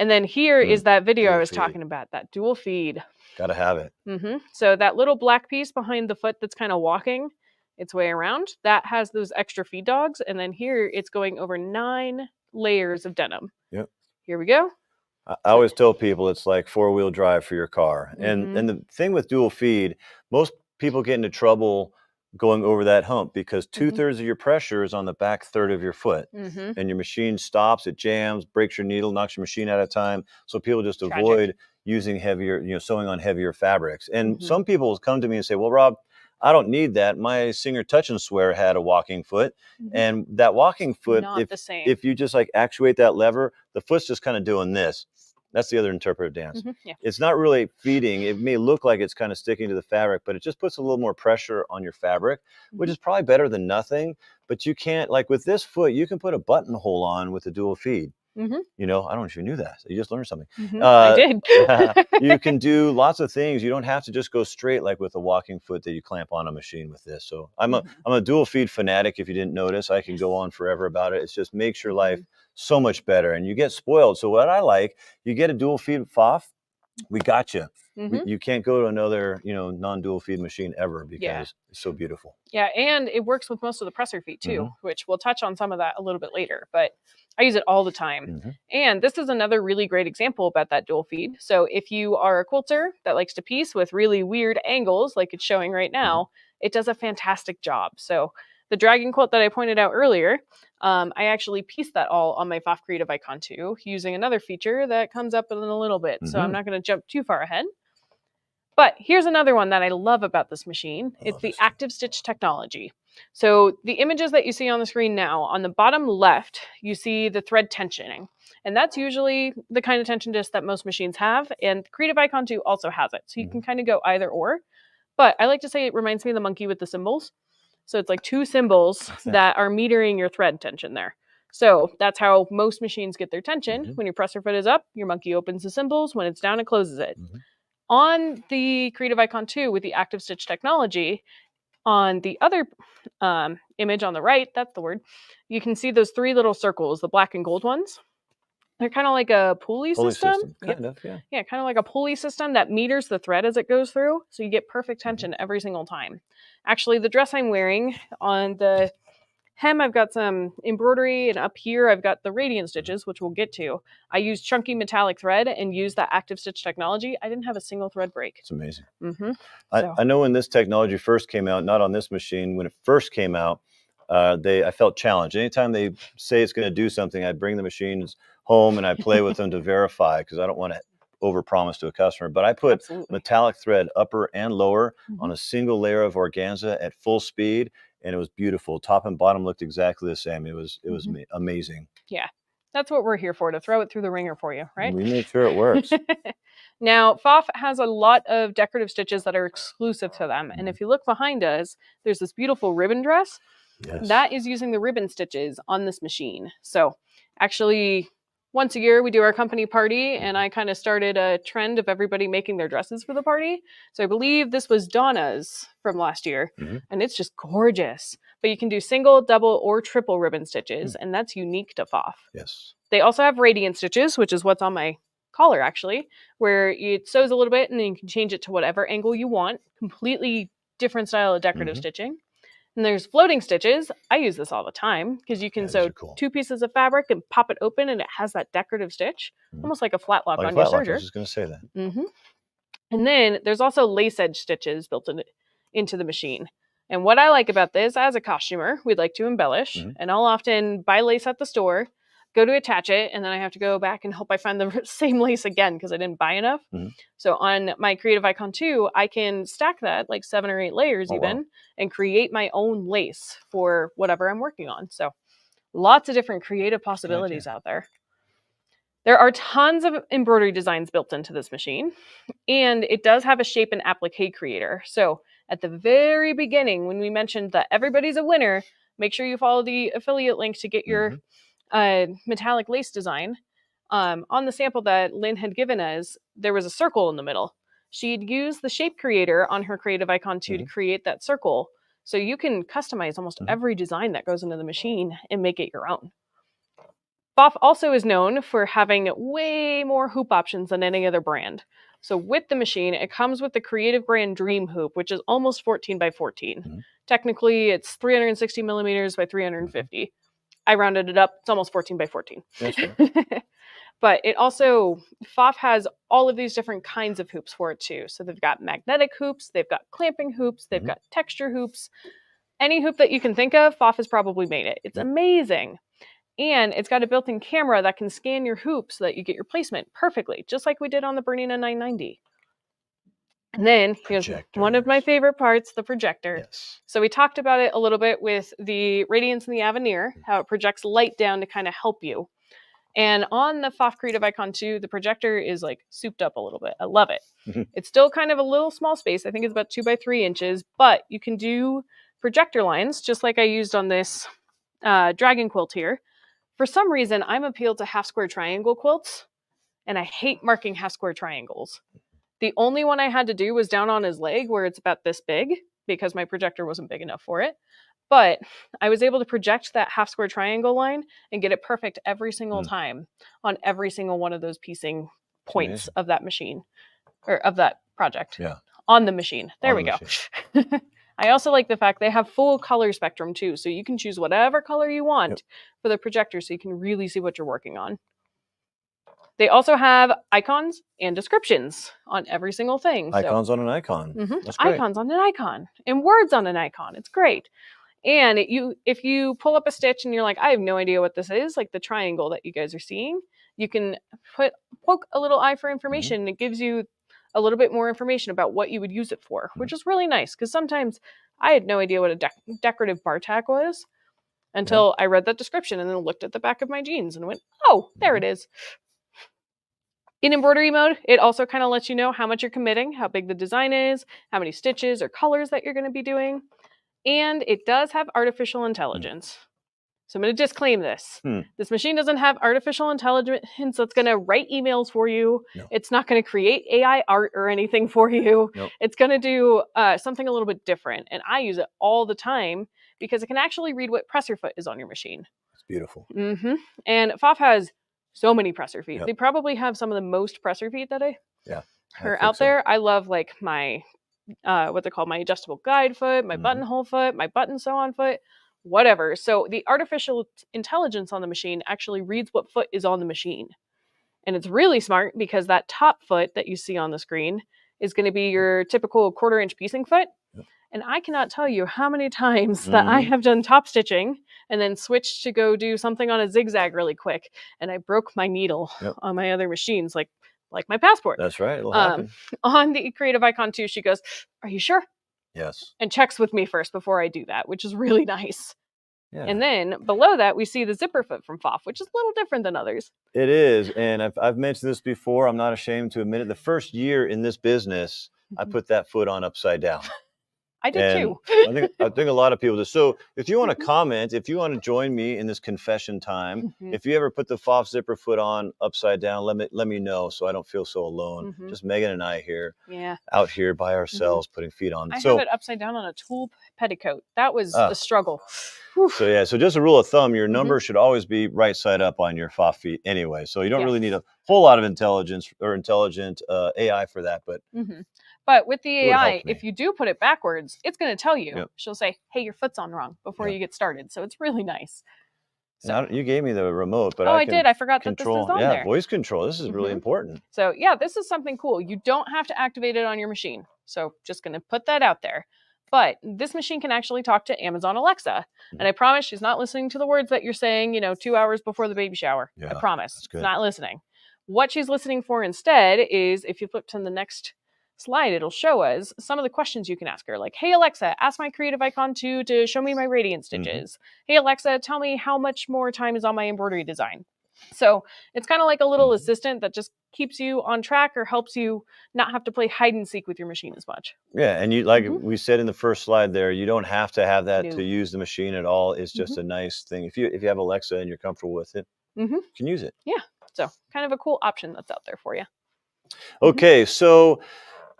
And then here is that video I was talking about, that dual feed. Gotta have it. So that little black piece behind the foot that's kind of walking its way around, that has those extra feed dogs. And then here it's going over 9 layers of denim. Yep. Here we go. I always tell people it's like 4-wheel drive for your car. And the thing with dual feed, most people get into trouble going over that hump because 2/3 of your pressure is on the back third of your foot. And your machine stops, it jams, breaks your needle, knocks your machine out of time. So people just avoid using heavier, sewing on heavier fabrics. And some people will come to me and say, well, Rob, I don't need that. My Singer Touch and Swear had a walking foot. And that walking foot, if you just like actuate that lever, the foot's just kind of doing this. That's the other interpretive dance. It's not really feeding. It may look like it's kind of sticking to the fabric, but it just puts a little more pressure on your fabric, which is probably better than nothing. But you can't, like with this foot, you can put a buttonhole on with a dual feed. I don't know if you knew that. So you just learned something. I did. You can do lots of things. You don't have to just go straight like with a walking foot that you clamp on a machine with this. So I'm a dual feed fanatic. If you didn't notice, I can go on forever about it. It just makes your life so much better, and you get spoiled. So what I like, you get a dual feed Pfaff, we got you. You can't go to another, non-dual feed machine ever because it's so beautiful. Yeah, and it works with most of the presser feet too, which we'll touch on some of that a little bit later, but I use it all the time. And this is another really great example about that dual feed. So if you are a quilter that likes to piece with really weird angles, like it's showing right now, it does a fantastic job. So the dragon quilt that I pointed out earlier, I actually pieced that all on my Pfaff Creative Icon 2 using another feature that comes up in a little bit. So I'm not going to jump too far ahead. But here's another one that I love about this machine. It's the Active Stitch technology. So the images that you see on the screen now, on the bottom left, you see the thread tensioning. And that's usually the kind of tension disc that most machines have. And Creative Icon 2 also has it. So you can kind of go either or. But I like to say it reminds me of the monkey with the symbols. So it's like 2 symbols that are metering your thread tension there. So that's how most machines get their tension. When your presser foot is up, your monkey opens the symbols. When it's down, it closes it. On the Creative Icon 2 with the Active Stitch technology, on the other image on the right, that's the word, you can see those 3 little circles, the black and gold ones. They're kind of like a pulley system. Kind of, yeah. Yeah, kind of like a pulley system that meters the thread as it goes through, so you get perfect tension every single time. Actually, the dress I'm wearing, on the hem, I've got some embroidery, and up here, I've got the Radiance stitches, which we'll get to. I used chunky metallic thread and used that Active Stitch technology. I didn't have a single thread break. It's amazing. So. I know when this technology first came out, not on this machine, when it first came out, I felt challenged. Anytime they say it's going to do something, I bring the machines home and I play with them to verify, because I don't want to overpromise to a customer. But I put metallic thread upper and lower on a single layer of organza at full speed, and it was beautiful. Top and bottom looked exactly the same. It was amazing. Yeah, that's what we're here for, to throw it through the ringer for you, right? We make sure it works. Now, Pfaff has a lot of decorative stitches that are exclusive to them. And if you look behind us, there's this beautiful ribbon dress. Yes. That is using the ribbon stitches on this machine. So actually, once a year we do our company party, and I kind of started a trend of everybody making their dresses for the party. So I believe this was Donna's from last year, and it's just gorgeous. But you can do single, double, or triple ribbon stitches, and that's unique to Pfaff. Yes. They also have Radiance stitches, which is what's on my collar actually, where it sews a little bit and then you can change it to whatever angle you want. Completely different style of decorative stitching. And there's floating stitches. I use this all the time because you can sew 2 pieces of fabric and pop it open, and it has that decorative stitch, almost like a flat lock on your serger. I was just going to say that. And then there's also lace edge stitches built into the machine. And what I like about this, as a costumer, we'd like to embellish, and I'll often buy lace at the store, go to attach it, and then I have to go back and hope I find the same lace again because I didn't buy enough. So on my Creative Icon 2, I can stack that like 7 or 8 layers and create my own lace for whatever I'm working on. So lots of different creative possibilities out there. There are tons of embroidery designs built into this machine, and it does have a shape and applique creator. So at the very beginning, when we mentioned that everybody's a winner, make sure you follow the affiliate link to get your metallic lace design. On the sample that Lynn had given us, there was a circle in the middle. She'd used the shape creator on her Creative Icon 2 to create that circle. So you can customize almost every design that goes into the machine and make it your own. Pfaff also is known for having way more hoop options than any other brand. So with the machine, it comes with the Creative Brand Dream Hoop, which is almost 14 by 14. Technically, it's 360 millimeters by 350. I rounded it up. It's almost 14 by 14. That's right. But it also, Pfaff has all of these different kinds of hoops for it too. So they've got magnetic hoops, they've got clamping hoops, they've got texture hoops. Any hoop that you can think of, Pfaff has probably made it. It's amazing. And it's got a built-in camera that can scan your hoop so that you get your placement perfectly, just like we did on the Bernina 990. And then here's one of my favorite parts, the projector. So we talked about it a little bit with the Radiance and the Aveneer, how it projects light down to kind of help you. And on the Pfaff Creative Icon 2, the projector is like souped up a little bit. I love it. It's still kind of a little small space. I think it's about 2 by 3 inches, but you can do projector lines just like I used on this dragon quilt here. For some reason, I'm appealed to half square triangle quilts, and I hate marking half square triangles. The only one I had to do was down on his leg where it's about this big because my projector wasn't big enough for it. But I was able to project that half square triangle line and get it perfect every single time on every single one of those piecing points of that machine, or of that project. On the machine. There we go. I also like the fact they have full color spectrum too, so you can choose whatever color you want for the projector so you can really see what you're working on. They also have icons and descriptions on every single thing. Icons on an icon. That's great. Icons on an icon and words on an icon. It's great. And if you pull up a stitch and you're like, I have no idea what this is, like the triangle that you guys are seeing, you can poke a little eye for information, and it gives you a little bit more information about what you would use it for, which is really nice because sometimes I had no idea what a decorative bar tack was until I read that description and then looked at the back of my jeans and went, oh, there it is. In embroidery mode, it also kind of lets you know how much you're committing, how big the design is, how many stitches or colors that you're going to be doing. And it does have artificial intelligence. So I'm going to disclaim this. This machine doesn't have artificial intelligence that's going to write emails for you. No. It's not going to create AI art or anything for you. Nope. It's going to do something a little bit different. And I use it all the time because it can actually read what presser foot is on your machine. It's beautiful. And Pfaff has so many presser feet. Yep. They probably have some of the most presser feet that I think out so. there. I love like my, what they call my adjustable guide foot, my buttonhole foot, my button sew on foot. Whatever. So the artificial intelligence on the machine actually reads what foot is on the machine. And it's really smart because that top foot that you see on the screen is going to be your typical 1/4 inch piecing foot. And I cannot tell you how many times that I have done top stitching and then switched to go do something on a zigzag really quick. And I broke my needle on my other machines, like my Passport. That's right. It'll happen. On the Creative Icon 2, she goes, "Are you sure?" Yes. And checks with me first before I do that, which is really nice. Yeah. And then below that, we see the zipper foot from Pfaff, which is a little different than others. It is. And I've mentioned this before. I'm not ashamed to admit it. The first year in this business, I put that foot on upside down. I did too. I think a lot of people do. So if you want to comment, if you want to join me in this confession time, if you ever put the Pfaff zipper foot on upside down, let me know so I don't feel so alone. Just Megan and I here, out here by ourselves, putting feet on. I have it upside down on a tulle petticoat. That was a struggle. So so just a rule of thumb, your number should always be right side up on your Pfaff feet anyway. So you don't really need a whole lot of intelligent AI for that, but. But with the AI, if you do put it backwards, it's going to tell you. She'll say, "Hey, your foot's on wrong," before you get started. So it's really nice. So, you gave me the remote, but I did. I forgot that this is on there. Voice control. This is really important. So this is something cool. You don't have to activate it on your machine. So just going to put that out there. But this machine can actually talk to Amazon Alexa. And I promise she's not listening to the words that you're saying, 2 hours before the baby shower. I promise. She's not listening. What she's listening for instead is, if you flip to the next slide, it'll show us some of the questions you can ask her, like, "Hey Alexa, ask my Creative Icon 2 to show me my Radiance stitches. Hey Alexa, tell me how much more time is on my embroidery design." So it's kind of like a little assistant that just keeps you on track or helps you not have to play hide and seek with your machine as much. Yeah, and you, like we said in the first slide there, you don't have to have that to use the machine at all. It's just a nice thing. If you have Alexa and you're comfortable with it, you can use it. Yeah, so kind of a cool option that's out there for you. Okay, so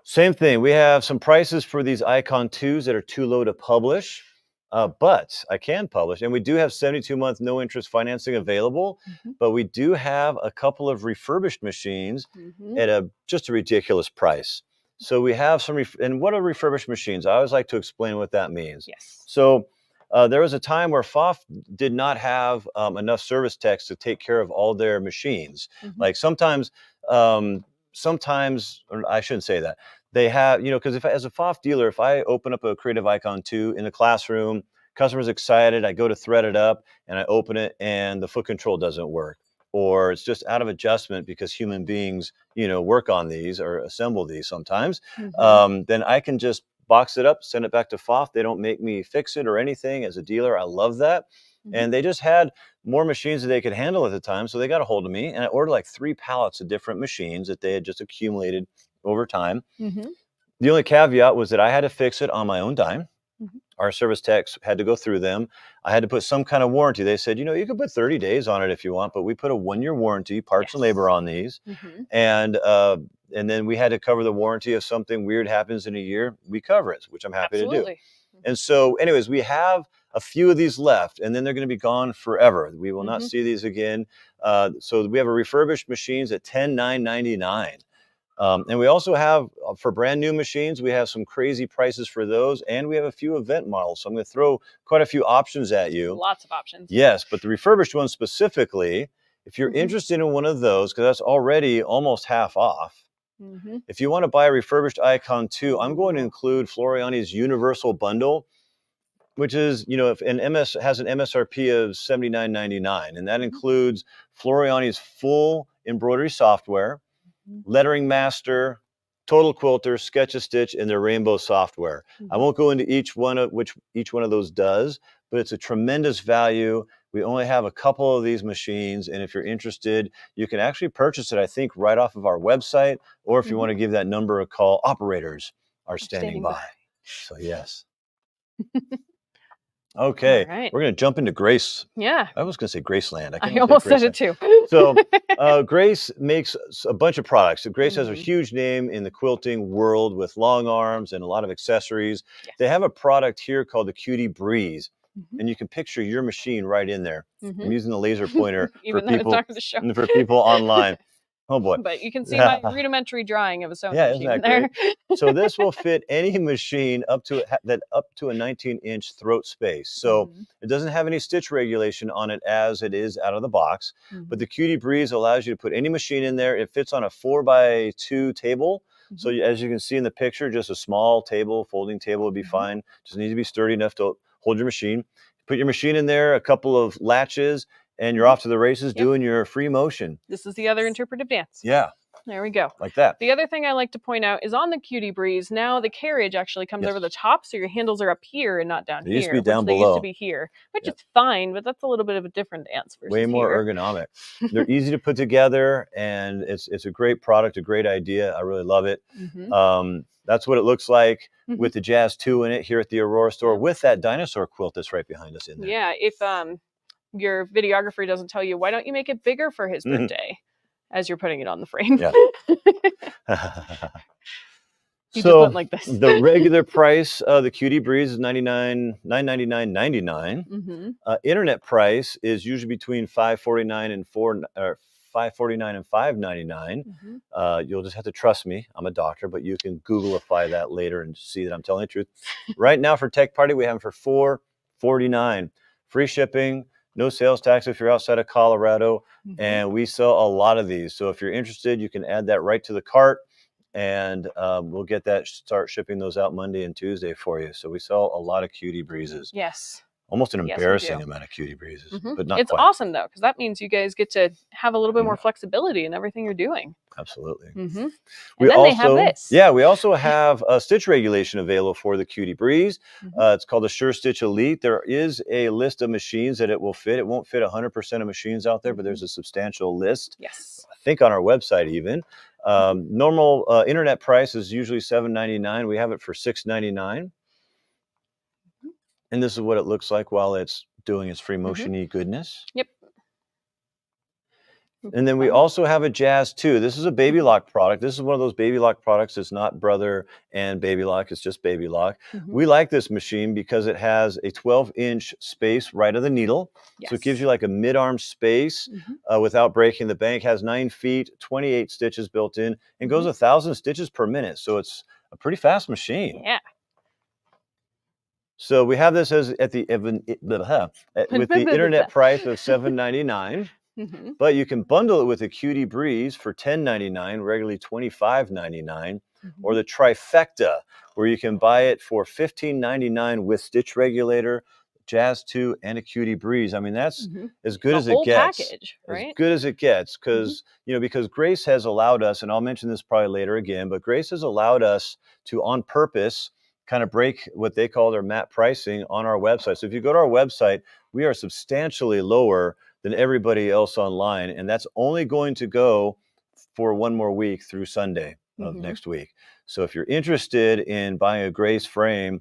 same thing. We have some prices for these Icon 2s that are too low to publish, but I can publish. And we do have 72-month no interest financing available, but we do have a couple of refurbished machines at just a ridiculous price. So we have some, and what are refurbished machines? I always like to explain what that means. Yes. So there was a time where Pfaff did not have enough service techs to take care of all their machines. Like sometimes, or I shouldn't say that. They have, because as a Pfaff dealer, if I open up a Creative Icon 2 in the classroom, customer's excited, I go to thread it up and I open it and the foot control doesn't work. Or it's just out of adjustment because human beings, work on these or assemble these sometimes. Then I can just box it up, send it back to Pfaff. They don't make me fix it or anything. As a dealer, I love that. And they just had more machines that they could handle at the time. So they got a hold of me and I ordered like 3 pallets of different machines that they had just accumulated over time. The only caveat was that I had to fix it on my own dime. Our service techs had to go through them. I had to put some kind of warranty. They said, you can put 30 days on it if you want, but we put a 1-year warranty, parts and labor on these. And then we had to cover the warranty. If something weird happens in a year, we cover it, which I'm happy to do. And so anyways, we have a few of these left and then they're going to be gone forever. We will not see these again. So we have a refurbished machines at $10,999. And we also have, for brand new machines, we have some crazy prices for those. And we have a few event models. So I'm going to throw quite a few options at you. Lots of options. Yes, but the refurbished ones specifically, if you're interested in one of those, because that's already almost half off. If you want to buy a refurbished Icon 2, I'm going to include Floriani's Universal Bundle, which is, if an has an MSRP of $79.99, and that includes Floriani's full embroidery software, lettering master, total quilter, Sketch-a-Stitch, and their rainbow software. I won't go into each one of those does, but it's a tremendous value We only have a couple of these machines, and if you're interested, you can actually purchase it, I think, right off of our website, or if you want to give that number a call, operators are standing by. So yes. Okay, we're going to jump into Grace. Yeah. I was going to say Graceland. I almost said it too. So Grace makes a bunch of products. So Grace has a huge name in the quilting world with long arms and a lot of accessories. Yes. They have a product here called the Cutie Breeze. And you can picture your machine right in there. I'm using the laser pointer for people online. Oh boy! But you can see my rudimentary drawing of a sewing machine isn't that there. Great? So this will fit any machine up to a 19-inch throat space. So it doesn't have any stitch regulation on it as it is out of the box. But the Cutie Breeze allows you to put any machine in there. It fits on a 4x2 table. So as you can see in the picture, just a small table, folding table would be fine. Just needs to be sturdy enough to hold your machine. Put your machine in there, a couple of latches, and you're off to the races doing your free motion. This is the other interpretive dance. Yeah. There we go. Like that. The other thing I like to point out is on the Cutie Breeze, now the carriage actually comes over the top, so your handles are up here and not down here. They used to be down below. They used to be here, which is fine, but that's a little bit of a different dance versus way more ergonomic. They're easy to put together, and it's a great product, a great idea. I really love it. That's what it looks like with the Jazz 2 in it here at the Aurora store with that dinosaur quilt that's right behind us in there. Yeah, if your videographer doesn't tell you, why don't you make it bigger for his birthday as you're putting it on the frame? Yeah. You so just went like this. The regular price of the Cutie Breeze is $999.99. Internet price is usually between $549 and $549 and $599. You'll just have to trust me. I'm a doctor, but you can Googleify that later and see that I'm telling the truth. Right now for Tech Party, we have them for $449. Free shipping, no sales tax if you're outside of Colorado, and we sell a lot of these. So if you're interested, you can add that right to the cart, and we'll get that, start shipping those out Monday and Tuesday for you. So we sell a lot of Cutie Breezes. Yes. Almost an embarrassing amount of Cutie Breezes, but not It's quite. awesome, though, because that means you guys get to have a little bit more flexibility in everything you're doing. Absolutely. And then they have this. Yeah, we also have a stitch regulation available for the Cutie Breeze. It's called the Sure Stitch Elite. There is a list of machines that it will fit. It won't fit 100% of machines out there, but there's a substantial list. Yes. I think on our website even. Normal internet price is usually $7.99. We have it for $6.99. And this is what it looks like while it's doing its free motion-y goodness. Yep. And then we also have a Jazz 2. This is a Baby Lock product. This is one of those Baby Lock products. It's not Brother and Baby Lock. It's just Baby Lock. We like this machine because it has a 12-inch space right of the needle. So it gives you like a mid-arm space without breaking the bank. Has 9 feet, 28 stitches built in, and goes 1,000 stitches per minute. So it's a pretty fast machine. Yeah. So we have this as with the internet price of $7.99. But you can bundle it with a Cutie Breeze for $10.99, regularly $25.99, or the trifecta, where you can buy it for $15.99 with stitch regulator, Jazz 2, and a Cutie Breeze. I mean, that's as good as it gets. Package, right? As good as it gets, because because Grace has allowed us, and I'll mention this probably later again, but Grace has allowed us to, on purpose, kind of break what they call their MAP pricing on our website. So if you go to our website, we are substantially lower than everybody else online, and that's only going to go for one more week through Sunday of next week. So if you're interested in buying a Grace frame,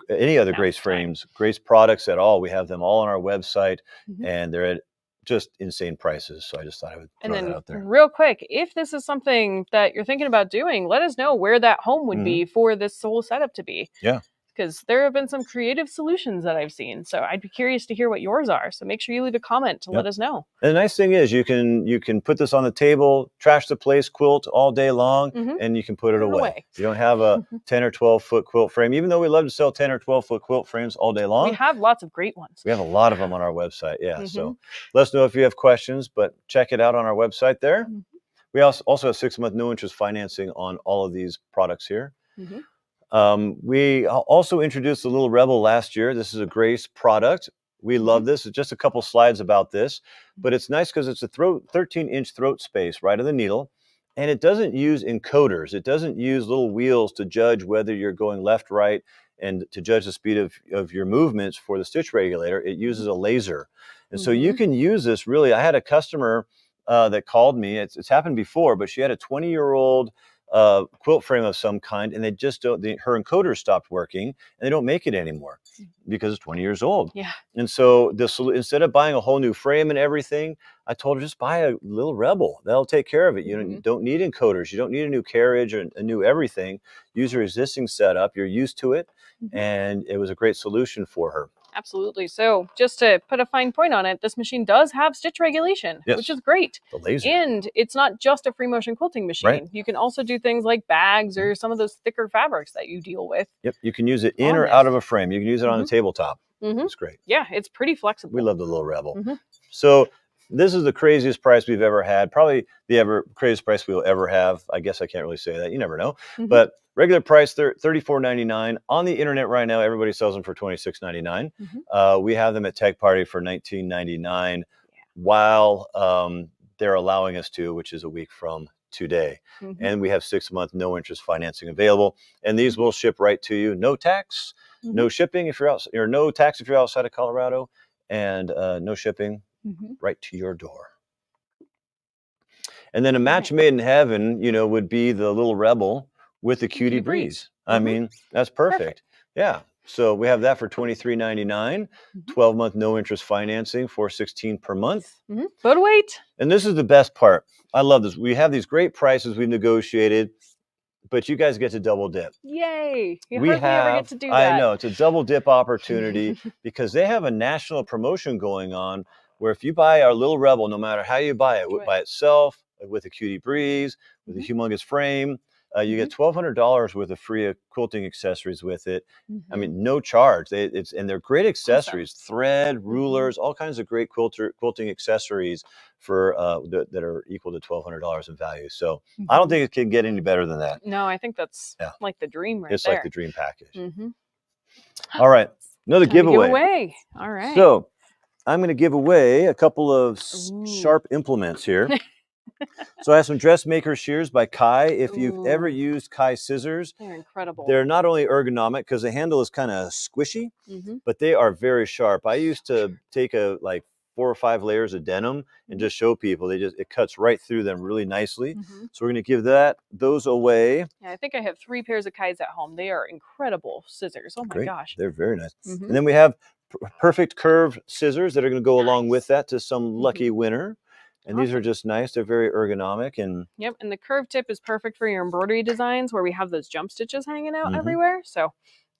any other Grace frames, Grace products at all, we have them all on our website, and they're at just insane prices. So I just thought I would throw that out there. Real quick, if this is something that you're thinking about doing, let us know where that home would be for this whole setup to be. Yeah. Because there have been some creative solutions that I've seen. So I'd be curious to hear what yours are. So make sure you leave a comment to let us know. And the nice thing is you can put this on the table, trash the place, quilt all day long, and you can put it away. You don't have a 10 or 12 foot quilt frame, even though we love to sell 10 or 12 foot quilt frames all day long. We have lots of great ones. We have a lot of them on our website. Yeah. So let us know if you have questions, but check it out on our website there. We also have 6-month no interest financing on all of these products here. We also introduced the Little Rebel last year. This is a Grace product. We love this. It's just a couple slides about this, but it's nice because it's a 13-inch throat space right of the needle, and it doesn't use encoders. It doesn't use little wheels to judge whether you're going left, right, and to judge the speed of your movements for the stitch regulator. It uses a laser. And so you can use this really. I had a customer that called me. It's happened before, but she had a 20-year-old quilt frame of some kind, and they just don't. Her encoder stopped working, and they don't make it anymore because it's 20 years old. Yeah. And so instead of buying a whole new frame and everything, I told her just buy a little Rebel. That'll take care of it. You don't need encoders. You don't need a new carriage or a new everything. Use your existing setup. You're used to it, and it was a great solution for her. Absolutely. So just to put a fine point on it, this machine does have stitch regulation, which is great. The laser. And it's not just a free motion quilting machine. Right. You can also do things like bags or some of those thicker fabrics that you deal with. Yep. You can use it in or out of a frame. You can use it on a tabletop. It's great. Yeah, it's pretty flexible. We love the little Rebel. So this is the craziest price we've ever had. Probably the craziest price we'll ever have. I guess I can't really say that. You never know. But regular price, $34.99. On the internet right now, everybody sells them for $26.99. We have them at Tech Party for $19.99 while they're allowing us to, which is a week from today. And we have 6-month no interest financing available. And these will ship right to you. No tax, no shipping if you're out, or no tax if you're outside of Colorado, and no shipping right to your door. And then a match made in heaven, would be the little Rebel with the Cutie Breeze. I mean, that's perfect. Yeah. So we have that for $23.99, 12-month no interest financing, $416 per month. But wait. And this is the best part. I love this. We have these great prices we've negotiated, but you guys get to double dip. Yay. You hardly ever get to do that. I know. It's a double dip opportunity because they have a national promotion going on where if you buy our little Rebel, no matter how you buy it, by itself, with a Cutie Breeze, with a humongous frame, you get $1,200 worth of free quilting accessories with it. I mean, no charge. And they're great accessories: thread, rulers, all kinds of great quilting accessories for that are equal to $1,200 in value. So I don't think it can get any better than that. No, I think that's like the dream right there. It's like the dream package. All right, another giveaway. All right. So I'm going to give away a couple of sharp implements here. So I have some dressmaker shears by Kai. If you've ever used Kai scissors, they're incredible. They're not only ergonomic because the handle is kind of squishy, but they are very sharp. I used to take like 4 or 5 layers of denim and just show people. It cuts right through them really nicely. So we're going to give those away. Yeah, I think I have 3 pairs of Kais at home. They are incredible scissors. Oh my gosh. They're very nice. And then we have perfect curved scissors that are going to go along with that to some lucky winner. And these are just nice. They're very ergonomic. And and the curved tip is perfect for your embroidery designs where we have those jump stitches hanging out everywhere. So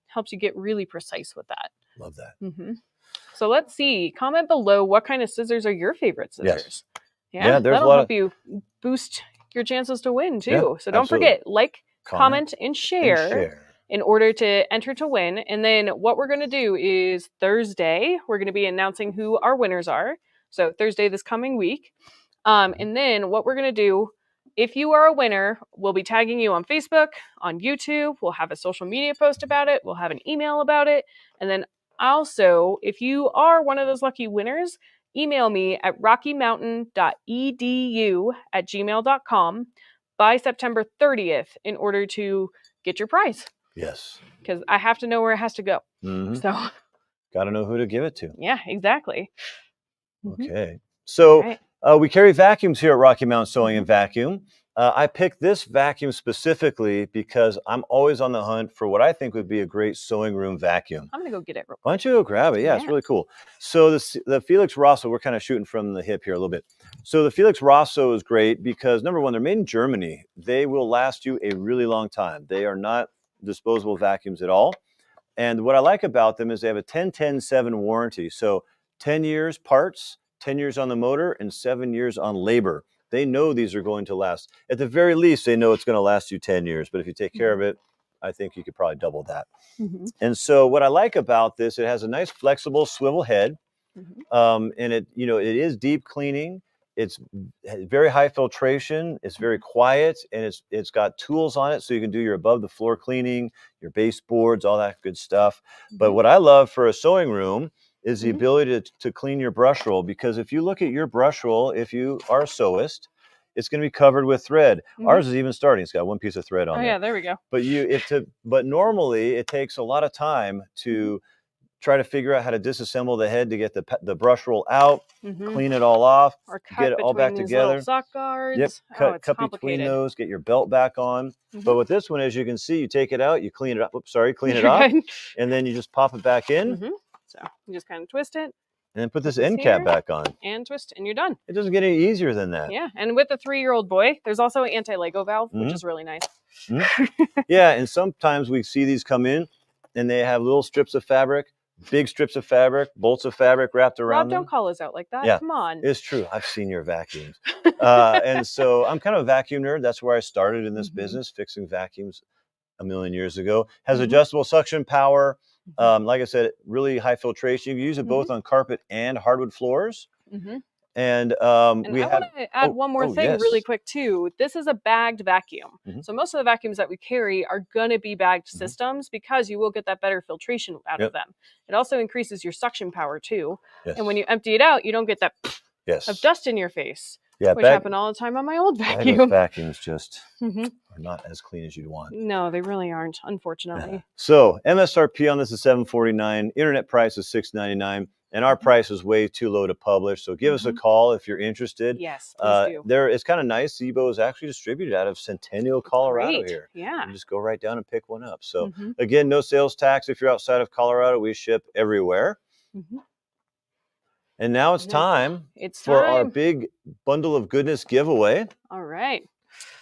helps you get really precise with that. Love that. So let's see. Comment below what kind of scissors are your favorite scissors. Yeah, there's that'll help you boost your chances to win too. So don't forget, like, comment, and share in order to enter to win. And then what we're going to do is Thursday, we're going to be announcing who our winners are. So Thursday this coming week. And then what we're going to do, if you are a winner, we'll be tagging you on Facebook, on YouTube. We'll have a social media post about it. We'll have an email about it. And then also, if you are one of those lucky winners, email me at rockymountain.edu@gmail.com by September 30th in order to get your prize. Yes. Because I have to know where it has to go. So got to know who to give it to. Yeah, exactly. Okay. So we carry vacuums here at Rocky Mountain Sewing and Vacuum. I picked this vacuum specifically because I'm always on the hunt for what I think would be a great sewing room vacuum. I'm going to go get it real quick. Why don't you go grab it? Yeah, it's really cool. So the Felix Rosso, we're kind of shooting from the hip here a little bit. So the Felix Rosso is great because, number one, they're made in Germany. They will last you a really long time. They are not disposable vacuums at all. And what I like about them is they have a 10-10-7 warranty. So 10 years parts, 10 years on the motor, and 7 years on labor. They know these are going to last. At the very least, they know it's going to last you 10 years. But if you take care of it, I think you could probably double that. And so what I like about this, it has a nice flexible swivel head. And it is deep cleaning. It's very high filtration. It's very quiet, and it's got tools on it, so you can do your above the floor cleaning, your baseboards, all that good stuff. But what I love for a sewing room is the ability to clean your brush roll, because if you look at your brush roll, if you are a sewist, it's going to be covered with thread. Ours is even starting. It's got one piece of thread on it. Oh yeah, there we go. But normally it takes a lot of time to try to figure out how to disassemble the head to get the brush roll out, Mm-hmm. clean it all off, Or cut get it all back these together. little sock guards. Yep, Oh, it's cut complicated. between those, get your belt back on. Mm-hmm. But with this one, as you can see, you take it out, you clean it up. Oops, sorry, clean it off, and then you just pop it back in. Mm-hmm. So you just kind of twist it. And then put this end cap back on. And twist, and you're done. It doesn't get any easier than that. Yeah, and with the 3-year-old boy, there's also an anti-Lego valve, which is really nice. Yeah, and sometimes we see these come in, and they have little strips of fabric, big strips of fabric, bolts of fabric wrapped around them. Rob, don't call us out like that. Yeah, come on. It's true. I've seen your vacuums. And so I'm kind of a vacuum nerd. That's where I started in this business, fixing vacuums a million years ago. Has adjustable suction power. Like I said, really high filtration. You can use it both on carpet and hardwood floors. And I want to add one more thing really quick too. This is a bagged vacuum. So most of the vacuums that we carry are going to be bagged systems because you will get that better filtration out of them. It also increases your suction power too. And when you empty it out, you don't get that of dust in your face. Yeah, which happened all the time on my old vacuum. Vacuums just are not as clean as you'd want. No, they really aren't, unfortunately. Yeah. So MSRP on this is $749. Internet price is $699. And our price is way too low to publish. So give us a call if you're interested. Yes, please do. It's kind of nice. Sebo is actually distributed out of Centennial, Colorado here. Yeah. You just go right down and pick one up. So again, no sales tax. If you're outside of Colorado, we ship everywhere. And now it's time for our big bundle of goodness giveaway. All right.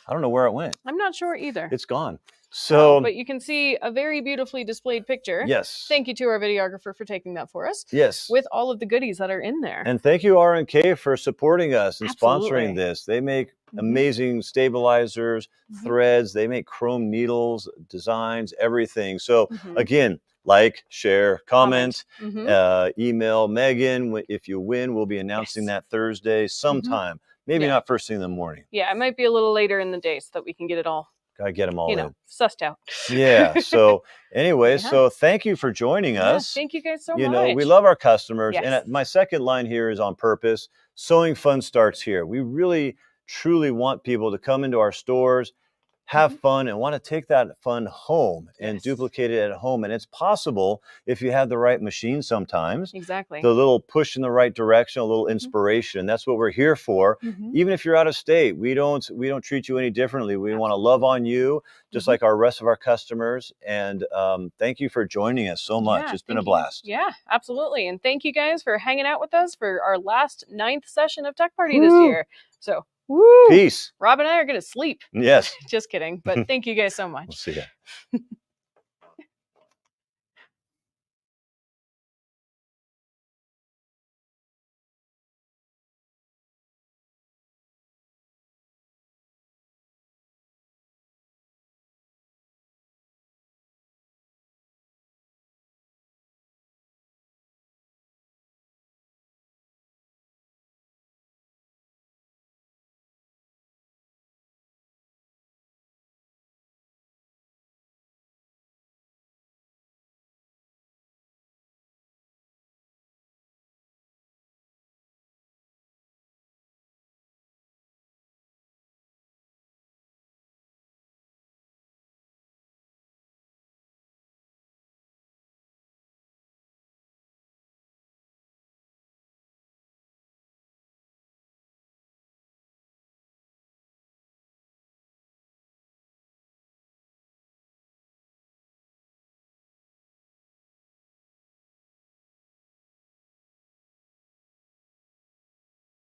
I don't know where it went. I'm not sure either. It's gone. So, but you can see a very beautifully displayed picture. Yes. Thank you to our videographer for taking that for us. Yes. With all of the goodies that are in there. And thank you R&K for supporting us and sponsoring this. They make amazing stabilizers, threads. They make chrome needles, designs, everything. So again, like, share, comment, email Megan. If you win, we'll be announcing that Thursday sometime. Maybe not first thing in the morning. Yeah, it might be a little later in the day so that we can get it all. Gotta get them all in. Sussed out. Yeah. So anyway, so thank you for joining us. Thank you guys so much. You know, we love our customers. And my second line here is on purpose. Sewing fun starts here. We really, truly want people to come into our stores, have fun, and want to take that fun home and duplicate it at home. And it's possible if you have the right machine sometimes. Exactly. The little push in the right direction, a little inspiration. That's what we're here for. Even if you're out of state, we don't treat you any differently. We want to love on you just like our rest of our customers. And thank you for joining us so much. It's been a blast. Yeah, absolutely. And thank you guys for hanging out with us for our last 9th session of Tech Party this year. So woo! Peace. Rob and I are going to sleep. Yes. Just kidding. But thank you guys so much. We'll see ya.